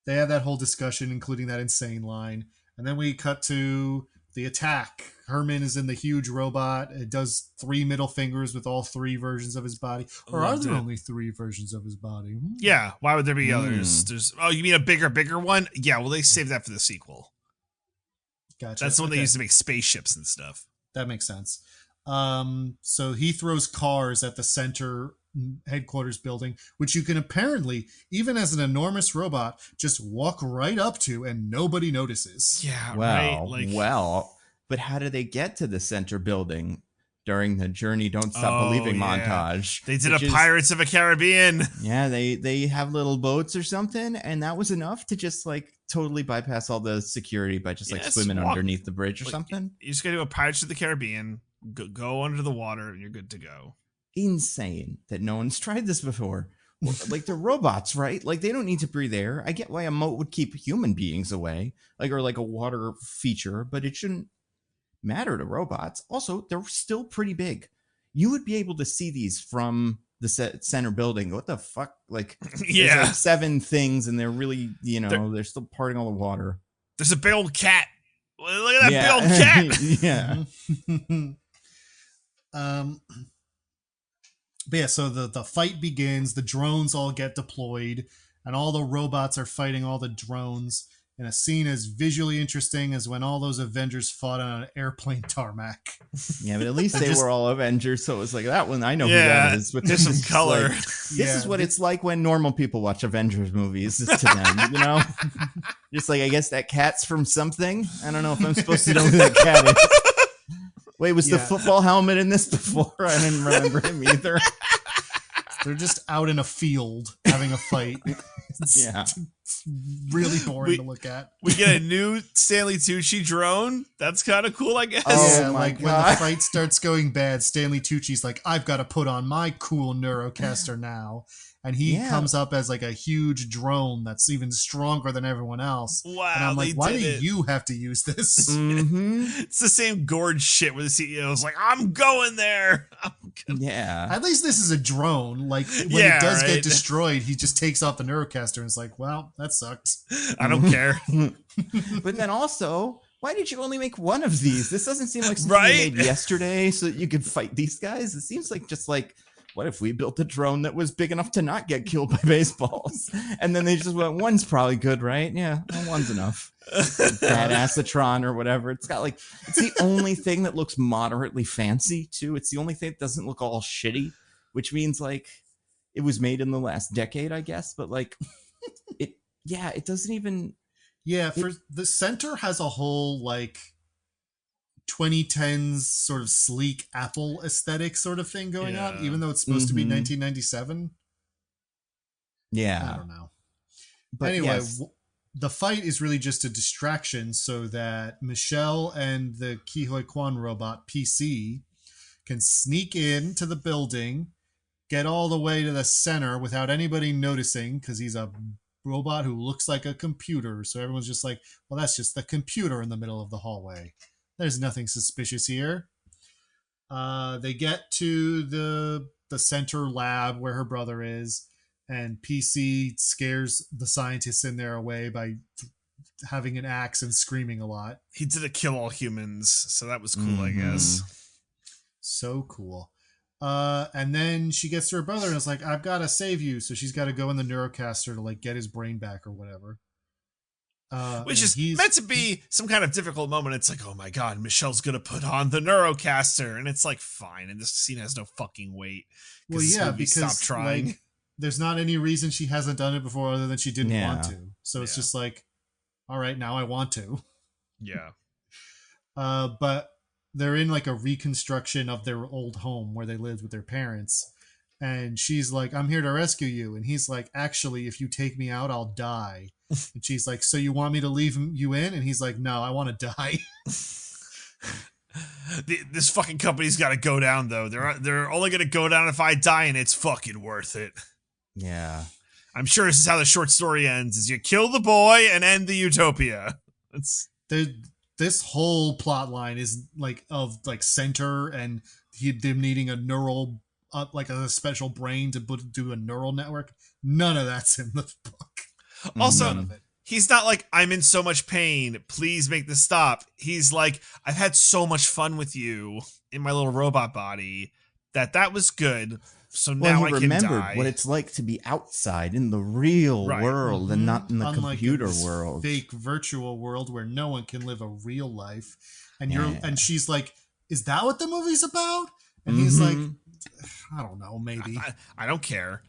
they have that whole discussion, including that insane line. And then we cut to the attack. Herman is in the huge robot. It does 3 middle fingers with all 3 versions of his body. Or are Loved there it. only 3 versions of his body? Yeah. Why would there be others? Oh, you mean a bigger one? Yeah. Well, they saved that for the sequel. Gotcha. That's the one they Okay. used to make spaceships and stuff. That makes sense. So he throws cars at the center headquarters building, which you can apparently, even as an enormous robot, just walk right up to and nobody notices. Yeah. Well, right. but how do they get to the center building during the Journey Don't Stop Believing montage? They did which a is- Pirates of the Caribbean. Yeah, they have little boats or something, and that was enough to just like totally bypass all the security by just like Yes, swimming walk- underneath the bridge or like, something. You just got to do a Pirates of the Caribbean. Go under the water, and you're good to go. Insane that no one's tried this before. Like they're robots, right? Like they don't need to breathe air. I get why a moat would keep human beings away, like or like a water feature, but it shouldn't matter to robots. Also, they're still pretty big. You would be able to see these from the center building. What the fuck? Like, Yeah. there's like 7 things, and they're really, they're still parting all the water. There's a big old cat. Look at that big old cat. Yeah. But yeah, so the fight begins. The drones all get deployed, and all the robots are fighting all the drones in a scene as visually interesting as when all those Avengers fought on an airplane tarmac. Yeah, but at least they Just- were all Avengers, so it was like that one. I know Yeah, who that is. But there's this some is color. like- this is what it's like when normal people watch Avengers movies to them, Just like, I guess that cat's from something. I don't know if I'm supposed to know who that cat is. Wait, was the Yeah. football helmet in this before? I didn't remember him either. They're just out in a field having a fight. It's Yeah. really boring to look at. We get a new Stanley Tucci drone. That's kind of cool, I guess. Oh Yeah, my like when God. the fight starts going bad, Stanley Tucci's like, I've got to put on my cool Neurocaster now. And he Yeah. comes up as like a huge drone that's even stronger than everyone else. Wow, And I'm like, they why did do it. you have to use this? Mm-hmm. It's the same gorge shit where the CEO's like, I'm going there. Yeah. At least this is a drone. Like when Yeah, it does right. get destroyed, he just takes off the Neurocaster and is like, well, that sucked. I don't care. But then also, why did you only make one of these? This doesn't seem like something Right? you made yesterday so that you could fight these guys. It seems like just like, what if we built a drone that was big enough to not get killed by baseballs? And then they just went, one's probably good, right? Yeah, well, one's enough. Badassatron or whatever. It's got like, it's the only thing that looks moderately fancy too. It's the only thing that doesn't look all shitty, which means like it was made in the last decade, I guess. But like it doesn't even. Yeah, for the center has a whole like 2010s sort of sleek Apple aesthetic sort of thing going on, Yeah. even though it's supposed to be Mhm. 1997. I Yeah. don't know. But Anyway, yes. the fight is really just a distraction so that Michelle and the Kihoi Kwan robot PC can sneak into the building, get all the way to the center without anybody noticing because he's a robot who looks like a computer. So everyone's just like, well, that's just the computer in the middle of the hallway. There's nothing suspicious here. They get to the center lab where her brother is, and PC scares the scientists in there away by having an axe and screaming a lot. He did a kill all humans, so that was cool, I guess. So cool. And then she gets to her brother and is like, I've got to save you. So she's got to go in the Neurocaster to like get his brain back or whatever. Which and is he's- meant to be some kind of difficult moment. It's like, oh my god, Michelle's gonna put on the Neurocaster, and it's like, fine. And this scene has no fucking weight. Well, this yeah, movie because stopped trying. like, there's not any reason she hasn't done it before other than she didn't want to. So it's just like, all right, now I want to. Yeah. But they're in like a reconstruction of their old home where they lived with their parents. And she's like, I'm here to rescue you. And he's like, actually, if you take me out, I'll die. And she's like, so you want me to leave you in? And he's like, no, I want to die. This fucking company's got to go down, though. They're only going to go down if I die, and it's fucking worth it. Yeah. I'm sure this is how the short story ends, is you kill the boy and end the utopia. This whole plot line is like of like center and them needing a neural like a special brain to do a neural network. None of that's in the book. Also, he's not like, I'm in so much pain, please make this stop. He's like, I've had so much fun with you in my little robot body that was good. So now I can die. What it's like to be outside in the real world and not in the computer world. Fake virtual world where no one can live a real life. And and she's like, is that what the movie's about? And he's like, I don't know, maybe. I don't care.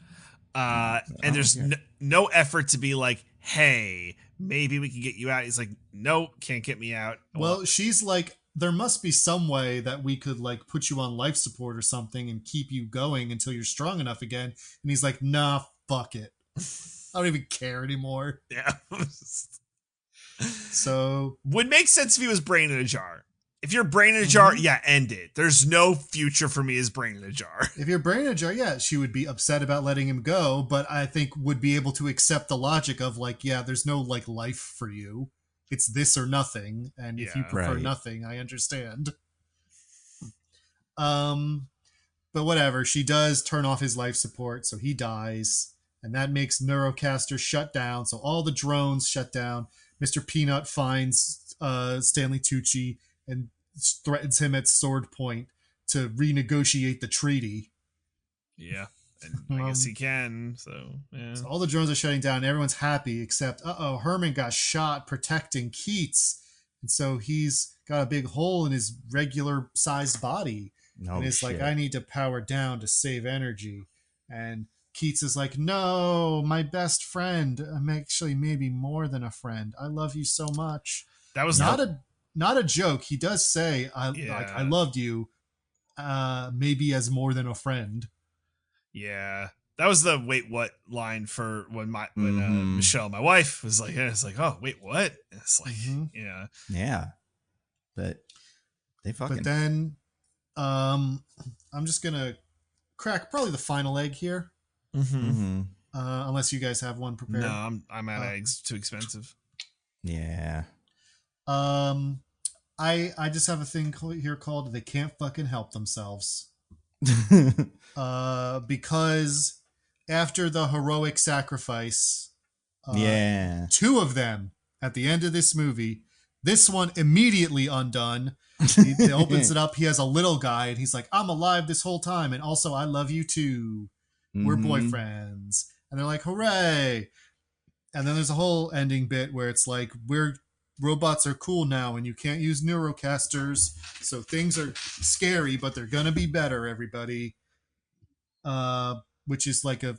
And there's no effort to be like, hey, maybe we can get you out. He's like, nope, can't get me out. Well, she's like, there must be some way that we could like put you on life support or something and keep you going until you're strong enough again. And he's like, nah, fuck it. I don't even care anymore. Yeah. So would make sense if he was brain in a jar. If you're brain in a jar, yeah, end it. There's no future for me as brain in a jar. If you're brain in a jar, yeah, she would be upset about letting him go, but I think would be able to accept the logic of like, yeah, there's no like life for you. It's this or nothing. And if you prefer nothing, I understand. But whatever, she does turn off his life support, so he dies. And that makes Neurocasters shut down. So all the drones shut down. Mr. Peanut finds Stanley Tucci and threatens him at sword point to renegotiate the treaty. Yeah, and I guess he can. So yeah. So all the drones are shutting down. Everyone's happy except, Herman got shot protecting Keats, and so he's got a big hole in his regular sized body. And it's like, I need to power down to save energy. And Keats is like, no, my best friend. I'm actually maybe more than a friend. I love you so much. That was not a joke. He does say, I loved you, maybe as more than a friend. Yeah. That was the wait what line for when Michelle, my wife, was like, it's like, oh, wait, what? And it's like, yeah. Yeah. But they fucking. But then I'm just going to crack probably the final egg here. Unless you guys have one prepared. No, I'm out of eggs. Too expensive. Yeah. I just have a thing here called They Can't Fucking Help Themselves. Because after the heroic sacrifice, two of them at the end of this movie, this one immediately undone. He opens it up. He has a little guy and he's like, I'm alive this whole time. And also, I love you too. We're boyfriends. And they're like, hooray. And then there's a whole ending bit where it's like, robots are cool now and you can't use Neurocasters. So things are scary, but they're going to be better, everybody. Which is like a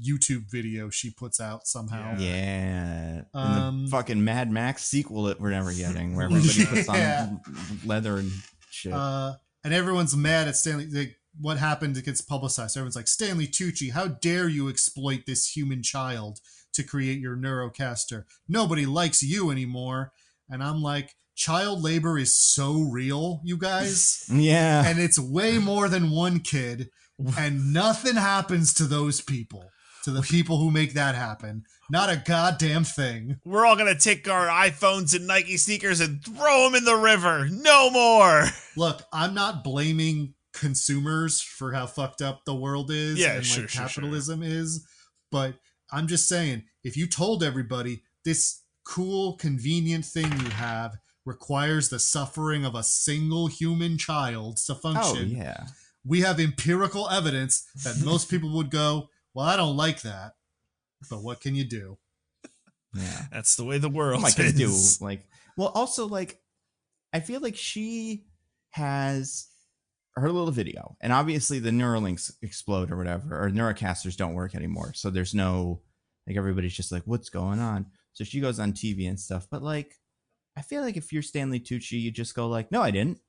YouTube video she puts out somehow. Yeah. And the fucking Mad Max sequel that we're never getting, where everybody puts on leather and shit. And everyone's mad at Stanley. What happened? It gets publicized. Everyone's like, Stanley Tucci, how dare you exploit this human child to create your Neurocaster? Nobody likes you anymore. And I'm like, child labor is so real, you guys. Yeah. And it's way more than one kid. And nothing happens to those people. To the people who make that happen. Not a goddamn thing. We're all going to take our iPhones and Nike sneakers and throw them in the river. No more. Look, I'm not blaming consumers for how fucked up the world is and capitalism is. But I'm just saying, if you told everybody this cool, convenient thing you have requires the suffering of a single human child to function, we have empirical evidence that most people would go, well, I don't like that, but what can you do? Yeah, that's the way the world is. Do? Also, I feel like she has her little video, and obviously the Neuralinks explode or whatever, or Neurocasters don't work anymore. So there's no, like, everybody's just like, what's going on? So she goes on TV and stuff. But like, I feel like if you're Stanley Tucci, you just go like, no, I didn't.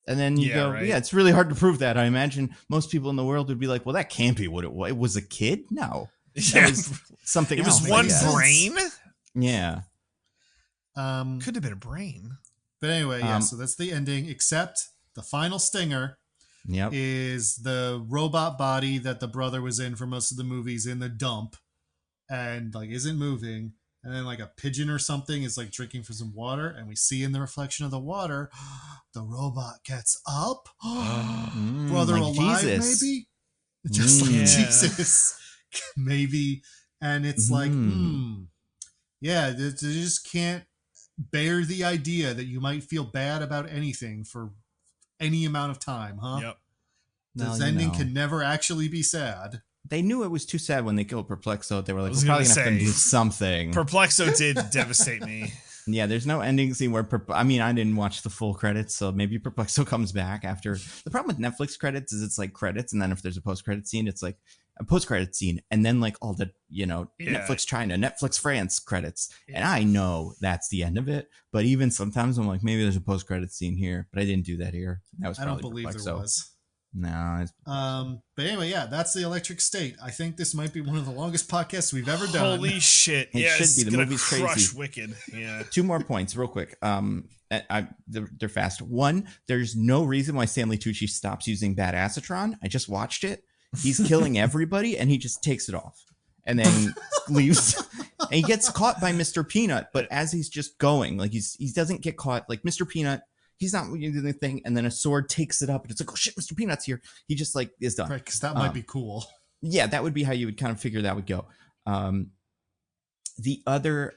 And then you go, right. yeah, it's really hard to prove that. I imagine most people in the world would be like, well, that can't be what it was. It was a kid? No. That was something else. It was one brain? Yeah. Could have been a brain. But anyway, yeah, so that's the ending, except the final stinger is the robot body that the brother was in for most of the movies in the dump and like isn't moving. And then like a pigeon or something is like drinking for some water, and we see in the reflection of the water, the robot gets up. Brother like alive, Jesus. Maybe? Just like Jesus. Maybe. And it's like, yeah, they just can't bear the idea that you might feel bad about anything for any amount of time, huh? Yep. This ending can never actually be sad. They knew it was too sad when they killed Perplexo. They were like, we're probably going to have to do something. Perplexo did devastate me. Yeah, there's no ending scene where, I didn't watch the full credits, so maybe Perplexo comes back after. The problem with Netflix credits is it's like credits, and then if there's a post-credit scene, it's like a post-credit scene, and then like all the, Netflix China, Netflix France credits. Yeah. And I know that's the end of it, but even sometimes I'm like, maybe there's a post-credit scene here, but I didn't do that here. That was probably I don't believe Perplexo. there was. No. But anyway, yeah, that's the Electric State. I think this might be one of the longest podcasts we've ever done. Holy shit! It should be. The movie's crazy. Wicked. Yeah. 2 more points, real quick. They're fast. 1, there's no reason why Stanley Tucci stops using Bad Acetron. I just watched it. He's killing everybody, and he just takes it off, and then leaves. And he gets caught by Mr. Peanut, but as he's just going, like he doesn't get caught. Like Mr. Peanut. He's not doing anything, and then a sword takes it up, and it's like, oh shit, Mr. Peanut's here. He just like is done. Right, because that might be cool. Yeah, that would be how you would kind of figure that would go. The other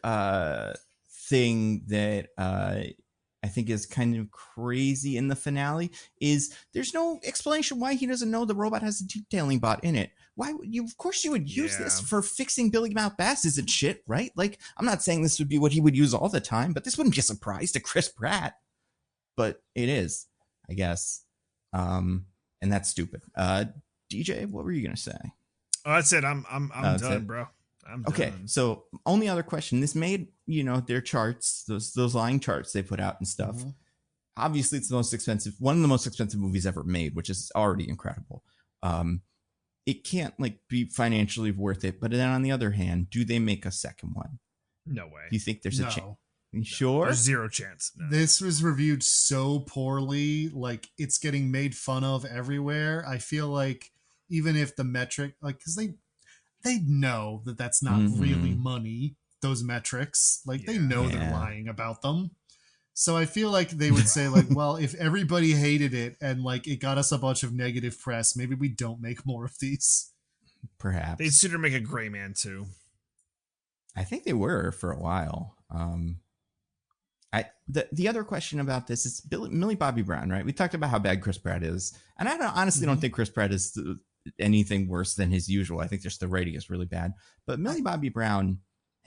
thing that I think is kind of crazy in the finale is there's no explanation why he doesn't know the robot has a detailing bot in it. Why would you? Of course, you would use this for fixing Billy Mouth Basses and shit, right? Like, I'm not saying this would be what he would use all the time, but this wouldn't be a surprise to Chris Pratt. But it is, I guess. And that's stupid. DJ, what were you gonna say? Oh, that's it. I'm done, bro. I'm done. Okay, so only other question. This made, their charts, those lying charts they put out and stuff. Mm-hmm. Obviously, it's one of the most expensive movies ever made, which is already incredible. It can't be financially worth it. But then on the other hand, do they make a second one? No way. Do you think there's a chance? Sure? There's 0 chance. No. This was reviewed so poorly, like it's getting made fun of everywhere. I feel like even if the metric, because they know that that's not really money, those metrics, they know they're lying about them. So I feel like they would say well, if everybody hated it and it got us a bunch of negative press, maybe we don't make more of these. Perhaps. They'd sooner make a Gray Man too. I think they were for a while. The other question about this is Millie Bobby Brown, right? We talked about how bad Chris Pratt is, and I honestly don't think Chris Pratt is anything worse than his usual. I think just the writing is really bad. But Millie Bobby Brown,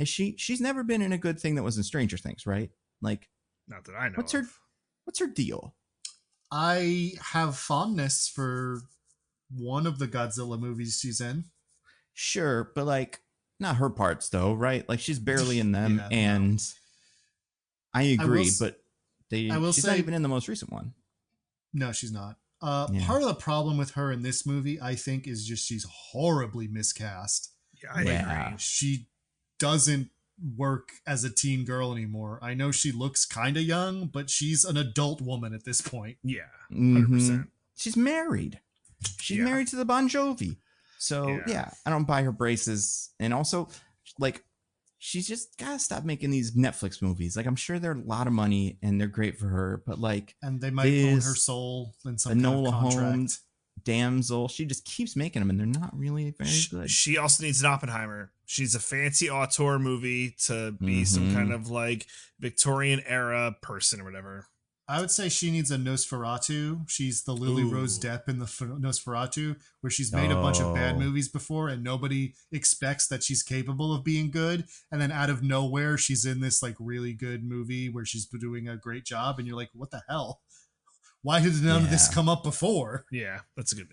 she's never been in a good thing that wasn't Stranger Things, right? Not that I know. What's her deal? I have fondness for one of the Godzilla movies she's in. Sure, but not her parts though, right? She's barely in them, and. I agree, but she's not even in the most recent one. No, she's not. Part of the problem with her in this movie, I think, is just she's horribly miscast. Yeah, I agree. She doesn't work as a teen girl anymore. I know she looks kind of young, but she's an adult woman at this point. Yeah, 100%. She's married. She's married to the Bon Jovi. So, I don't buy her braces. And also, she's just gotta stop making these Netflix movies. I'm sure they're a lot of money and they're great for her, but and they might own her soul in some kind of contract. Holmes, Damsel, she just keeps making them and they're not really very good. She also needs an Oppenheimer. She's a fancy auteur movie to be some kind of Victorian era person or whatever. I would say she needs a Nosferatu. She's the Lily Rose Depp in the Nosferatu, where she's made a bunch of bad movies before and nobody expects that she's capable of being good. And then out of nowhere, she's in this really good movie where she's doing a great job. And you're like, what the hell? Why did none of this come up before? Yeah, that's a good.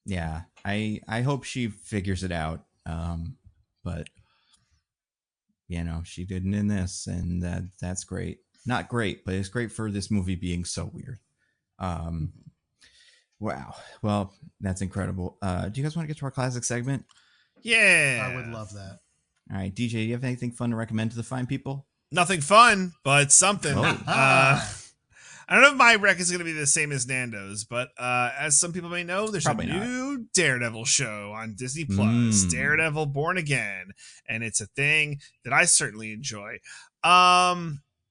Yeah, I hope she figures it out. But she didn't in this, and that's great. Not great, but it's great for this movie being so weird. Wow. Well, that's incredible. Do you guys want to get to our classic segment? Yeah, I would love that. All right, DJ, do you have anything fun to recommend to the fine people? Nothing fun, but something. Oh. I don't know if my rec is going to be the same as Nando's, but as some people may know, there's Probably a new Daredevil show on Disney Plus, Daredevil Born Again, and it's a thing that I certainly enjoy.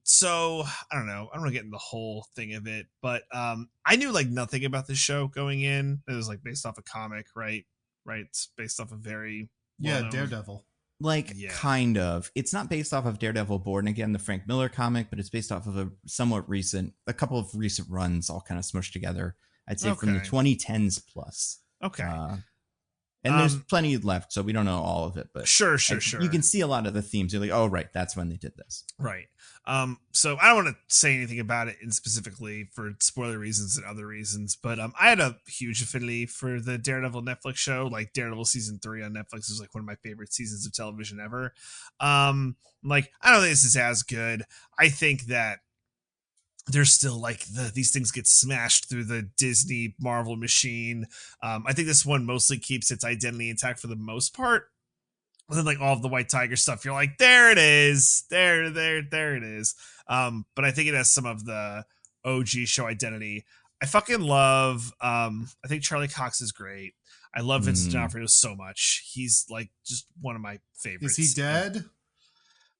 So I don't know. I don't want to get into the whole thing of it, but I knew like nothing about the show going in. It was like based off a comic, right? Right. It's based off a very Daredevil. Kind of. It's not based off of Daredevil Born Again, the Frank Miller comic, but it's based off of a couple of recent runs all kind of smushed together. I'd say from the 2010s plus. Okay. And there's plenty left, so we don't know all of it, but sure. You can see a lot of the themes. You're like, oh, right, that's when they did this. Right. So I don't want to say anything about it in specifically for spoiler reasons and other reasons, but I had a huge affinity for the Daredevil Netflix show. Like Daredevil season 3 on Netflix is like one of my favorite seasons of television ever. Like I don't think this is as good. I think that there's still like these things get smashed through the Disney Marvel machine. I think this one mostly keeps its identity intact for the most part. And then like all of the White Tiger stuff, you're like, there it is, there it is. But I think it has some of the OG show identity. I fucking love. I think Charlie Cox is great. I love Vincent D'Onofrio so much. He's like just one of my favorites. Is he dead?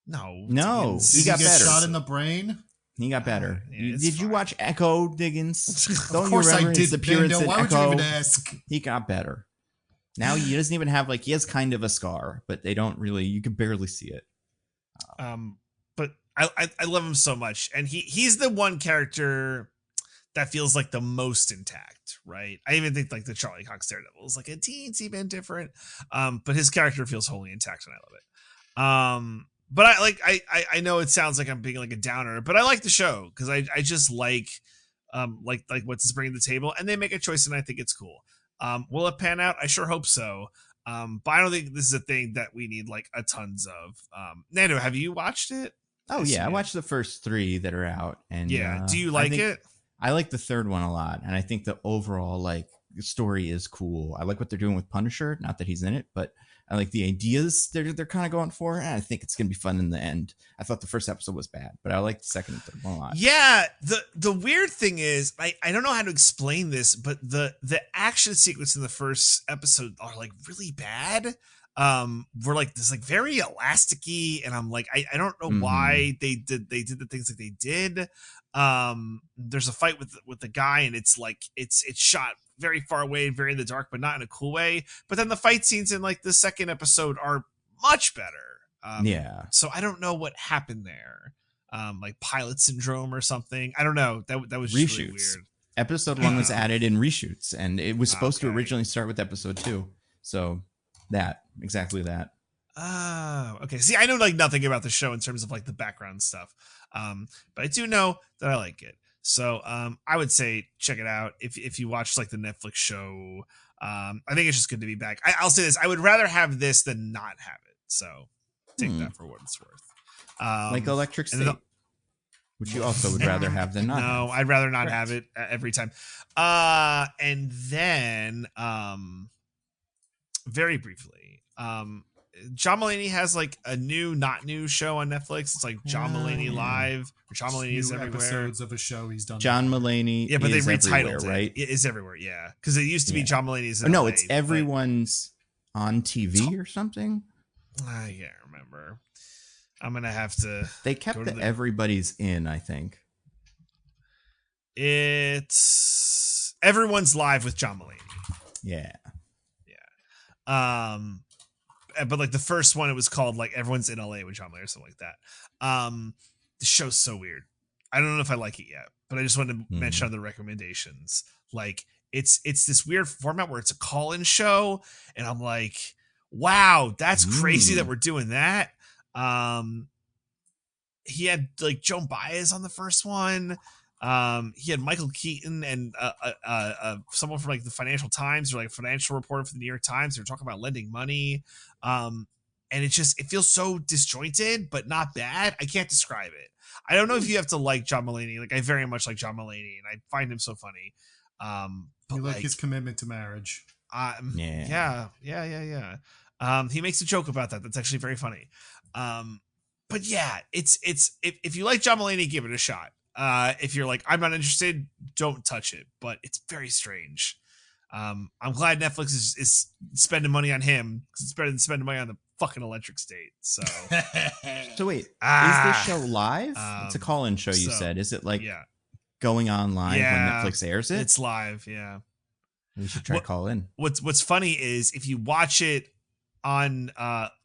No. Did he get shot in the brain? He got better. Did you watch Echo, Diggins? Of course I did, Nando. Why would you even ask? He got better. Now he doesn't even have he has kind of a scar, but they don't really, you can barely see it. But I love him so much. And he's the one character that feels like the most intact, right? I even think like the Charlie Cox Daredevil is like a teensy bit different. But his character feels wholly intact and I love it. But I know it sounds like I'm being like a downer, but I like the show because I just like what's this bringing to the table, and they make a choice, and I think it's cool. Will it pan out? I sure hope so. But I don't think this is a thing that we need like a tons of. Nando, have you watched it? Oh yeah, I watched the first 3 that are out, and do you like it? I like the third one a lot, and I think the overall story is cool. I like what they're doing with Punisher. Not that he's in it, but I like the ideas they're kind of going for, and I think it's gonna be fun in the end. I thought the first episode was bad, but I like the second and third one a lot. Yeah, the weird thing is, I don't know how to explain this, but the action sequence in the first episode are like really bad. We're like this like very elasticy, and I'm like I don't know why they did the things that they did. There's a fight with the guy, and it's like it's shot very far away, very in the dark, but not in a cool way. But then the fight scenes in like the second episode are much better. So I don't know what happened there. Like pilot syndrome or something. I don't know. That was just really weird. Episode 1 was added in reshoots, and it was supposed to originally start with episode 2. So exactly that. Oh, okay. See, I know like nothing about the show in terms of like the background stuff. But I do know that I like it. So I would say check it out if you watch like the Netflix show. I think it's just good to be back. I'll say this: I would rather have this than not have it. So take that for what it's worth. Like Electric State, which you also would rather have than not. No, have. I'd rather not have it every time. And then very briefly, John Mulaney has like a not new show on Netflix. It's like John Mulaney Live. Or John Mulaney is everywhere. Episodes of a show he's done. John Mulaney, but they retitled it. Right? It is everywhere, yeah. Because it used to be John Mulaney's. No, it's Everyone's on TV or something. I can't remember. I'm gonna have to. They kept the Everybody's in. I think it's Everyone's Live with John Mulaney. Yeah. But like the first one, it was called like Everyone's in LA with John Mulaney or something like that. The show's so weird. I don't know if I like it yet, but I just wanted to mention on the recommendations. Like it's this weird format where it's a call-in show, and I'm like, wow, that's crazy that we're doing that. He had like Joan Baez on the first one. He had Michael Keaton and someone from like the Financial Times or like financial reporter for the New York Times. They were talking about lending money. And it feels so disjointed, but not bad. I can't describe it. I don't know if you have to like John Mulaney. Like, I very much like John Mulaney, and I find him so funny. But you like his commitment to marriage. Yeah. He makes a joke about that. That's actually very funny. But yeah, it's if you like John Mulaney, give it a shot. If you're like, I'm not interested, don't touch it. But it's very strange. I'm glad Netflix is spending money on him, because it's better than spending money on the fucking Electric State. So, so wait, is this show live? It's a call-in show. You said, is it like going on live when Netflix airs it? It's live. Yeah, we should try call in. What's funny is if you watch it on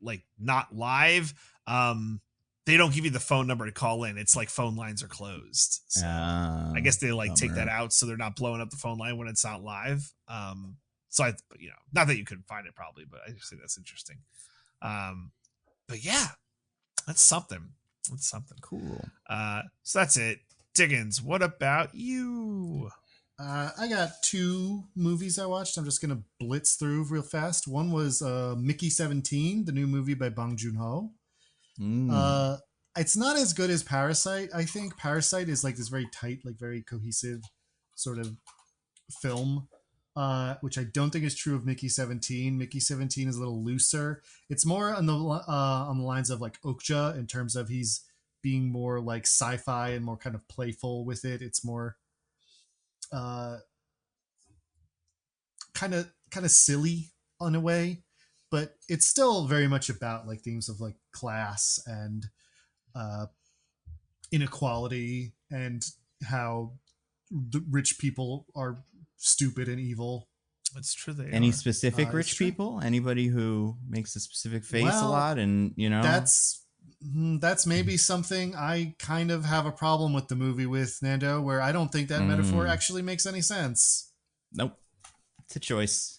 like not live, they don't give you the phone number to call in. It's like phone lines are closed. So I guess they like take that out so they're not blowing up the phone line when it's not live. So not that you couldn't find it probably, but I just think that's interesting. But yeah, that's something. That's something cool. So that's it. Diggins, what about you? I got 2 movies I watched. I'm just gonna blitz through real fast. One was Mickey 17, the new movie by Bong Joon-ho. It's not as good as Parasite. I think Parasite is like this very tight, like very cohesive sort of film, which I don't think is true of Mickey 17. Mickey 17 is a little looser. It's more on the lines of like Okja, in terms of he's being more like sci-fi and more kind of playful with it. It's more kind of silly in a way, but it's still very much about like themes of like class and inequality and how the rich people are stupid and evil. That's true. Any specific rich people? Anybody who makes a specific face a lot, and that's maybe something I kind of have a problem with the movie with, Nando, where I don't think that metaphor actually makes any sense. Nope. It's a choice.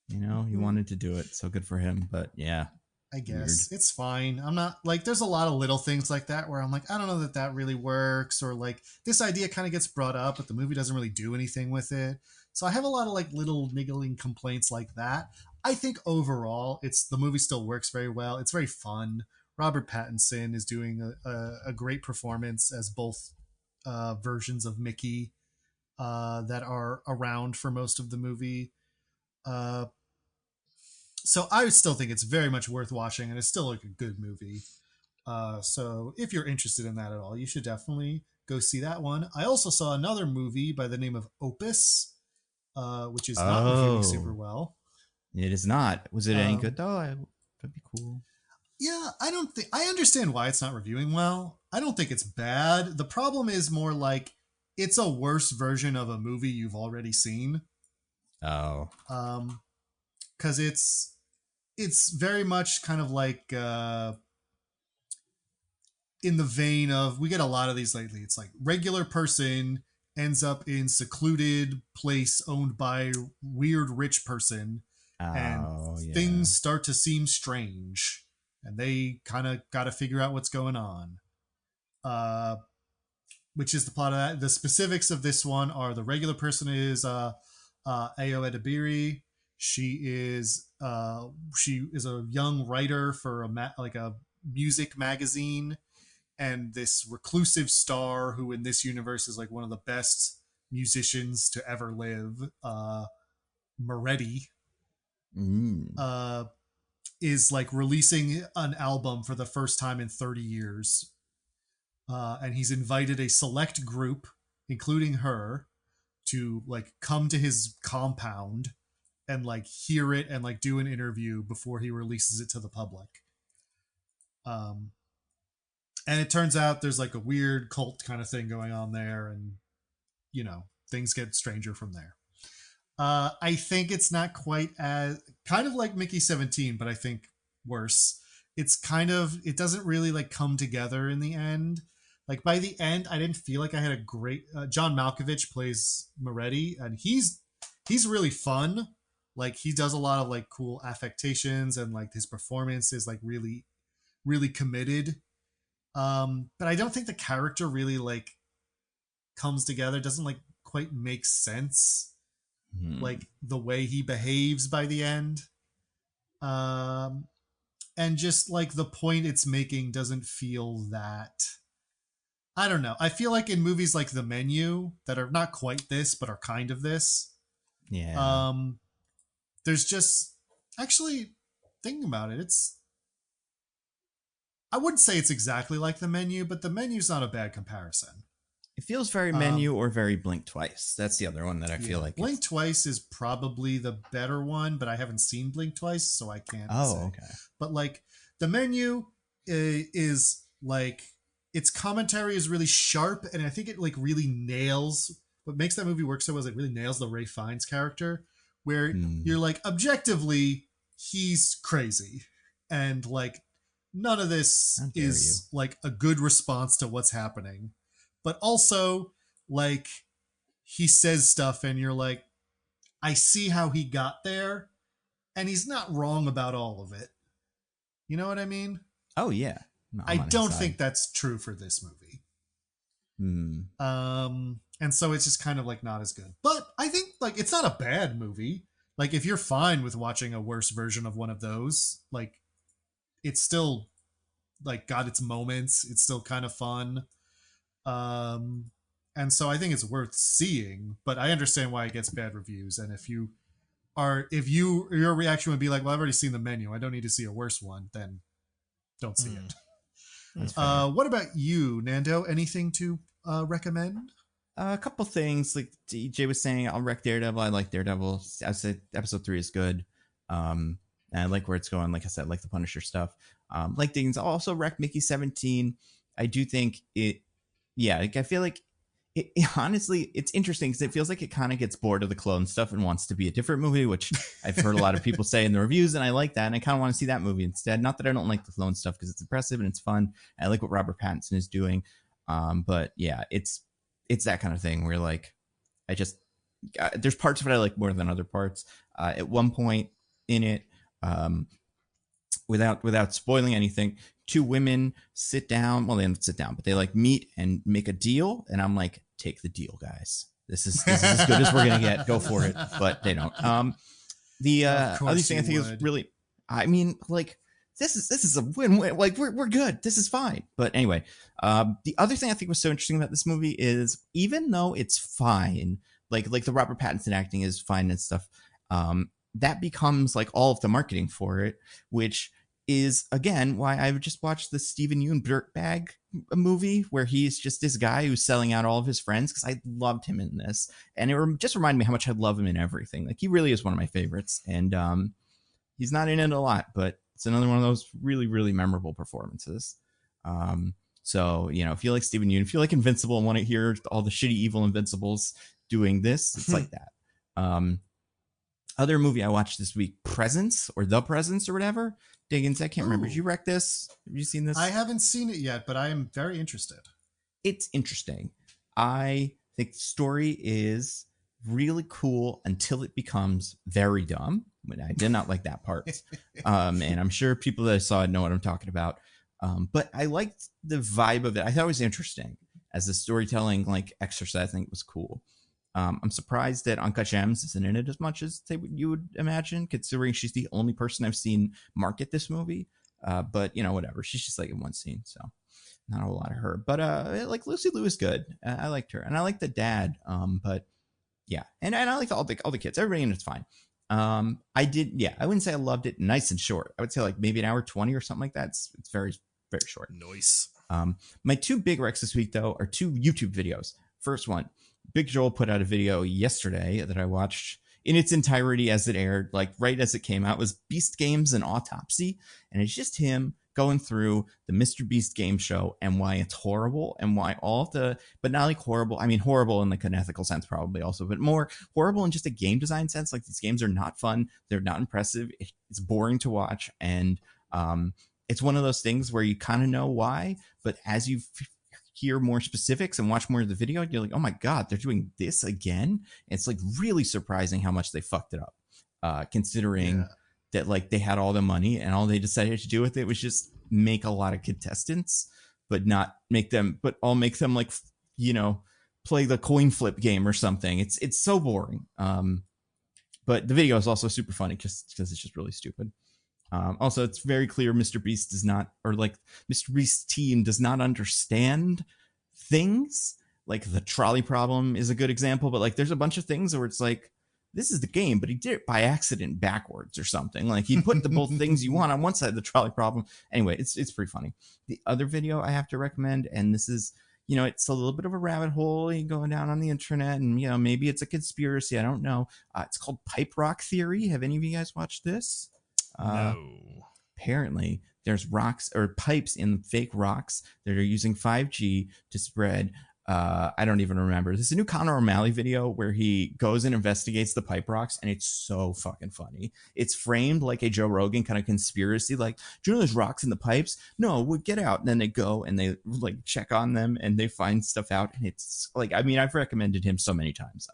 He wanted to do it, so good for him. But yeah, I guess it's fine. I'm not like, there's a lot of little things like that where I'm like, I don't know that really works, or like this idea kind of gets brought up, but the movie doesn't really do anything with it. So I have a lot of like little niggling complaints like that. I think overall, the movie still works very well. It's very fun. Robert Pattinson is doing a great performance as both versions of Mickey that are around for most of the movie. So I still think it's very much worth watching, and it's still like a good movie. So if you're interested in that at all, you should definitely go see that one. I also saw another movie by the name of Opus, which is not reviewing super well. It is not. Was it any good though? That'd be cool. Yeah, I understand why it's not reviewing well. I don't think it's bad. The problem is more like it's a worse version of a movie you've already seen. Oh. Because it's very much kind of like in the vein of, we get a lot of these lately. It's like regular person ends up in secluded place owned by weird rich person, and things start to seem strange. And they kind of got to figure out what's going on, which is the plot of that. The specifics of this one are the regular person is Ayo Edebiri. She is a young writer for a music magazine, and this reclusive star who in this universe is like one of the best musicians to ever live, Moretti. Is like releasing an album for the first time in 30 years. And he's invited a select group, including her, to like come to his compound and like hear it and like do an interview before he releases it to the public. And it turns out there's like a weird cult kind of thing going on there, and things get stranger from there. I think it's not quite as kind of like Mickey 17, but I think worse. It doesn't really like come together in the end. Like by the end, I didn't feel like I had a great, John Malkovich plays Moretti, and he's really fun. Like he does a lot of like cool affectations, and like his performance is like really, really committed. But I don't think the character really like comes together. It doesn't like quite make sense. Like the way he behaves by the end. And just like the point it's making doesn't feel that, I don't know. I feel like in movies like The Menu that are not quite this, but are kind of this. Yeah. There's just actually thinking about it. I wouldn't say it's exactly like The Menu, but The Menu's not a bad comparison. It feels very Menu or very Blink Twice. That's the other one that I feel like. Blink Twice is probably the better one, but I haven't seen Blink Twice, so I can't say. Oh, okay. But like The Menu is like, its commentary is really sharp, and I think it like really nails what makes that movie work so well. Is it really nails the Ralph Fiennes character, where you're like, objectively, he's crazy, and like none of this is like a good response to what's happening. But also, like, he says stuff and you're like, I see how he got there, and he's not wrong about all of it. You know what I mean? Oh, yeah. No, I don't think that's true for this movie. And so it's just kind of like not as good. But I think like it's not a bad movie. Like if you're fine with watching a worse version of one of those, like it's still like got its moments. It's still kind of fun. And so I think it's worth seeing, but I understand why it gets bad reviews. And if your reaction would be like, well, I've already seen The Menu, I don't need to see a worse one, then don't see it. What about you, Nando? Anything to recommend? A couple things, like DJ was saying, I'll rec Daredevil. I like Daredevil. I said episode 3 is good. And I like where it's going. Like I said, like the Punisher stuff. Like Diggins. I'll also rec Mickey 17. I do think it. Yeah, like I feel like it honestly, it's interesting because it feels like it kind of gets bored of the clone stuff and wants to be a different movie, which I've heard a lot of people say in the reviews, and I like that. And I kind of want to see that movie instead. Not that I don't like the clone stuff because it's impressive and it's fun. I like what Robert Pattinson is doing. But yeah, it's that kind of thing where like there's parts of it I like more than other parts. At one point in it, without spoiling anything, 2 women sit down. Well, they don't sit down, but they like meet and make a deal. And I'm like, take the deal, guys. This is as good as we're going to get. Go for it. But they don't. The other thing I think is really, I mean, like, this is a win-win. Like, we're good. This is fine. But anyway, the other thing I think was so interesting about this movie is even though it's fine, like the Robert Pattinson acting is fine and stuff, that becomes like all of the marketing for it, which is again why I just watched the Steven Yeun Dirtbag movie where he's just this guy who's selling out all of his friends, because I loved him in this, and it just reminded me how much I love him in everything. Like he really is one of my favorites, and he's not in it a lot, but it's another one of those really, really memorable performances. So, you know, if you like Steven Yeun, if you like Invincible and want to hear all the shitty, evil Invincibles doing this, it's like that. Other movie I watched this week, Presence or The Presence or whatever. Diggins, I can't remember. Did you wreck this? Have you seen this? I haven't seen it yet, but I am very interested. It's interesting. I think the story is really cool until it becomes very dumb. I did not like that part. And I'm sure people that saw it know what I'm talking about. But I liked the vibe of it. I thought it was interesting as a storytelling like exercise. I think it was cool. I'm surprised that Uncut Gems isn't in it as much as you would imagine, considering she's the only person I've seen market this movie. But, you know, whatever. She's just like in one scene, so not a whole lot of her. But like Lucy Liu is good. I liked her. And I like the dad. But yeah. And I like all the kids. Everybody in it's fine. I wouldn't say I loved it. Nice and short. I would say like maybe an hour 20 or something like that. It's very, very short. Nice. My 2 big recs this week, though, are 2 YouTube videos. First one, Big Joel put out a video yesterday that I watched in its entirety as it aired, like right as it came out. It was Beast Games and Autopsy. And it's just him going through the Mr. Beast game show and why it's horrible and why but not like horrible. I mean, horrible in like an ethical sense, probably also, but more horrible in just a game design sense. Like these games are not fun. They're not impressive. It's boring to watch. And it's one of those things where you kind of know why, but as you hear more specifics and watch more of the video, you're like, oh my God, they're doing this again. It's like really surprising how much they fucked it up, considering that like they had all the money and all they decided to do with it was just make a lot of contestants, but not make them, but all make them like, you know, play the coin flip game or something. It's so boring. But the video is also super funny just because it's just really stupid. Also, it's very clear Mr. Beast does not, or like Mr. Beast's team does not understand things. Like the trolley problem is a good example, but like there's a bunch of things where it's like, this is the game, but he did it by accident backwards or something. Like he put the both things you want on one side of the trolley problem. Anyway, it's pretty funny. The other video I have to recommend, and this is, you know, it's a little bit of a rabbit hole going down on the internet, and, you know, maybe it's a conspiracy. I don't know. It's called Pipe Rock Theory. Have any of you guys watched this? No. Apparently, there's rocks or pipes in fake rocks that are using 5G to spread. I don't even remember. This is a new Conor O'Malley video where he goes and investigates the pipe rocks, and it's so fucking funny. It's framed like a Joe Rogan kind of conspiracy, like, do you know there's rocks in the pipes? No, we'll get out. And then they go and they like check on them and they find stuff out. And it's like, I mean, I've recommended him so many times.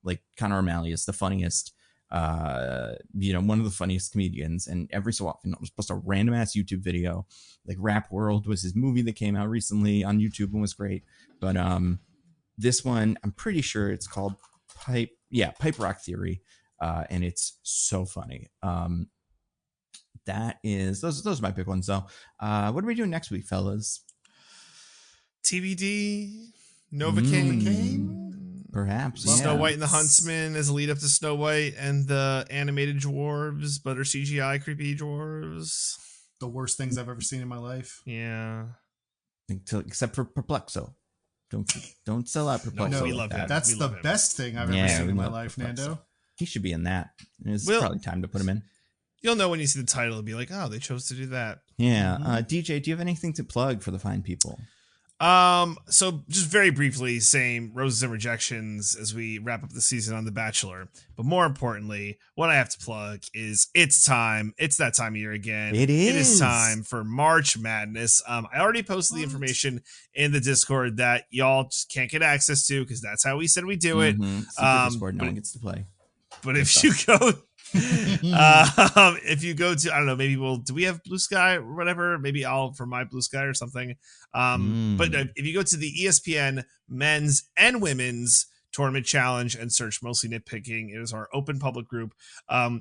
Like Conor O'Malley is the funniest, you know, one of the funniest comedians, and every so often I'll just post a random ass YouTube video. Like Rap World was his movie that came out recently on YouTube and was great. But this one, I'm pretty sure it's called Pipe Rock Theory, and it's so funny. That is those are my big ones though. What are we doing next week, fellas? TBD, Novocaine. Perhaps Snow White and the Huntsman as a lead up to Snow White and the animated dwarves, but are CGI creepy dwarves. The worst things I've ever seen in my life. Yeah. Except for Perplexo. Don't sell out Perplexo. No, we love him. That's the best thing I've ever seen in my life, Nando. He should be in that. It's probably time to put him in. You'll know when you see the title and be like, oh, they chose to do that. Yeah. DJ, do you have anything to plug for the fine people? So just very briefly, same Roses and Rejections as we wrap up the season on The Bachelor. But more importantly, what I have to plug is it's time. It's that time of year again. It is. It is time for March Madness. I already posted the information in the Discord that y'all just can't get access to because that's how we said we do it. Discord, no one gets to play. But if you go if you go to, I don't know, maybe do we have Blue Sky or whatever? Maybe I'll for my Blue Sky or something. But if you go to the ESPN men's and women's tournament challenge and search Mostly Nitpicking, it is our open public group.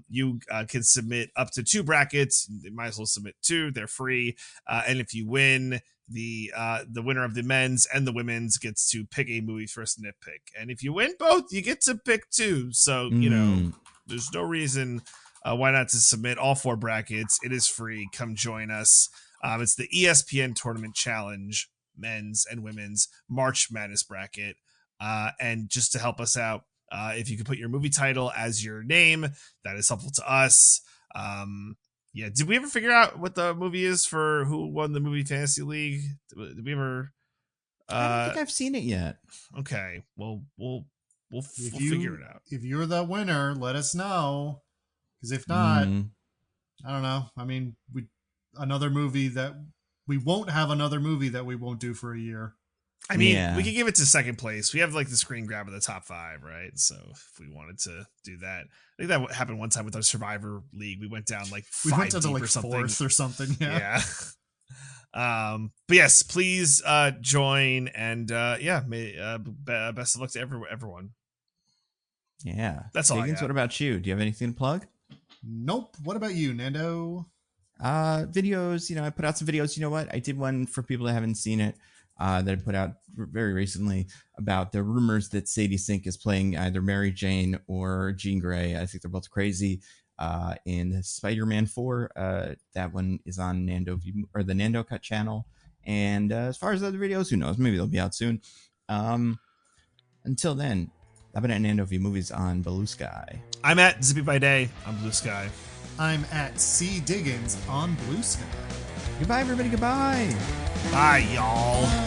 You can submit up to 2 brackets. You might as well submit 2. They're free. And if you win, the winner of the men's and the women's gets to pick a movie for us to nitpick. And if you win both, you get to pick 2. So, you know, there's no reason why not to submit all 4 brackets. It is free. Come join us. It's the ESPN Tournament Challenge, men's and women's March Madness bracket. And just to help us out, if you could put your movie title as your name, that is helpful to us. Yeah. Did we ever figure out what the movie is for who won the movie fantasy league? Did we ever? I don't think I've seen it yet. Okay. Well, we'll figure it out. If you're the winner, let us know. Because if not, I don't know. I mean, we won't have another movie that we won't do for a year. I mean, we could give it to second place. We have like the screen grab of the top 5, right? So if we wanted to do that, I think that happened one time with our Survivor League. We went down like 5 we went down to like or something. 4th or something. Yeah. But yes, please join and best of luck to everyone. Yeah, that's all. Diggins, what about you? Do you have anything to plug? Nope. What about you, Nando? Videos. You know, I put out some videos. You know what? I did one for people that haven't seen it. That I put out very recently about the rumors that Sadie Sink is playing either Mary Jane or Jean Grey. I think they're both crazy. In Spider-Man 4, that one is on Nando or the Nando Cut channel. And as far as other videos, who knows? Maybe they'll be out soon. Until then, I've been at Nando V Movies on Blue Sky. I'm at Zippy by Day on Blue Sky. I'm at C Diggins on Blue Sky. Goodbye, everybody. Goodbye. Bye, y'all.